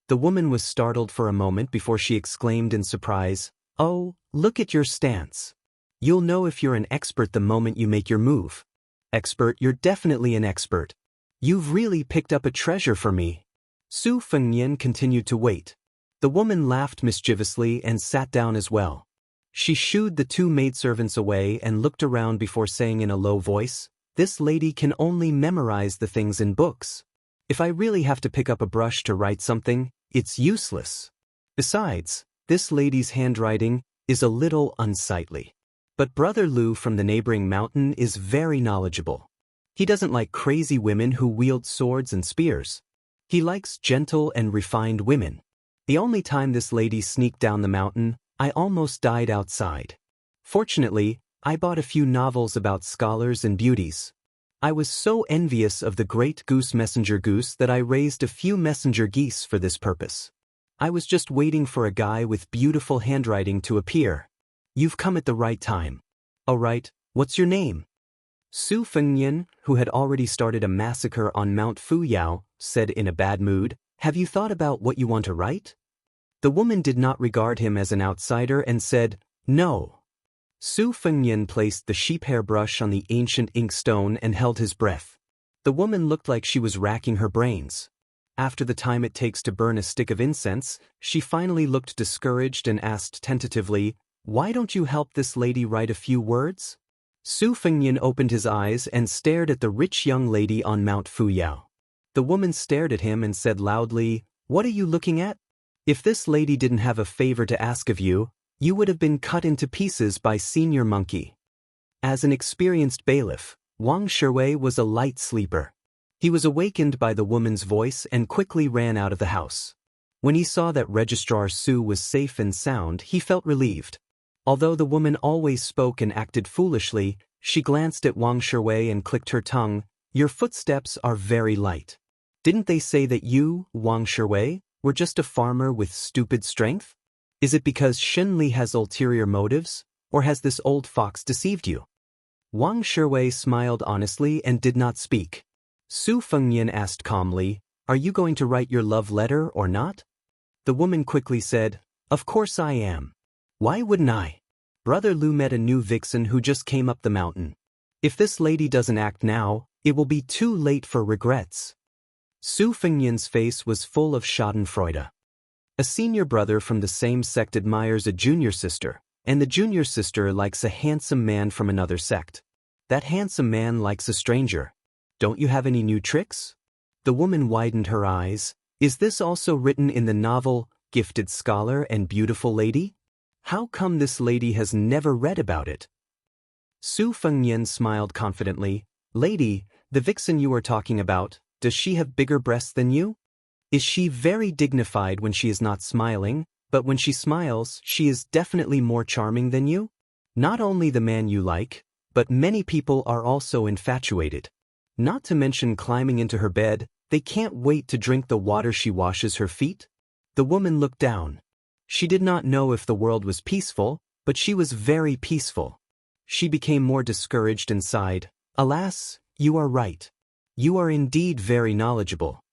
The woman was startled for a moment before she exclaimed in surprise, "Oh, look at your stance. You'll know if you're an expert the moment you make your move. Expert, you're definitely an expert. You've really picked up a treasure for me." Su Fengnian continued to wait. The woman laughed mischievously and sat down as well. She shooed the 2 maidservants away and looked around before saying in a low voice, "This lady can only memorize the things in books. If I really have to pick up a brush to write something, it's useless. Besides, this lady's handwriting is a little unsightly. But Brother Lu from the neighboring mountain is very knowledgeable. He doesn't like crazy women who wield swords and spears. He likes gentle and refined women. The only time this lady sneaked down the mountain, I almost died outside. Fortunately, I bought a few novels about scholars and beauties. I was so envious of the great goose messenger goose that I raised a few messenger geese for this purpose. I was just waiting for a guy with beautiful handwriting to appear. You've come at the right time. All right, what's your name?" Su Fengnian, who had already started a massacre on Mount Fuyao, said in a bad mood, "Have you thought about what you want to write?" The woman did not regard him as an outsider and said, "No." Su Fengnian placed the sheep hair brush on the ancient inkstone and held his breath. The woman looked like she was racking her brains. After the time it takes to burn a stick of incense, she finally looked discouraged and asked tentatively, "Why don't you help this lady write a few words?" Su Fengnian opened his eyes and stared at the rich young lady on Mount Fuyao. The woman stared at him and said loudly, "What are you looking at? If this lady didn't have a favor to ask of you, you would have been cut into pieces by Senior Monkey." As an experienced bailiff, Wang Shuwei was a light sleeper. He was awakened by the woman's voice and quickly ran out of the house. When he saw that Registrar Su was safe and sound, he felt relieved. Although the woman always spoke and acted foolishly, she glanced at Wang Shuwei and clicked her tongue, "Your footsteps are very light. Didn't they say that you, Wang Shuwei, were just a farmer with stupid strength? Is it because Shen Li has ulterior motives, or has this old fox deceived you?" Wang Shuwei smiled honestly and did not speak. Su Fengyan asked calmly, "Are you going to write your love letter or not?" The woman quickly said, "Of course I am. Why wouldn't I? Brother Lu met a new vixen who just came up the mountain. If this lady doesn't act now, it will be too late for regrets." Su Fengyan's face was full of schadenfreude. A senior brother from the same sect admires a junior sister, and the junior sister likes a handsome man from another sect. That handsome man likes a stranger. Don't you have any new tricks? The woman widened her eyes. Is this also written in the novel, Gifted Scholar and Beautiful Lady? How come this lady has never read about it? Su Fengyan smiled confidently. Lady, the vixen you are talking about, does she have bigger breasts than you? Is she very dignified when she is not smiling, but when she smiles, she is definitely more charming than you? Not only the man you like, but many people are also infatuated. Not to mention climbing into her bed, they can't wait to drink the water she washes her feet. The woman looked down. She did not know if the world was peaceful, but she was very peaceful. She became more discouraged and sighed, "Alas, you are right. You are indeed very knowledgeable."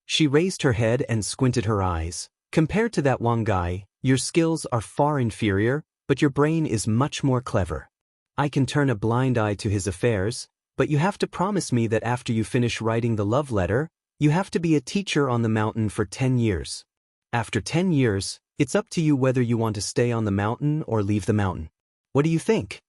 She raised her head and squinted her eyes. "Compared to that Wang guy, your skills are far inferior, but your brain is much more clever. I can turn a blind eye to his affairs, but you have to promise me that after you finish writing the love letter, you have to be a teacher on the mountain for 10 years. After 10 years, it's up to you whether you want to stay on the mountain or leave the mountain. What do you think?"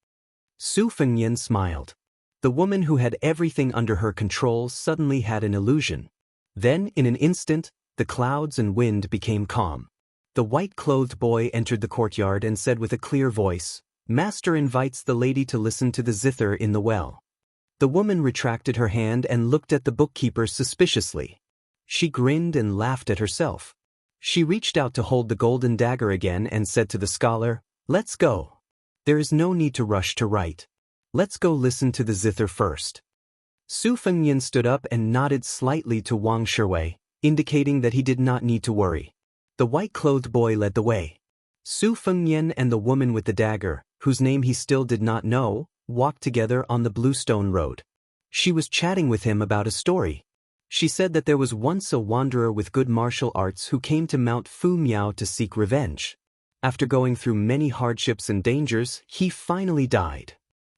Su Fengyan smiled. The woman who had everything under her control suddenly had an illusion. Then, in an instant, the clouds and wind became calm. The white-clothed boy entered the courtyard and said with a clear voice, "Master invites the lady to listen to the zither in the well." The woman retracted her hand and looked at the bookkeeper suspiciously. She grinned and laughed at herself. She reached out to hold the golden dagger again and said to the scholar, "Let's go. There is no need to rush to write. Let's go listen to the zither first." Su Fengyan stood up and nodded slightly to Wang Shui, indicating that he did not need to worry. The white-clothed boy led the way. Su Fengyan and the woman with the dagger, whose name he still did not know, walked together on the Bluestone Road. She was chatting with him about a story. She said that there was once a wanderer with good martial arts who came to Mount Fu Miao to seek revenge. After going through many hardships and dangers, he finally died.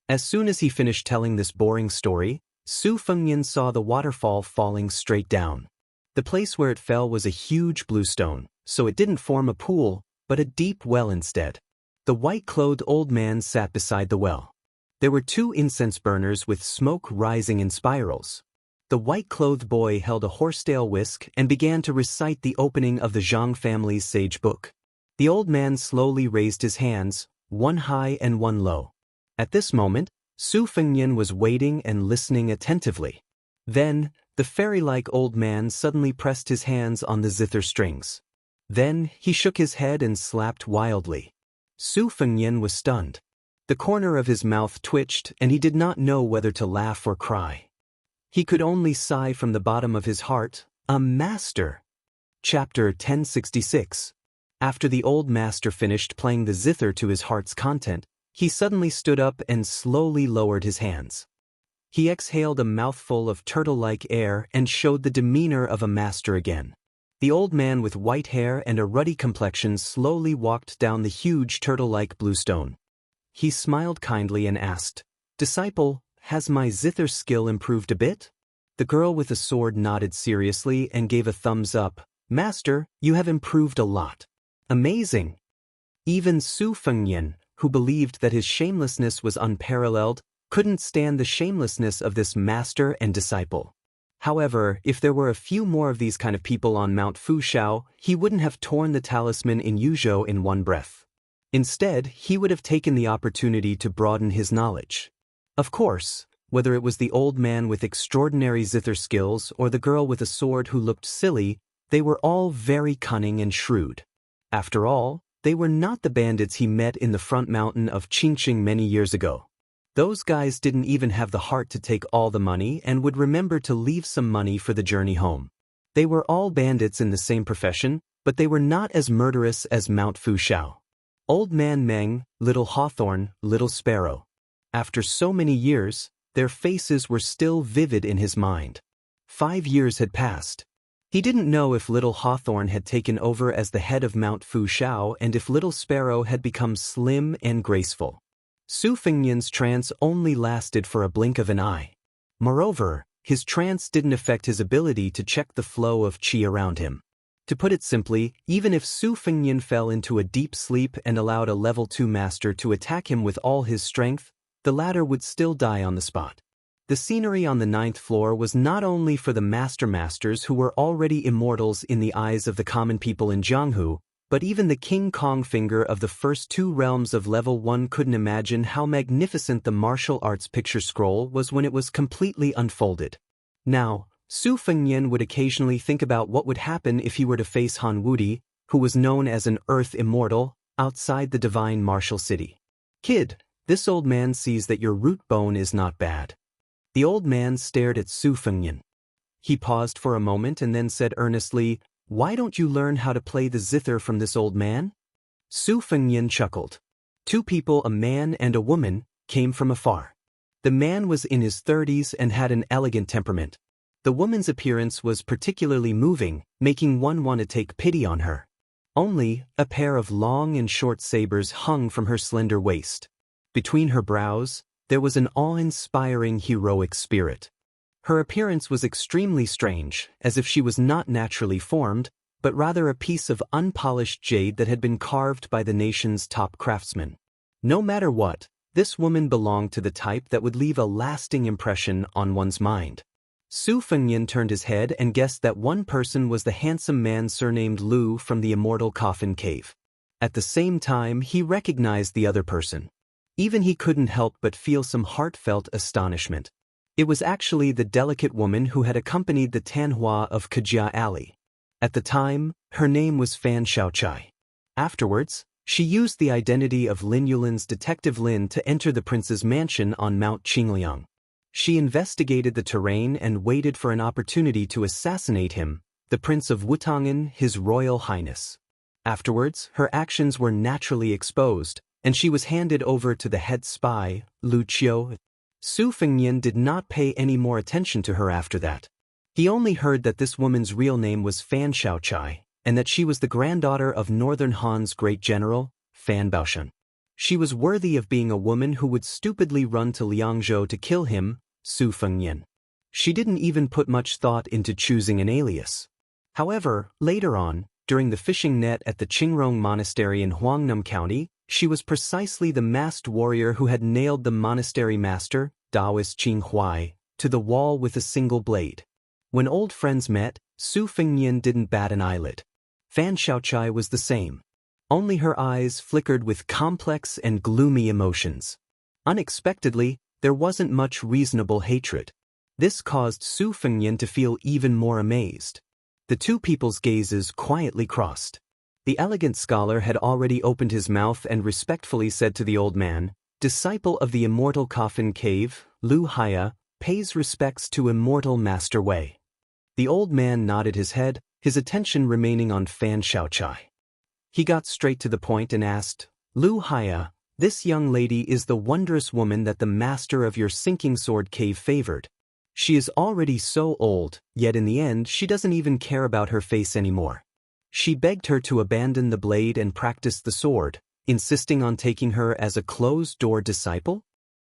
As soon as he finished telling this boring story, Su Fengyan saw the waterfall falling straight down. The place where it fell was a huge bluestone, so it didn't form a pool, but a deep well instead. The white-clothed old man sat beside the well. There were 2 incense burners with smoke rising in spirals. The white-clothed boy held a horsetail whisk and began to recite the opening of the Zhang family's sage book. The old man slowly raised his hands, one high and one low. At this moment, Su Fengyan was waiting and listening attentively. Then, the fairy-like old man suddenly pressed his hands on the zither strings. Then, he shook his head and slapped wildly. Su Fengyan was stunned. The corner of his mouth twitched and he did not know whether to laugh or cry. He could only sigh from the bottom of his heart, "A master!" Chapter 1066. After the old master finished playing the zither to his heart's content, he suddenly stood up and slowly lowered his hands. He exhaled a mouthful of turtle-like air and showed the demeanor of a master again. The old man with white hair and a ruddy complexion slowly walked down the huge turtle-like bluestone. He smiled kindly and asked, "Disciple, has my zither skill improved a bit?" The girl with the sword nodded seriously and gave a thumbs up. "Master, you have improved a lot. Amazing." Even Su Fengyan, who believed that his shamelessness was unparalleled, couldn't stand the shamelessness of this master and disciple. However, if there were a few more of these kind of people on Mount Fushao, he wouldn't have torn the talisman in Yuzhou in one breath. Instead, he would have taken the opportunity to broaden his knowledge. Of course, whether it was the old man with extraordinary zither skills or the girl with a sword who looked silly, they were all very cunning and shrewd. After all, they were not the bandits he met in the front mountain of Qingqing many years ago. Those guys didn't even have the heart to take all the money and would remember to leave some money for the journey home. They were all bandits in the same profession, but they were not as murderous as Mount Fushao. Old Man Meng, Little Hawthorn, Little Sparrow. After so many years, their faces were still vivid in his mind. 5 years had passed. He didn't know if Little Hawthorn had taken over as the head of Mount Fu Shao and if Little Sparrow had become slim and graceful. Su Fengnian's trance only lasted for a blink of an eye. Moreover, his trance didn't affect his ability to check the flow of qi around him. To put it simply, even if Su Fengnian fell into a deep sleep and allowed a level 2 master to attack him with all his strength, the latter would still die on the spot. The scenery on the 9th floor was not only for the masters who were already immortals in the eyes of the common people in Jianghu, but even the King Kong finger of the first 2 realms of level 1 couldn't imagine how magnificent the martial arts picture scroll was when it was completely unfolded. Now, Su Fengnian would occasionally think about what would happen if he were to face Han Wudi, who was known as an earth immortal, outside the divine martial city. "Kid, this old man sees that your root bone is not bad." The old man stared at Su Fengnian. He paused for a moment and then said earnestly, "Why don't you learn how to play the zither from this old man?" Su Fengnian chuckled. 2 people, a man and a woman, came from afar. The man was in his 30s and had an elegant temperament. The woman's appearance was particularly moving, making one want to take pity on her. Only, a pair of long and short sabers hung from her slender waist. Between her brows, there was an awe-inspiring heroic spirit. Her appearance was extremely strange, as if she was not naturally formed, but rather a piece of unpolished jade that had been carved by the nation's top craftsmen. No matter what, this woman belonged to the type that would leave a lasting impression on one's mind. Su Fengnian turned his head and guessed that one person was the handsome man surnamed Lu from the Immortal Coffin Cave. At the same time, he recognized the other person. Even he couldn't help but feel some heartfelt astonishment. It was actually the delicate woman who had accompanied the Tanhua of Kajia Alley. At the time, her name was Fan Xiaochai. Afterwards, she used the identity of Lin Yulin's Detective Lin to enter the prince's mansion on Mount Qingliang. She investigated the terrain and waited for an opportunity to assassinate him, the Prince of Wutangen, His Royal Highness. Afterwards, her actions were naturally exposed, and she was handed over to the head spy, Lu Qiu. Su Fengnian did not pay any more attention to her after that. He only heard that this woman's real name was Fan Xiaochai, and that she was the granddaughter of Northern Han's great general, Fan Baoshan. She was worthy of being a woman who would stupidly run to Liangzhou to kill him, Su Fengnian. She didn't even put much thought into choosing an alias. However, later on, during the fishing net at the Qingrong Monastery in Huangnam County, she was precisely the masked warrior who had nailed the monastery master, Taoist Qing Huai, to the wall with a single blade. When old friends met, Su Fengnian didn't bat an eyelid. Fan Xiaochai was the same. Only her eyes flickered with complex and gloomy emotions. Unexpectedly, there wasn't much reasonable hatred. This caused Su Fengnian to feel even more amazed. The 2 people's gazes quietly crossed. The elegant scholar had already opened his mouth and respectfully said to the old man, "Disciple of the Immortal Coffin Cave, Lu Haya, pays respects to Immortal Master Wei." The old man nodded his head, his attention remaining on Fan Xiaochai. He got straight to the point and asked, "Lu Haya, this young lady is the wondrous woman that the master of your sinking sword cave favored. She is already so old, yet in the end she doesn't even care about her face anymore. She begged her to abandon the blade and practice the sword, insisting on taking her as a closed-door disciple?"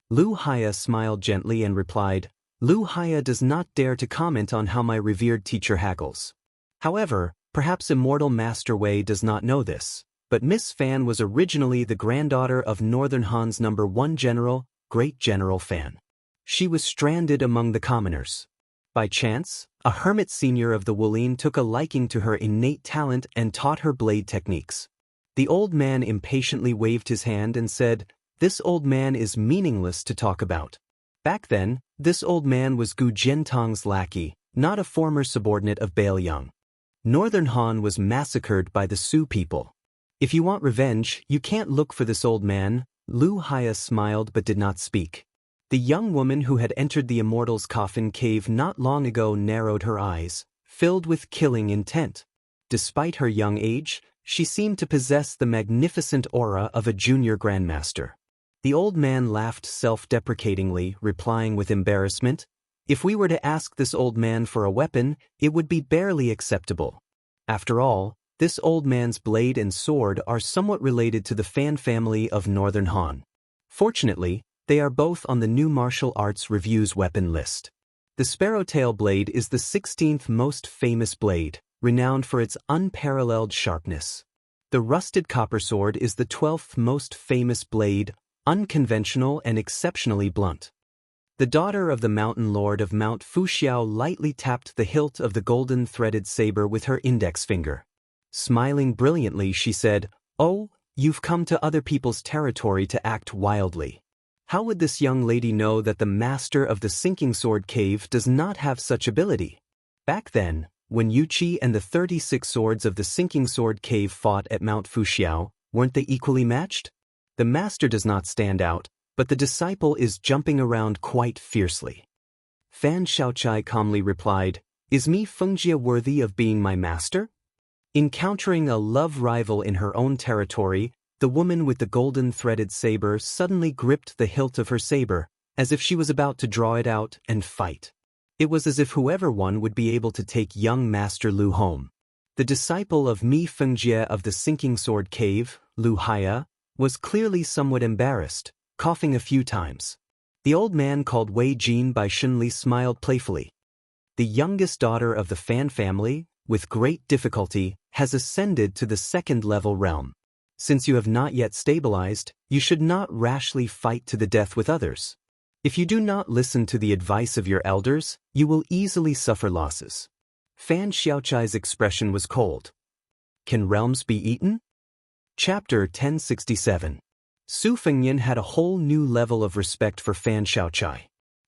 Lu Haya smiled gently and replied, "Lu Haya does not dare to comment on how my revered teacher haggles. However, perhaps Immortal Master Wei does not know this, but Miss Fan was originally the granddaughter of Northern Han's #1 general, Great General Fan. She was stranded among the commoners. By chance, a hermit senior of the Wulin took a liking to her innate talent and taught her blade techniques." The old man impatiently waved his hand and said, "This old man is meaningless to talk about." Back then, this old man was Gu Jiantong's lackey, not a former subordinate of Bailiang. Northern Han was massacred by the Sioux people. "If you want revenge, you can't look for this old man." Lu Haya smiled but did not speak. The young woman who had entered the Immortal's Coffin Cave not long ago narrowed her eyes, filled with killing intent. Despite her young age, she seemed to possess the magnificent aura of a junior grandmaster. The old man laughed self-deprecatingly, replying with embarrassment, If we were to ask this old man for a weapon, it would be barely acceptable. After all, this old man's blade and sword are somewhat related to the Fan family of Northern Han. Fortunately, they are both on the new martial arts review's weapon list. The Sparrowtail blade is the 16th most famous blade, renowned for its unparalleled sharpness. The rusted copper sword is the 12th most famous blade, unconventional and exceptionally blunt. The daughter of the mountain lord of Mount Fuxiao lightly tapped the hilt of the golden threaded saber with her index finger. Smiling brilliantly, she said, "Oh, you've come to other people's territory to act wildly. How would this young lady know that the master of the Sinking Sword Cave does not have such ability?" Back then, when Yuchi and the 36 swords of the Sinking Sword Cave fought at Mount Fuxiao, weren't they equally matched? The master does not stand out, but the disciple is jumping around quite fiercely. Fan Xiaochai calmly replied, "Is Mi Fengjie worthy of being my master?" Encountering a love rival in her own territory, the woman with the golden threaded saber suddenly gripped the hilt of her saber, as if she was about to draw it out and fight. It was as if whoever won would be able to take young Master Lu home. The disciple of Mi Fengjie of the Sinking Sword Cave, Lu Haya, was clearly somewhat embarrassed, coughing a few times. The old man called Wei Jin by Shunli smiled playfully. The youngest daughter of the Fan family, with great difficulty, has ascended to the second-level realm. Since you have not yet stabilized, you should not rashly fight to the death with others. If you do not listen to the advice of your elders, you will easily suffer losses. Fan Xiaochai's expression was cold. Can realms be eaten? Chapter 1067. Su Fengyan had a whole new level of respect for Fan Xiaochai.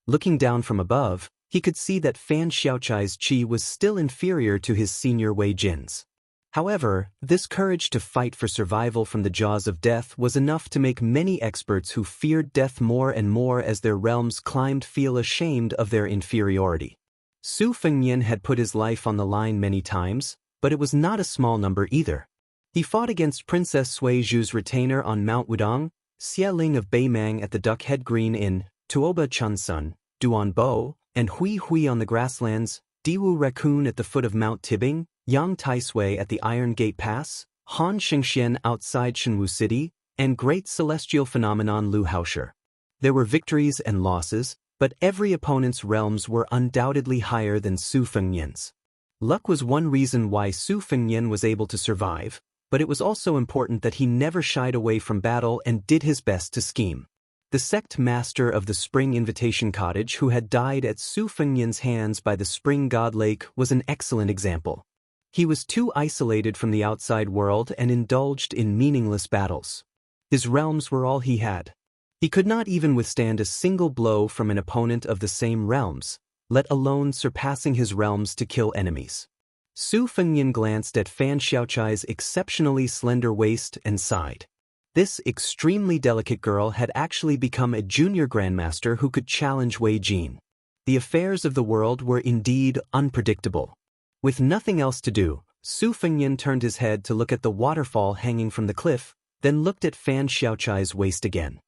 Looking down from above, he could see that Fan Xiaochai's chi was still inferior to his senior Wei Jin's. However, this courage to fight for survival from the jaws of death was enough to make many experts who feared death more and more as their realms climbed feel ashamed of their inferiority. Su Fengyan had put his life on the line many times, but it was not a small number either. He fought against Princess Sui Zhu's retainer on Mount Wudong, Xie Ling of Beimang at the Duck Head Green Inn, Tuoba Chunsun, Duan Bo, and Hui Hui on the grasslands, Diwu Raccoon at the foot of Mount Tibing, Yang Taisui at the Iron Gate Pass, Han Xingxian outside Shenwu City, and Great Celestial Phenomenon Lu Haosher. There were victories and losses, but every opponent's realms were undoubtedly higher than Su Fengyan's. Luck was one reason why Su Fengyan was able to survive, but it was also important that he never shied away from battle and did his best to scheme. The sect master of the Spring Invitation Cottage who had died at Su Fengyan's hands by the Spring God Lake was an excellent example. He was too isolated from the outside world and indulged in meaningless battles. His realms were all he had. He could not even withstand a single blow from an opponent of the same realms, let alone surpassing his realms to kill enemies. Su Fengyan glanced at Fan Xiaochai's exceptionally slender waist and sighed. This extremely delicate girl had actually become a junior grandmaster who could challenge Wei Jin. The affairs of the world were indeed unpredictable. With nothing else to do, Su Fengyan turned his head to look at the waterfall hanging from the cliff, then looked at Fan Xiaochai's waist again.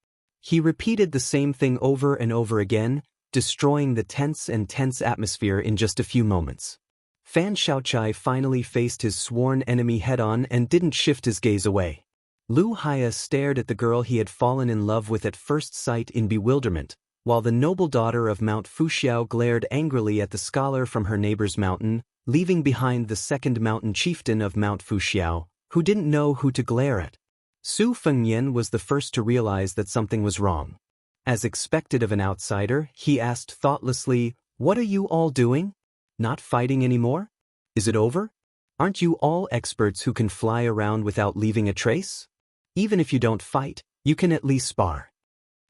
He repeated the same thing over and over again, destroying the tense atmosphere in just a few moments. Fan Xiaochai finally faced his sworn enemy head-on and didn't shift his gaze away. Lu Haya stared at the girl he had fallen in love with at first sight in bewilderment, while the noble daughter of Mount Fuxiao glared angrily at the scholar from her neighbor's mountain, leaving behind the second mountain chieftain of Mount Fuxiao, who didn't know who to glare at. Su Fengyan was the first to realize that something was wrong. As expected of an outsider, he asked thoughtlessly, "What are you all doing? Not fighting anymore? Is it over? Aren't you all experts who can fly around without leaving a trace? Even if you don't fight, you can at least spar."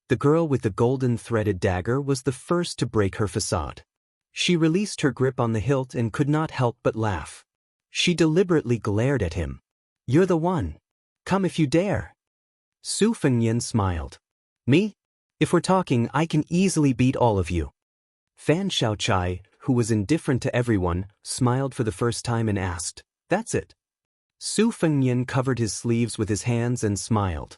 The girl with the golden threaded dagger was the first to break her facade. She released her grip on the hilt and could not help but laugh. She deliberately glared at him. "You're the one. Come if you dare." Su Fengyan smiled. "Me? If we're talking, I can easily beat all of you." Fan Xiaochai, who was indifferent to everyone, smiled for the first time and asked, "That's it?" Su Fengyan covered his sleeves with his hands and smiled.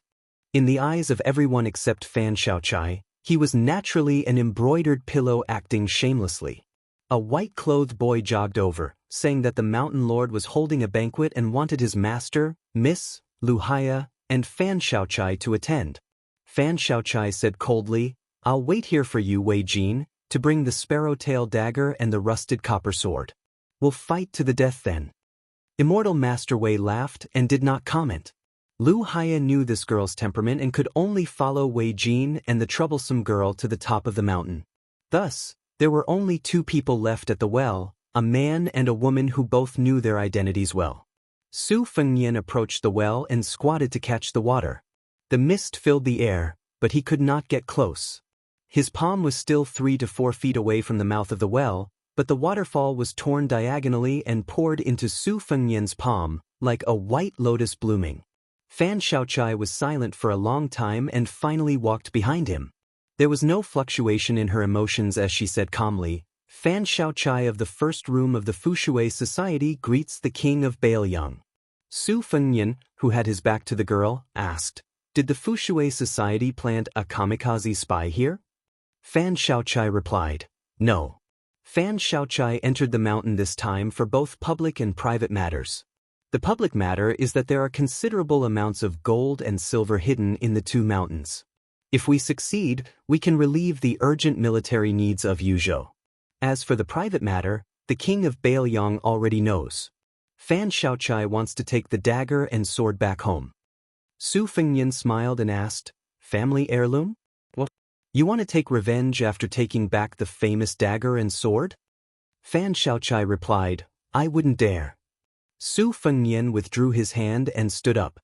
In the eyes of everyone except Fan Xiaochai, He was naturally an embroidered pillow acting shamelessly. A white-clothed boy jogged over, saying that the mountain lord was holding a banquet and wanted his master, Miss, Lu Haya, and Fan Shaochai to attend. Fan Shaochai said coldly, "I'll wait here for you, Wei Jin, to bring the sparrow-tail dagger and the rusted copper sword. We'll fight to the death then." Immortal Master Wei laughed and did not comment. Lu Haya knew this girl's temperament and could only follow Wei Jin and the troublesome girl to the top of the mountain. Thus, there were only two people left at the well, a man and a woman who both knew their identities well. Su Fengnian approached the well and squatted to catch the water. The mist filled the air, but he could not get close. His palm was still 3 to 4 feet away from the mouth of the well, but the waterfall was torn diagonally and poured into Su Fengnian's palm, like a white lotus blooming. Fan Shaochai was silent for a long time and finally walked behind him. There was no fluctuation in her emotions as she said calmly, "Fan Shaochai of the first room of the Fushui Society greets the king of Baoyang." Su Fengnian, who had his back to the girl, asked, "Did the Fushui Society plant a kamikaze spy here?" Fan Shaochai replied, "No." Fan Shaochai entered the mountain this time for both public and private matters. The public matter is that there are considerable amounts of gold and silver hidden in the two mountains. If we succeed, we can relieve the urgent military needs of Yuzhou. As for the private matter, the king of Baoyang already knows. Fan Shaochai wants to take the dagger and sword back home. Su Fengnian smiled and asked, "Family heirloom? What? You want to take revenge after taking back the famous dagger and sword?" Fan Shaochai replied, "I wouldn't dare." Su Fengnian withdrew his hand and stood up.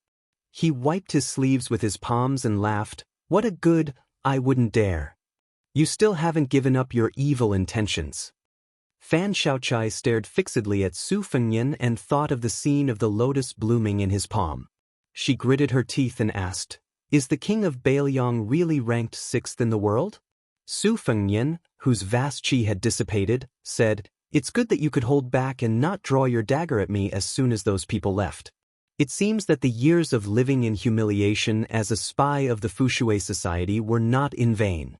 He wiped his sleeves with his palms and laughed, "What a good, I wouldn't dare. You still haven't given up your evil intentions." Fan Shaochai stared fixedly at Su Fengnian and thought of the scene of the lotus blooming in his palm. She gritted her teeth and asked, "Is the king of Baoyang really ranked 6th in the world?" Su Fengnian, whose vast qi had dissipated, said, "It's good that you could hold back and not draw your dagger at me as soon as those people left. It seems that the years of living in humiliation as a spy of the Fushui Society were not in vain."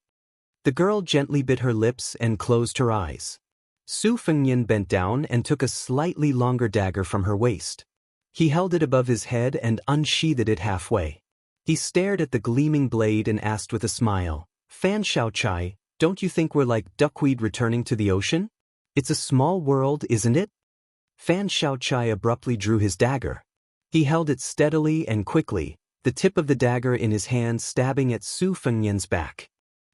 The girl gently bit her lips and closed her eyes. Su Fengnian bent down and took a slightly longer dagger from her waist. He held it above his head and unsheathed it halfway. He stared at the gleaming blade and asked with a smile, "Fan Shaochai, don't you think we're like duckweed returning to the ocean? It's a small world, isn't it?" Fan Shaochai abruptly drew his dagger. He held it steadily and quickly, the tip of the dagger in his hand stabbing at Su Fengnian's back.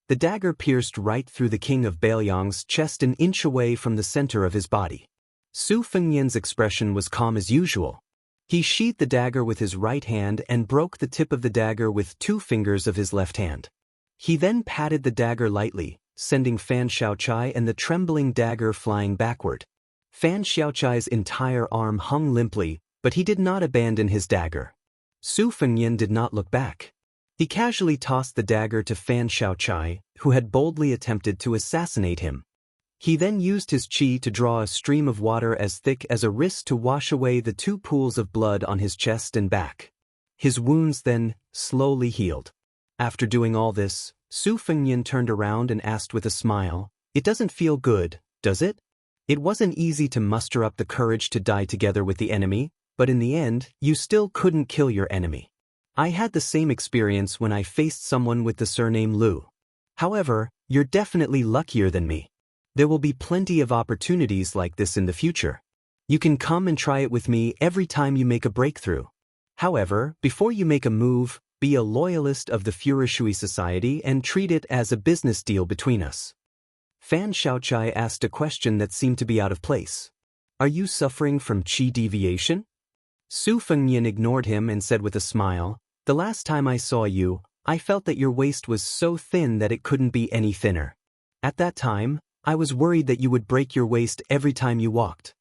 The dagger pierced right through the king of Baoyang's chest an inch away from the center of his body. Su Fengnian's expression was calm as usual. He sheathed the dagger with his right hand and broke the tip of the dagger with 2 fingers of his left hand. He then patted the dagger lightly, sending Fan Shaochai and the trembling dagger flying backward. Fan Shaochai's entire arm hung limply, but he did not abandon his dagger. Su Fengnian did not look back. He casually tossed the dagger to Fan Shaochai, who had boldly attempted to assassinate him. He then used his qi to draw a stream of water as thick as a wrist to wash away the 2 pools of blood on his chest and back. His wounds then slowly healed. After doing all this, Su Fengnian turned around and asked with a smile, "It doesn't feel good, does it? It wasn't easy to muster up the courage to die together with the enemy, but in the end, you still couldn't kill your enemy. I had the same experience when I faced someone with the surname Lu. However, you're definitely luckier than me. There will be plenty of opportunities like this in the future. You can come and try it with me every time you make a breakthrough. However, before you make a move, be a loyalist of the Fushui Society and treat it as a business deal between us." Fan Shaochai asked a question that seemed to be out of place. "Are you suffering from qi deviation?" Su Fengnian ignored him and said with a smile, "The last time I saw you, I felt that your waist was so thin that it couldn't be any thinner. At that time, I was worried that you would break your waist every time you walked."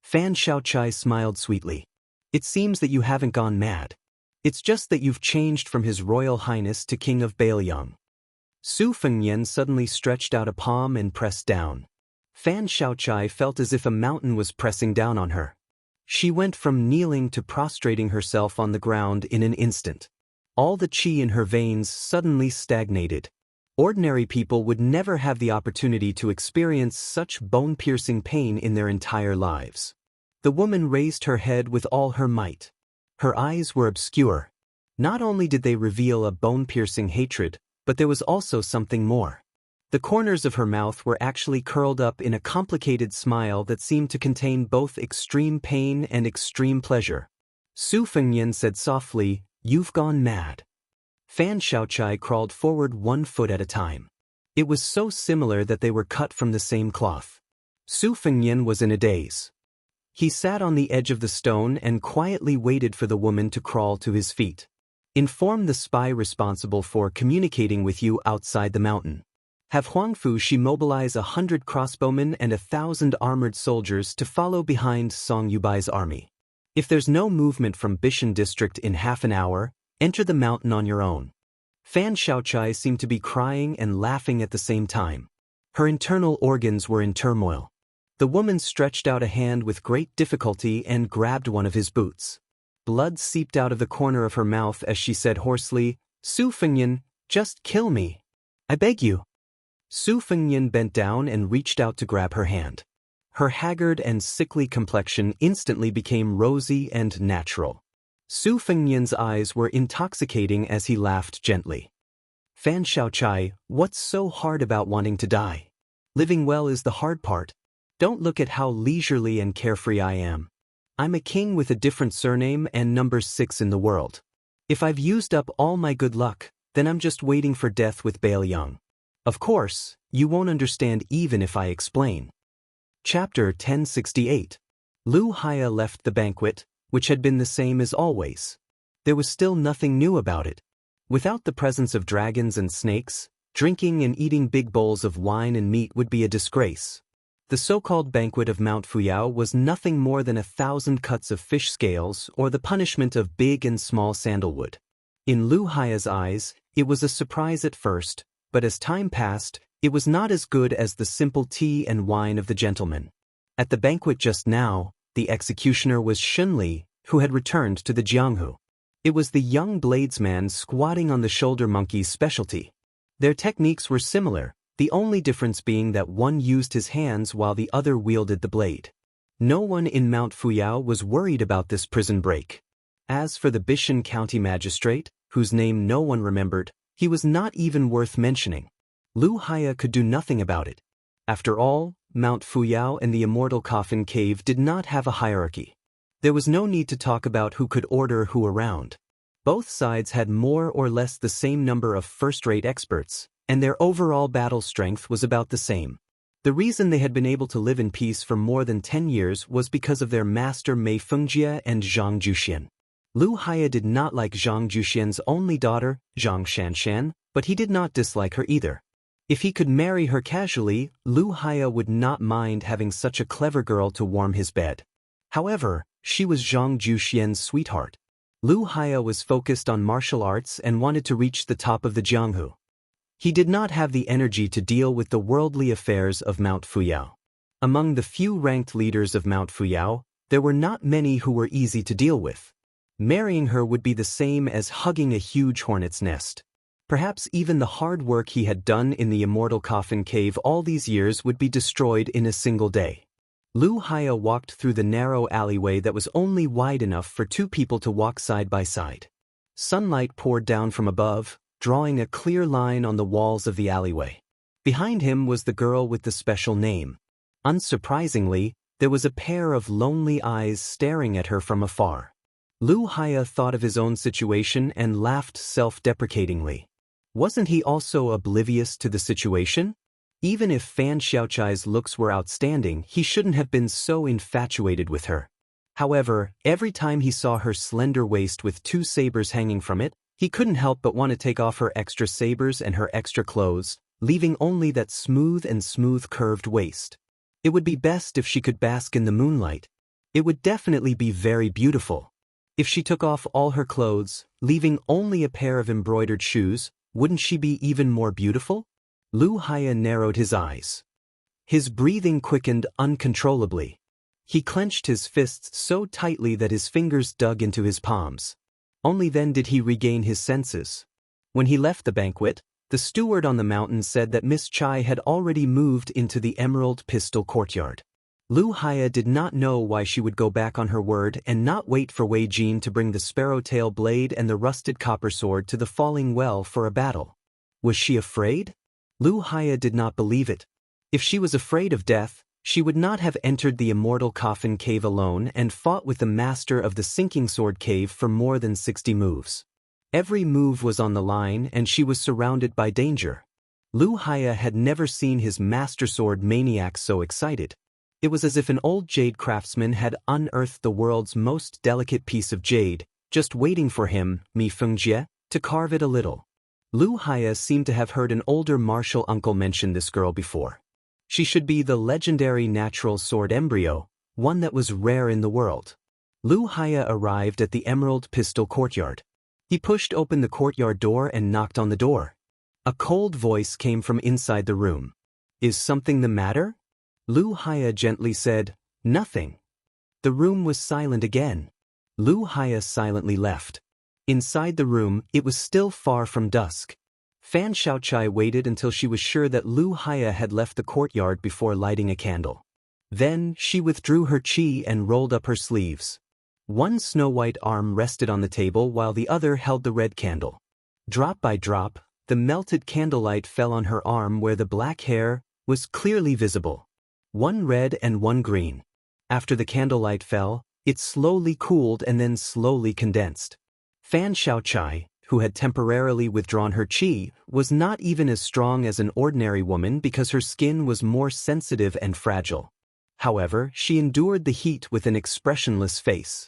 Fan Shaochai smiled sweetly. "It seems that you haven't gone mad. It's just that you've changed from His Royal Highness to King of Baoyang." Su Fengnian suddenly stretched out a palm and pressed down. Fan Shaochai felt as if a mountain was pressing down on her. She went from kneeling to prostrating herself on the ground in an instant. All the qi in her veins suddenly stagnated. Ordinary people would never have the opportunity to experience such bone-piercing pain in their entire lives. The woman raised her head with all her might. Her eyes were obscure. Not only did they reveal a bone-piercing hatred, but there was also something more. The corners of her mouth were actually curled up in a complicated smile that seemed to contain both extreme pain and extreme pleasure. Su Fengnian said softly, "You've gone mad." Fan Xiaochai crawled forward 1 foot at a time. It was so similar that they were cut from the same cloth. Su Fengnian was in a daze. He sat on the edge of the stone and quietly waited for the woman to crawl to his feet. "Inform the spy responsible for communicating with you outside the mountain. Have Huangfu Shi mobilize 100 crossbowmen and 1,000 armored soldiers to follow behind Song Yubai's army. If there's no movement from Bishan district in half an hour, enter the mountain on your own." Fan Xiaochai seemed to be crying and laughing at the same time. Her internal organs were in turmoil. The woman stretched out a hand with great difficulty and grabbed one of his boots. Blood seeped out of the corner of her mouth as she said hoarsely, "Su Fengnian, just kill me. I beg you." Su Fengnian bent down and reached out to grab her hand. Her haggard and sickly complexion instantly became rosy and natural. Su Fengnian's eyes were intoxicating as he laughed gently. "Fan Xiaochai, what's so hard about wanting to die? Living well is the hard part. Don't look at how leisurely and carefree I am. I'm a king with a different surname and number 6 in the world. If I've used up all my good luck, then I'm just waiting for death with Bale Young. Of course, you won't understand even if I explain." Chapter 1068. Lu Haya left the banquet, which had been the same as always. There was still nothing new about it. Without the presence of dragons and snakes, drinking and eating big bowls of wine and meat would be a disgrace. The so-called banquet of Mount Fuyao was nothing more than 1,000 cuts of fish scales or the punishment of big and small sandalwood. In Lu Haya's eyes, it was a surprise at first, but as time passed, it was not as good as the simple tea and wine of the gentleman. At the banquet just now, the executioner was Shunli, who had returned to the Jianghu. It was the young bladesman squatting on the shoulder monkey's specialty. Their techniques were similar, the only difference being that one used his hands while the other wielded the blade. No one in Mount Fuyao was worried about this prison break. As for the Bishan County magistrate, whose name no one remembered, he was not even worth mentioning. Lu Haya could do nothing about it. After all, Mount Fuyao and the Immortal Coffin Cave did not have a hierarchy. There was no need to talk about who could order who around. Both sides had more or less the same number of first-rate experts, and their overall battle strength was about the same. The reason they had been able to live in peace for more than 10 years was because of their master Mei Fengjie and Zhang Juxian. Lu Haya did not like Zhang Juxian's only daughter, Zhang Shanshan, but he did not dislike her either. If he could marry her casually, Lu Haya would not mind having such a clever girl to warm his bed. However, she was Zhang Juxian's sweetheart. Lu Haya was focused on martial arts and wanted to reach the top of the Jianghu. He did not have the energy to deal with the worldly affairs of Mount Fuyao. Among the few ranked leaders of Mount Fuyao, there were not many who were easy to deal with. Marrying her would be the same as hugging a huge hornet's nest. Perhaps even the hard work he had done in the Immortal Coffin Cave all these years would be destroyed in a single day. Lu Haya walked through the narrow alleyway that was only wide enough for 2 people to walk side by side. Sunlight poured down from above, drawing a clear line on the walls of the alleyway. Behind him was the girl with the special name. Unsurprisingly, there was a pair of lonely eyes staring at her from afar. Lu Haya thought of his own situation and laughed self-deprecatingly. Wasn't he also oblivious to the situation? Even if Fan Xiaochai's looks were outstanding, he shouldn't have been so infatuated with her. However, every time he saw her slender waist with 2 sabers hanging from it, he couldn't help but want to take off her extra sabers and her extra clothes, leaving only that smooth curved waist. It would be best if she could bask in the moonlight. It would definitely be very beautiful. If she took off all her clothes, leaving only a pair of embroidered shoes, wouldn't she be even more beautiful? Lu Haya narrowed his eyes. His breathing quickened uncontrollably. He clenched his fists so tightly that his fingers dug into his palms. Only then did he regain his senses. When he left the banquet, The steward on the mountain said that Miss Chai had already moved into the Emerald Pistol courtyard. Lu Haya did not know why she would go back on her word and not wait for Wei Jin to bring the sparrow-tail blade and the rusted copper sword to the falling well for a battle. Was she afraid? Lu Haya did not believe it. If she was afraid of death, she would not have entered the immortal coffin cave alone and fought with the master of the sinking sword cave for more than 60 moves. Every move was on the line and she was surrounded by danger. Lu Haya had never seen his master sword maniac so excited. It was as if an old jade craftsman had unearthed the world's most delicate piece of jade, just waiting for him, Mi Fengjie, to carve it a little. Lu Haya seemed to have heard an older martial uncle mention this girl before. She should be the legendary natural sword embryo, one that was rare in the world. Lu Haya arrived at the Emerald Pistol courtyard. He pushed open the courtyard door and knocked on the door. A cold voice came from inside the room. "Is something the matter?" Lu Haya gently said, "Nothing." The room was silent again. Lu Haya silently left. Inside the room, it was still far from dusk. Fan Xiaochai waited until she was sure that Lu Haya had left the courtyard before lighting a candle. Then, she withdrew her qi and rolled up her sleeves. One snow-white arm rested on the table while the other held the red candle. Drop by drop, the melted candlelight fell on her arm where the black hair was clearly visible. One red and one green. After the candlelight fell, it slowly cooled and then slowly condensed. Fan Xiaochai, who had temporarily withdrawn her qi, was not even as strong as an ordinary woman because her skin was more sensitive and fragile. However, she endured the heat with an expressionless face.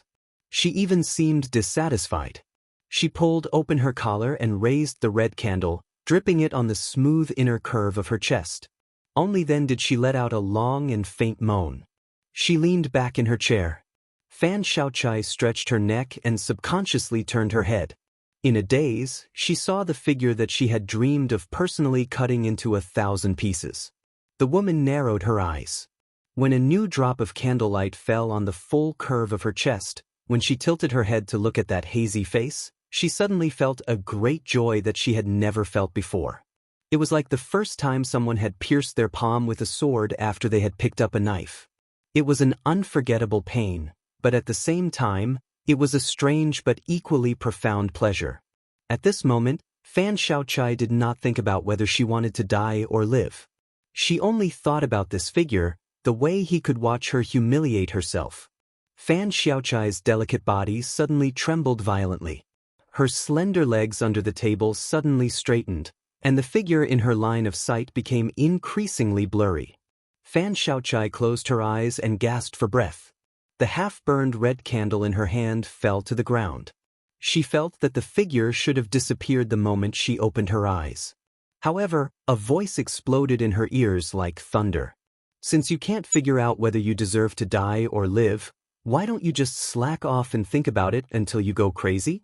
She even seemed dissatisfied. She pulled open her collar and raised the red candle, dripping it on the smooth inner curve of her chest. Only then did she let out a long and faint moan. She leaned back in her chair. Fan Xiaochai stretched her neck and subconsciously turned her head. In a daze, she saw the figure that she had dreamed of personally cutting into 1,000 pieces. The woman narrowed her eyes. When a new drop of candlelight fell on the full curve of her chest, when she tilted her head to look at that hazy face, she suddenly felt a great joy that she had never felt before. It was like the first time someone had pierced their palm with a sword after they had picked up a knife. It was an unforgettable pain, but at the same time, it was a strange but equally profound pleasure. At this moment, Fan Xiaochai did not think about whether she wanted to die or live. She only thought about this figure, the way he could watch her humiliate herself. Fan Xiaochai's delicate body suddenly trembled violently. Her slender legs under the table suddenly straightened, and the figure in her line of sight became increasingly blurry. Fan Xiaochai closed her eyes and gasped for breath. The half-burned red candle in her hand fell to the ground. She felt that the figure should have disappeared the moment she opened her eyes. However, a voice exploded in her ears like thunder. "Since you can't figure out whether you deserve to die or live, why don't you just slack off and think about it until you go crazy?"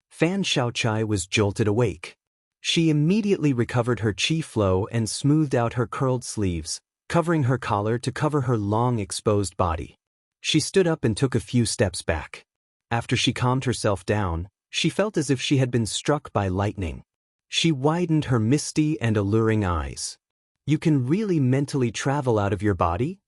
Fan Xiaochai was jolted awake. She immediately recovered her qi flow and smoothed out her curled sleeves, covering her collar to cover her long exposed body. She stood up and took a few steps back. After she calmed herself down, she felt as if she had been struck by lightning. She widened her misty and alluring eyes. "You can really mentally travel out of your body?"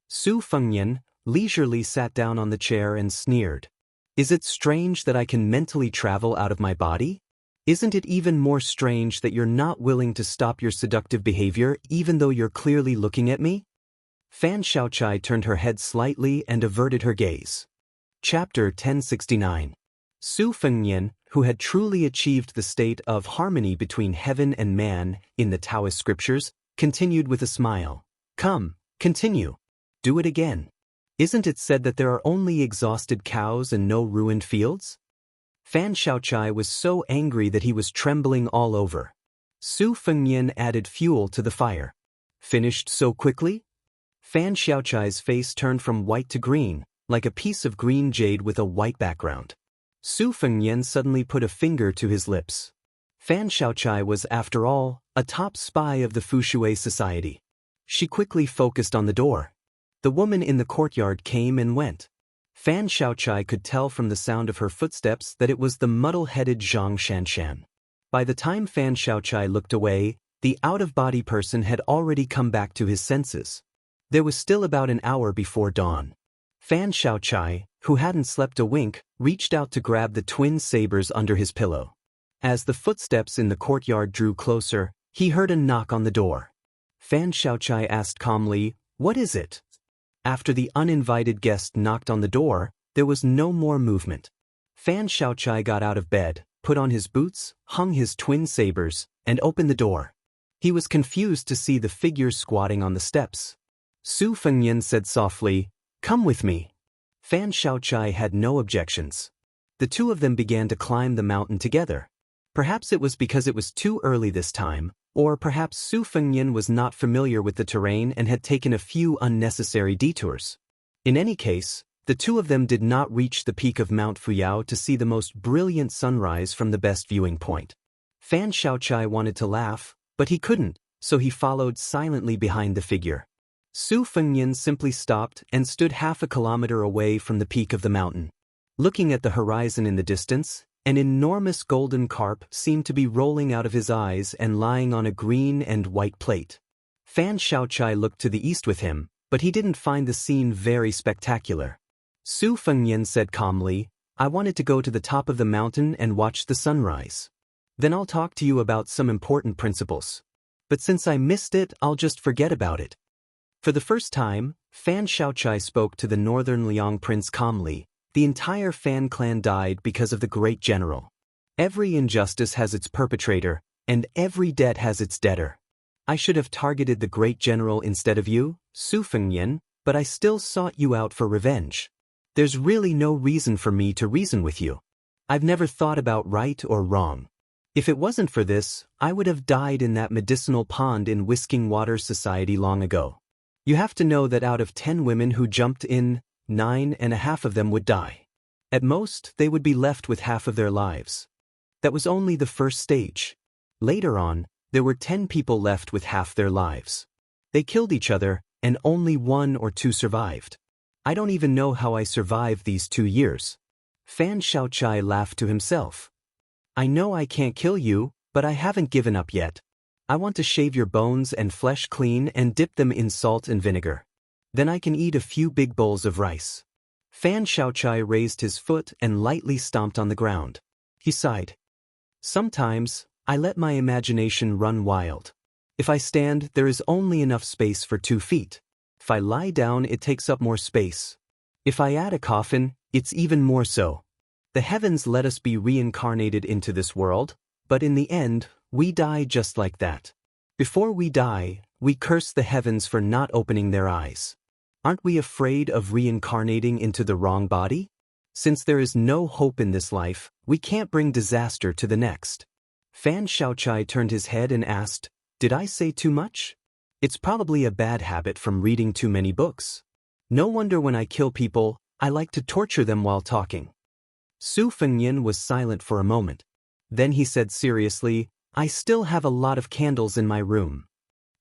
Su Fengyan leisurely sat down on the chair and sneered. "Is it strange that I can mentally travel out of my body? Isn't it even more strange that you're not willing to stop your seductive behavior even though you're clearly looking at me?" Fan Xiaochai turned her head slightly and averted her gaze. Chapter 1069. Su Fengyan, who had truly achieved the state of harmony between heaven and man in the Taoist scriptures, continued with a smile. "Come, continue. Do it again. Isn't it said that there are only exhausted cows and no ruined fields?" Fan Xiaochai was so angry that he was trembling all over. Su Fengyan added fuel to the fire. "Finished so quickly?" Fan Xiaochai's face turned from white to green, like a piece of green jade with a white background. Su Fengyan suddenly put a finger to his lips. Fan Xiaochai was, after all, a top spy of the Fushui society. She quickly focused on the door. The woman in the courtyard came and went. Fan Xiaochai could tell from the sound of her footsteps that it was the muddle-headed Zhang Shanshan. By the time Fan Xiaochai looked away, the out-of-body person had already come back to his senses. There was still about an hour before dawn. Fan Xiaochai, who hadn't slept a wink, reached out to grab the twin sabers under his pillow. As the footsteps in the courtyard drew closer, he heard a knock on the door. Fan Xiaochai asked calmly, "What is it?" After the uninvited guest knocked on the door, there was no more movement. Fan Xiaochai got out of bed, put on his boots, hung his twin sabers, and opened the door. He was confused to see the figures squatting on the steps. Su Fengyan said softly, "Come with me." Fan Xiaochai had no objections. The two of them began to climb the mountain together. Perhaps it was because it was too early this time, or perhaps Su Fengyan was not familiar with the terrain and had taken a few unnecessary detours. In any case, the two of them did not reach the peak of Mount Fuyao to see the most brilliant sunrise from the best viewing point. Fan Xiaochai wanted to laugh, but he couldn't, so he followed silently behind the figure. Su Fengyan simply stopped and stood half a kilometer away from the peak of the mountain. Looking at the horizon in the distance, an enormous golden carp seemed to be rolling out of his eyes and lying on a green and white plate. Fan Xiaochai looked to the east with him, but he didn't find the scene very spectacular. Su Fengyan said calmly, "I wanted to go to the top of the mountain and watch the sunrise. Then I'll talk to you about some important principles. But since I missed it, I'll just forget about it." For the first time, Fan Xiaochai spoke to the northern Liang prince calmly. The entire Fan clan died because of the great general. Every injustice has its perpetrator, and every debt has its debtor. I should have targeted the great general instead of you, Su Fengyan, but I still sought you out for revenge. There's really no reason for me to reason with you. I've never thought about right or wrong. If it wasn't for this, I would have died in that medicinal pond in Whisking Water Society long ago. You have to know that out of 10 women who jumped in, 9.5 of them would die. At most, they would be left with half of their lives. That was only the first stage. Later on, there were 10 people left with half their lives. They killed each other, and only 1 or 2 survived. I don't even know how I survived these 2 years. Fan Xiaochai laughed to himself. I know I can't kill you, but I haven't given up yet. I want to shave your bones and flesh clean and dip them in salt and vinegar. Then I can eat a few big bowls of rice. Fan Xiaochai raised his foot and lightly stomped on the ground. He sighed. Sometimes, I let my imagination run wild. If I stand, there is only enough space for 2 feet. If I lie down, it takes up more space. If I add a coffin, it's even more so. The heavens let us be reincarnated into this world, but in the end, we die just like that. Before we die, we curse the heavens for not opening their eyes. Aren't we afraid of reincarnating into the wrong body? Since there is no hope in this life, we can't bring disaster to the next. Fan Xiaochai turned his head and asked, "Did I say too much?" It's probably a bad habit from reading too many books. No wonder when I kill people, I like to torture them while talking. Su Fengyan was silent for a moment. Then he said seriously, "I still have a lot of candles in my room."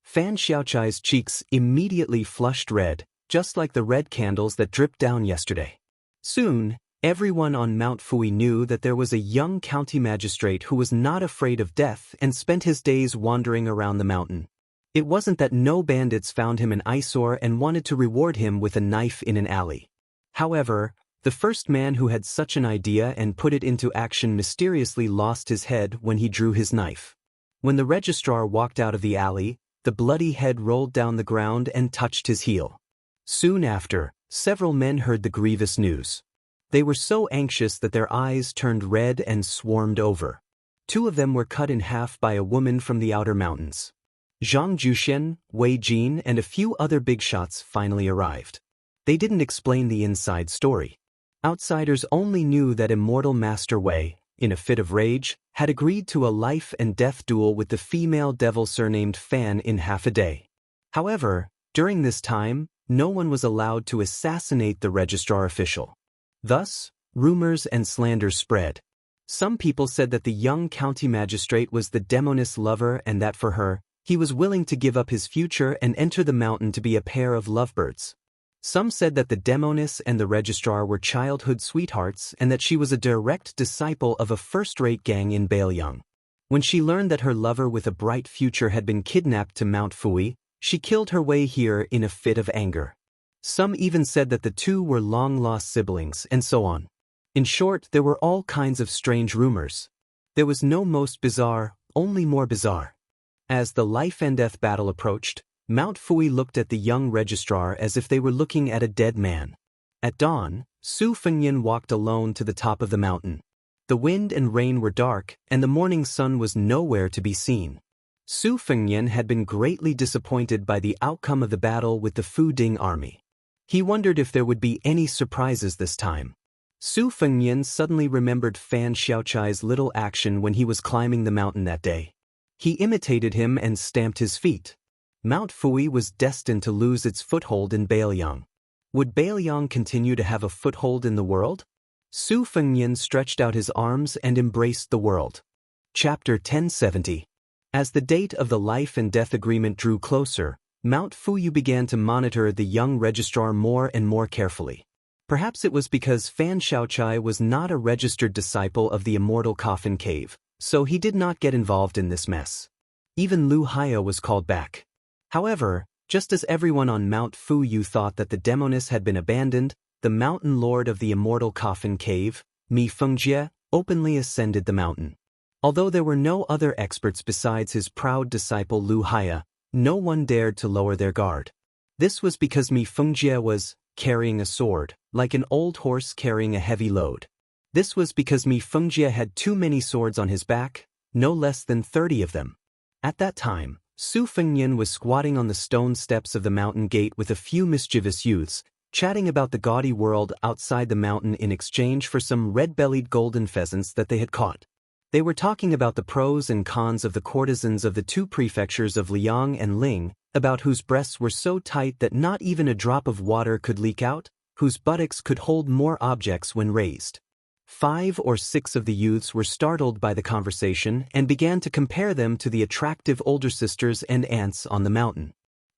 Fan Xiaochai's cheeks immediately flushed red, just like the red candles that dripped down yesterday. Soon, everyone on Mount Fui knew that there was a young county magistrate who was not afraid of death and spent his days wandering around the mountain. It wasn't that no bandits found him an eyesore and wanted to reward him with a knife in an alley. However, the first man who had such an idea and put it into action mysteriously lost his head when he drew his knife. When the registrar walked out of the alley, the bloody head rolled down the ground and touched his heel. Soon after, several men heard the grievous news. They were so anxious that their eyes turned red and swarmed over. 2 of them were cut in half by a woman from the outer mountains. Zhang Jushen, Wei Jin, and a few other big shots finally arrived. They didn't explain the inside story. Outsiders only knew that immortal Master Wei, in a fit of rage, had agreed to a life and death duel with the female devil surnamed Fan in half a day. However, during this time, no one was allowed to assassinate the registrar official. Thus, rumors and slanders spread. Some people said that the young county magistrate was the demoness lover and that for her, he was willing to give up his future and enter the mountain to be a pair of lovebirds. Some said that the demoness and the registrar were childhood sweethearts and that she was a direct disciple of a first-rate gang in Bailiang. When she learned that her lover with a bright future had been kidnapped to Mount Fui, she killed her way here in a fit of anger. Some even said that the two were long-lost siblings, and so on. In short, there were all kinds of strange rumors. There was no most bizarre, only more bizarre. As the life-and-death battle approached, Mount Fui looked at the young registrar as if they were looking at a dead man. At dawn, Su Fengyan walked alone to the top of the mountain. The wind and rain were dark, and the morning sun was nowhere to be seen. Su Fengyan had been greatly disappointed by the outcome of the battle with the Fu Ding army. He wondered if there would be any surprises this time. Su Fengyan suddenly remembered Fan Xiaochai's little action when he was climbing the mountain that day. He imitated him and stamped his feet. Mount Fui was destined to lose its foothold in Bailiang. Would Bailiang continue to have a foothold in the world? Su Fengyan stretched out his arms and embraced the world. Chapter 1070. As the date of the life and death agreement drew closer, Mount Fuyu began to monitor the young registrar more and more carefully. Perhaps it was because Fan Xiaochai was not a registered disciple of the immortal coffin cave, so he did not get involved in this mess. Even Lu Haya was called back. However, just as everyone on Mount Fuyu thought that the Demonis had been abandoned, the mountain lord of the immortal coffin cave, Mi Fengjie, openly ascended the mountain. Although there were no other experts besides his proud disciple Lu Haya, no one dared to lower their guard. This was because Mi Fengjie was carrying a sword, like an old horse carrying a heavy load. This was because Mi Fengjie had too many swords on his back, no less than 30 of them. At that time, Su Fengyan was squatting on the stone steps of the mountain gate with a few mischievous youths, chatting about the gaudy world outside the mountain in exchange for some red-bellied golden pheasants that they had caught. They were talking about the pros and cons of the courtesans of the two prefectures of Liang and Ling, about whose breasts were so tight that not even a drop of water could leak out, whose buttocks could hold more objects when raised. 5 or 6 of the youths were startled by the conversation and began to compare them to the attractive older sisters and aunts on the mountain.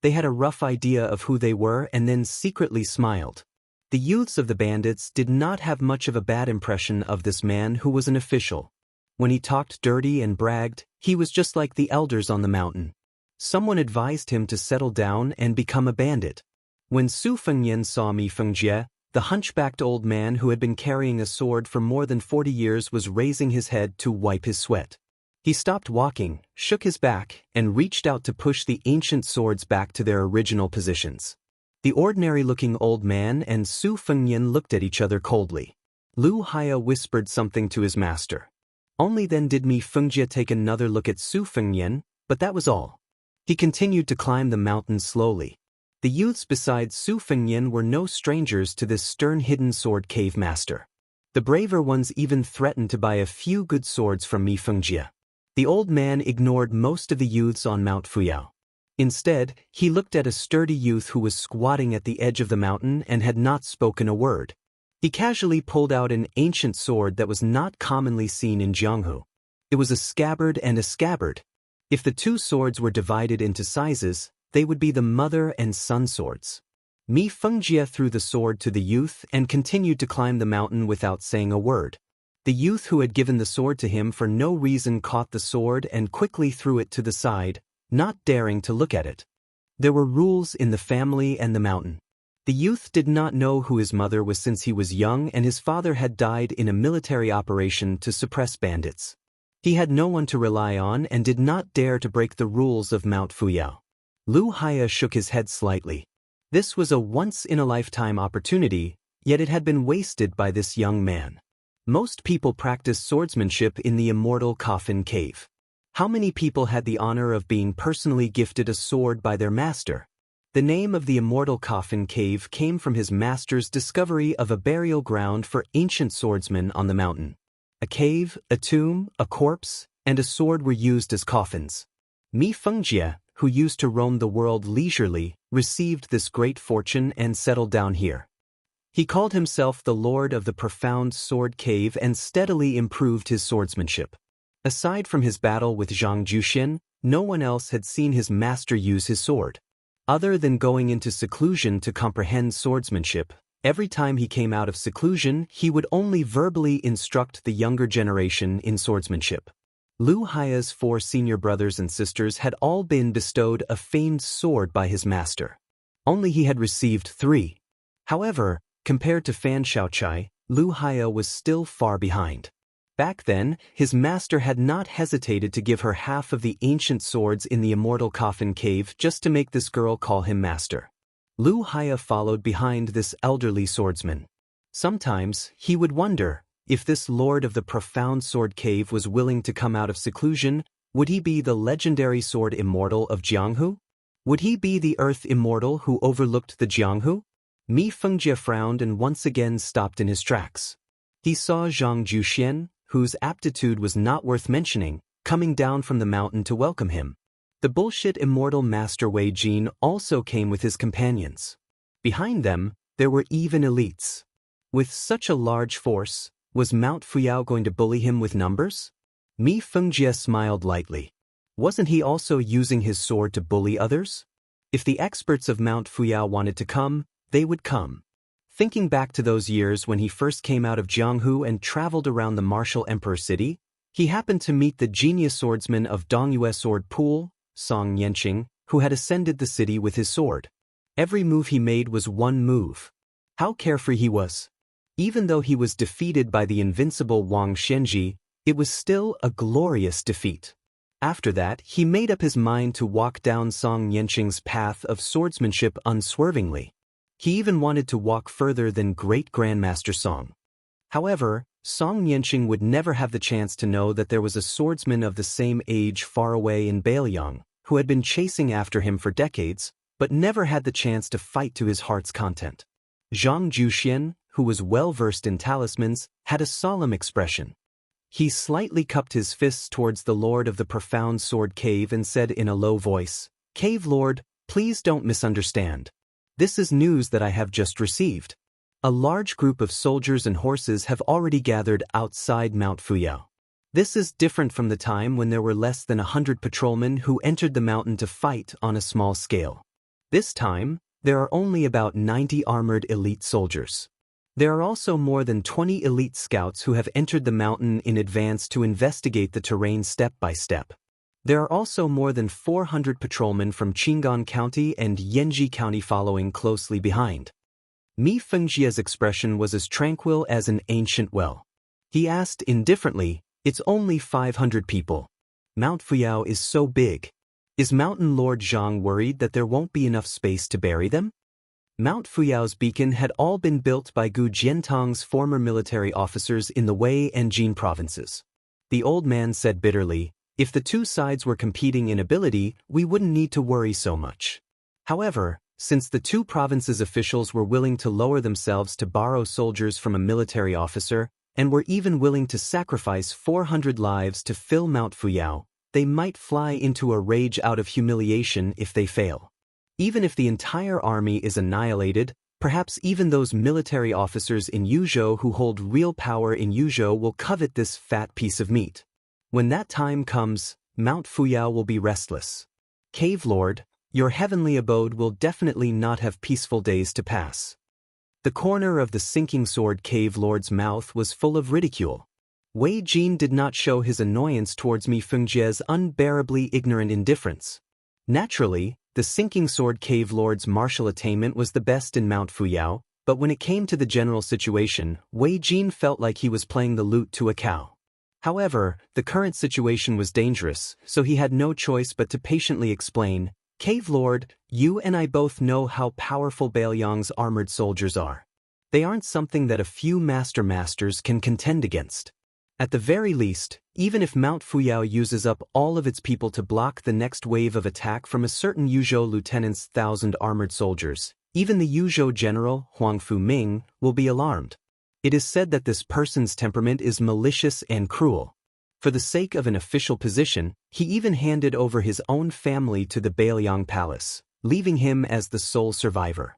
They had a rough idea of who they were and then secretly smiled. The youths of the bandits did not have much of a bad impression of this man who was an official. When he talked dirty and bragged, he was just like the elders on the mountain. Someone advised him to settle down and become a bandit. When Su Fengyan saw Mi Fengjie, the hunchbacked old man who had been carrying a sword for more than 40 years was raising his head to wipe his sweat. He stopped walking, shook his back, and reached out to push the ancient swords back to their original positions. The ordinary-looking old man and Su Fengyan looked at each other coldly. Lu Haya whispered something to his master. Only then did Mi Fengjie take another look at Su Fengyan, but that was all. He continued to climb the mountain slowly. The youths besides Su Fengyan were no strangers to this stern hidden sword cave master. The braver ones even threatened to buy a few good swords from Mi Fengjie. The old man ignored most of the youths on Mount Fuyao. Instead, he looked at a sturdy youth who was squatting at the edge of the mountain and had not spoken a word. He casually pulled out an ancient sword that was not commonly seen in Jianghu. It was a scabbard and a scabbard. If the two swords were divided into sizes, they would be the mother and son swords. Mi Fengjie threw the sword to the youth and continued to climb the mountain without saying a word. The youth who had given the sword to him for no reason caught the sword and quickly threw it to the side, not daring to look at it. There were rules in the family and the mountain. The youth did not know who his mother was since he was young, and his father had died in a military operation to suppress bandits. He had no one to rely on and did not dare to break the rules of Mount Fuyao. Lu Haya shook his head slightly. This was a once-in-a-lifetime opportunity, yet it had been wasted by this young man. Most people practiced swordsmanship in the immortal coffin cave. How many people had the honor of being personally gifted a sword by their master? The name of the immortal coffin cave came from his master's discovery of a burial ground for ancient swordsmen on the mountain. A cave, a tomb, a corpse, and a sword were used as coffins. Mi Fengjie, who used to roam the world leisurely, received this great fortune and settled down here. He called himself the Lord of the Profound Sword Cave and steadily improved his swordsmanship. Aside from his battle with Zhang Juxin, no one else had seen his master use his sword. Other than going into seclusion to comprehend swordsmanship, every time he came out of seclusion, he would only verbally instruct the younger generation in swordsmanship. Lu Haiya's 4 senior brothers and sisters had all been bestowed a famed sword by his master. Only he had received 3. However, compared to Fan Shaochai, Lu Haiya was still far behind. Back then, his master had not hesitated to give her half of the ancient swords in the immortal coffin cave just to make this girl call him master. Lu Haiya followed behind this elderly swordsman. Sometimes, he would wonder, if this lord of the profound sword cave was willing to come out of seclusion, would he be the legendary sword immortal of Jianghu? Would he be the earth immortal who overlooked the Jianghu? Mi Fengjie frowned and once again stopped in his tracks. He saw Zhang Juxian, whose aptitude was not worth mentioning, coming down from the mountain to welcome him. The bullshit immortal master Wei Jin also came with his companions. Behind them, there were even elites. With such a large force, was Mount Fuyao going to bully him with numbers? Mi Fengjie smiled lightly. Wasn't he also using his sword to bully others? If the experts of Mount Fuyao wanted to come, they would come. Thinking back to those years when he first came out of Jianghu and traveled around the martial emperor city, he happened to meet the genius swordsman of Dongyue Sword Pool, Song Yanqing, who had ascended the city with his sword. Every move he made was one move. How carefree he was. Even though he was defeated by the invincible Wang Shenji, it was still a glorious defeat. After that, he made up his mind to walk down Song Yanqing's path of swordsmanship unswervingly. He even wanted to walk further than Great Grandmaster Song. However, Song Yanqing would never have the chance to know that there was a swordsman of the same age far away in Bailiang, who had been chasing after him for decades, but never had the chance to fight to his heart's content. Zhang Juxian, who was well-versed in talismans, had a solemn expression. He slightly cupped his fists towards the lord of the profound sword cave and said in a low voice, "Cave Lord, please don't misunderstand. This is news that I have just received. A large group of soldiers and horses have already gathered outside Mount Fuyao. This is different from the time when there were less than 100 patrolmen who entered the mountain to fight on a small scale. This time, there are only about 90 armored elite soldiers. There are also more than 20 elite scouts who have entered the mountain in advance to investigate the terrain step by step. There are also more than 400 patrolmen from Qingan County and Yanji County following closely behind." Mi Fengjie's expression was as tranquil as an ancient well. He asked indifferently, "It's only 500 people. Mount Fuyao is so big. Is Mountain Lord Zhang worried that there won't be enough space to bury them?" Mount Fuyao's beacon had all been built by Gu Jiantong's former military officers in the Wei and Jin provinces. The old man said bitterly, "If the two sides were competing in ability, we wouldn't need to worry so much." However, since the two provinces' officials were willing to lower themselves to borrow soldiers from a military officer, and were even willing to sacrifice 400 lives to fill Mount Fuyao, they might fly into a rage out of humiliation if they fail. Even if the entire army is annihilated, perhaps even those military officers in Yuzhou who hold real power in Yuzhou will covet this fat piece of meat. When that time comes, Mount Fuyao will be restless. Cave Lord, your heavenly abode will definitely not have peaceful days to pass." The corner of the sinking sword Cave Lord's mouth was full of ridicule. Wei Jin did not show his annoyance towards Mi Fengjie's unbearably ignorant indifference. Naturally, the sinking sword Cave Lord's martial attainment was the best in Mount Fuyao, but when it came to the general situation, Wei Jin felt like he was playing the lute to a cow. However, the current situation was dangerous, so he had no choice but to patiently explain, "Cave Lord, you and I both know how powerful Bailiang's armored soldiers are. They aren't something that a few masters can contend against. At the very least, even if Mount Fuyao uses up all of its people to block the next wave of attack from a certain Yuzhou lieutenant's 1,000 armored soldiers, even the Yuzhou general, Huang Fuming, will be alarmed. It is said that this person's temperament is malicious and cruel. For the sake of an official position, he even handed over his own family to the Bailiang Palace, leaving him as the sole survivor.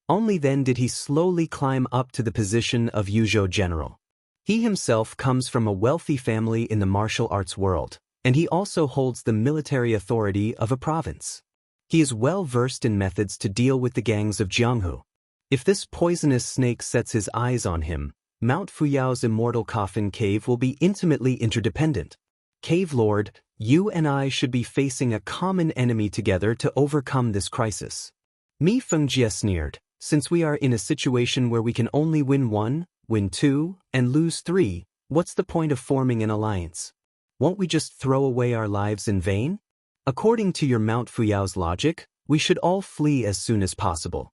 Only then did he slowly climb up to the position of Yuzhou general. He himself comes from a wealthy family in the martial arts world, and he also holds the military authority of a province. He is well versed in methods to deal with the gangs of Jianghu. If this poisonous snake sets his eyes on him, Mount Fuyao's immortal coffin cave will be intimately interdependent. Cave Lord, you and I should be facing a common enemy together to overcome this crisis. Mi Fengjie sneered, since we are in a situation where we can only win 1, win 2, and lose 3, what's the point of forming an alliance? Won't we just throw away our lives in vain? According to your Mount Fuyao's logic, we should all flee as soon as possible.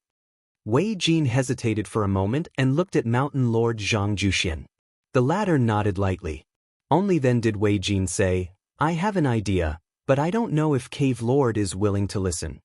Wei Jin hesitated for a moment and looked at Mountain Lord Zhang Juxian. The latter nodded lightly. Only then did Wei Jin say, I have an idea, but I don't know if Cave Lord is willing to listen.